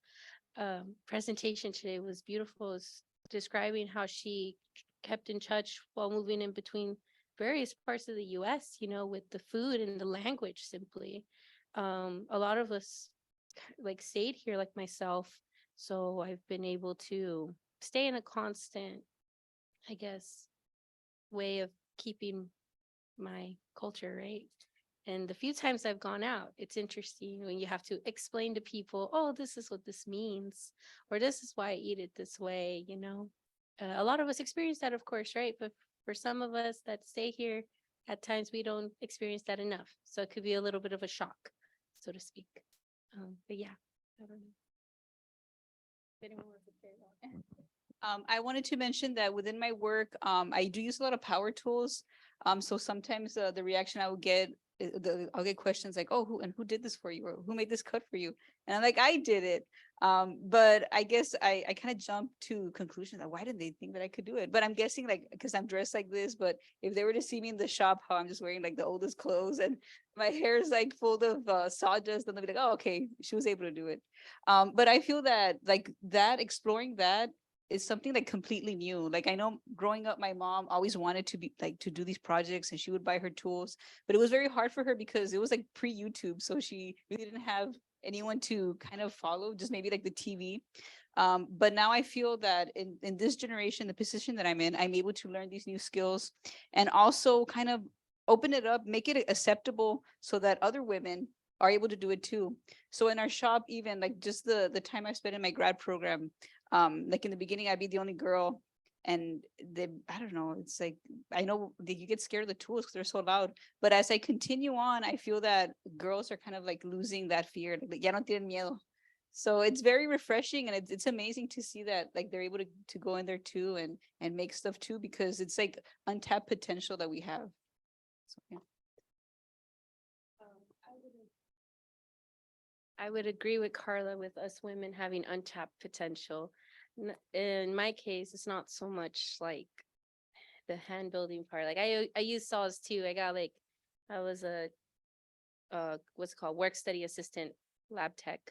presentation today was beautiful, is describing how she kept in touch while moving in between various parts of the US, you know, with the food and the language simply. A lot of us like stayed here like myself, so I've been able to stay in a constant, I guess, way of keeping my culture, right? And the few times I've gone out, it's interesting when you have to explain to people, oh, this is what this means, or this is why I eat it this way, you know. A lot of us experience that, of course, right? But for some of us that stay here, at times we don't experience that enough. So it could be a little bit of a shock, so to speak. But yeah, I don't know. If anyone wants to say that. I wanted to mention that within my work, I do use a lot of power tools. So sometimes the reaction I will get, I'll get questions like, "Oh, who did this for you?" or "Who made this cut for you?" And I'm like, "I did it." But I guess I kind of jump to conclusions like, why didn't they think that I could do it? But I'm guessing like because I'm dressed like this. But if they were to see me in the shop, how I'm just wearing like the oldest clothes and my hair is like full of sawdust, then they'll be like, "Oh, okay, she was able to do it." But I feel that like that exploring that is something like completely new. Like I know growing up, my mom always wanted to be like to do these projects and she would buy her tools, but it was very hard for her because it was like pre-YouTube. So she really didn't have anyone to kind of follow, just maybe like the TV. But now I feel that in this generation, the position that I'm in, I'm able to learn these new skills and also kind of open it up, make it acceptable so that other women are able to do it too. So in our shop, even like just the time I spent in my grad program, like in the beginning, I'd be the only girl and I don't know, it's like, I know that you get scared of the tools because they're so loud, but as I continue on, I feel that girls are kind of like losing that fear, like, ya no tienen miedo. So it's very refreshing and it's amazing to see that like they're able to go in there too and make stuff too, because it's like untapped potential that we have. So, yeah. I would agree with Carla with us women having untapped potential. In my case, it's not so much like the hand building part. Like I use saws too. I was a what's it called, work study assistant, lab tech,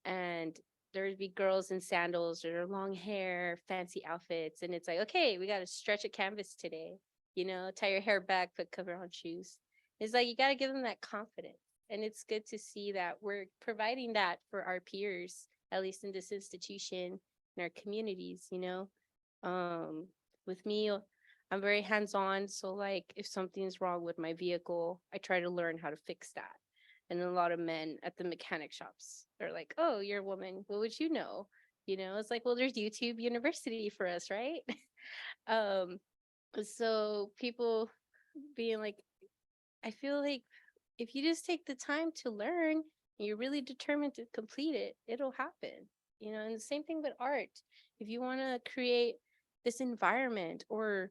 and there'd be girls in sandals or long hair, fancy outfits, and it's like, okay, we got to stretch a canvas today. You know, tie your hair back, put cover on shoes. It's like you got to give them that confidence. And it's good to see that we're providing that for our peers, at least in this institution, in our communities, you know. With me, I'm very hands-on. So like if something's wrong with my vehicle, I try to learn how to fix that. And a lot of men at the mechanic shops are like, oh, you're a woman, what would you know? You know, it's like, well, there's YouTube University for us, right? So people being like, I feel like if you just take the time to learn and you're really determined to complete it, it'll happen. You know, and the same thing with art. If you want to create this environment or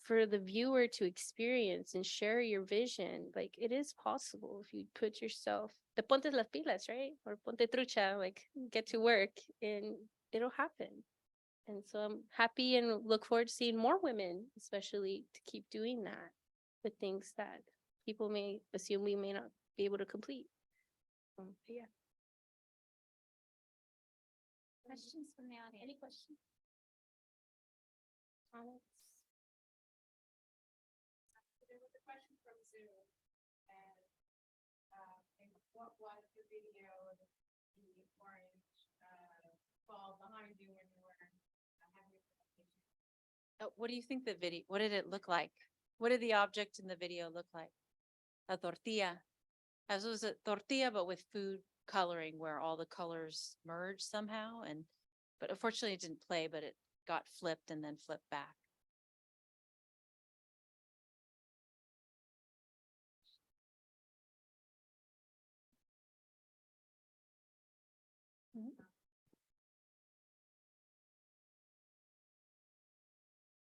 for the viewer to experience and share your vision, like it is possible if you put yourself, te pontes las pilas, right? Or ponte trucha, like get to work and it'll happen. And so I'm happy and look forward to seeing more women, especially to keep doing that with things that people may assume we may not be able to complete. Yeah. Questions from the audience? Any questions? Comments? There was a question from Zoom, and what was the video, the orange ball behind you when you were having your presentation? What do you think the video, what did it look like? What did the object in the video look like? A tortilla. As was a tortilla, but with food coloring where all the colors merged somehow. But unfortunately it didn't play, but it got flipped and then flipped back.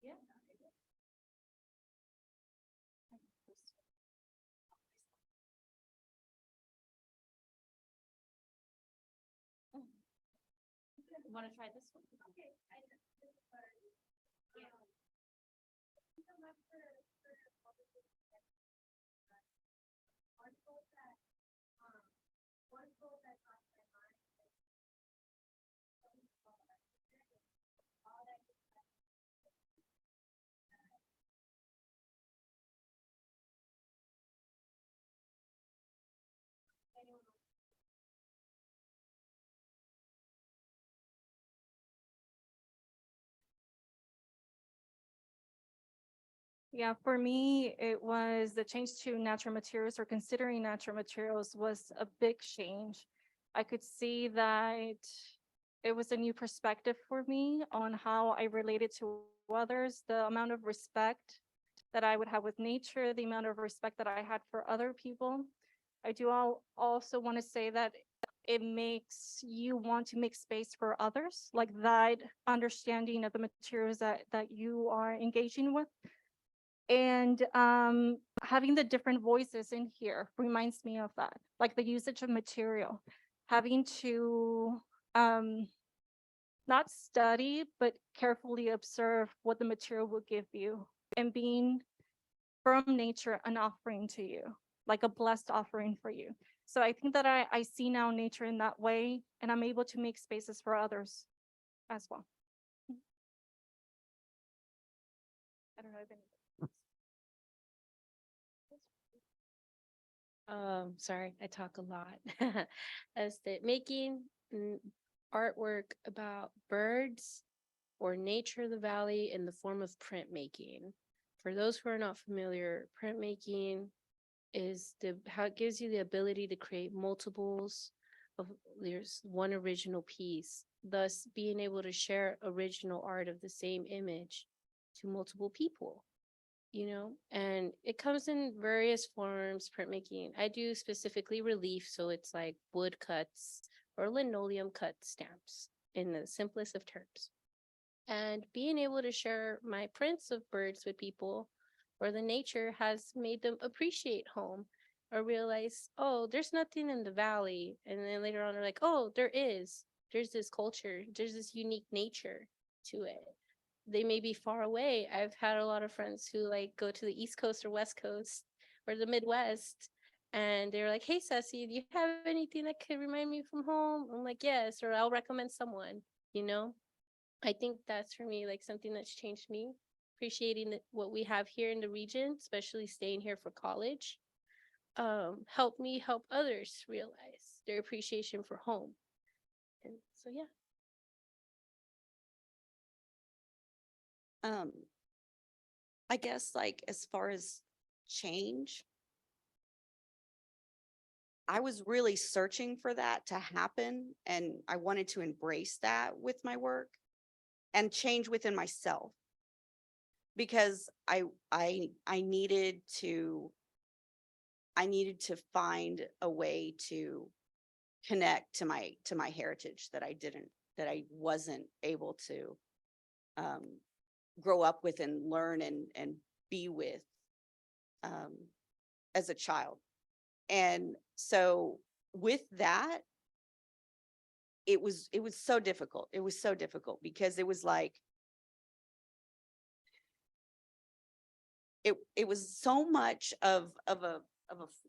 Yeah. Want to try this one? Okay. Yeah, for me, it was the change to natural materials or considering natural materials was a big change. I could see that it was a new perspective for me on how I related to others, the amount of respect that I would have with nature, the amount of respect that I had for other people. I do also want to say that it makes you want to make space for others, like that understanding of the materials that you are engaging with. And having the different voices in here reminds me of that, like the usage of material, having to not study, but carefully observe what the material will give you and being from nature an offering to you, like a blessed offering for you. So I think that I see now nature in that way, and I'm able to make spaces for others as well. I don't know if any. Sorry, I talk a lot. As that making artwork about birds or nature of the valley in the form of printmaking. For those who are not familiar, printmaking is how it gives you the ability to create multiples of there's one original piece, thus being able to share original art of the same image to multiple people. And it comes in various forms, printmaking. I do specifically relief, so it's like wood cuts or linoleum cut stamps in the simplest of terms. And being able to share my prints of birds with people or the nature has made them appreciate home or realize, oh, there's nothing in the valley. And then later on, they're like, oh, there's this culture, there's this unique nature to it. They may be far away. I've had a lot of friends who like go to the East Coast or West Coast or the Midwest, and they're like, hey, Ceci, do you have anything that could remind me from home? I'm like, yes, or I'll recommend someone, I think that's for me, like something that's changed me, appreciating what we have here in the region, especially staying here for college. Help me help others realize their appreciation for home. And so, yeah. I guess like as far as change, I was really searching for that to happen, and I wanted to embrace that with my work and change within myself, because I needed to find a way to connect to my heritage that I wasn't able to grow up with and learn and be with as a child. And so with that, it was so difficult. It was so difficult because it was like, it was so much of a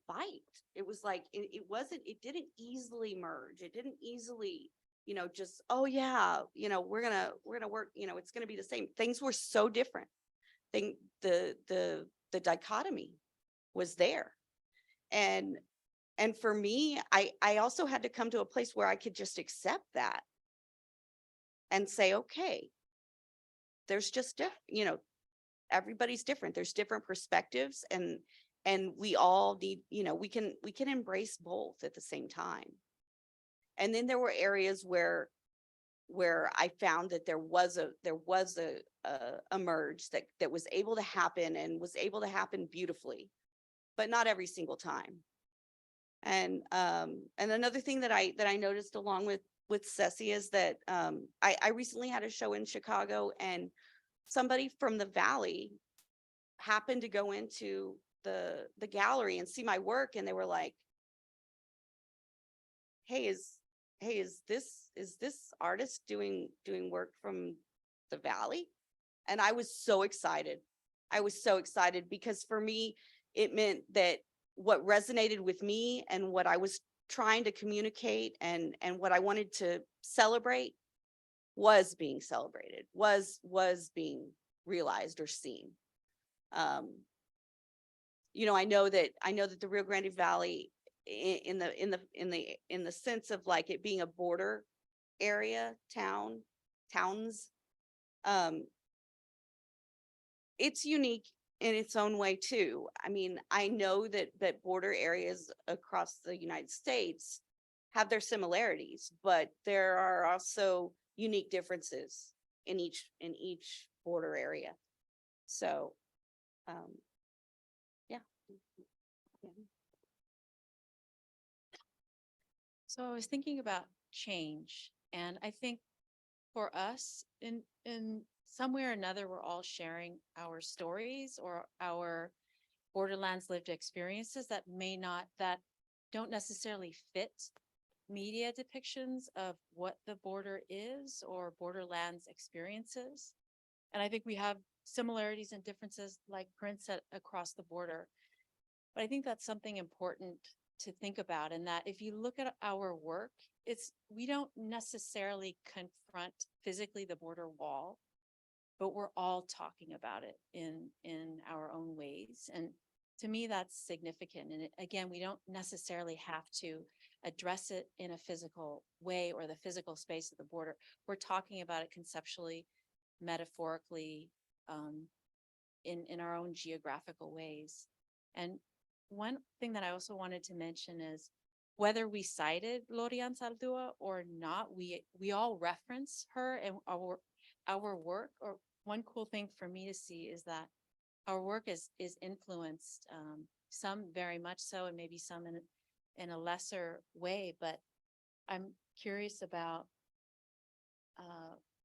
fight. It was like, it didn't easily merge. It didn't easily, just, oh yeah, we're gonna work, it's gonna be the same. Things were so different. The dichotomy was there. And for me, I also had to come to a place where I could just accept that and say, okay, there's just different, everybody's different. There's different perspectives, and we all need, we can embrace both at the same time. And then there were areas where I found that there was a merge that was able to happen and was able to happen beautifully, but not every single time. And another thing that I noticed along with Ceci is that I recently had a show in Chicago, and somebody from the Valley happened to go into the gallery and see my work, and they were like, hey, is this artist doing work from the Valley? And I was so excited. I was so excited because for me, it meant that what resonated with me and what I was trying to communicate and what I wanted to celebrate was being celebrated, was being realized or seen. I know that the Rio Grande Valley, in the sense of like it being a border area, towns, it's unique in its own way too. I mean, I know that border areas across the United States have their similarities, but there are also unique differences in each border area. So, yeah. Yeah. So I was thinking about change, and I think for us, in some way or another, we're all sharing our stories or our borderlands lived experiences that don't necessarily fit media depictions of what the border is or borderlands experiences. And I think we have similarities and differences, like Prince said, across the border. But I think that's something important to think about, and that if you look at our work, we don't necessarily confront physically the border wall, but we're all talking about it in our own ways. And to me, that's significant. And again, we don't necessarily have to address it in a physical way or the physical space of the border. We're talking about it conceptually, metaphorically, in our own geographical ways. And one thing that I also wanted to mention is whether we cited Gloria Ansaldúa or not, we all reference her and our work. Or one cool thing for me to see is that our work is influenced, some very much so, and maybe some in a lesser way. But I'm curious about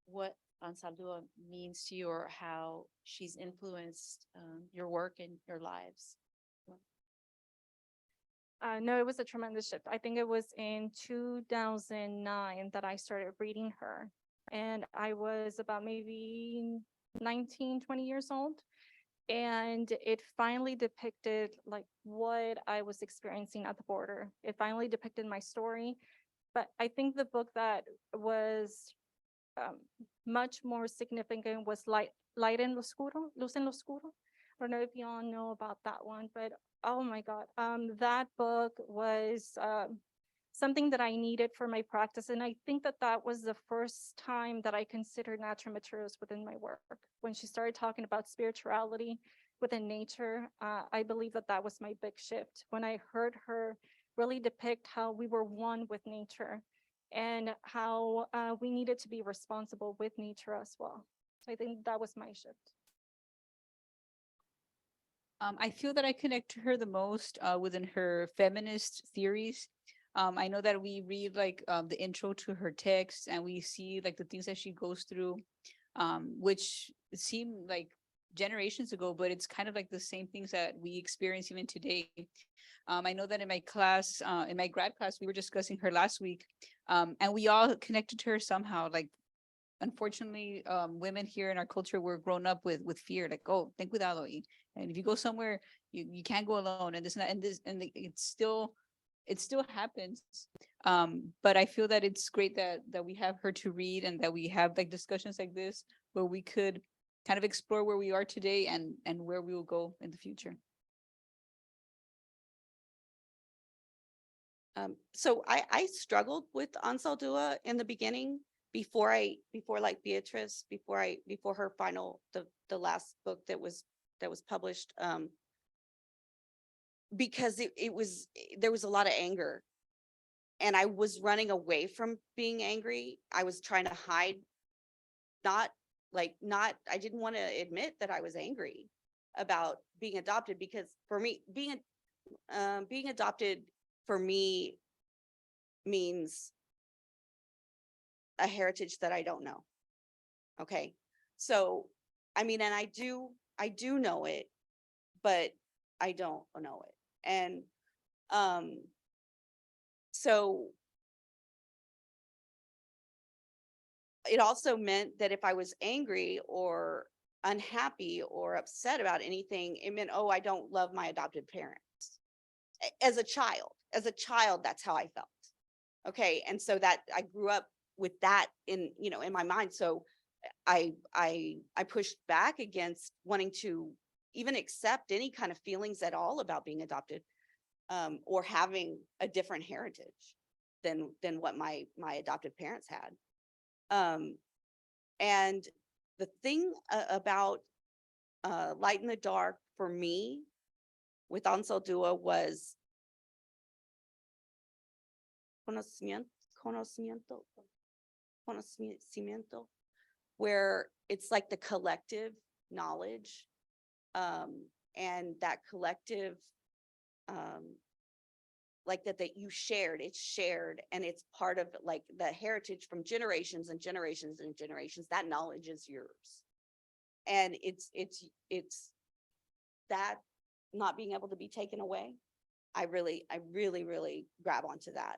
what Ansaldúa means to you, or how she's influenced your work and your lives. No, it was a tremendous shift. I think it was in 2009 that I started reading her. And I was about maybe 19, 20 years old. And it finally depicted like what I was experiencing at the border. It finally depicted my story. But I think the book that was much more significant was Light en lo Oscuro, Luz en lo Oscuro. I don't know if you all know about that one, but oh my God, that book was something that I needed for my practice. And I think that that was the first time that I considered natural materials within my work. When she started talking about spirituality within nature, I believe that that was my big shift. When I heard her really depict how we were one with nature and how we needed to be responsible with nature as well. So I think that was my shift. I feel that I connect to her the most within her feminist theories. I know that we read like the intro to her text, and we see like the things that she goes through, which seem like generations ago, but it's kind of like the same things that we experience even today. I know that in my class, in my grad class, we were discussing her last week, and we all connected to her somehow. Like, unfortunately, women here in our culture were grown up with fear, like, oh, ten cuidado, and if you go somewhere, you can't go alone, and this and that, and it still happens. But I feel that it's great that we have her to read, and that we have like discussions like this where we could kind of explore where we are today and where we will go in the future. So I struggled with Ansaldúa in the beginning before like Beatrice, before her final, the last book that was published, because there was a lot of anger, and I was running away from being angry. I was trying to hide, I didn't want to admit that I was angry about being adopted, because for me, being adopted for me means a heritage that I don't know. Okay. So, I mean, and I do know it, but I don't know it. And so it also meant that if I was angry or unhappy or upset about anything, it meant, oh, I don't love my adopted parents. As a child, that's how I felt. Okay. And so that I grew up with that in my mind. So I pushed back against wanting to even accept any kind of feelings at all about being adopted, or having a different heritage than what my adopted parents had. And the thing about Light in the Dark for me with Ansaldúa was conocimiento, conocimiento, where it's like the collective knowledge, and that collective, like that you shared, it's shared, and it's part of like the heritage from generations and generations and generations. That knowledge is yours. And it's that not being able to be taken away. I really grab onto that.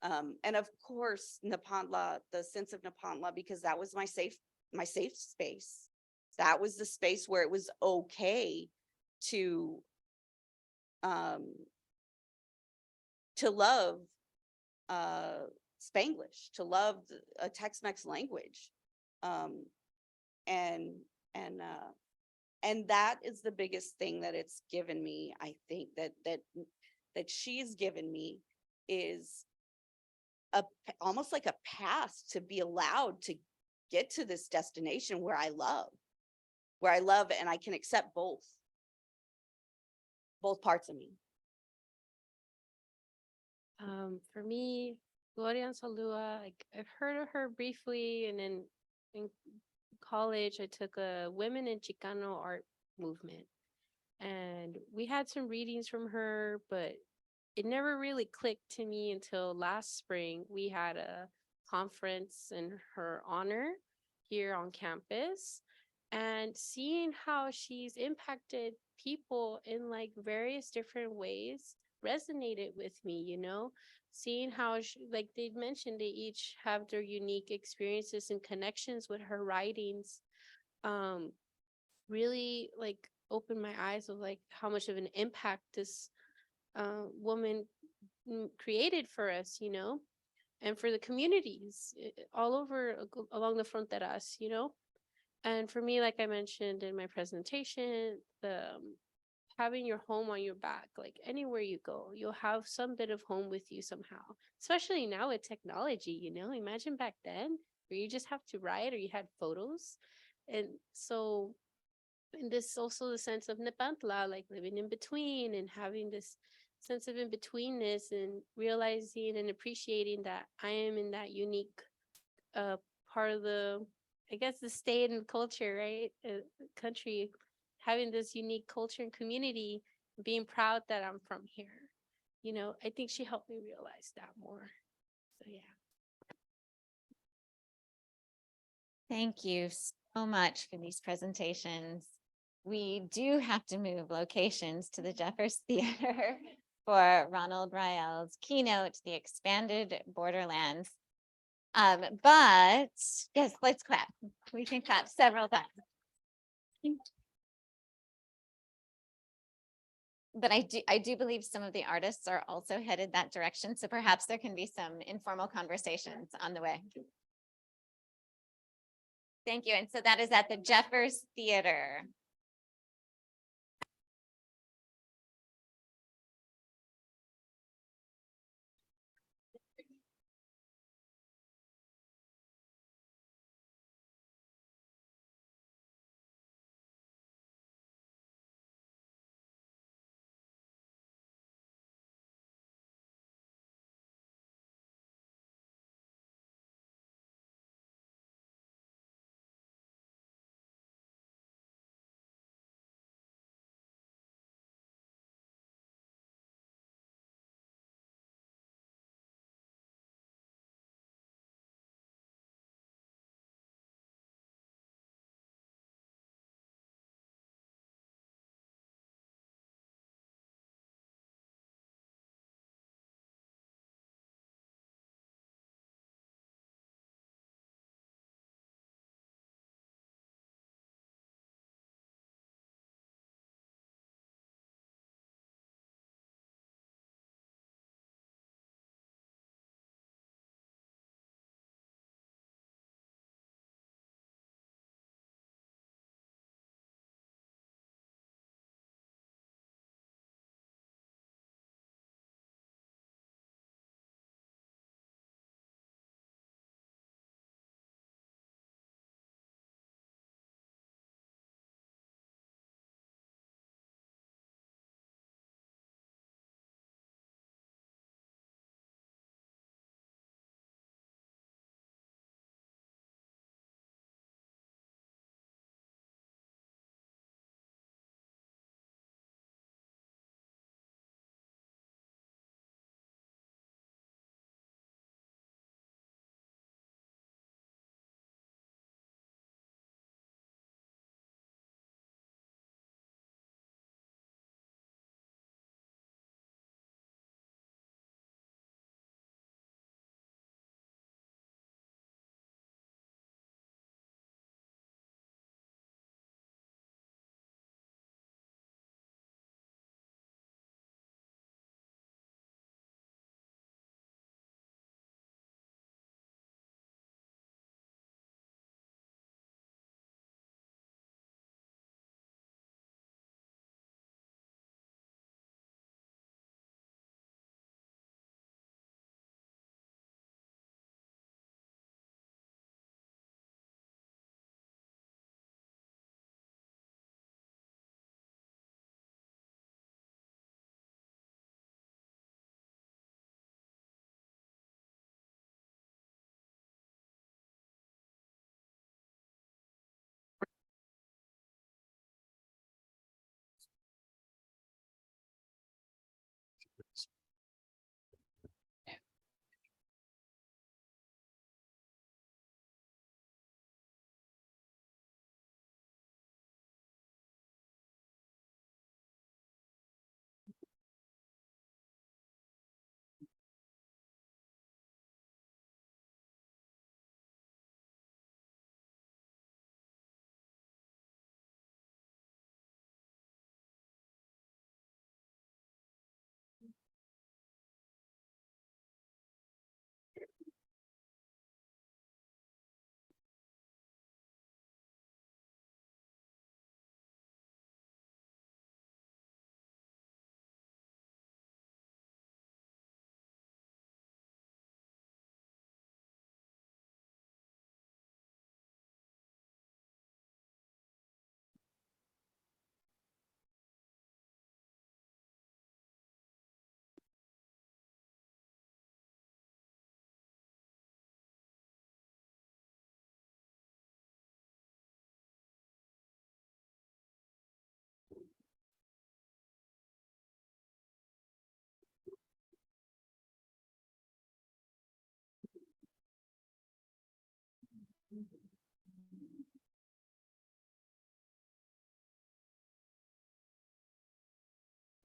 And of course, Nepantla, the sense of Nepantla, because that was my safe space. That was the space where it was okay to love Spanglish, to love a Tex-Mex language. And that is the biggest thing that it's given me. I think that she's given me is almost like a pass to be allowed to get to this destination where I love, and I can accept both parts of me. For me, Gloria Anzaldúa, like I've heard of her briefly, and then in college, I took a Women in Chicano art movement, and we had some readings from her, but it never really clicked to me until last spring. We had a conference in her honor here on campus, and seeing how she's impacted people in like various different ways resonated with me, you know, seeing how like they mentioned, they each have their unique experiences and connections with her writings, really like opened my eyes of like how much of an impact this woman created for us, you know, and for the communities all over along the fronteras, you know. And for me, like I mentioned in my presentation, the having your home on your back, like anywhere you go, you'll have some bit of home with you somehow, especially now with technology, you know. Imagine back then where you just have to write or you had photos. And so, and this also the sense of Nepantla, like living in between and having this sense of in-betweenness and realizing and appreciating that I am in that unique part of the, I guess, the state and culture, right? Country, having this unique culture and community, being proud that I'm from here. You know, I think she helped me realize that more. So yeah. Thank you so much for these presentations. We do have to move locations to the Jeffers Theater for Ronald Rael's keynote, The Expanded Borderlands. But yes, let's clap. We can clap several times. But I do believe some of the artists are also headed that direction. So perhaps there can be some informal conversations on the way. Thank you. And so that is at the Jeffers Theater.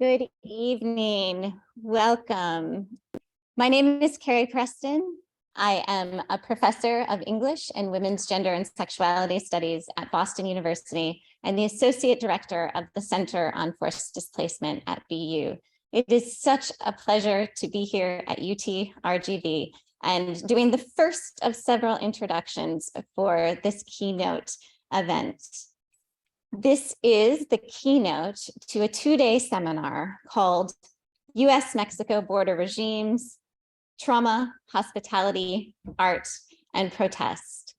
Good evening. Welcome. My name is Carrie Preston. I am a professor of English and Women's Gender and Sexuality Studies at Boston University and the Associate Director of the Center on Forced Displacement at BU. It is such a pleasure to be here at UT-RGV and doing the first of several introductions for this keynote event. This is the keynote to a two-day seminar called US-Mexico Border Regimes, Trauma, Hospitality, Art, and Protest.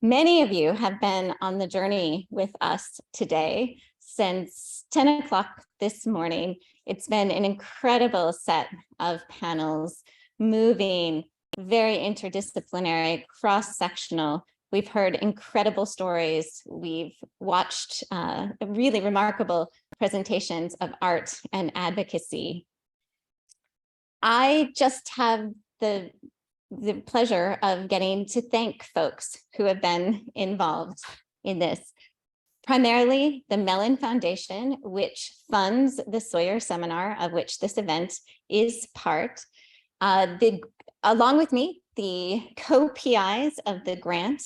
Many of you have been on the journey with us today since 10 o'clock this morning. It's been an incredible set of panels, moving, very interdisciplinary, cross-sectional. We've heard incredible stories. We've watched really remarkable presentations of art and advocacy. I just have the pleasure of getting to thank folks who have been involved in this. Primarily the Mellon Foundation, which funds the Sawyer Seminar, of which this event is part. Along with me, the co-PIs of the grant,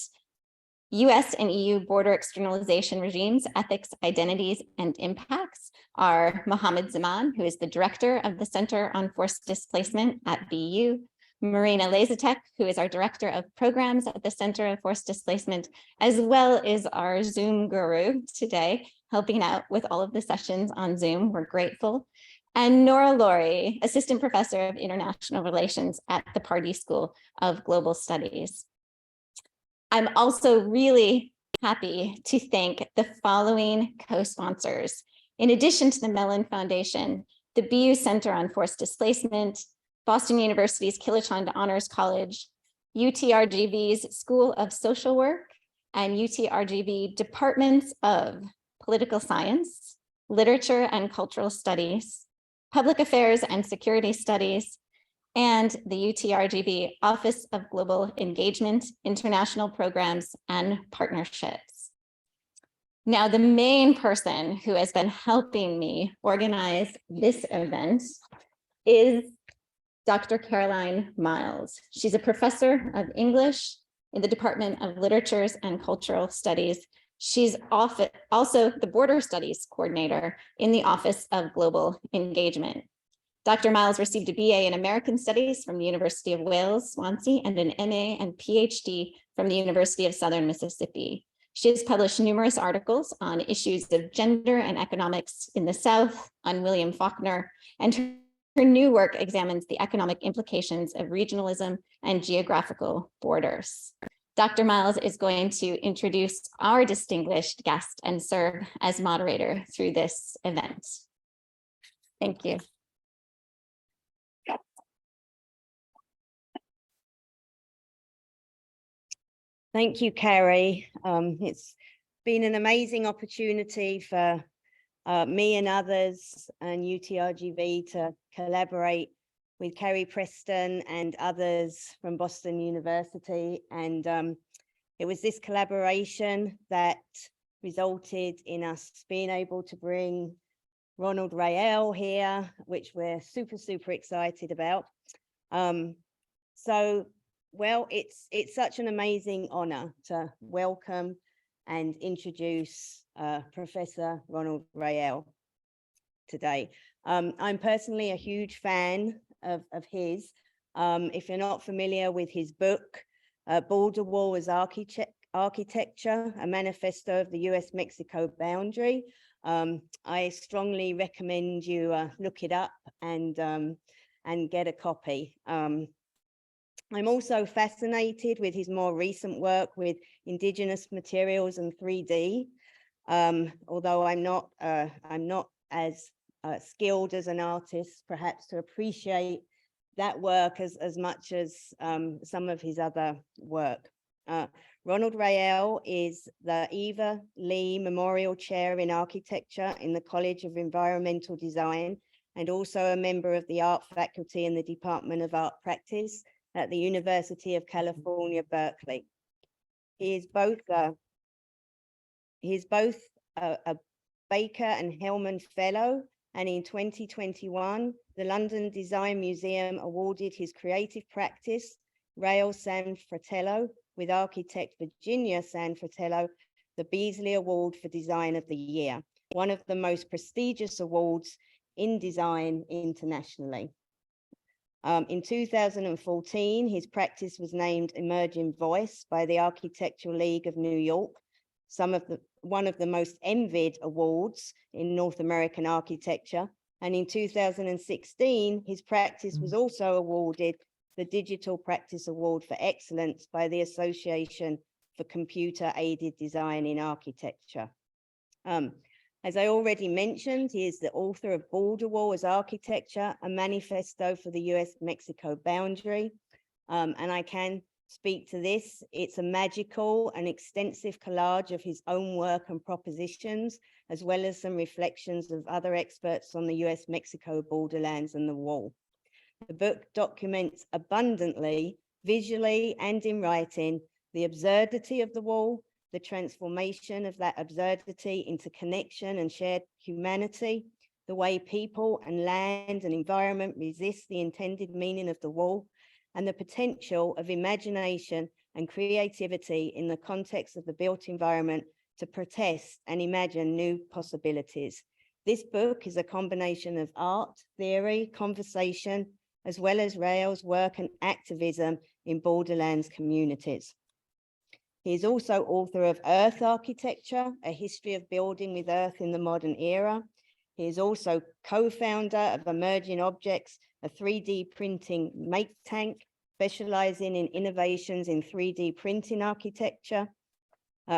US and EU border externalization regimes, ethics, identities, and impacts are Mohammed Zaman, who is the director of the Center on Forced Displacement at BU, Marina Lazatek, who is our director of programs at the Center of Forced Displacement, as well as our Zoom guru today, helping out with all of the sessions on Zoom. We're grateful. And Nora Laurie, assistant professor of international relations at the Pardee School of Global Studies. I'm also really happy to thank the following co-sponsors. In addition to the Mellon Foundation, the BU Center on Forced Displacement, Boston University's Kilachand Honors College, UT-RGV's School of Social Work, and UT-RGV Departments of Political Science, Literature and Cultural Studies, Public Affairs and Security Studies, and the UT-RGV Office of Global Engagement, International Programs, and Partnerships. Now, the main person who has been helping me organize this event is Dr. Caroline Miles. She's a professor of English in the Department of Literatures and Cultural Studies. She's also the Border Studies Coordinator in the Office of Global Engagement. Dr. Miles received a BA in American Studies from the University of Wales, Swansea, and an MA and PhD from the University of Southern Mississippi. She has published numerous articles on issues of gender and economics in the South, on William Faulkner, and her new work examines the economic implications of regionalism and geographical borders. Dr. Miles is going to introduce our distinguished guest and serve as moderator through this event. Thank you. Thank you, Carrie. It's been an amazing opportunity for me and others and UT-RGV to collaborate with Carrie Preston and others from Boston University. And it was this collaboration that resulted in us being able to bring Ronald Rael here, which we're super, super excited about. Well, it's such an amazing honor to welcome and introduce Professor Ronald Rael today. I'm personally a huge fan of his. If you're not familiar with his book, Border Wall as Architecture, a manifesto of the US-Mexico boundary, I strongly recommend you look it up and get a copy. I'm also fascinated with his more recent work with indigenous materials and 3D, although I'm not as skilled as an artist, perhaps, to appreciate that work as much as some of his other work. Ronald Rael is the Eva Lee Memorial Chair in Architecture in the College of Environmental Design, and also a member of the art faculty in the Department of Art Practice at the University of California, Berkeley. He is both a Baker and Hellman Fellow And in 2021, the London Design Museum awarded his creative practice, Rael San Fratello, with architect Virginia San Fratello, the Beazley Award for Design of the Year, one of the most prestigious awards in design internationally. In 2014, his practice was named Emerging Voice by the Architectural League of New York, one of the most envied awards in North American architecture. And in 2016, his practice was also awarded the Digital Practice Award for Excellence by the Association for Computer Aided Design in Architecture. As I already mentioned, he is the author of Border Wall as Architecture, a manifesto for the US-Mexico boundary. And I can speak to this. It's a magical and extensive collage of his own work and propositions, as well as some reflections of other experts on the US-Mexico borderlands and the wall. The book documents abundantly, visually and in writing, the absurdity of the wall, the transformation of that absurdity into connection and shared humanity, the way people and land and environment resist the intended meaning of the wall, and the potential of imagination and creativity in the context of the built environment to protest and imagine new possibilities. This book is a combination of art, theory, conversation, as well as Rael's work and activism in borderlands communities. He is also author of Earth Architecture, a history of building with Earth in the modern era. He is also co-founder of Emerging Objects, a 3D printing make tank, specializing in innovations in 3D printing architecture,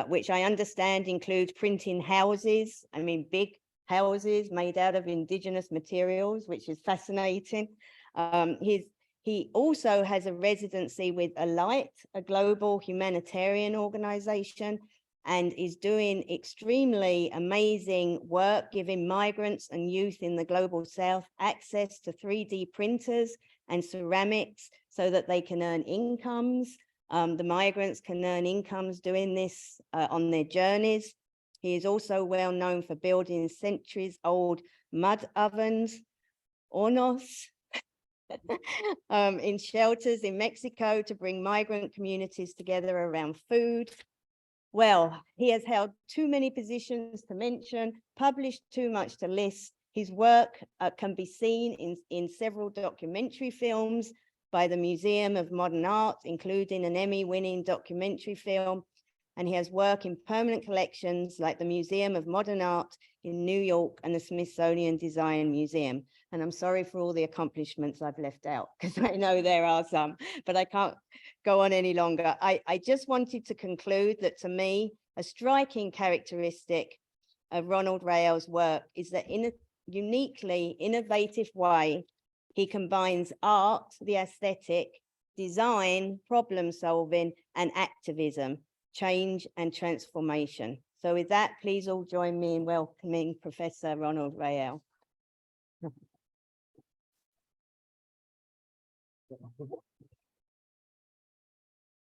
which I understand includes printing houses, big houses made out of indigenous materials, which is fascinating. He also has a residency with Alight, a global humanitarian organization, and is doing extremely amazing work, giving migrants and youth in the global south access to 3D printers and ceramics so that they can earn incomes. The migrants can earn incomes doing this on their journeys. He is also well known for building centuries-old mud ovens, hornos, in shelters in Mexico to bring migrant communities together around food. Well, he has held too many positions to mention, published too much to list. His work can be seen in several documentary films by the Museum of Modern Art, including an Emmy-winning documentary film. And he has work in permanent collections like the Museum of Modern Art in New York and the Smithsonian Design Museum. And I'm sorry for all the accomplishments I've left out, because I know there are some, but I can't go on any longer. I just wanted to conclude that, to me, a striking characteristic of Ronald Rael's work is that in a uniquely innovative way, he combines art, the aesthetic, design, problem solving, and activism, change and transformation. So with that, please all join me in welcoming Professor Ronald Rael.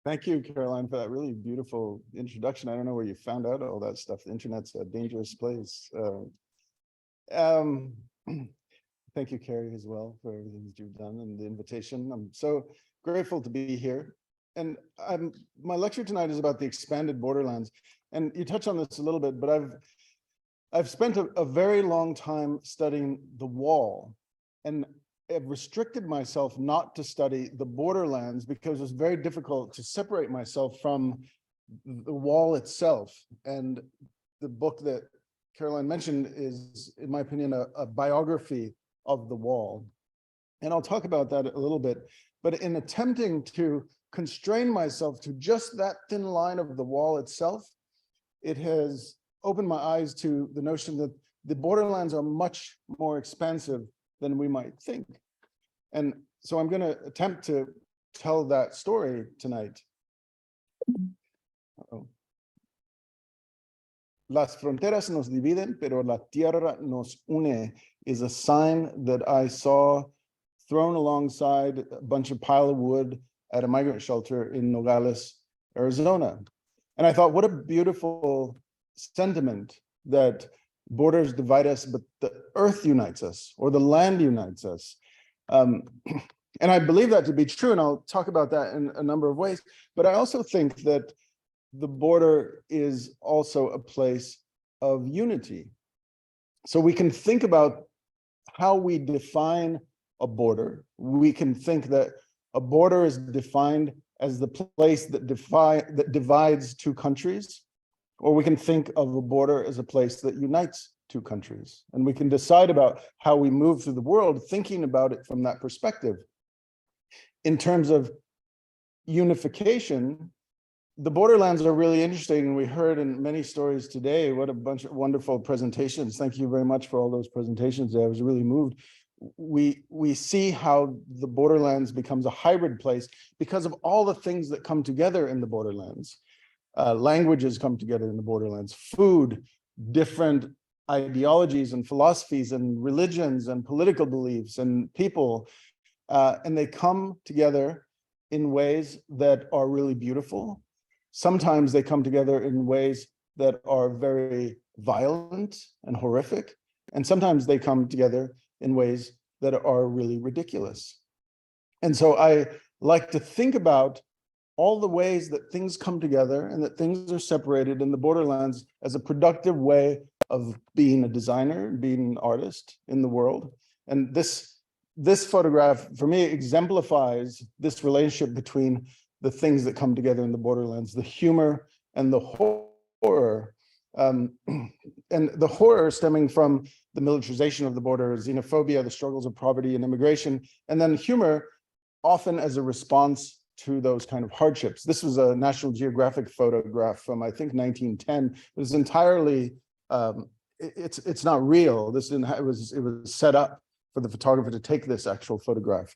Thank you, Caroline, for that really beautiful introduction. I don't know where you found out all that stuff. The internet's a dangerous place. Thank you, Carrie, as well, for everything that you've done and the invitation. I'm so grateful to be here. And my lecture tonight is about the expanded borderlands. And you touched on this a little bit, but I've spent a very long time studying the wall, and I've restricted myself not to study the borderlands because it's very difficult to separate myself from the wall itself. And the book that Caroline mentioned is, in my opinion, a biography of the wall. And I'll talk about that a little bit. But in attempting to constrain myself to just that thin line of the wall itself, it has opened my eyes to the notion that the borderlands are much more expansive than we might think. And so I'm going to attempt to tell that story tonight. Las fronteras nos dividen, pero la tierra nos une is a sign that I saw thrown alongside a bunch of pile of wood at a migrant shelter in Nogales, Arizona. And I thought, what a beautiful sentiment that borders divide us, but the earth unites us, or the land unites us. And I believe that to be true, and I'll talk about that in a number of ways. But I also think that the border is also a place of unity. So we can think about how we define a border. We can think that a border is defined as the place that divides two countries, or we can think of a border as a place that unites two countries. And we can decide about how we move through the world, thinking about it from that perspective. In terms of unification, the borderlands are really interesting, and we heard in many stories today. What a bunch of wonderful presentations. Thank you very much for all those presentations. I was really moved. We see how the borderlands becomes a hybrid place because of all the things that come together in the borderlands. Languages come together in the borderlands, food, different ideologies and philosophies and religions and political beliefs and people, and they come together in ways that are really beautiful. Sometimes they come together in ways that are very violent and horrific, and sometimes they come together in ways that are really ridiculous. And so I like to think about all the ways that things come together and that things are separated in the borderlands as a productive way of being a designer, being an artist in the world. And this photograph, for me, exemplifies this relationship between the things that come together in the borderlands, the humor and the horror. And the horror stemming from the militarization of the border, xenophobia, the struggles of poverty and immigration, and then humor often as a response to those kind of hardships. This was a National Geographic photograph from, I think, 1910. It was entirely, it's not real. It was set up for the photographer to take this actual photograph.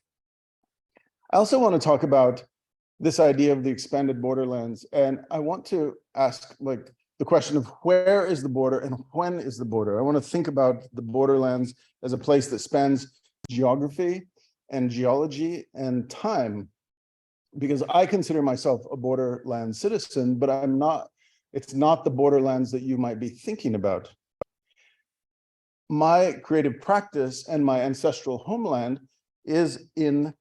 I also want to talk about this idea of the expanded borderlands, and I want to ask the question of where is the border and when is the border? I want to think about the borderlands as a place that spans geography and geology and time, because I consider myself a borderland citizen, but I'm not. It's not the borderlands that you might be thinking about. My creative practice and my ancestral homeland is in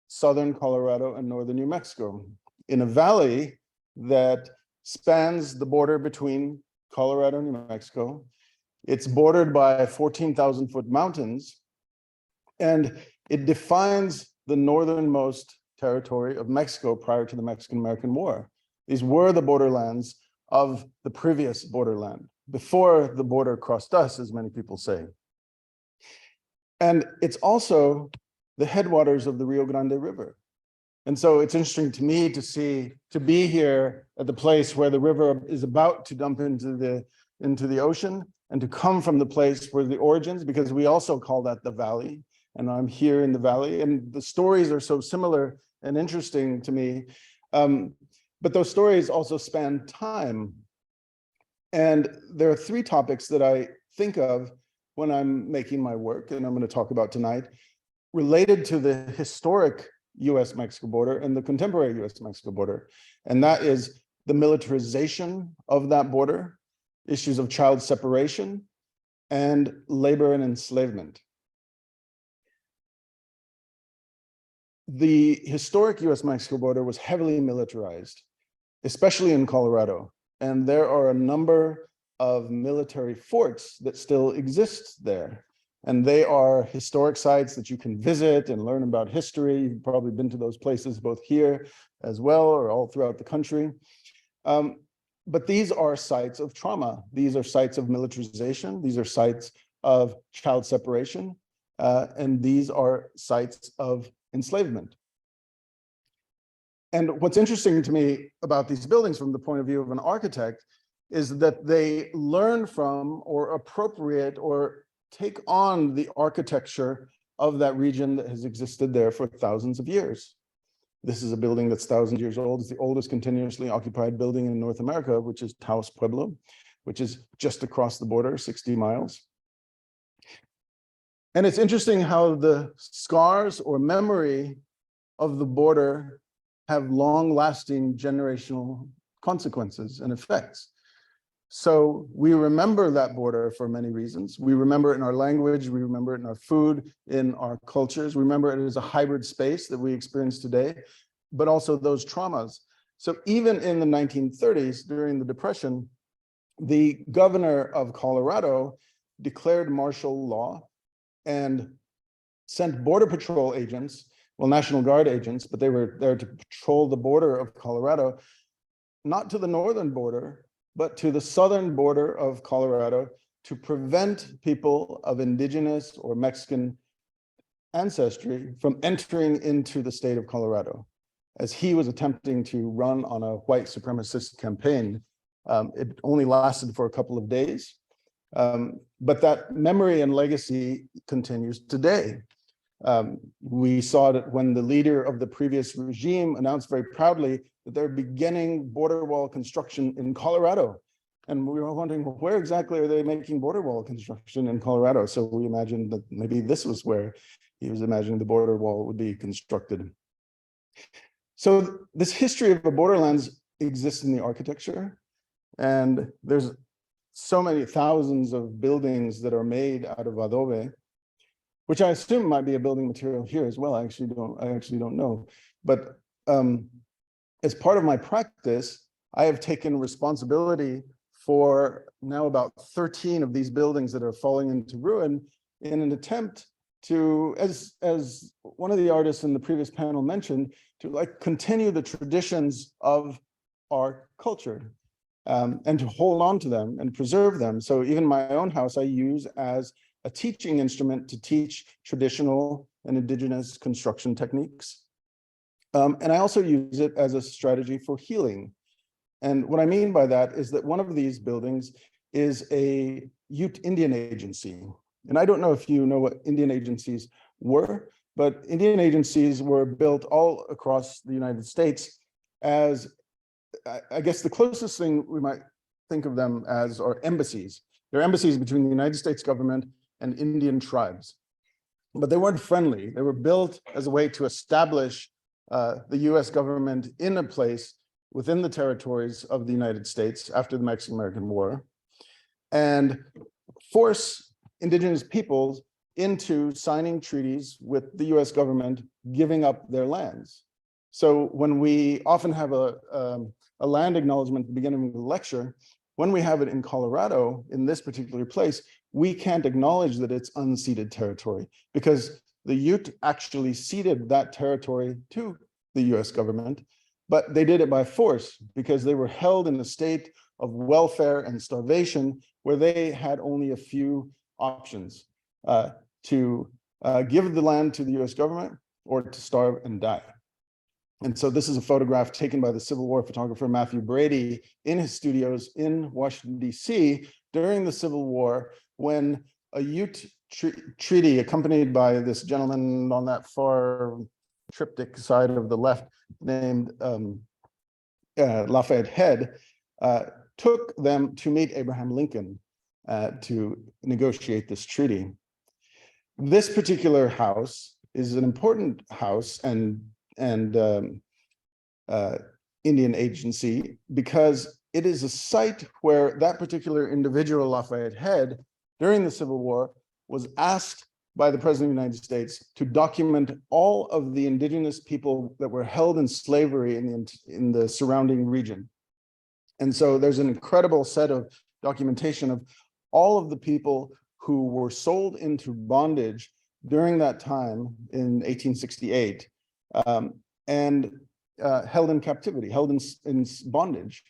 southern Colorado and northern New Mexico, in a valley that spans the border between Colorado and New Mexico. It's bordered by 14,000-foot mountains, and it defines the northernmost territory of Mexico prior to the Mexican-American War. These were the borderlands of the previous borderland, before the border crossed us, as many people say. And it's also the headwaters of the Rio Grande River. And so it's interesting to me to be here at the place where the river is about to dump into the ocean, and to come from the place where the origins, because we also call that the valley, and I'm here in the valley, and the stories are so similar and interesting to me. But those stories also span time. And there are three topics that I think of when I'm making my work, and I'm going to talk about tonight, related to the historic US-Mexico border and the contemporary US-Mexico border. And that is the militarization of that border, issues of child separation, and labor and enslavement. The historic US-Mexico border was heavily militarized, especially in Colorado. And there are a number of military forts that still exist there. And they are historic sites that you can visit and learn about history. You've probably been to those places both here as well, or all throughout the country. But these are sites of trauma. These are sites of militarization. These are sites of child separation. And these are sites of enslavement. And what's interesting to me about these buildings from the point of view of an architect is that they learn from or appropriate or take on the architecture of that region that has existed there for thousands of years. This is a building that's 1,000 years old. It's the oldest continuously occupied building in North America, which is Taos Pueblo, which is just across the border, 60 miles. And it's interesting how the scars or memory of the border have long-lasting generational consequences and effects. So we remember that border for many reasons. We remember it in our language, we remember it in our food, in our cultures. We remember it as a hybrid space that we experience today, but also those traumas. So even in the 1930s, during the Depression, the governor of Colorado declared martial law and sent Border Patrol agents, well, National Guard agents, but they were there to patrol the border of Colorado, not to the northern border, but to the southern border of Colorado, to prevent people of indigenous or Mexican ancestry from entering into the state of Colorado, as he was attempting to run on a white supremacist campaign. It only lasted for a couple of days, but that memory and legacy continues today. We saw that when the leader of the previous regime announced very proudly that they're beginning border wall construction in Colorado. And we were wondering, well, where exactly are they making border wall construction in Colorado? So we imagined that maybe this was where he was imagining the border wall would be constructed. So this history of the borderlands exists in the architecture, and there's so many thousands of buildings that are made out of adobe, which I assume might be a building material here as well. I actually don't know. But as part of my practice, I have taken responsibility for now about 13 of these buildings that are falling into ruin in an attempt to, as one of the artists in the previous panel mentioned, to like continue the traditions of our culture and to hold on to them and preserve them. So even my own house I use as a teaching instrument to teach traditional and indigenous construction techniques. And I also use it as a strategy for healing. And what I mean by that is that one of these buildings is a Ute Indian agency. And I don't know if you know what Indian agencies were, but Indian agencies were built all across the United States as, I guess the closest thing we might think of them as are embassies. They're embassies between the United States government and Indian tribes. But they weren't friendly. They were built as a way to establish the US government in a place within the territories of the United States after the Mexican-American War, and force indigenous peoples into signing treaties with the US government, giving up their lands. So when we often have a land acknowledgement at the beginning of the lecture, when we have it in Colorado, in this particular place, we can't acknowledge that it's unceded territory because the Ute actually ceded that territory to the US government, but they did it by force because they were held in a state of welfare and starvation where they had only a few options to give the land to the US government or to starve and die. And so this is a photograph taken by the Civil War photographer Matthew Brady in his studios in Washington, D.C. during the Civil War, when a Ute treaty accompanied by this gentleman on that far triptych side of the left named Lafayette Head took them to meet Abraham Lincoln to negotiate this treaty. This particular house is an important house and Indian agency because it is a site where that particular individual, Lafayette Head, during the Civil War, was asked by the President of the United States to document all of the indigenous people that were held in slavery in the surrounding region. And so there's an incredible set of documentation of all of the people who were sold into bondage during that time in 1868 and held in captivity, held in bondage.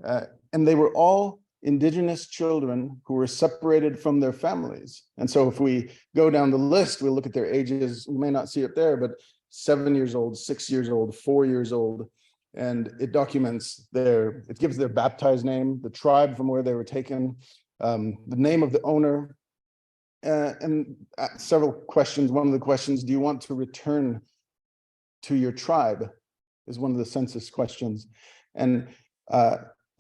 And they were all indigenous children who were separated from their families. And so if we go down the list, we'll look at their ages. You may not see it there, but 7 years old, 6 years old, 4 years old. And it documents it gives their baptized name, the tribe from where they were taken, the name of the owner, and several questions. One of the questions, do you want to return to your tribe, is one of the census questions. And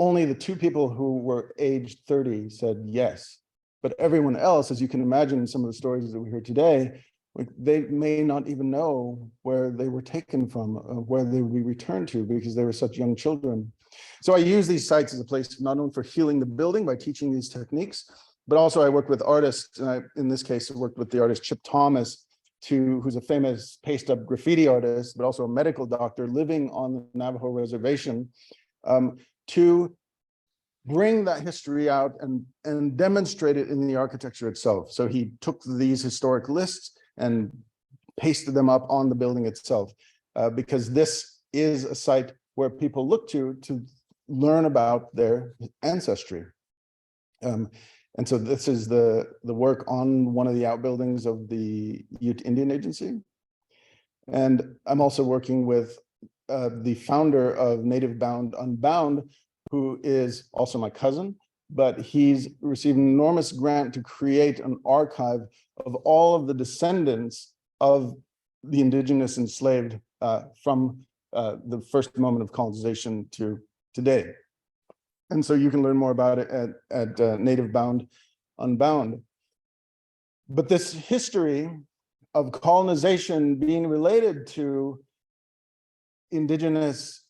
only the 2 people who were aged 30 said yes. But everyone else, as you can imagine in some of the stories that we hear today, Like they may not even know where they were taken from, where they would be returned to because they were such young children. So I use these sites as a place not only for healing the building by teaching these techniques, but also I work with artists. And in this case, I worked with the artist Chip Thomas, who's a famous paste-up graffiti artist, but also a medical doctor living on the Navajo reservation, to bring that history out and demonstrate it in the architecture itself. So he took these historic lists and pasted them up on the building itself, because this is a site where people look to learn about their ancestry. And so this is the work on one of the outbuildings of the Ute Indian Agency. And I'm also working with the founder of Native Bound Unbound, who is also my cousin, but he's received an enormous grant to create an archive of all of the descendants of the indigenous enslaved from the first moment of colonization to today. And so you can learn more about it at Native Bound Unbound. But this history of colonization being related to indigenous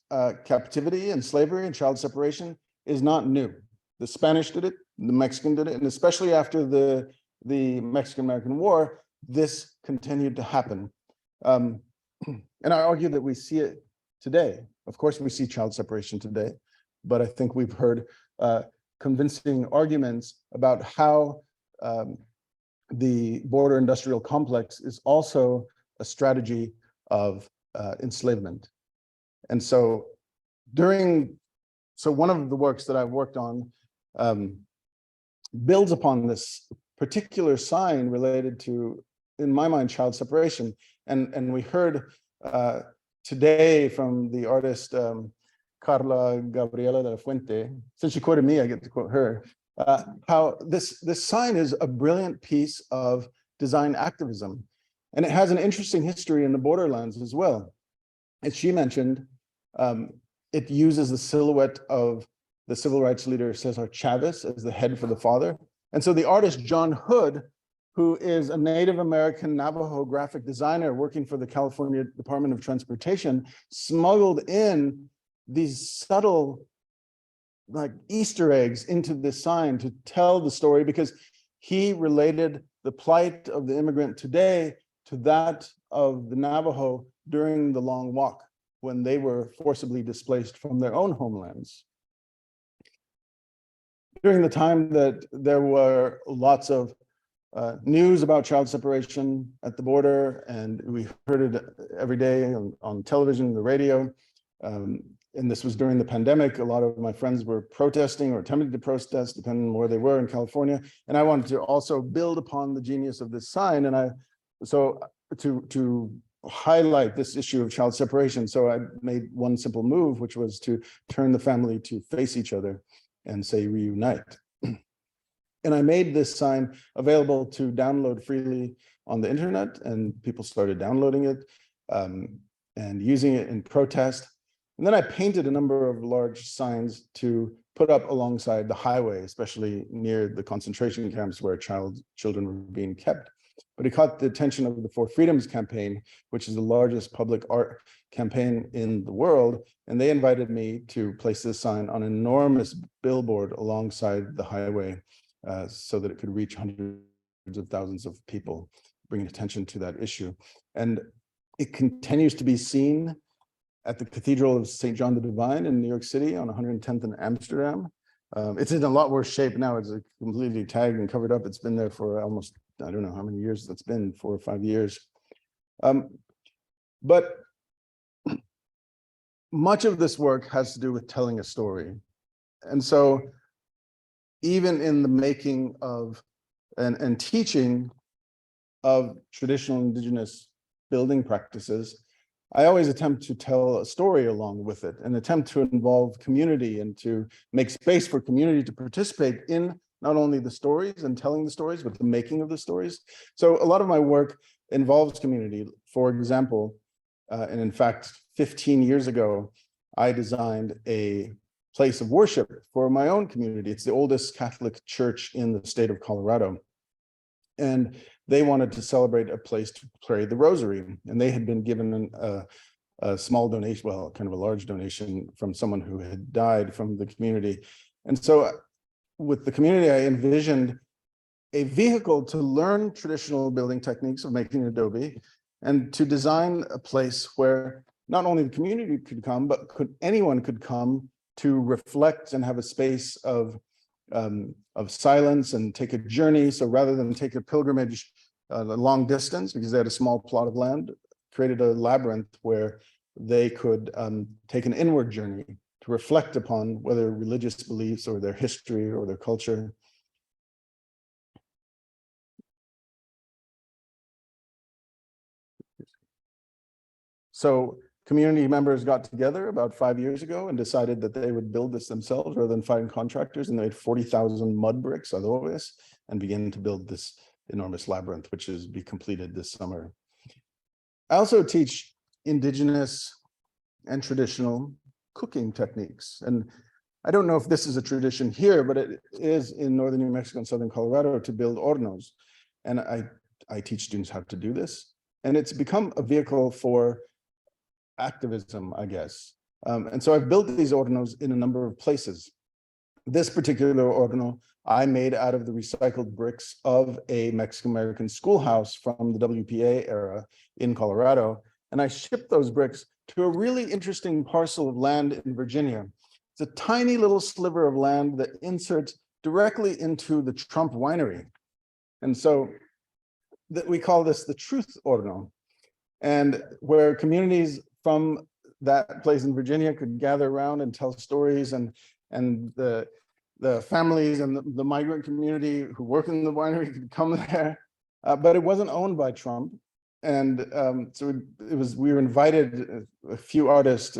captivity and slavery and child separation is not new. The Spanish did it, the Mexican did it, and especially after the Mexican-American War, this continued to happen. And I argue that we see it today. Of course, we see child separation today, but I think we've heard convincing arguments about how the border industrial complex is also a strategy of enslavement. And so one of the works that I've worked on builds upon this particular sign related to, in my mind, child separation. And we heard today from the artist Carla Gabriela de la Fuente, since she quoted me, I get to quote her, how this sign is a brilliant piece of design activism. And it has an interesting history in the borderlands as well. As she mentioned, it uses the silhouette of the civil rights leader Cesar Chavez as the head for the father. And so the artist John Hood, who is a Native American Navajo graphic designer working for the California Department of Transportation, smuggled in these subtle like Easter eggs into this sign to tell the story, because he related the plight of the immigrant today to that of the Navajo during the Long Walk, when they were forcibly displaced from their own homelands. During the time that there were lots of news about child separation at the border, and we heard it every day on television, the radio, and this was during the pandemic. A lot of my friends were protesting or attempting to protest, depending on where they were in California. And I wanted to also build upon the genius of this sign. And to highlight this issue of child separation. So I made one simple move, which was to turn the family to face each other and say reunite. And I made this sign available to download freely on the internet, and people started downloading it and using it in protest. And then I painted a number of large signs to put up alongside the highway, especially near the concentration camps where children were being kept. But it caught the attention of the For Freedoms campaign, which is the largest public art campaign in the world. And they invited me to place this sign on an enormous billboard alongside the highway so that it could reach hundreds of thousands of people, bringing attention to that issue. And it continues to be seen at the Cathedral of St. John the Divine in New York City on 110th and Amsterdam. It's in a lot worse shape now. It's completely tagged and covered up. It's been there for almost, I don't know how many years that's been, 4 or 5 years. But much of this work has to do with telling a story. And so even in the making of and teaching of traditional indigenous building practices, I always attempt to tell a story along with it, and attempt to involve community and to make space for community to participate in not only the stories and telling the stories, but the making of the stories. So a lot of my work involves community. For example, and in fact, 15 years ago, I designed a place of worship for my own community. It's the oldest Catholic church in the state of Colorado. And they wanted to celebrate a place to pray the rosary. And they had been given a small donation, well, kind of a large donation from someone who had died from the community. And so with the community, I envisioned a vehicle to learn traditional building techniques of making adobe and to design a place where not only the community could come, but anyone could come to reflect and have a space of silence and take a journey. So rather than take a pilgrimage a long distance, because they had a small plot of land, created a labyrinth where they could take an inward journey to reflect upon whether religious beliefs or their history or their culture. So community members got together about 5 years ago and decided that they would build this themselves rather than finding contractors, and they made 40,000 mud bricks, adobes, and began to build this enormous labyrinth, which is be completed this summer. I also teach indigenous and traditional cooking techniques. And I don't know if this is a tradition here, but it is in northern New Mexico and southern Colorado to build hornos. And I teach students how to do this. And it's become a vehicle for activism, I guess. And so I've built these hornos in a number of places. This particular horno I made out of the recycled bricks of a Mexican-American schoolhouse from the WPA era in Colorado. And I shipped those bricks to a really interesting parcel of land in Virginia. It's a tiny little sliver of land that inserts directly into the Trump winery. And so we call this the Truth Horno, and where communities from that place in Virginia could gather around and tell stories, and the families and the migrant community who work in the winery could come there. But it wasn't owned by Trump. And so we were invited, a few artists,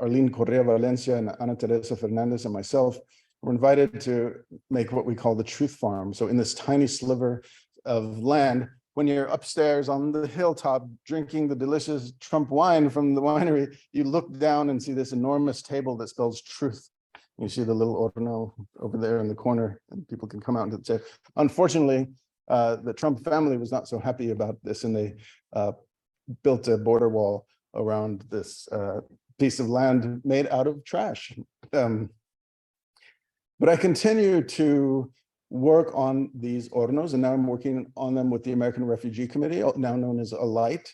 Arlene Correa Valencia and Ana Teresa Fernandez and myself, were invited to make what we call the Truth Farm. So in this tiny sliver of land, when you're upstairs on the hilltop drinking the delicious Trump wine from the winery, you look down and see this enormous table that spells truth. You see the little horno over there in the corner, and people can come out and say, unfortunately, the Trump family was not so happy about this, and they built a border wall around this piece of land made out of trash. But I continue to work on these hornos, and now I'm working on them with the American Refugee Committee, now known as ALIGHT,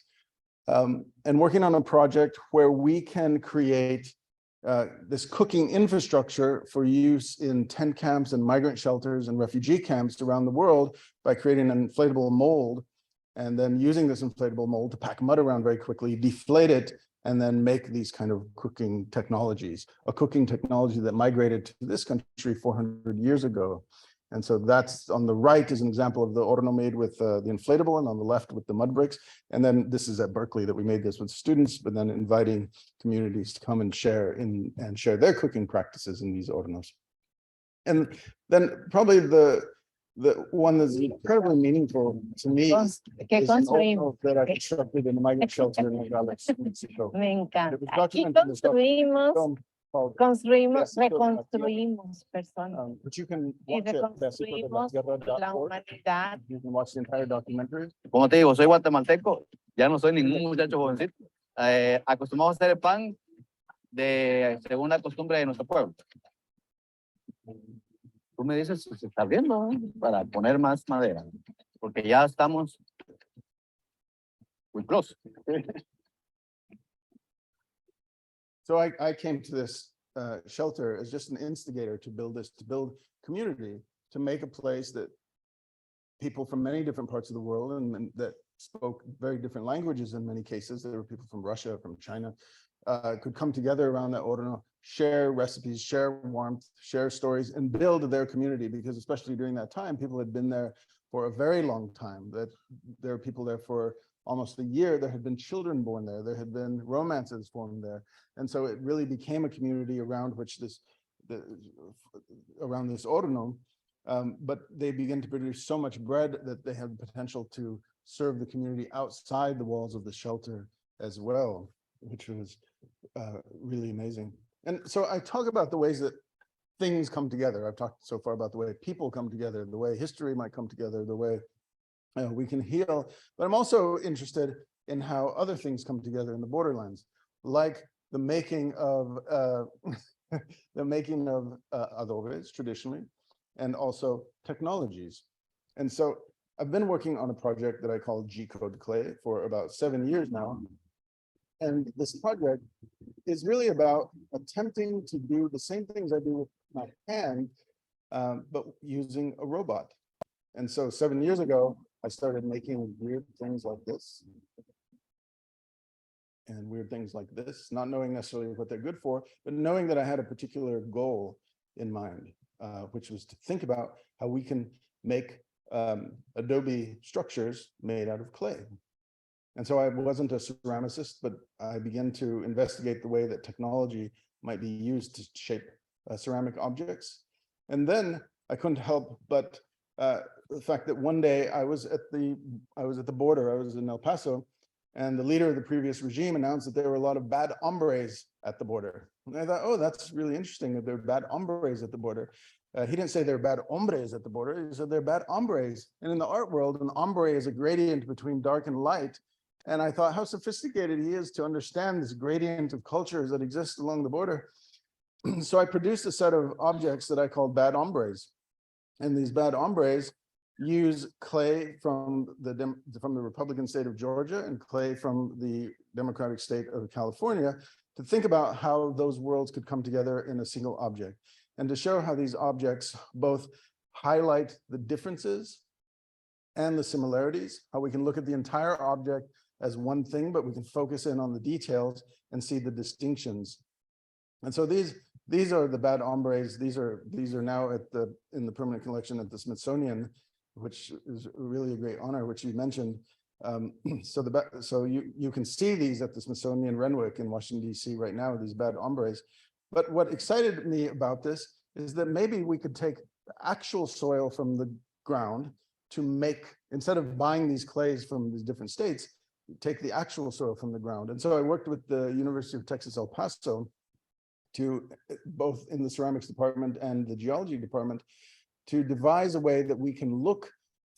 and working on a project where we can create this cooking infrastructure for use in tent camps and migrant shelters and refugee camps around the world by creating an inflatable mold, and then using this inflatable mold to pack mud around very quickly, deflate it, and then make these kind of cooking technologies, a cooking technology that migrated to this country 400 years ago. And so that's on the right is an example of the horno made with the inflatable, and on the left with the mud bricks. And then this is at Berkeley that we made this with students, but then inviting communities to come and share their cooking practices in these hornos. And then probably the one that's incredibly meaningful to me is an horno that I constructed in a migrant shelter in Nogales, Mexico. Me encanta. It was Aquí documented in this construimos, reconstruimos personas. but you can Y watch it. reconstruimos la humanidad. You can watch the entire documentary. Como te digo, soy guatemalteco, ya no soy ningún muchacho jovencito. Acostumbramos a hacer el pan según la costumbre de nuestro pueblo. Tú me dices si se está abriendo, ¿eh? Para poner más madera, porque ya estamos muy close. So I came to this shelter as just an instigator to build community, to make a place that people from many different parts of the world and that spoke very different languages in many cases. There were people from Russia, from China, could come together around that horno, share recipes, share warmth, share stories, and build their community, because especially during that time, people had been there for a very long time, that there were people there for almost a year. There had been children born there. There had been romances formed there. And so it really became a community around which around this horno. But they began to produce so much bread that they had the potential to serve the community outside the walls of the shelter as well, which was really amazing. And so I talk about the ways that things come together. I've talked so far about the way people come together, the way history might come together, the way we can heal. But I'm also interested in how other things come together in the borderlands, like the making of adobes traditionally, and also technologies. And so I've been working on a project that I call G-Code Clay for about 7 years now. And this project is really about attempting to do the same things I do with my hand, but using a robot. And so 7 years ago, I started making weird things like this and weird things like this, not knowing necessarily what they're good for, but knowing that I had a particular goal in mind, which was to think about how we can make adobe structures made out of clay. And so I wasn't a ceramicist, but I began to investigate the way that technology might be used to shape ceramic objects. And then I couldn't help but the fact that one day I was at the border, I was in El Paso, and the leader of the previous regime announced that there were a lot of bad hombres at the border. And I thought, oh, that's really interesting that there are bad hombres at the border. He didn't say they're bad hombres at the border, he said they're bad hombres. And in the art world, an hombre is a gradient between dark and light. And I thought how sophisticated he is to understand this gradient of cultures that exist along the border. So I produced a set of objects that I called bad hombres. And these bad hombres use clay from the Republican state of Georgia and clay from the Democratic state of California to think about how those worlds could come together in a single object, and to show how these objects both highlight the differences and the similarities, how we can look at the entire object as one thing, but we can focus in on the details and see the distinctions. And so these are the bad hombres. These are now in the permanent collection at the Smithsonian, which is really a great honor, which you mentioned. So you can see these at the Smithsonian Renwick in Washington, D.C. right now, these bad hombres. But what excited me about this is that maybe we could take actual soil from the ground to make, instead of buying these clays from these different states, take the actual soil from the ground. And so I worked with the University of Texas, El Paso, to both in the ceramics department and the geology department, to devise a way that we can look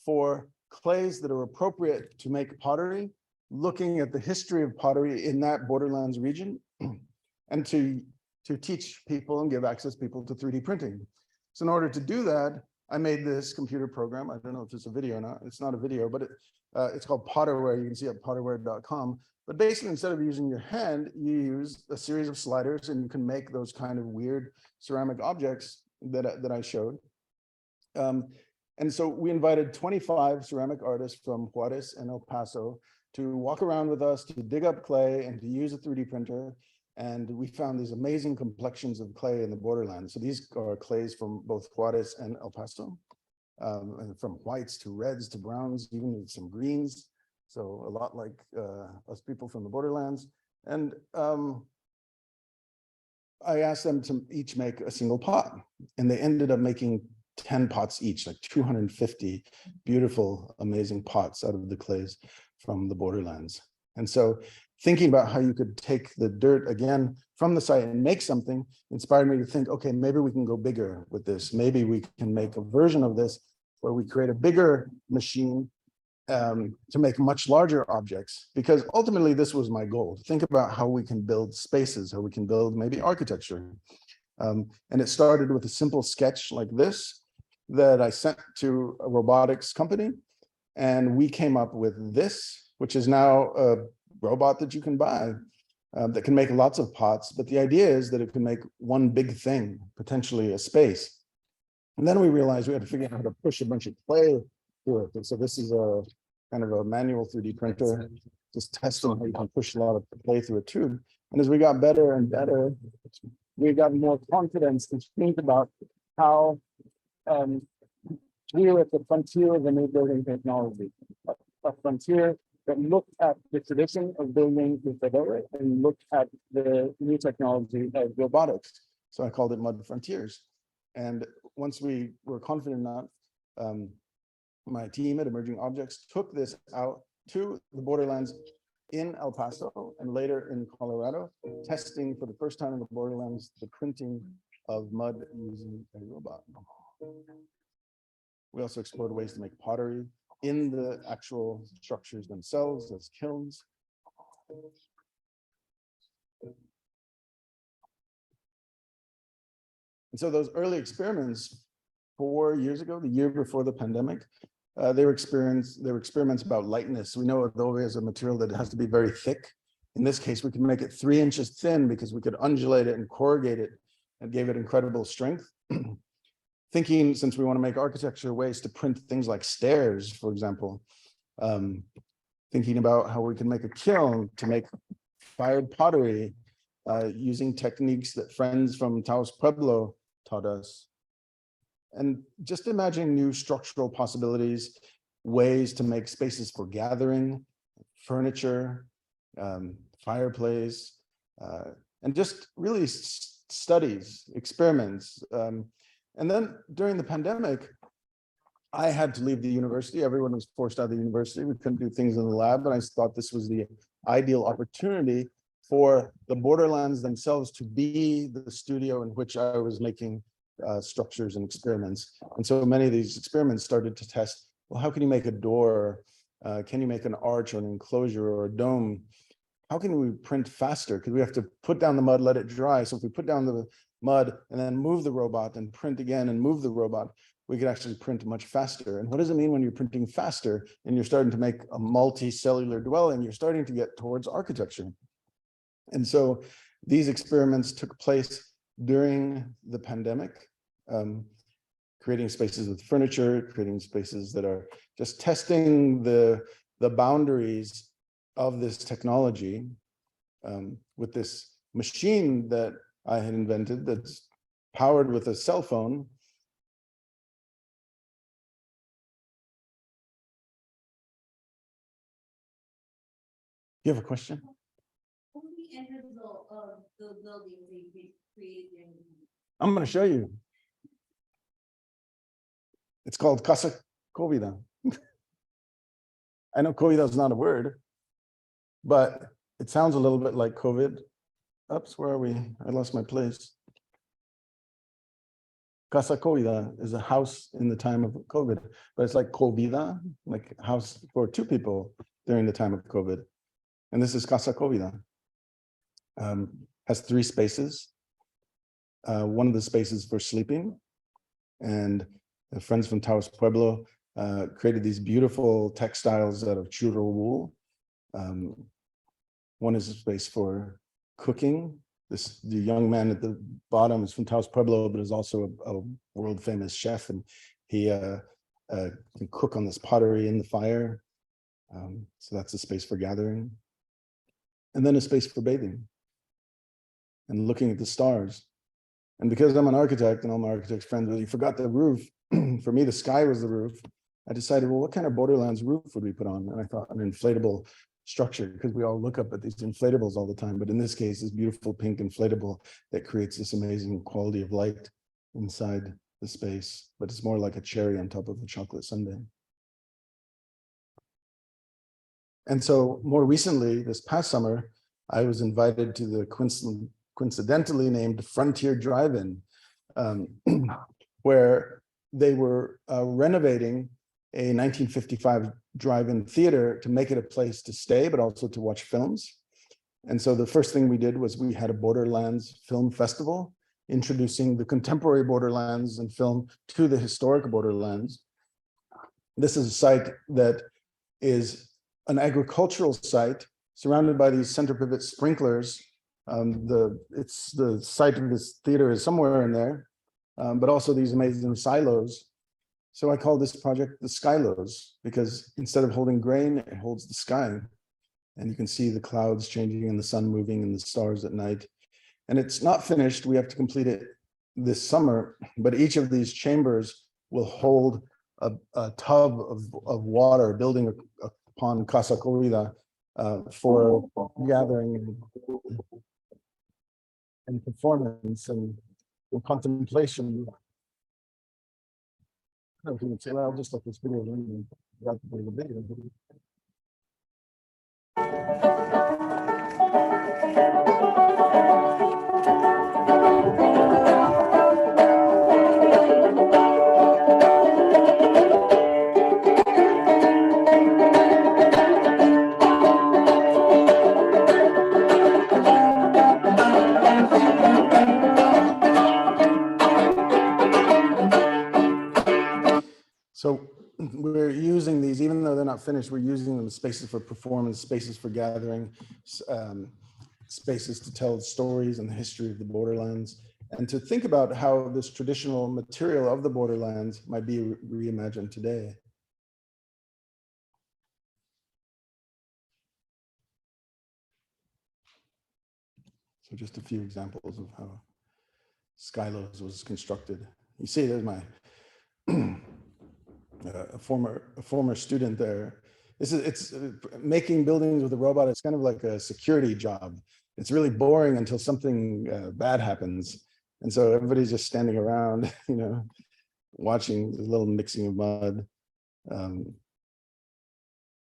for clays that are appropriate to make pottery, looking at the history of pottery in that borderlands region, and to teach people and give access people to 3D printing. So in order to do that, I made this computer program. I don't know if it's a video or not. It's not a video, but it's called Potterware. You can see it at potterware.com. But basically, instead of using your hand, you use a series of sliders, and you can make those kind of weird ceramic objects that I showed. And so we invited 25 ceramic artists from Juarez and El Paso to walk around with us, to dig up clay and to use a 3D printer. And we found these amazing complexions of clay in the borderlands. So these are clays from both Juarez and El Paso, and from whites to reds to browns, even some greens. So a lot like us people from the borderlands. And I asked them to each make a single pot, and they ended up making 10 pots each, like 250 beautiful, amazing pots out of the clays from the borderlands. And so thinking about how you could take the dirt again from the site and make something inspired me to think, okay, maybe we can go bigger with this. Maybe we can make a version of this where we create a bigger machine to make much larger objects, because ultimately this was my goal, to think about how we can build spaces, how we can build maybe architecture. And it started with a simple sketch like this that I sent to a robotics company, and we came up with this, which is now a robot that you can buy that can make lots of pots. But the idea is that it can make one big thing, potentially a space. And then we realized we had to figure out how to push a bunch of clay through it. And so this is a kind of a manual 3D printer, just testing how you can push a lot of clay through a tube. And as we got better and better, we got more confidence to think about how we are at the frontier of the new building technology, a frontier that looked at the tradition of building with adobe and looked at the new technology of robotics. So I called it Mud Frontiers. And once we were confident enough, my team at Emerging Objects took this out to the borderlands in El Paso and later in Colorado, testing for the first time in the borderlands the printing of mud using a robot. We also explored ways to make pottery in the actual structures themselves as kilns. And so those early experiments 4 years ago, the year before the pandemic, they were experiments about lightness. We know adobe is a material that has to be very thick. In this case, we can make it 3 inches thin because we could undulate it and corrugate it and gave it incredible strength. Thinking, since we want to make architecture ways to print things like stairs, for example, thinking about how we can make a kiln to make fired pottery using techniques that friends from Taos Pueblo taught us. And just imagining new structural possibilities, ways to make spaces for gathering, furniture, fireplace, and just really studies, experiments. And then during the pandemic, I had to leave the university. Everyone was forced out of the university. We couldn't do things in the lab. And I thought this was the ideal opportunity for the Borderlands themselves to be the studio in which I was making structures and experiments. And so many of these experiments started to test, well, how can you make a door? Can you make an arch or an enclosure or a dome? How can we print faster? Because we have to put down the mud, let it dry. So if we put down the mud and then move the robot and print again and move the robot, we could actually print much faster. And what does it mean when you're printing faster and you're starting to make a multi-cellular dwelling? You're starting to get towards architecture. And so these experiments took place during the pandemic, creating spaces with furniture, creating spaces that are just testing the boundaries of this technology with this machine that I had invented that's powered with a cell phone. You have a question? What was the end result of the building they created? I'm going to show you. It's called Casa Covida. I know Covida is not a word, but it sounds a little bit like COVID. Oops, where are we? I lost my place. Casa Covida is a house in the time of COVID, but it's like Covida, like house for 2 people during the time of COVID. And this is Casa Covida. Has 3 spaces. One of the spaces for sleeping, and the friends from Taos Pueblo created these beautiful textiles out of churro wool. One is a space for cooking. The young man at the bottom is from Taos Pueblo, but is also a world famous chef, and he can cook on this pottery in the fire. So that's a space for gathering. And then a space for bathing and looking at the stars. And because I'm an architect and all my architects friends, well, you forgot the roof. For me, the sky was the roof. I decided, well, what kind of Borderlands roof would we put on? And I thought an inflatable structure, because we all look up at these inflatables all the time. But in this case, this beautiful pink inflatable that creates this amazing quality of light inside the space. But it's more like a cherry on top of a chocolate sundae. And so more recently, this past summer, I was invited to the coincidentally named Frontier Drive-In, where they were renovating a 1955 drive-in theater to make it a place to stay, but also to watch films. And so the first thing we did was we had a Borderlands Film Festival, introducing the contemporary Borderlands and film to the historic Borderlands. This is a site that is an agricultural site surrounded by these center pivot sprinklers. The site of this theater is somewhere in there, but also these amazing silos. So I call this project the Skylos, because instead of holding grain, it holds the sky. And you can see the clouds changing and the sun moving and the stars at night. And it's not finished. We have to complete it this summer, but each of these chambers will hold a tub of water, building upon Casa Covida for gathering and performance and contemplation. I don't know if you would say, well, I'll just let this video run. So we're using these, even though they're not finished, we're using them as spaces for performance, spaces for gathering, spaces to tell stories and the history of the borderlands, and to think about how this traditional material of the borderlands might be reimagined today. So just a few examples of how Skylos was constructed. You see, there's my a former student there. It's making buildings with a robot. It's kind of like a security job. It's really boring until something bad happens, and so everybody's just standing around, watching the little mixing of mud. I have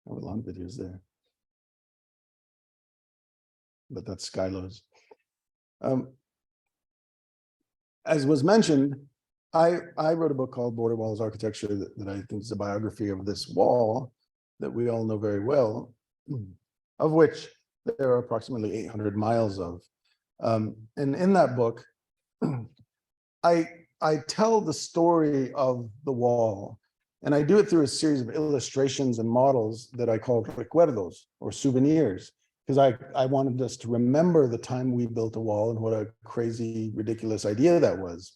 a lot of videos there, but that's Skylos. As was mentioned, I wrote a book called Border Walls Architecture that I think is a biography of this wall that we all know very well, of which there are approximately 800 miles of. And in that book, I tell the story of the wall, and I do it through a series of illustrations and models that I call recuerdos, or souvenirs, because I wanted us to remember the time we built a wall and what a crazy, ridiculous idea that was.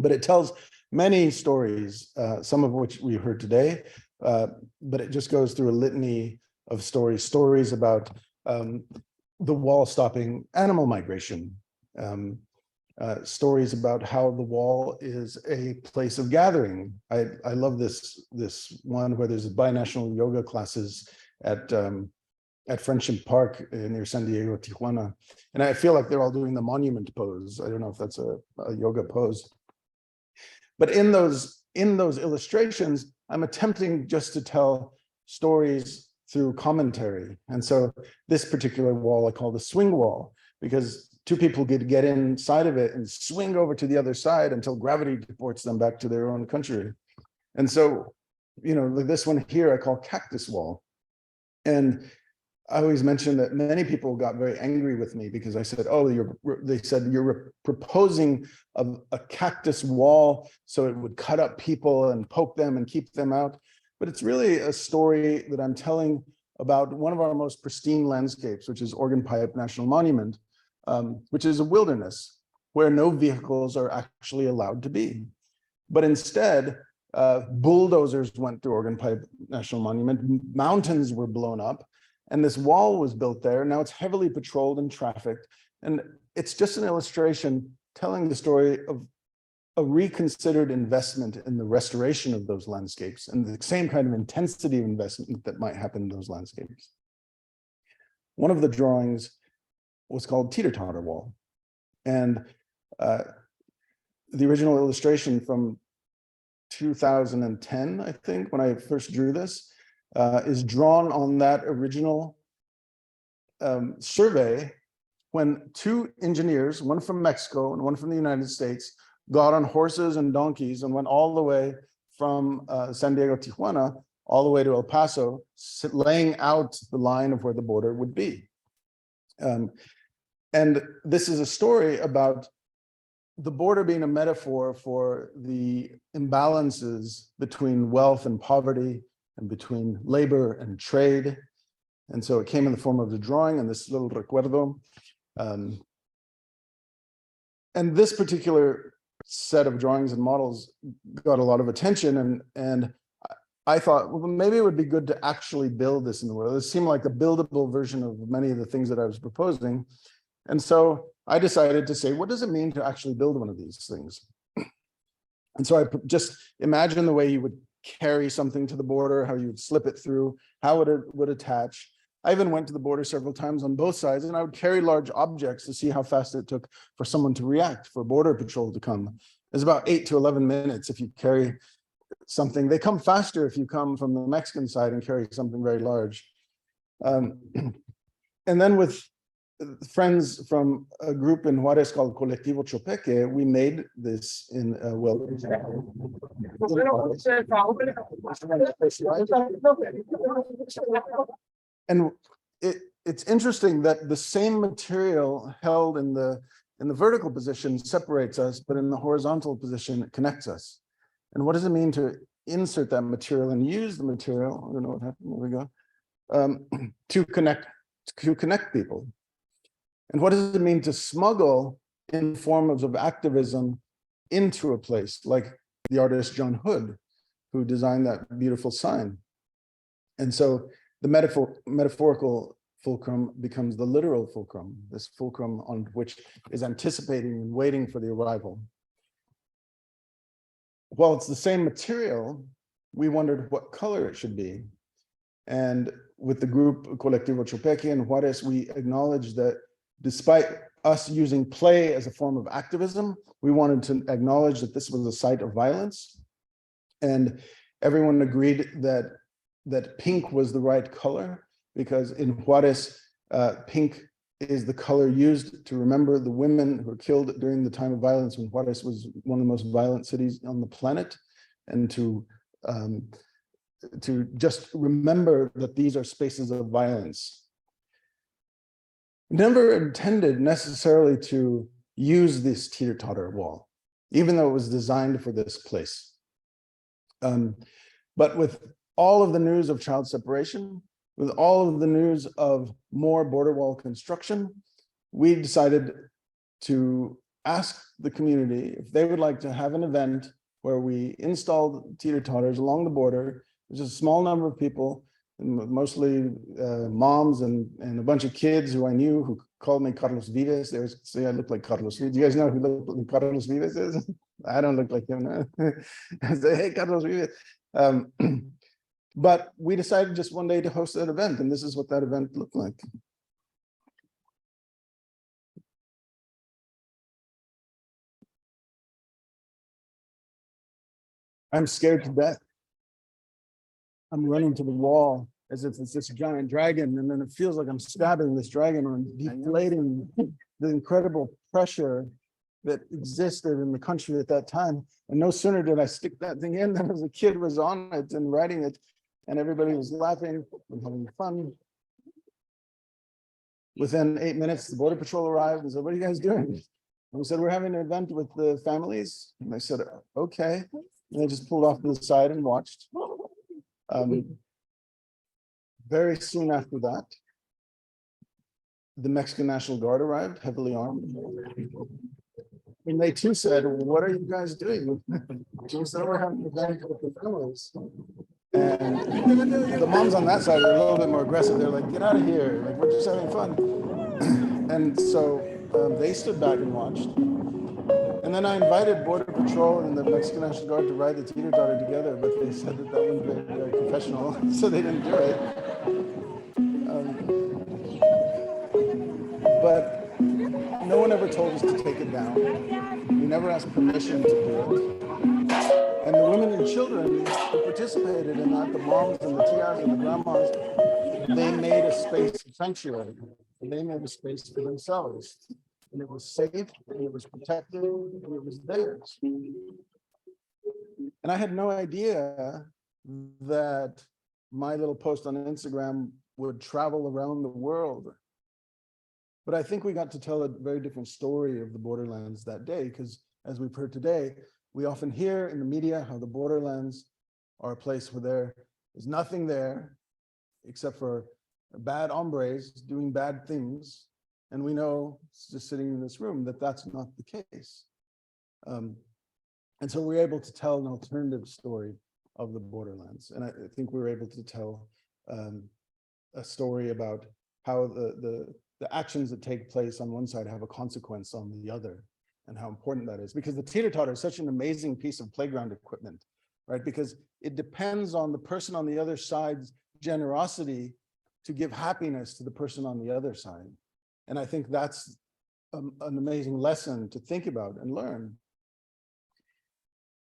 But it tells many stories, some of which we heard today, but it just goes through a litany of stories about the wall stopping animal migration, stories about how the wall is a place of gathering. I love this one where there's binational yoga classes at Friendship Park near San Diego, Tijuana. And I feel like they're all doing the monument pose. I don't know if that's a yoga pose. But in those illustrations, I'm attempting just to tell stories through commentary. And so this particular wall I call the swing wall, because two people could get inside of it and swing over to the other side until gravity deports them back to their own country. And so, this one here I call Cactus Wall. And I always mention that many people got very angry with me because I said, they said you're proposing a cactus wall so it would cut up people and poke them and keep them out. But it's really a story that I'm telling about one of our most pristine landscapes, which is Organ Pipe National Monument, which is a wilderness where no vehicles are actually allowed to be. But instead, bulldozers went through Organ Pipe National Monument, mountains were blown up, and this wall was built there. Now it's heavily patrolled and trafficked. And it's just an illustration telling the story of a reconsidered investment in the restoration of those landscapes and the same kind of intensity of investment that might happen in those landscapes. One of the drawings was called Teeter-Totter Wall. And the original illustration from 2010, I think, when I first drew this, is drawn on that original survey when two engineers, one from Mexico and one from the United States, got on horses and donkeys and went all the way from San Diego, Tijuana, all the way to El Paso, laying out the line of where the border would be. And this is a story about the border being a metaphor for the imbalances between wealth and poverty, and between labor and trade. And so it came in the form of the drawing and this little recuerdo. And this particular set of drawings and models got a lot of attention. And I thought, well, maybe it would be good to actually build this in the world. It seemed like a buildable version of many of the things that I was proposing. And so I decided to say, what does it mean to actually build one of these things? And so I just imagine the way you would carry something to the border, how you would slip it through, how it would attach. I even went to the border several times on both sides, and I would carry large objects to see how fast it took for someone to react, for border patrol to come. It's about 8 to 11 minutes if you carry something. They come faster if you come from the Mexican side and carry something very large. And then with friends from a group in Juarez called Colectivo Chopeque, we made this in and it's interesting that the same material held in the vertical position separates us, but in the horizontal position it connects us. And what does it mean to insert that material and use the material. I don't know what happened. There we go. To connect people. And what does it mean to smuggle in forms of activism into a place like the artist John Hood, who designed that beautiful sign? And so the metaphorical fulcrum becomes the literal fulcrum, this fulcrum on which is anticipating and waiting for the arrival. While it's the same material, we wondered what color it should be. And with the group Colectivo Chopeque and Juarez, we acknowledged that despite us using play as a form of activism, we wanted to acknowledge that this was a site of violence. And everyone agreed that pink was the right color, because in Juarez, pink is the color used to remember the women who were killed during the time of violence when Juarez was one of the most violent cities on the planet, and to just remember that these are spaces of violence. Never intended necessarily to use this teeter-totter wall, even though it was designed for this place. But with all of the news of child separation, with all of the news of more border wall construction, we decided to ask the community if they would like to have an event where we installed teeter-totters along the border. There's a small number of people, mostly moms and a bunch of kids who I knew who called me Carlos Vives. They always say I look like Carlos. Do you guys know who Carlos Vives is? I don't look like him. No. I say, hey, Carlos Vives. But we decided just one day to host that event, and this is what that event looked like. I'm scared to death. I'm running to the wall as if it's this giant dragon, and then it feels like I'm stabbing this dragon or deflating the incredible pressure that existed in the country at that time. And no sooner did I stick that thing in than as a kid was on it and writing it, and everybody was laughing and having fun. Within 8 minutes, the Border Patrol arrived and said, "What are you guys doing?" And we said, "We're having an event with the families." And they said, "Okay." And they just pulled off to the side and watched. Very soon after that, the Mexican National Guard arrived, heavily armed. And they too said, "What are you guys doing?" We said, "We're having an event with the families." And the moms on that side are a little bit more aggressive. They're like, "Get out of here. Like, we're just having fun." And so they stood back and watched. And then I invited Border Patrol and the Mexican National Guard to ride the teeter-totter together, but they said that wouldn't be very professional, so they didn't do it. But no one ever told us to take it down. We never asked permission to do it. And the women and children who participated in that, the moms and the tias and the grandmas, they made a space, a sanctuary. And they made a space for themselves. And it was safe, and it was protected, and it was theirs. And I had no idea that my little post on Instagram would travel around the world. But I think we got to tell a very different story of the borderlands that day, because as we've heard today, we often hear in the media how the borderlands are a place where there is nothing there except for bad hombres doing bad things. And we know, just sitting in this room, that that's not the case. And so we're able to tell an alternative story of the borderlands. And I think we were able to tell a story about how the actions that take place on one side have a consequence on the other, and how important that is. Because the teeter-totter is such an amazing piece of playground equipment, right? Because it depends on the person on the other side's generosity to give happiness to the person on the other side. And I think that's an amazing lesson to think about and learn.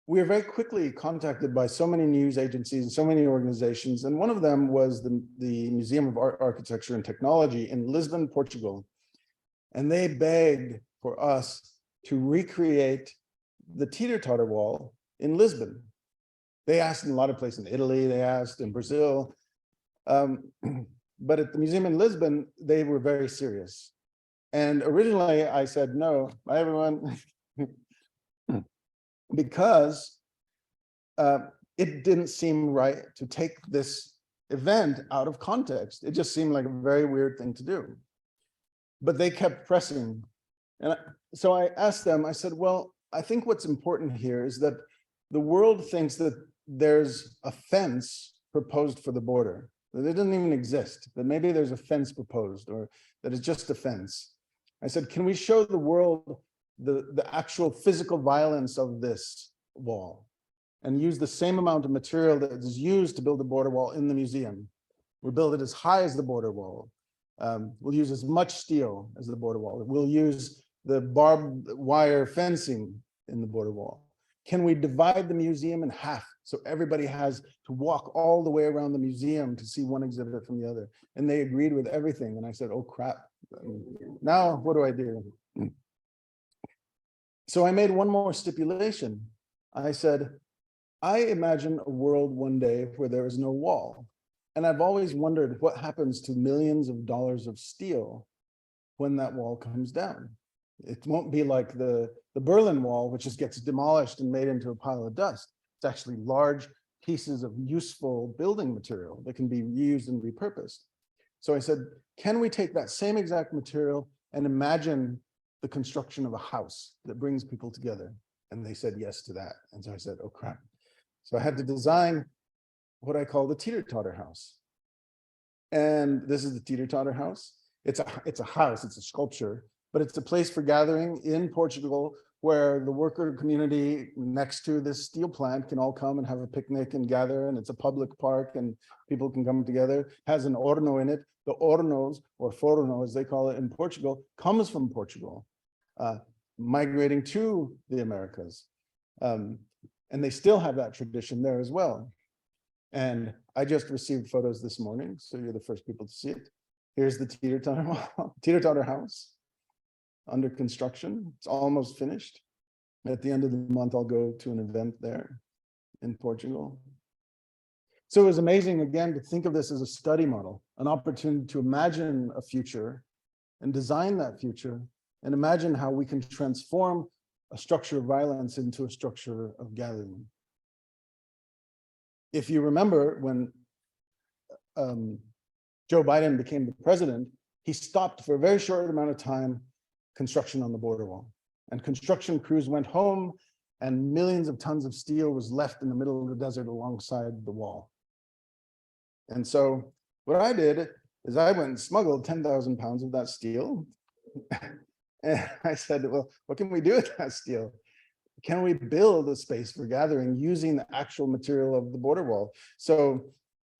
We were very quickly contacted by so many news agencies and so many organizations, and one of them was the Museum of Art, Architecture and Technology in Lisbon, Portugal. And they begged for us to recreate the teeter-totter wall in Lisbon. They asked in a lot of places, in Italy, they asked in Brazil. But at the museum in Lisbon, they were very serious. And originally I said, no, bye everyone. Because it didn't seem right to take this event out of context. It just seemed like a very weird thing to do. But they kept pressing. And so I asked them, I said, well, I think what's important here is that the world thinks that there's a fence proposed for the border, that it doesn't even exist, that maybe there's a fence proposed or that it's just a fence. I said, can we show the world the actual physical violence of this wall and use the same amount of material that is used to build the border wall in the museum? We'll build it as high as the border wall. We'll use as much steel as the border wall. We'll use the barbed wire fencing in the border wall. Can we divide the museum in half so everybody has to walk all the way around the museum to see one exhibit from the other? And they agreed with everything. And I said, oh crap, now what do I do? So I made one more stipulation. I said, I imagine a world one day where there is no wall. And I've always wondered what happens to millions of dollars of steel when that wall comes down. It won't be like the Berlin Wall, which just gets demolished and made into a pile of dust. It's actually large pieces of useful building material that can be reused and repurposed. So I said, can we take that same exact material and imagine the construction of a house that brings people together? And they said yes to that. And so I said, oh crap. So I had to design what I call the teeter-totter house. And this is the teeter-totter house. It's a house, it's a sculpture, but it's a place for gathering in Portugal where the worker community next to this steel plant can all come and have a picnic and gather, and it's a public park and people can come together. It has an horno in it. The hornos, or forno as they call it in Portugal, comes from Portugal, migrating to the Americas. And they still have that tradition there as well. And I just received photos this morning, so you're the first people to see it. Here's the teeter-totter house under construction. It's almost finished. At the end of the month, I'll go to an event there in Portugal. So it was amazing, again, to think of this as a study model, an opportunity to imagine a future and design that future and imagine how we can transform a structure of violence into a structure of gathering. If you remember when Joe Biden became the president, he stopped for a very short amount of time construction on the border wall. And construction crews went home and millions of tons of steel was left in the middle of the desert alongside the wall. And so what I did is I went and smuggled 10,000 pounds of that steel. And I said, well, what can we do with that steel? Can we build a space for gathering using the actual material of the border wall? So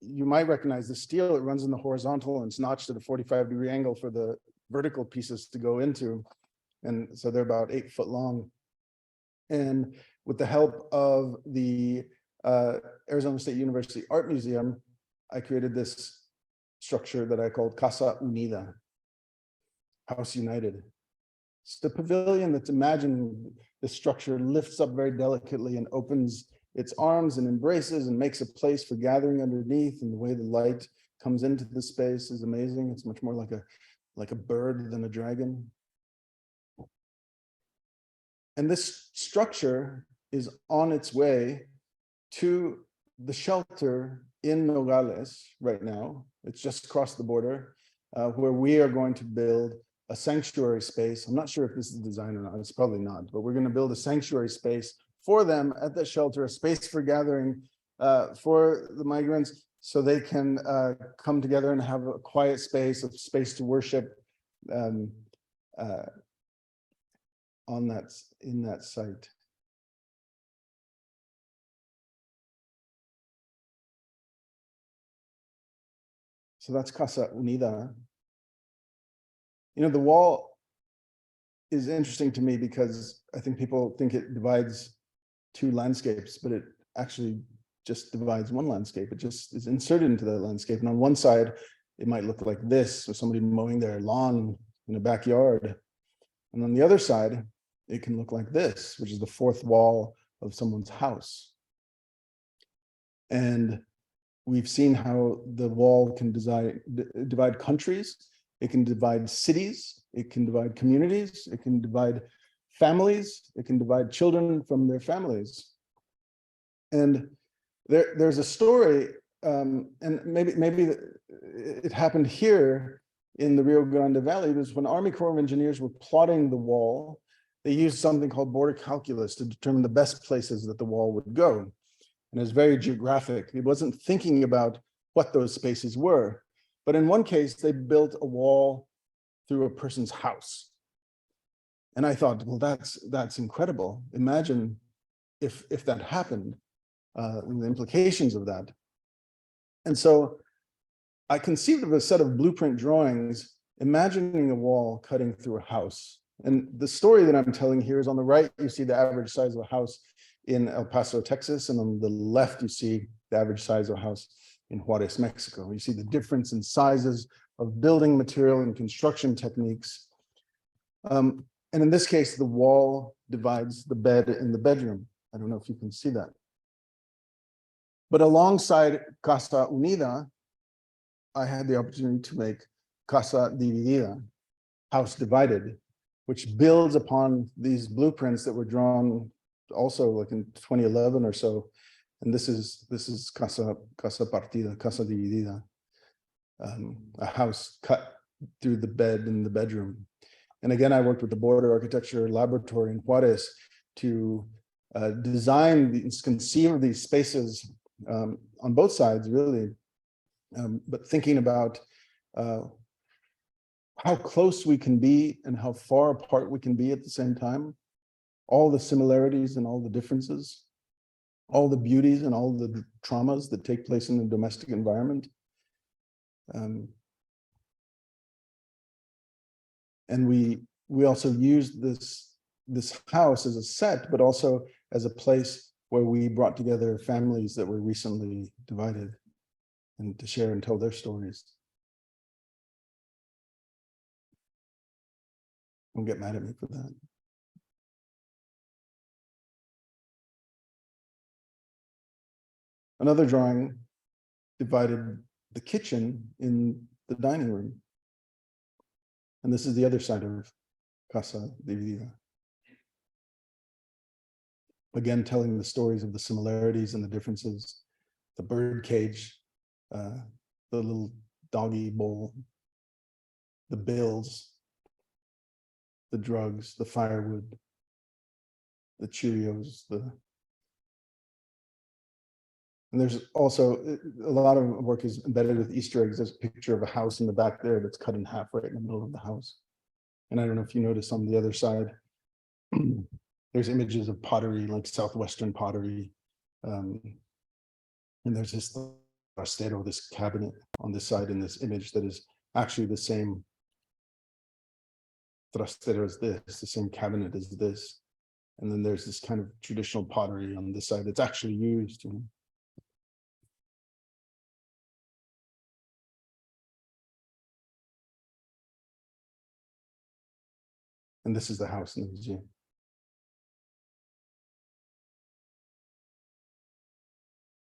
you might recognize the steel, it runs in the horizontal and it's notched at a 45-degree angle for the vertical pieces to go into. And so they're about 8 foot long. And with the help of the Arizona State University Art Museum, I created this structure that I called Casa Unida, House United. It's the pavilion that's imagined. The structure lifts up very delicately and opens its arms and embraces and makes a place for gathering underneath, and the way the light comes into the space is amazing. It's much more like a bird than a dragon. And this structure is on its way to the shelter in Nogales right now. It's just across the border, where we are going to build a sanctuary space. I'm not sure if this is designed or not, it's probably not, but we're going to build a sanctuary space for them at the shelter, a space for gathering for the migrants so they can come together and have a quiet space, a space to worship in that site. So that's Casa Unida. You know, the wall is interesting to me because I think people think it divides two landscapes, but it actually just divides one landscape. It just is inserted into that landscape. And on one side, it might look like this, or somebody mowing their lawn in a backyard. And on the other side, it can look like this, which is the fourth wall of someone's house. And we've seen how the wall can divide countries. It can divide cities, it can divide communities, it can divide families, it can divide children from their families. And there's a story, and maybe it happened here in the Rio Grande Valley. It was when Army Corps of Engineers were plotting the wall, they used something called border calculus to determine the best places that the wall would go. And it's very geographic. It wasn't thinking about what those spaces were. But in one case, they built a wall through a person's house. And I thought, well, that's incredible. Imagine if that happened, and the implications of that. And so I conceived of a set of blueprint drawings, imagining a wall cutting through a house. And the story that I'm telling here is on the right, you see the average size of a house in El Paso, Texas, and on the left, you see the average size of a house in Juarez, Mexico. You see the difference in sizes of building material and construction techniques. And in this case, the wall divides the bed and the bedroom. I don't know if you can see that. But alongside Casa Unida, I had the opportunity to make Casa Dividida, house divided, which builds upon these blueprints that were drawn also like in 2011 or so. And this is Casa Partida, Casa Dividida, a house cut through the bed in the bedroom. And again, I worked with the Border Architecture Laboratory in Juarez to design these, conceive of these spaces on both sides, really, but thinking about how close we can be and how far apart we can be at the same time, all the similarities and all the differences, all the beauties and all the traumas that take place in the domestic environment. And we also used this house as a set, but also as a place where we brought together families that were recently divided and to share and tell their stories. Don't get mad at me for that. Another drawing divided the kitchen in the dining room. And this is the other side of Casa Dividida. Again, telling the stories of the similarities and the differences, the bird cage, the little doggy bowl, the bills, the drugs, the firewood, the Cheerios, and there's also a lot of work is embedded with Easter eggs. There's a picture of a house in the back there that's cut in half right in the middle of the house. And I don't know if you notice on the other side, there's images of pottery, like Southwestern pottery. And there's this trastero, this cabinet on this side in this image that is actually the same trastero as this, the same cabinet as this. And then there's this kind of traditional pottery on this side that's actually used. You know? And this is the house in the museum.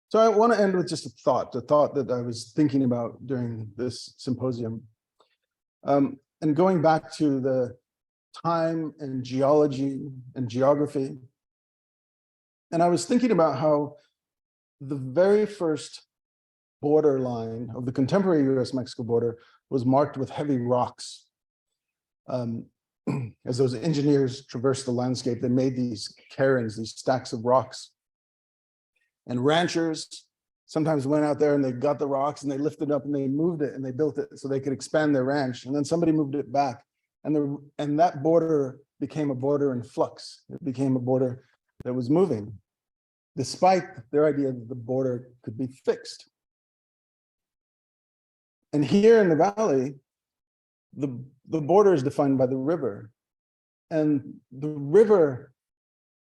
So I want to end with just a thought that I was thinking about during this symposium. And going back to the time and geology and geography. And I was thinking about how the very first border line of the contemporary US-Mexico border was marked with heavy rocks. As those engineers traversed the landscape, they made these cairns, these stacks of rocks. And ranchers sometimes went out there and they got the rocks and they lifted it up and they moved it and they built it so they could expand their ranch. And then somebody moved it back. And that border became a border in flux. It became a border that was moving, despite their idea that the border could be fixed. And here in the valley, the border is defined by the river. And the river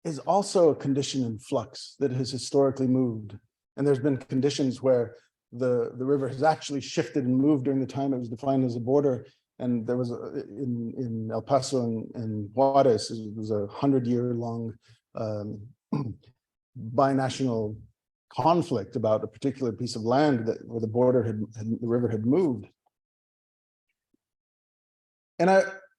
is also a condition in flux that has historically moved. And there's been conditions where the river has actually shifted and moved during the time it was defined as a border. And there was in El Paso and Juarez, it was 100-year-long binational conflict about a particular piece of land where the border the river had moved. And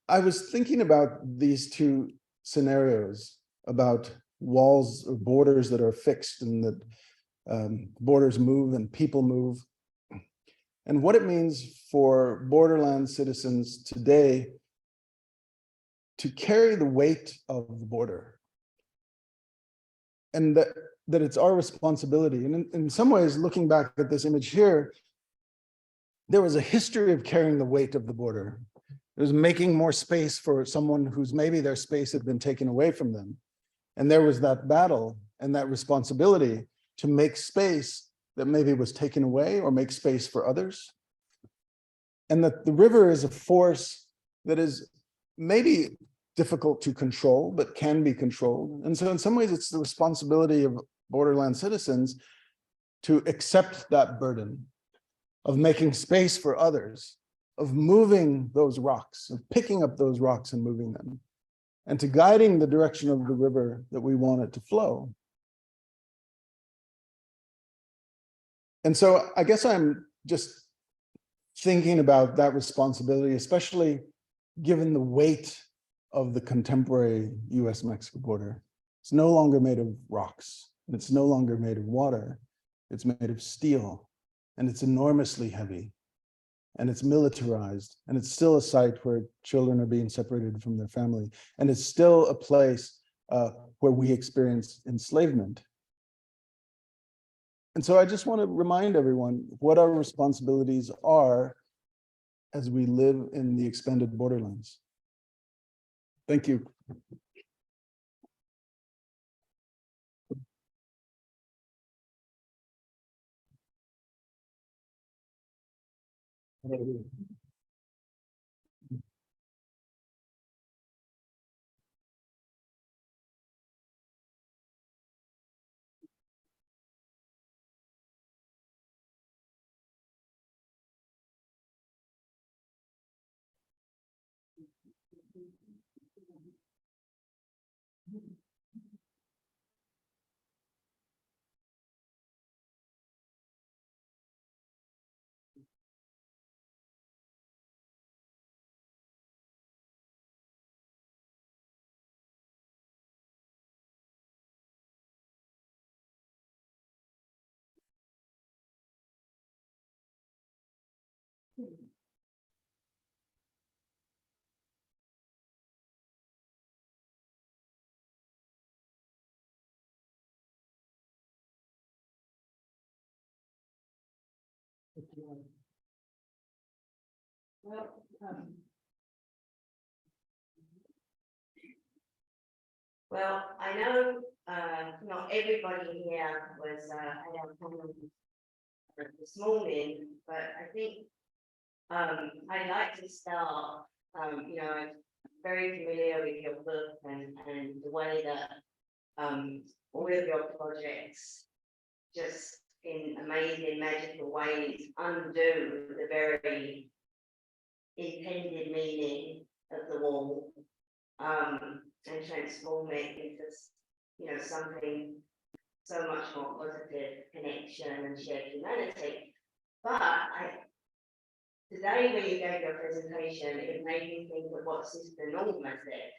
I was thinking about these two scenarios about walls or borders that are fixed and that borders move and people move, and what it means for borderland citizens today to carry the weight of the border. And that it's our responsibility. And in some ways, looking back at this image here, there was a history of carrying the weight of the border. It was making more space for someone whose maybe their space had been taken away from them. And there was that battle and that responsibility to make space that maybe was taken away or make space for others. And that the river is a force that is maybe difficult to control, but can be controlled. And so in some ways, it's the responsibility of borderland citizens to accept that burden of making space for others, of moving those rocks, of picking up those rocks and moving them, and to guiding the direction of the river that we want it to flow. And so I guess I'm just thinking about that responsibility, especially given the weight of the contemporary US-Mexico border. It's no longer made of rocks, and it's no longer made of water. It's made of steel, and it's enormously heavy, and it's militarized, and it's still a site where children are being separated from their family, and it's still a place where we experience enslavement. And so I just want to remind everyone what our responsibilities are as we live in the expanded borderlands. Thank you. Well, I know not everybody here was at our panel this morning, but I think I'd like to start. I'm very familiar with your book and the way that all of your projects just in amazing, magical ways undo the very intended meaning of the wall. And transform it into, something so much more positive, connection and shared humanity. But today when you gave your presentation, it made me think of what Sister Norma said,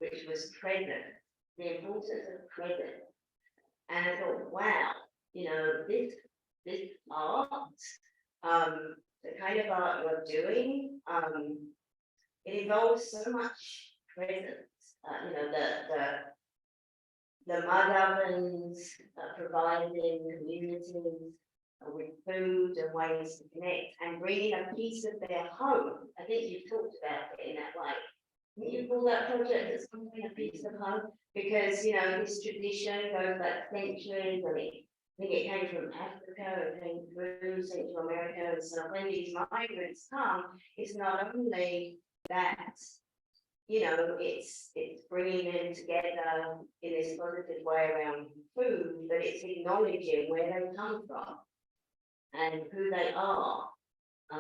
which was present, the importance of present. And I thought, wow, this art, the kind of art you're doing, it involves so much presence. The mud ovens providing communities with food and ways to connect and bringing a piece of their home. I think you've talked about it in that way. Can you call that project as something, a piece of home? Because, this tradition goes back centuries, and I think it came from Africa, it came through Central America, and so when these migrants come, it's not only that, it's bringing them together in this positive way around food, but it's acknowledging where they come from and who they are. I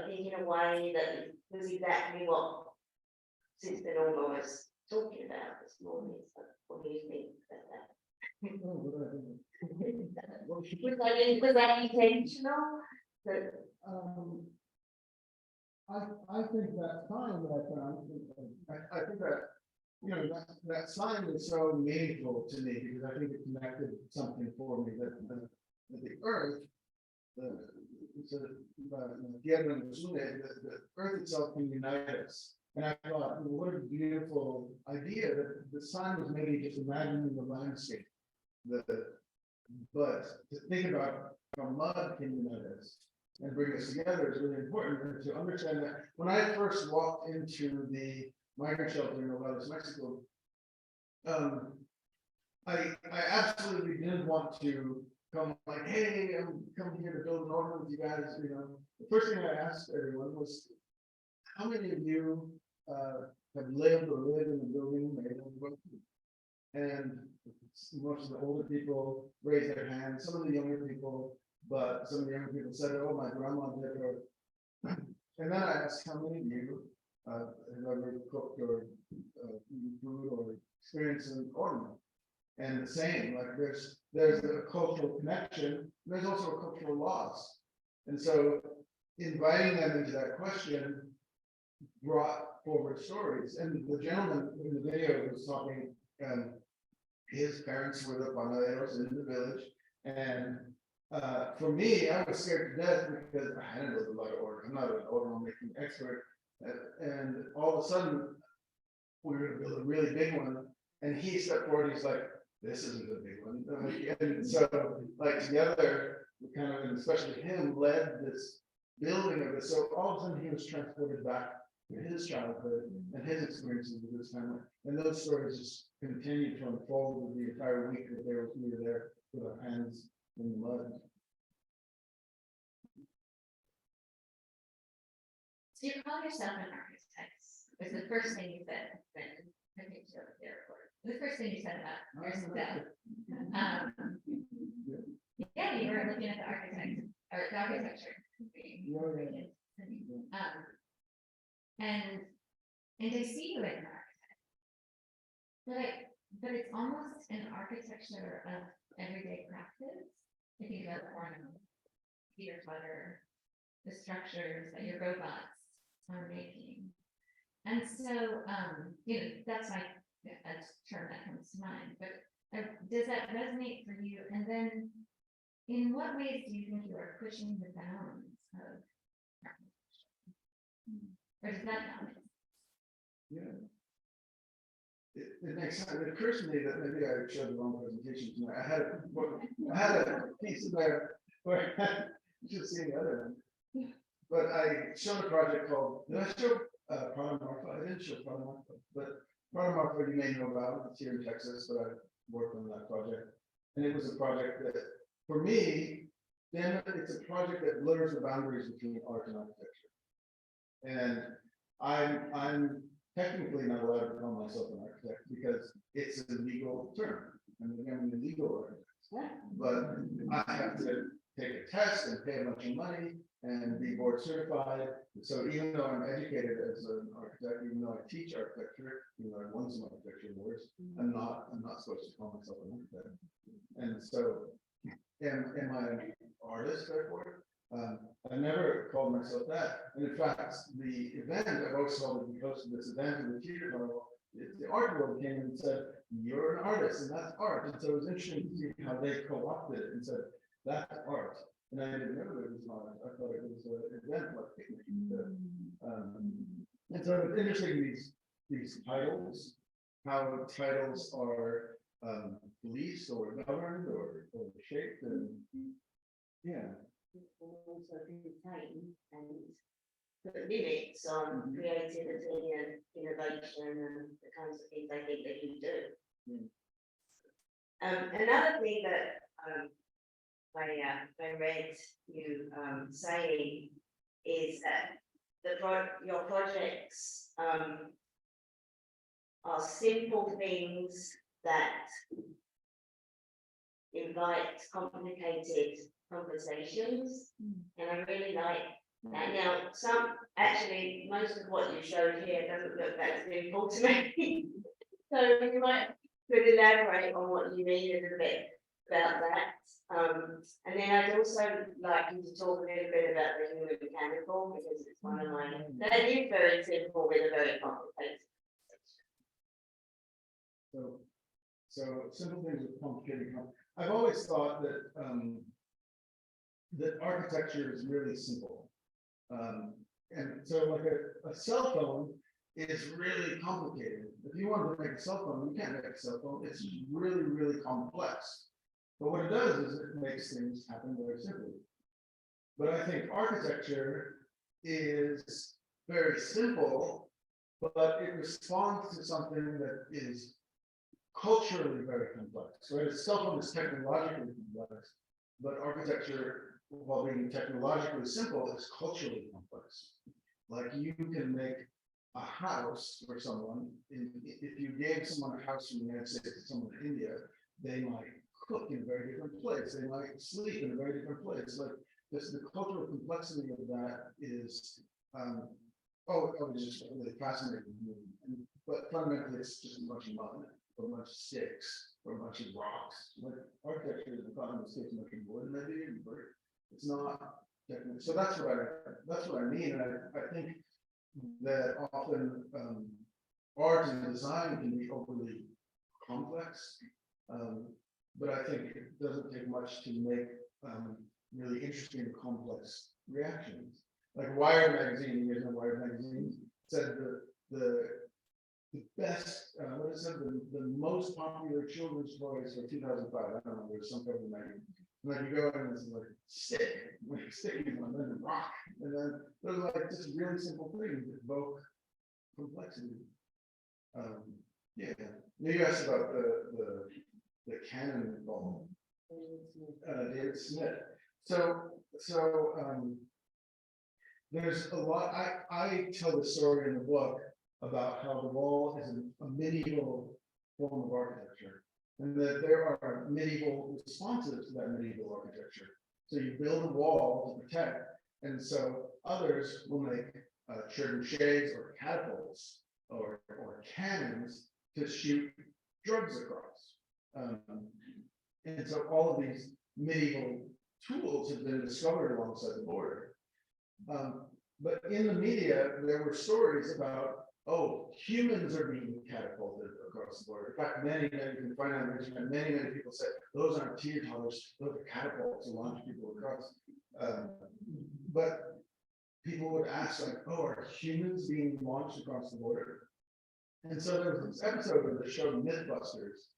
think in a way that was exactly what Sister Norma was talking about this morning. So what do you think about that? Was that intentional? I think that's fine, but I think that, that sign was so meaningful to me because I think it connected something for me that the earth, the earth itself can unite us. And I thought, what a beautiful idea that the sign was maybe just imagining the landscape. But to think about how mud can unite us and bring us together is really important. And to understand that when I first walked into the migrant shelter in Nogales, Mexico, I absolutely didn't want to come like, hey, I'm coming here to build an order with you guys. You know, the first thing I asked everyone was, how many of you have lived or live in a building? And most of the older people raised their hands, some of the younger people, but some of the younger people said, oh, my grandma did. And then I asked, how many of you have ever cooked or eaten food or experienced an ornament? And the same, like there's a cultural connection, there's also a cultural loss. And so inviting them into that question brought forward stories. And the gentleman in the video was talking, his parents were the panaderos in the village. And for me, I was scared to death because I hadn't built a lot of order. I'm not an order making expert. And all of a sudden, we were going to build a really big one. And he stepped forward, he's like, this isn't a big one. And so, like, together, we kind of, and especially him, led this building of it. So all of a sudden, he was transported back to his childhood and his experiences with his family. And those stories just continued to unfold with the entire week that we were there with our hands in the mud. So you call yourself an architect. It's the first thing you said when I picked you up at the airport. The first thing you said about yourself. Yeah, you were looking at the architect or the architecture. And I see you as an architect. But it's almost an architecture of everyday practice. If you go ornament, Peter Clutter, the structures that your robots are making. And so, you know, that's my a term that comes to mind. But does that resonate for you? And then, in what ways do you think you are pushing the bounds of architecture? Or does that not? Yeah. It makes sense. It occurs to me that maybe I showed the wrong presentation tonight. I had a piece of there where you should see the other one. But I showed a project called, did I show Prada Marfa? I didn't show Prada Marfa, but Prada Marfa you may know about. It's here in Texas, but I worked on that project. And it was a project that, for me, then it's a project that blurs the boundaries between art and architecture. And I'm technically not allowed to call myself an architect because it's a legal term. I mean, I'm a legal architect, but I have to take a test and pay a bunch of money and be board certified. So even though I'm educated as an architect, even though I teach architecture, even though I won some architecture awards, I'm not supposed to call myself an architect. And so, am I an artist therefore? I never called myself that. And in fact, the event, I've always told that we hosted this event in the theater hall, the art world came and said, you're an artist and that's art. And so it was interesting to see how they co-opted it and said, that's art. And I didn't know that it was art. I thought it was an event like picnic. And so it's interesting these titles, how titles are policed or governed or shaped. And yeah. Also contain and put limits on creativity and innovation and the kinds of things I think that you do. Another thing that I read you saying is that your projects are simple things that invite complicated conversations, and I really like that. Now, most of what you showed here doesn't look that simple to me. So you could elaborate on what you mean a little bit about that. And then I'd also like you to talk a little bit about the human mechanical, because it's one of mine. That is very simple with a very complicated. So simple things with complicated. I've always thought that that architecture is really simple. And so like a cell phone is really complicated. If you wanted to make a cell phone, you can't make a cell phone. It's really, really complex. But what it does is it makes things happen very simply. But I think architecture is very simple, but it responds to something that is culturally very complex. Right? A cell phone is technologically complex, but architecture, while being technologically simple, is culturally complex. Like you can make a house for someone, if you gave someone a house in the United States to someone in India, they might cook in a very different place. They might sleep in a very different place. Like this, the cultural complexity of that is, it's just really fascinating. But fundamentally, it's just a bunch of mud, or a bunch of sticks, or a bunch of rocks. Like architecture is the bottom of sticks making wood, maybe, and brick. It's not technical. So that's what I mean. And I think that often art and design can be overly complex, but I think it doesn't take much to make really interesting, complex reactions. Like Wired magazine, you guys know Wired magazine, said the best, what is it, the most popular children's toys for 2005. I don't know, there's some kind of magazine. Like you go in and it's like stick, like sticky one, and then rock, and then those are like just really simple things that evoke complexity. Yeah. You asked about the cannonball, David Smith. So there's a lot. I tell the story in the book about how the wall is a medieval form of architecture, and that there are medieval responses to that medieval architecture. So you build a wall to protect, and so others will make trebuchets or catapults or cannons to shoot drugs across. And so all of these medieval tools have been discovered alongside the border. But in the media, there were stories about, oh, humans are being catapulted across the border. In fact, many, you can find out on many people say, those aren't teeter-totters, those are catapults to launch people across. But people would ask, like, oh, are humans being launched across the border? And so there was this episode of the show Mythbusters,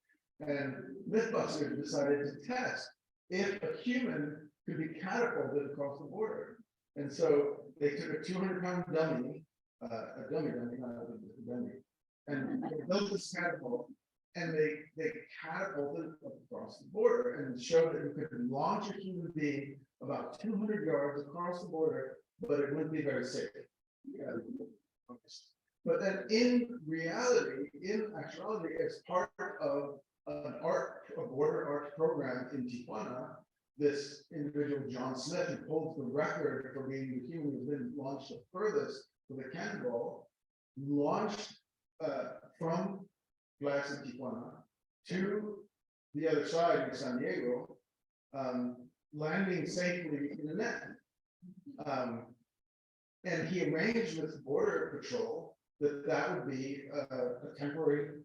and Mythbusters decided to test if a human could be catapulted across the border. And so they took a 200-pound dummy, not a dummy, and they built this catapult, and they catapulted across the border and showed that you could launch a human being about 200 yards across the border, but it wouldn't be very safe. Yeah. But then in reality, in actuality, as part of a border art program in Tijuana, this individual, John Smith, who holds the record for being the human who's been launched the furthest with a cannonball, launched from Glass in Tijuana to the other side in San Diego, landing safely in the net. And he arranged with Border Patrol that would be a temporary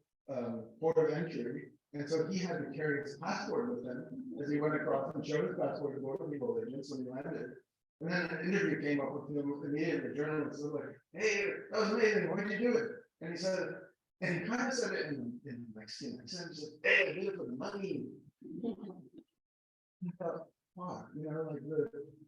port of entry. And so he had to carry his passport with him as he went across and showed his passport to Border Patrol agents when he landed. And then an interview came up with him immediately. The journalist was like, "Hey, that was amazing. Why did you do it?" And he said, and he kind of said it in Mexican accent. He said, "Hey, I did it for the money." I thought, wow, you know, like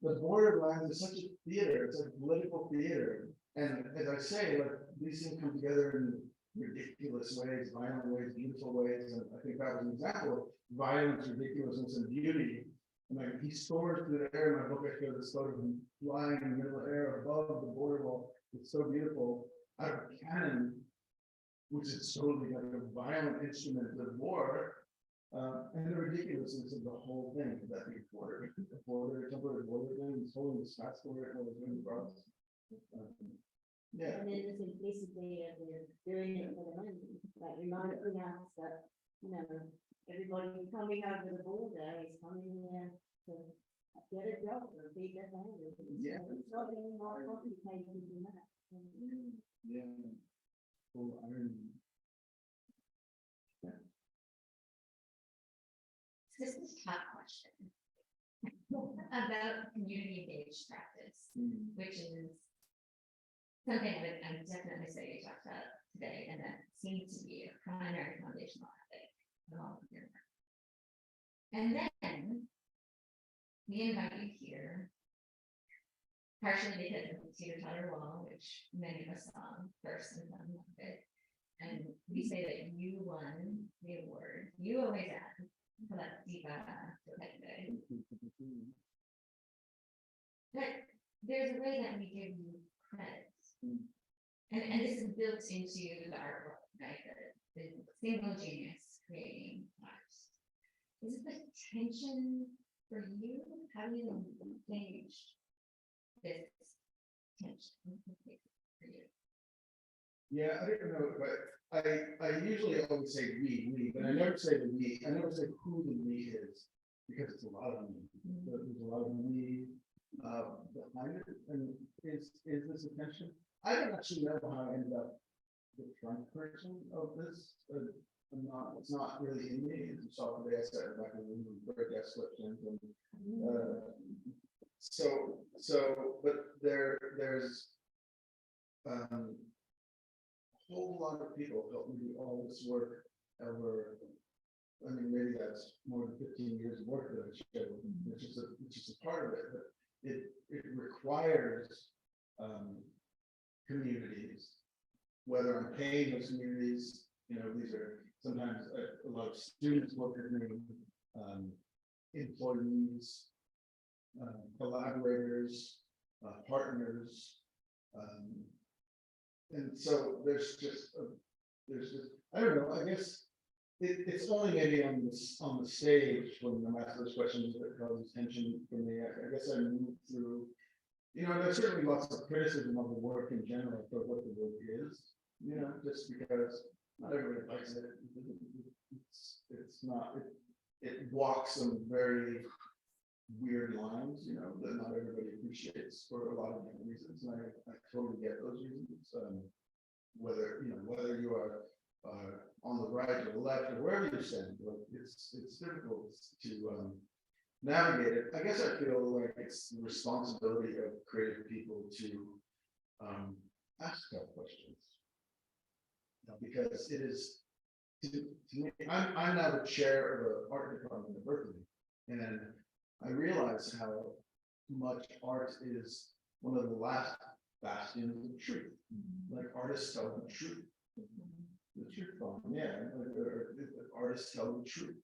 the borderlands is such a theater. It's a political theater. And as I say, like these things come together in ridiculous ways, violent ways, beautiful ways. And I think that was an example of violence, ridiculousness, and beauty. And like he soars through the air. In my book, I show this photo of him flying in the middle of the air above the border wall. It's so beautiful. Out of a cannon, which is totally like a violent instrument of war. And the ridiculousness of the whole thing, that big border, temporary border thing, he's holding this passport and all the across. Yeah. And then the simplicity of doing it for the money, like reminding us that, you know, everybody coming over the border is coming here to get a job or be their family. Yeah. It's not any more complicated than that. Yeah. Full irony. this is a tough question about community-based practice, which is something that I'm definitely say you talked about today, and that seems to be a primary foundational ethic of all of your work. And then we invite you here, partially because of the teeter-totter wall, which many of us saw first and then loved it. And we say that you won the award. You always ask for that diva. But there's a way that we give you credit. And this is built into the artwork, right? The single genius creating art. Is it the tension for you? How do you engage this tension for you? Yeah, I don't know, but I usually always say we, but I never say the we. I never say who the we is, because it's a lot of me. There's a lot of me behind it. And is this attention? I don't actually know how I ended up the front person of this. It's not really in me. As you saw today, I sat back in the room with bird desk questions, and but there's a whole lot of people helped me do all this work over. I mean, maybe that's more than 15 years of work that I showed, which is a part of it, but it requires communities, whether I'm paying those communities, you know, these are sometimes a lot of students work with me, employees, collaborators, partners, and so there's just I don't know, I guess it's only maybe on the stage when I'm asked those questions that causes tension for me. I guess I move through, you know, there's certainly lots of criticism of the work in general for what the work is, you know, just because not everybody likes it. It's not, it walks some very weird lines, you know, that not everybody appreciates for a lot of different reasons. And I totally get those reasons. Whether you are on the right or the left or wherever you stand, like it's difficult to navigate it. I guess I feel like it's the responsibility of creative people to ask tough questions, because it is to me. I'm now the chair of the art department at Berkeley, and I realize how much art is one of the last bastions of truth. Like artists tell the truth. The truth bomb, yeah. Artists tell the truth.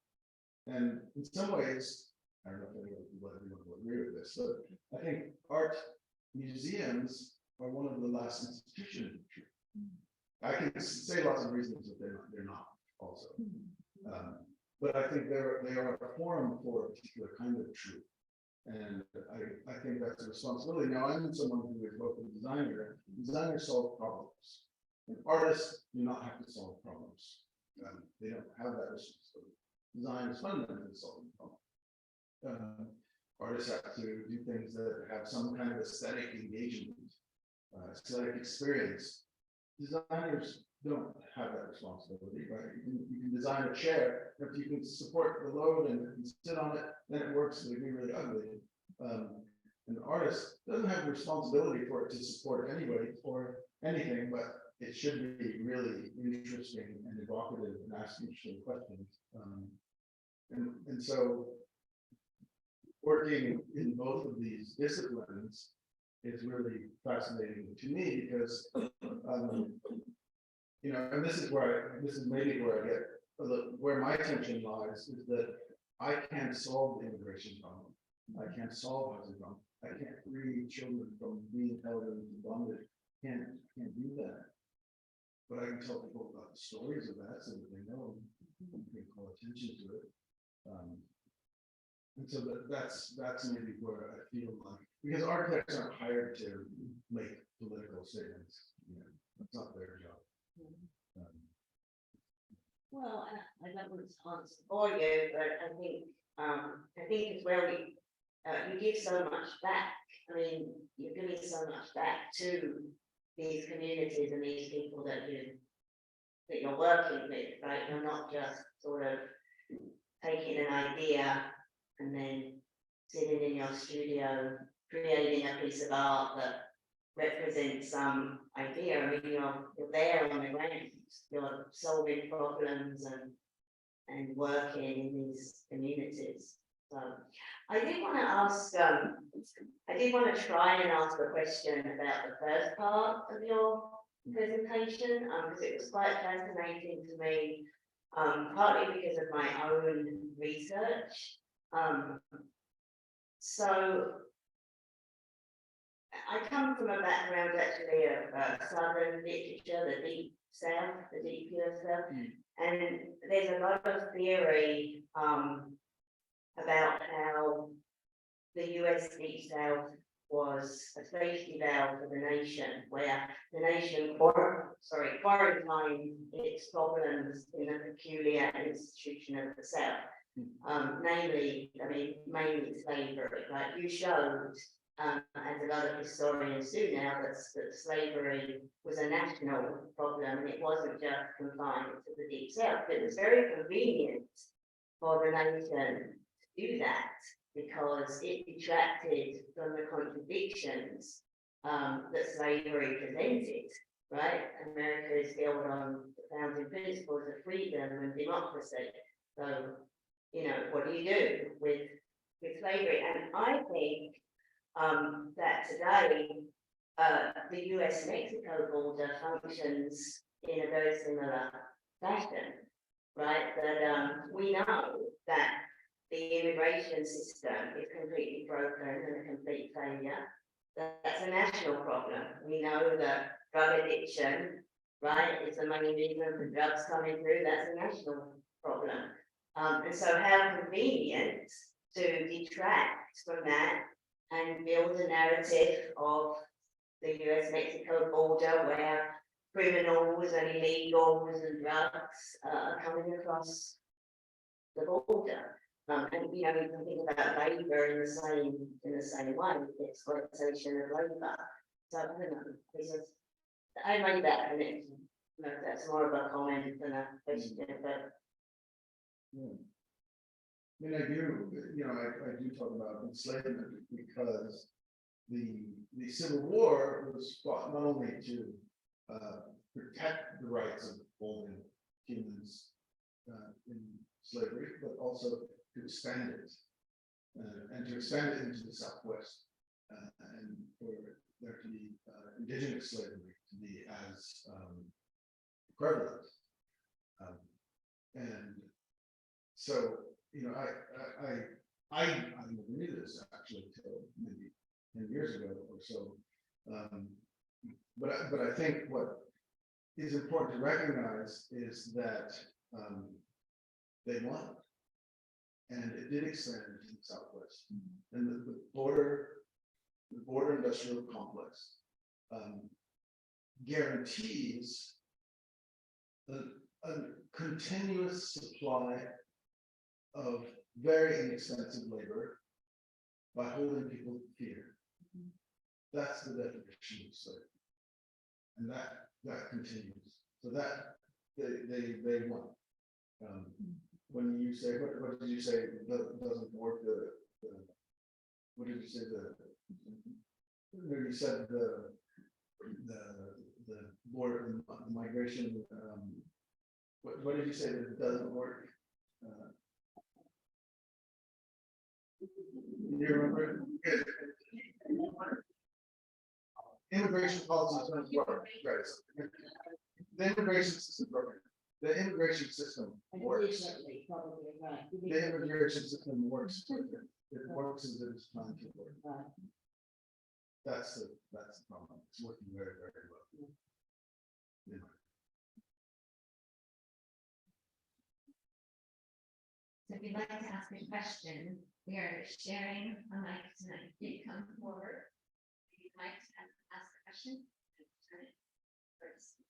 And in some ways, I don't know if anyone will agree with this, but I think art museums are one of the last institutions of truth. I can say lots of reasons that they're not also. But I think they are a forum for a particular kind of truth. And I think that's a responsibility. Now, I'm someone who is both a designer. Designers solve problems. And artists do not have to solve problems. They don't have that responsibility. Design is fundamentally solving problems. Artists have to do things that have some kind of aesthetic engagement, aesthetic experience. Designers don't have that responsibility, right? You can design a chair, if you can support the load and you can sit on it, then it works. It can be really ugly. An artist doesn't have the responsibility for it to support anybody or anything, but it should be really interesting and evocative and ask interesting questions. And so working in both of these disciplines is really fascinating to me because, you know, and this is maybe where I get, where my attention lies, is that I can't solve the immigration problem. I can't solve housing problem. I can't free children from being held into bondage. Can't do that. But I can tell people about the stories of that so that they know and can call attention to it. And so that's maybe where I feel like, because architects aren't hired to make political statements, you know, that's not their job. Well, I don't want to answer for you, but I think it's where you give so much back. I mean, you're giving so much back to these communities and these people that you're working with, right? You're not just sort of taking an idea and then sitting in your studio, creating a piece of art that represents some idea. I mean, you're there on the ground, you're solving problems and working in these communities. So I did want to ask, I did want to try and ask a question about the first part of your presentation, because it was quite fascinating to me, partly because of my own research. So I come from a background actually of Southern literature, the deep South, the deep pure South, and there's a lot of theory about how the US Deep South was a safety valve for the nation, where the nation quarantined its problems in a peculiar institution of the South. Namely, I mean, mainly slavery. Like you showed, as a lot of historians do now, that slavery was a national problem and it wasn't just confined to the Deep South. But it was very convenient for the nation to do that because it detracted from the contradictions that slavery presented, right? America is built on the founding principles of freedom and democracy. So, you know, what do you do with slavery? And I think that today the US-Mexico border functions in a very similar fashion, right? That we know that the immigration system is completely broken and a complete failure. That's a national problem. We know that drug addiction, right, is the main reason for drugs coming through. That's a national problem. And so how convenient to detract from that and build a narrative of the US-Mexico border where criminals and illegals and drugs are coming across the border. And you know, you can think about labor in the same way, the exploitation of labor. So I don't know, it's just, I made that connection. You know, that's more of a comment than a question, but I mean, I do, you know, I do talk about enslavement because the Civil War was fought not only to protect the rights of holding humans in slavery, but also to expand it and to expand it into the Southwest and for there to be indigenous slavery to be as prevalent. And so, you know, I never knew this actually until maybe 10 years ago or so. But I think what is important to recognize is that they won. And it did extend to the Southwest. And the border industrial complex guarantees a continuous supply of very inexpensive labor by holding people to fear. That's the definition of slavery. And that continues. So that they won. When you say, what did you say doesn't work, what did you say, you said the border, the migration, what did you say that doesn't work? You remember? Immigration policies don't work, right? The immigration system broken. The immigration system works. The immigration system works. It works as it is trying to work. That's the problem. It's working very, very well. Yeah. So if you'd like to ask a question, we are sharing a mic tonight. You come forward. If you'd like to ask a question, turn it first.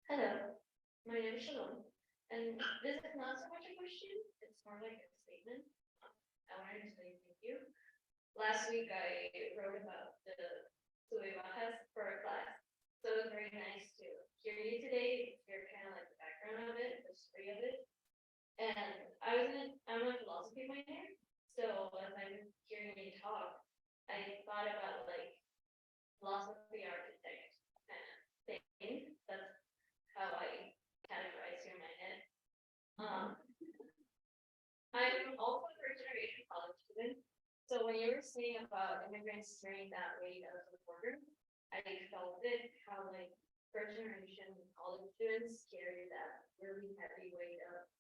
Hello, my name is Shalom, and this is not so much a question, it's more like a statement. I wanted to say thank you. Last week I wrote about the sube bajas for our class. So it was very nice to hear you today, hear kind of like the background of it, the story of it. And I'm a philosophy minor, so as I'm hearing you talk, I thought about like philosophy architect kind of thing. That's how I categorize here in my head. I'm also a first generation college student. So when you were saying about immigrants carrying that weight of the border, I felt it, how like first generation college students carry that really heavy weight of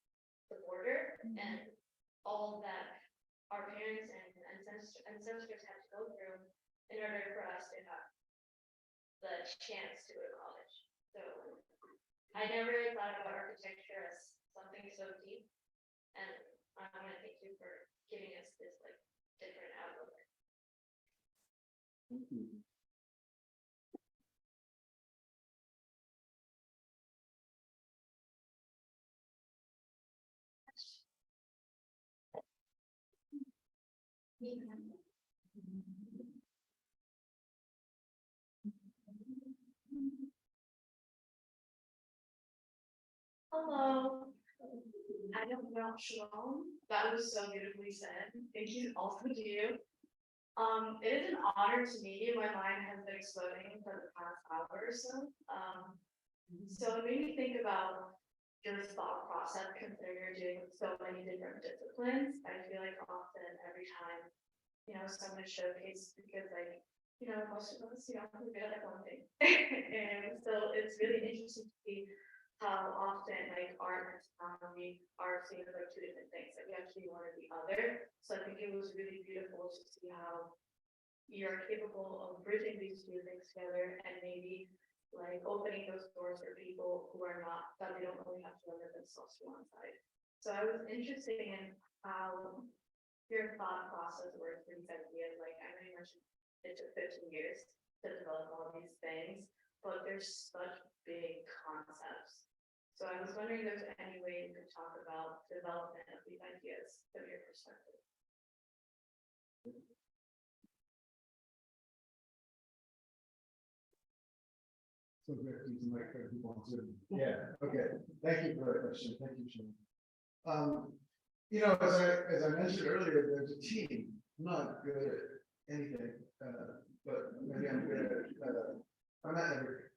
the border and all that our parents and ancestors had to go through in order for us to have the chance to go to college. So I never thought about architecture as something so deep, and I want to thank you for giving us this like different outlook. Thank you. Hello. I am not shalom. That was so beautifully said. Thank you also to you. It is an honor to meet you. My mind has been exploding for the past hour or so. So it made me think about your thought process, considering you're doing so many different disciplines. I feel like often every time, someone showcases because like, most of us, we feel like one thing. And so it's really interesting to see how often like art and technology are seen as like two different things, like we actually one or the other. So I think it was really beautiful to see how you're capable of bridging these two things together and maybe like opening those doors for people who are not, that they don't really have to limit themselves to one side. So I was interested in how your thought process works for these ideas. Like I know you mentioned it took 15 years to develop all these things, but there's such big concepts. So I was wondering if there's any way you could talk about development of these ideas from your perspective. So great to use the microphone people on Zoom. Yeah, okay. Thank you for that question. Thank you, Sean. As I mentioned earlier, there's a team. I'm not good at anything, but maybe I'm good at I'm not everything.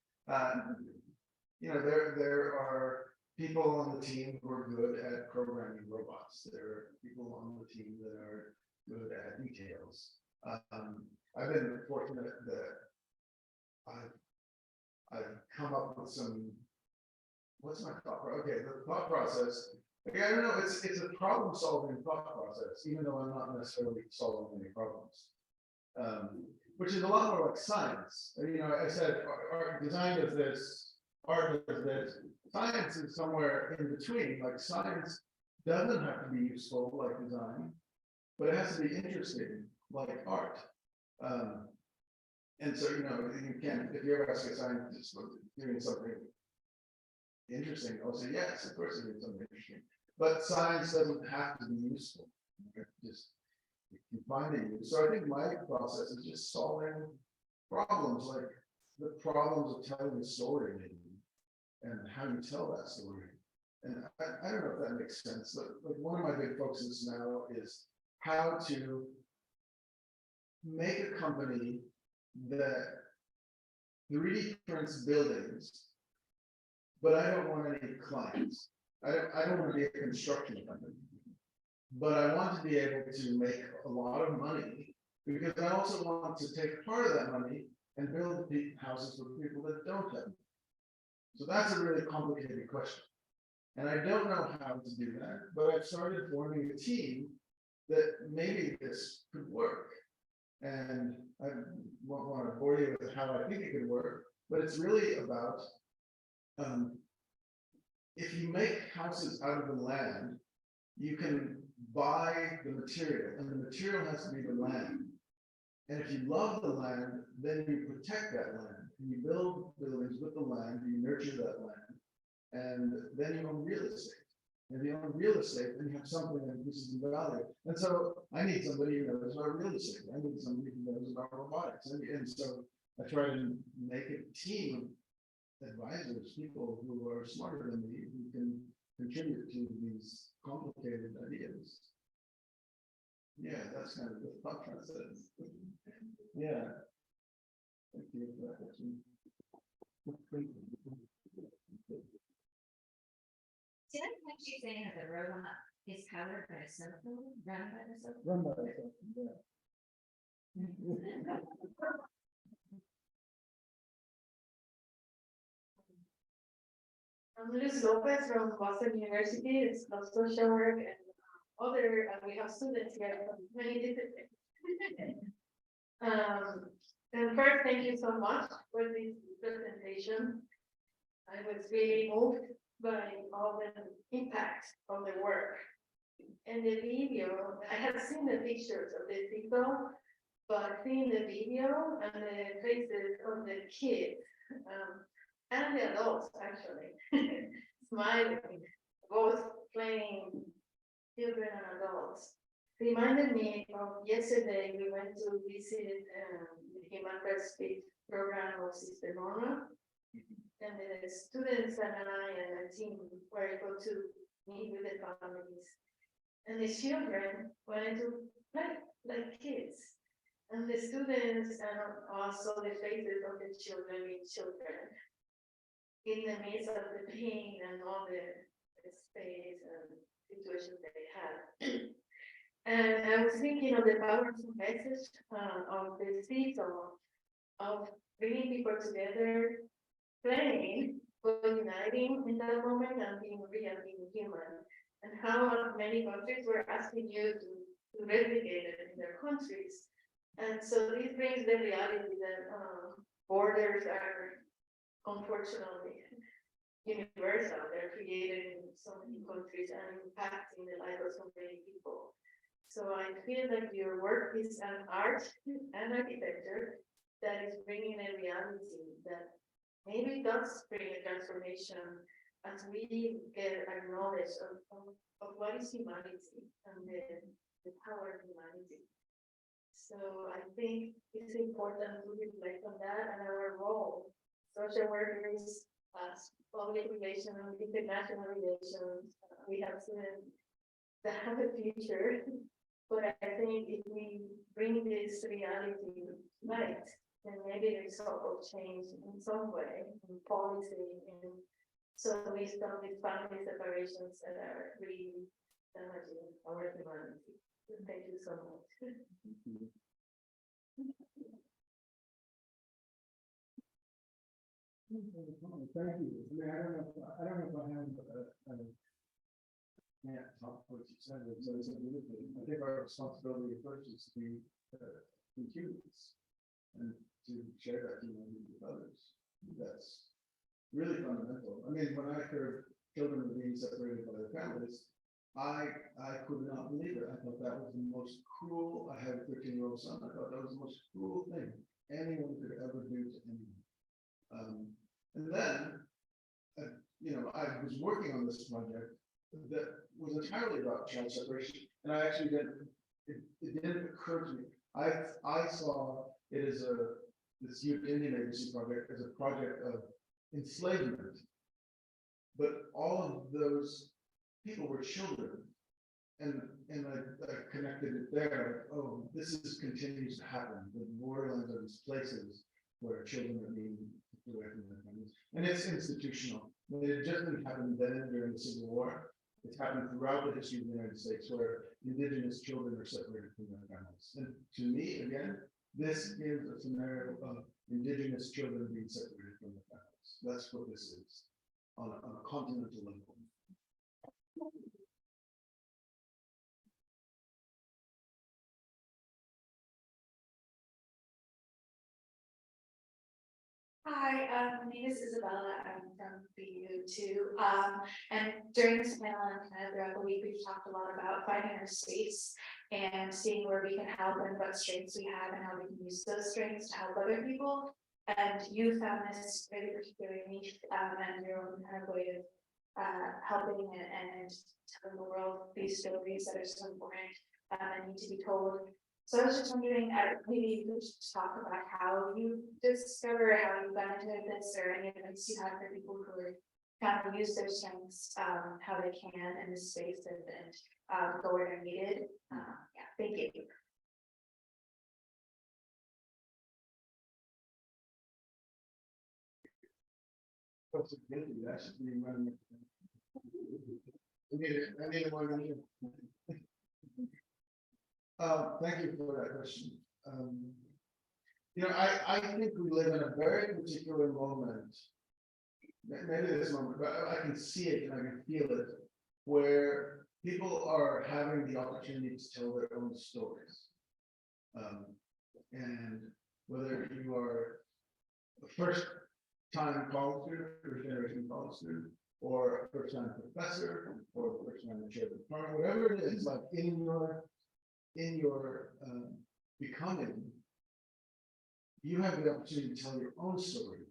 There are people on the team who are good at programming robots. There are people on the team that are good at details. I've been fortunate that I've come up with some. What's my thought? Okay, the thought process. Like, I don't know. It's a problem-solving thought process, even though I'm not necessarily solving any problems. Which is a lot more like science. I said art design does this, art does this. Science is somewhere in between. Like science doesn't have to be useful like design, but it has to be interesting like art. And so, you can, if you ever ask a scientist doing something interesting, I'll say, yes, of course it is something interesting. But science doesn't have to be useful. Just you find it. So I think my process is just solving problems, like the problems of telling a story, maybe, and how you tell that story. And I don't know if that makes sense. Like one of my big focuses now is how to make a company that 3D prints buildings, but I don't want any clients. I don't want to be a construction company, but I want to be able to make a lot of money because I also want to take part of that money and build houses for people that don't have money. So that's a really complicated question. And I don't know how to do that, but I've started forming a team that maybe this could work. And I won't want to bore you with how I think it could work, but it's really about if you make houses out of the land, you can buy the material, and the material has to be the land. And if you love the land, then you protect that land, and you build buildings with the land, you nurture that land, and then you own real estate. And if you own real estate, then you have something that increases in value. And so I need somebody who knows about real estate. I need somebody who knows about robotics. And so I try to make a team of advisors, people who are smarter than me, who can contribute to these complicated ideas. Yeah, that's kind of the thought process. Yeah. Thank you for that question. Did I catch you saying that the robot is powered by a cell phone, run by a cell phone? Run by myself, yeah. I'm Luis Lopez from Boston University. It's of social work and other, we have students here from many disciplines. And first, thank you so much for this presentation. I was really moved by all the impact of the work. And the video, I have seen the pictures of the people, but seeing the video and the faces of the kids, and the adults actually, smiling, both playing children and adults, reminded me of yesterday we went to visit the Human Perspective program of Sister Mona. And the students and I and the team were able to meet with the families. And the children wanted to play like kids. And the students and also the faces of the children being children in the midst of the pain and all the space and situations they had. And I was thinking of the powerful message of the season of bringing people together, playing, but uniting in that moment and being real, being human. And how many countries were asking you to replicate it in their countries. And so this brings the reality that borders are unfortunately universal. They're created in so many countries and impacting the lives of so many people. So I feel that your work is an art and architecture that is bringing a reality that maybe does bring a transformation as we get acknowledged of what is humanity and the power of humanity. So I think it's important to reflect on that and our role, social workers, as public relations, international relations. We have students that have a future, but I think if we bring this reality right, then maybe there's also change in some way in policy, and so we stop these family separations that are really damaging our humanity. Thank you so much. Thank you. I mean, I don't know if I have can't talk what you said. I think our responsibility first is to be humans and to share that humanity with others. That's really fundamental. I mean, when I heard children were being separated by their families, I could not believe it. I thought that was the most cruel. I have a 13-year-old son. I thought that was the most cruel thing anyone could ever do to anyone. And then, I was working on this project that was entirely about child separation, and I actually it didn't occur to me. I saw it as this Youth Indian Agency project as a project of enslavement, but all of those people were children, and I connected it there. Like, oh, continues to happen. The borderlands are these places where children are being taken away from their families, and it's institutional. I mean, it just didn't happen then during the Civil War. It's happened throughout the history of the United States, where indigenous children are separated from their families. And to me, again, this is a scenario of indigenous children being separated from their families. That's what this is on a continental level. Hi, my name is Isabella. I'm from BU too. And during this panel and kind of throughout the week, we've talked a lot about finding our space and seeing where we can help and what strengths we have and how we can use those strengths to help other people. And you found this really particularly niche and your own kind of way of helping and telling the world these stories that are so important and need to be told. So I was just wondering, maybe you could just talk about how you discover, how you got into this, or any advice you have for people who are kind of use their strengths, how they can in this space and go where they're needed. Yeah, thank you. That should be running. I need one on you. Thank you for that question. You know, I think we live in a very particular moment. Maybe this moment, but I can see it and I can feel it, where people are having the opportunity to tell their own stories. And whether you are a first-time college student, first-generation college student, or a first-time professor, or a first-time chair of the department, whatever it is, like in your becoming, you have the opportunity to tell your own story,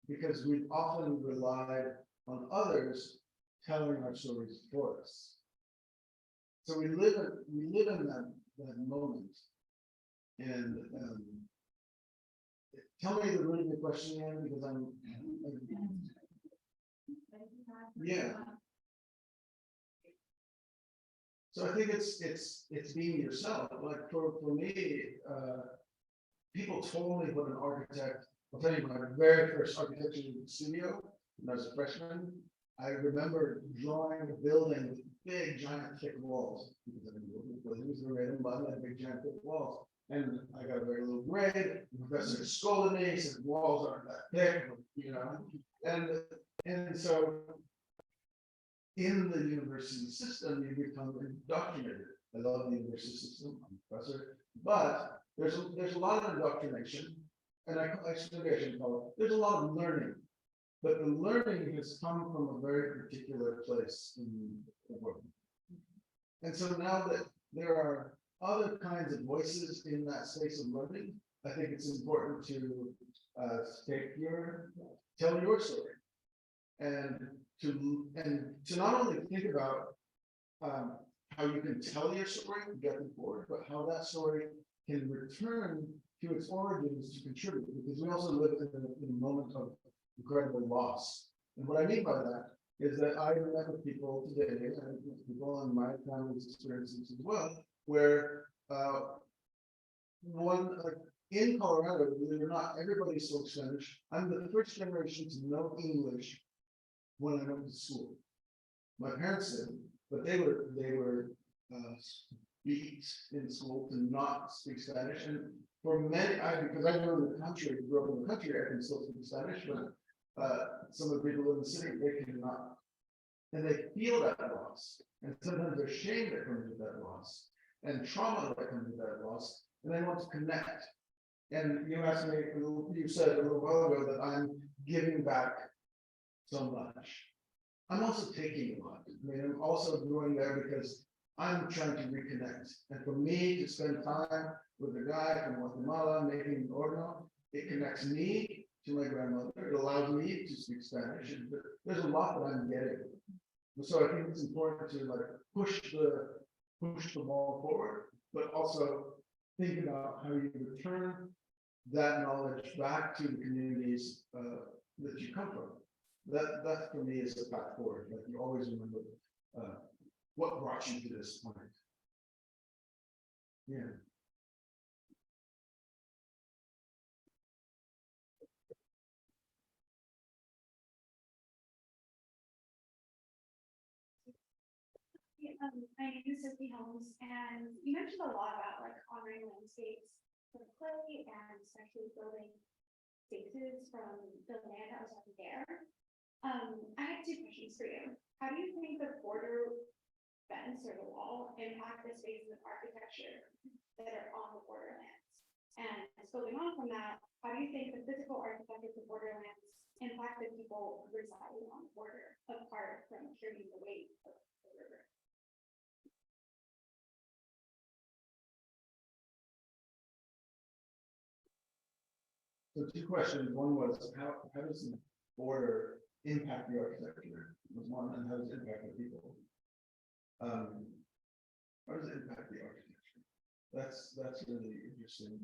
because we've often relied on others telling our stories for us. So we live in that moment. And tell me the root of the question again, because I'm yeah. So I think it's being yourself. Like for me, people told me what an architect. I'll tell you, my very first architecture studio when I was a freshman, I remember drawing a building with big, giant, thick walls. Because I mean, buildings were made of mud and had big, giant, thick walls. And I got a very low grade. The professor scolded me. He said, "Walls aren't that thick," you know. And so, in the university system, you become indoctrinated. I love the university system. I'm a professor, but there's a lot of indoctrination, and I shouldn't call it. There's a lot of learning, but the learning has come from a very particular place in the world. And so now that there are other kinds of voices in that space of learning, I think it's important to tell your story, and to not only think about how you can tell your story to get them forward, but how that story can return to its origins to contribute, because we also live in a moment of incredible loss. And what I mean by that is that I met with people today, and people in my family's experiences as well, where in Colorado, believe it or not, everybody spoke Spanish. I'm the first generation to know English when I went to school. My parents didn't, but they were beat in school to not speak Spanish. And for many, because I grew up in the country, I can still speak Spanish, but some of the people in the city, they cannot. And they feel that loss. And sometimes there's shame that comes with that loss, and trauma that comes with that loss, and they want to connect. And you asked me, you said a little while ago that I'm giving back so much. I'm also taking a lot. I mean, I'm also going there because I'm trying to reconnect. And for me to spend time with a guy from Guatemala making orno, it connects me to my grandmother. It allows me to speak Spanish. And there's a lot that I'm getting. So I think it's important to like push the ball forward, but also think about how you return that knowledge back to the communities that you come from. That for me is the path forward. Like you always remember what brought you to this point. Yeah. My name is Sophie Holmes, and you mentioned a lot about like honoring landscapes from clay and actually building spaces from the land that was already there. I have two questions for you. How do you think the border fence or the wall impact the spaces of architecture that are on the borderlands? And building on from that, how do you think the physical architecture of the borderlands impact the people residing on the border, apart from carrying the weight of the river? So two questions. One was how does the border impact the architecture? Was one, and how does it impact the people? How does it impact the architecture? That's really interesting.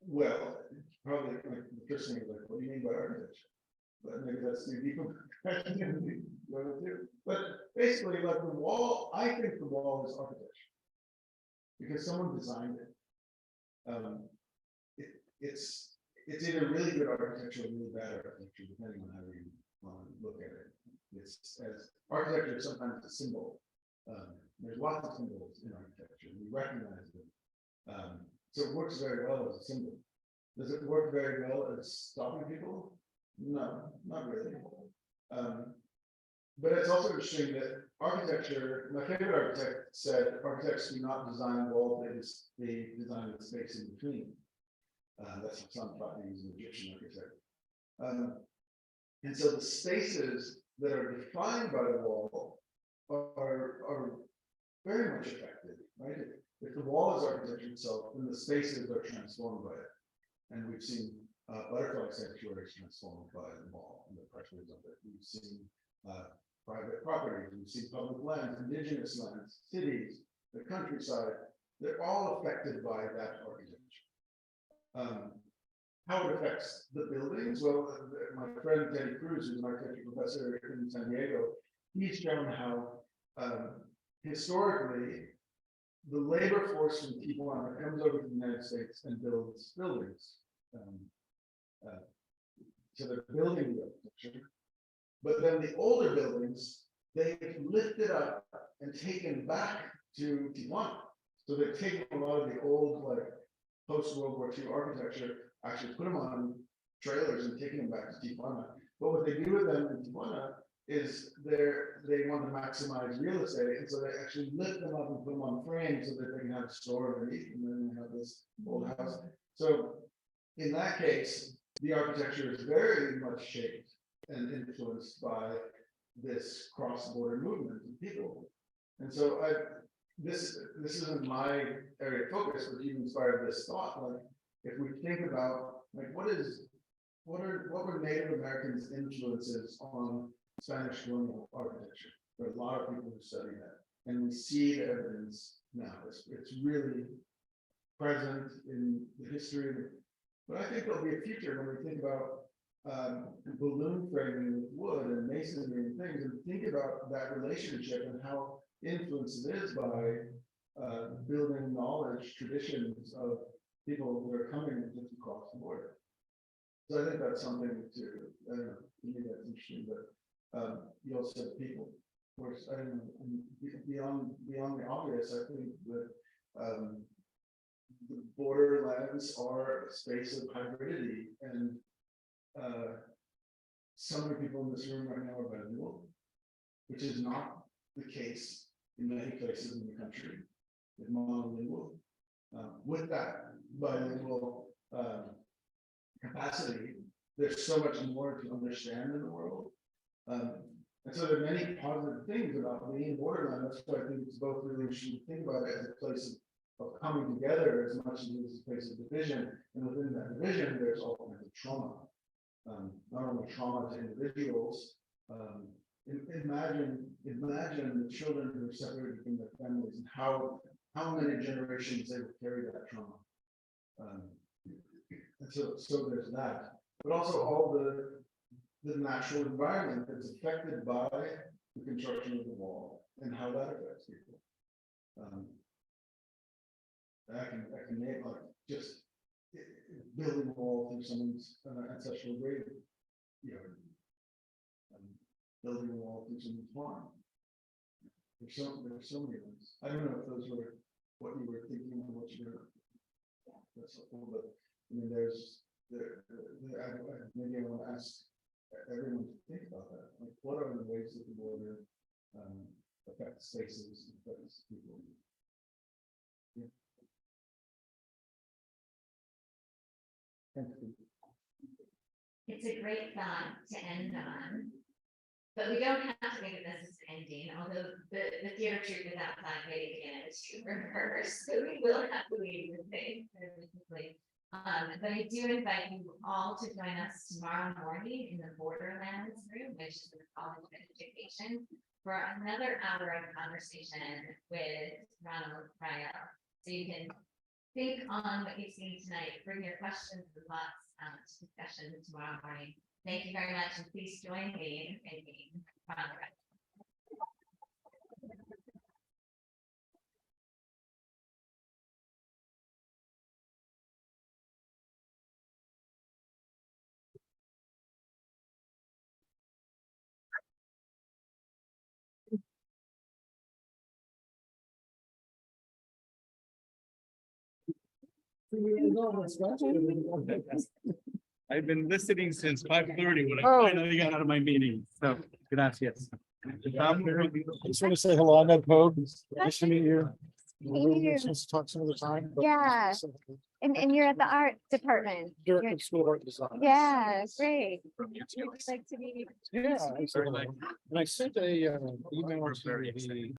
Well, probably like the first thing is like, what do you mean by architecture? But maybe that's too deep of a question. But basically, like the wall, I think the wall is architecture because someone designed it. It's either really good architecture or really bad architecture, depending on how you want to look at it. It's as architecture is sometimes a symbol. There's lots of symbols in architecture. We recognize them. So it works very well as a symbol. Does it work very well as stopping people? No, not really. But it's also interesting that architecture, my favorite architect said, architects do not design walls, they design the space in between. That's what some thought he was an Egyptian architect. And so the spaces that are defined by the wall are very much affected, right? If the wall is architecture itself, then the spaces are transformed by it. And we've seen butterfly sanctuaries transformed by the wall and the pressures of it. We've seen private property, we've seen public lands, indigenous lands, cities, the countryside. They're all affected by that architecture. How it affects the buildings? Well, my friend Teddy Cruz, who's an architecture professor in San Diego, he's shown how historically the labor force from Tijuana comes over to the United States and builds buildings. So they're building the architecture, but then the older buildings, they've lifted up and taken back to Tijuana. So they've taken a lot of the old, like post-World War II architecture, actually put them on trailers and taken them back to Tijuana. But what they do with them in Tijuana is they want to maximize real estate, and so they actually lift them up and put them on frames so that they can have a store underneath, and then they have this old house. So in that case, the architecture is very much shaped and influenced by this cross-border movement of people. And so this isn't my area of focus, but you inspired this thought. Like, if we think about like what were Native Americans' influences on Spanish colonial architecture? There are a lot of people who study that, and we see the evidence now. It's really present in the history. But I think there'll be a future when we think about balloon framing with wood and masonry and things, and think about that relationship and how influenced it is by building knowledge, traditions of people who are coming just across the border. So I think that's something to, I don't know, to me that's interesting, but you also said people. Of course, I don't know, beyond the obvious, I think that the borderlands are a space of hybridity, and some of the people in this room right now are bilingual, which is not the case in many places in the country. It's monolingual. With that bilingual capacity, there's so much more to understand in the world. And so there are many positive things about being borderland. That's why I think it's both really interesting to think about it as a place of coming together as much as it is a place of division. And within that division, there's all kinds of trauma. Not only trauma to individuals. Imagine the children who are separated from their families and how many generations they will carry that trauma. And so there's that, but also all the natural environment that's affected by the construction of the wall and how that affects people. I can name like just building a wall through someone's ancestral grave, building a wall through someone's farm. There's so many ones. I don't know if those were what you were thinking or what you were. That's helpful, but I mean, maybe I want to ask everyone to think about that. Like, what are the ways that the border affects spaces, affects people? Yeah. Thank you. It's a great thought to end on. But we don't have to think of this as an ending, although the theater troupe is outside waiting to get into rehearse, so we will have to leave the thing very quickly. But I do invite you all to join us tomorrow morning in the Borderlands room, which is the College of Education. for another hour of conversation with Ronald Rael. So you can think on what you've seen tonight, bring your questions and thoughts to discussion tomorrow morning. Thank you very much, and please join me in thanking Ronald Rael. I've been listening since 5:30 when I finally got out of my meeting. So, gracias. I just want to say hello. I'm Ed Pogue. Nice to meet you. you. Let's talk some other time. but- Yeah. And you're at the art department. Director of School of Art Design. Yeah, great. From YouTube. Like to be. Yeah. absolutely. And I sent a email to the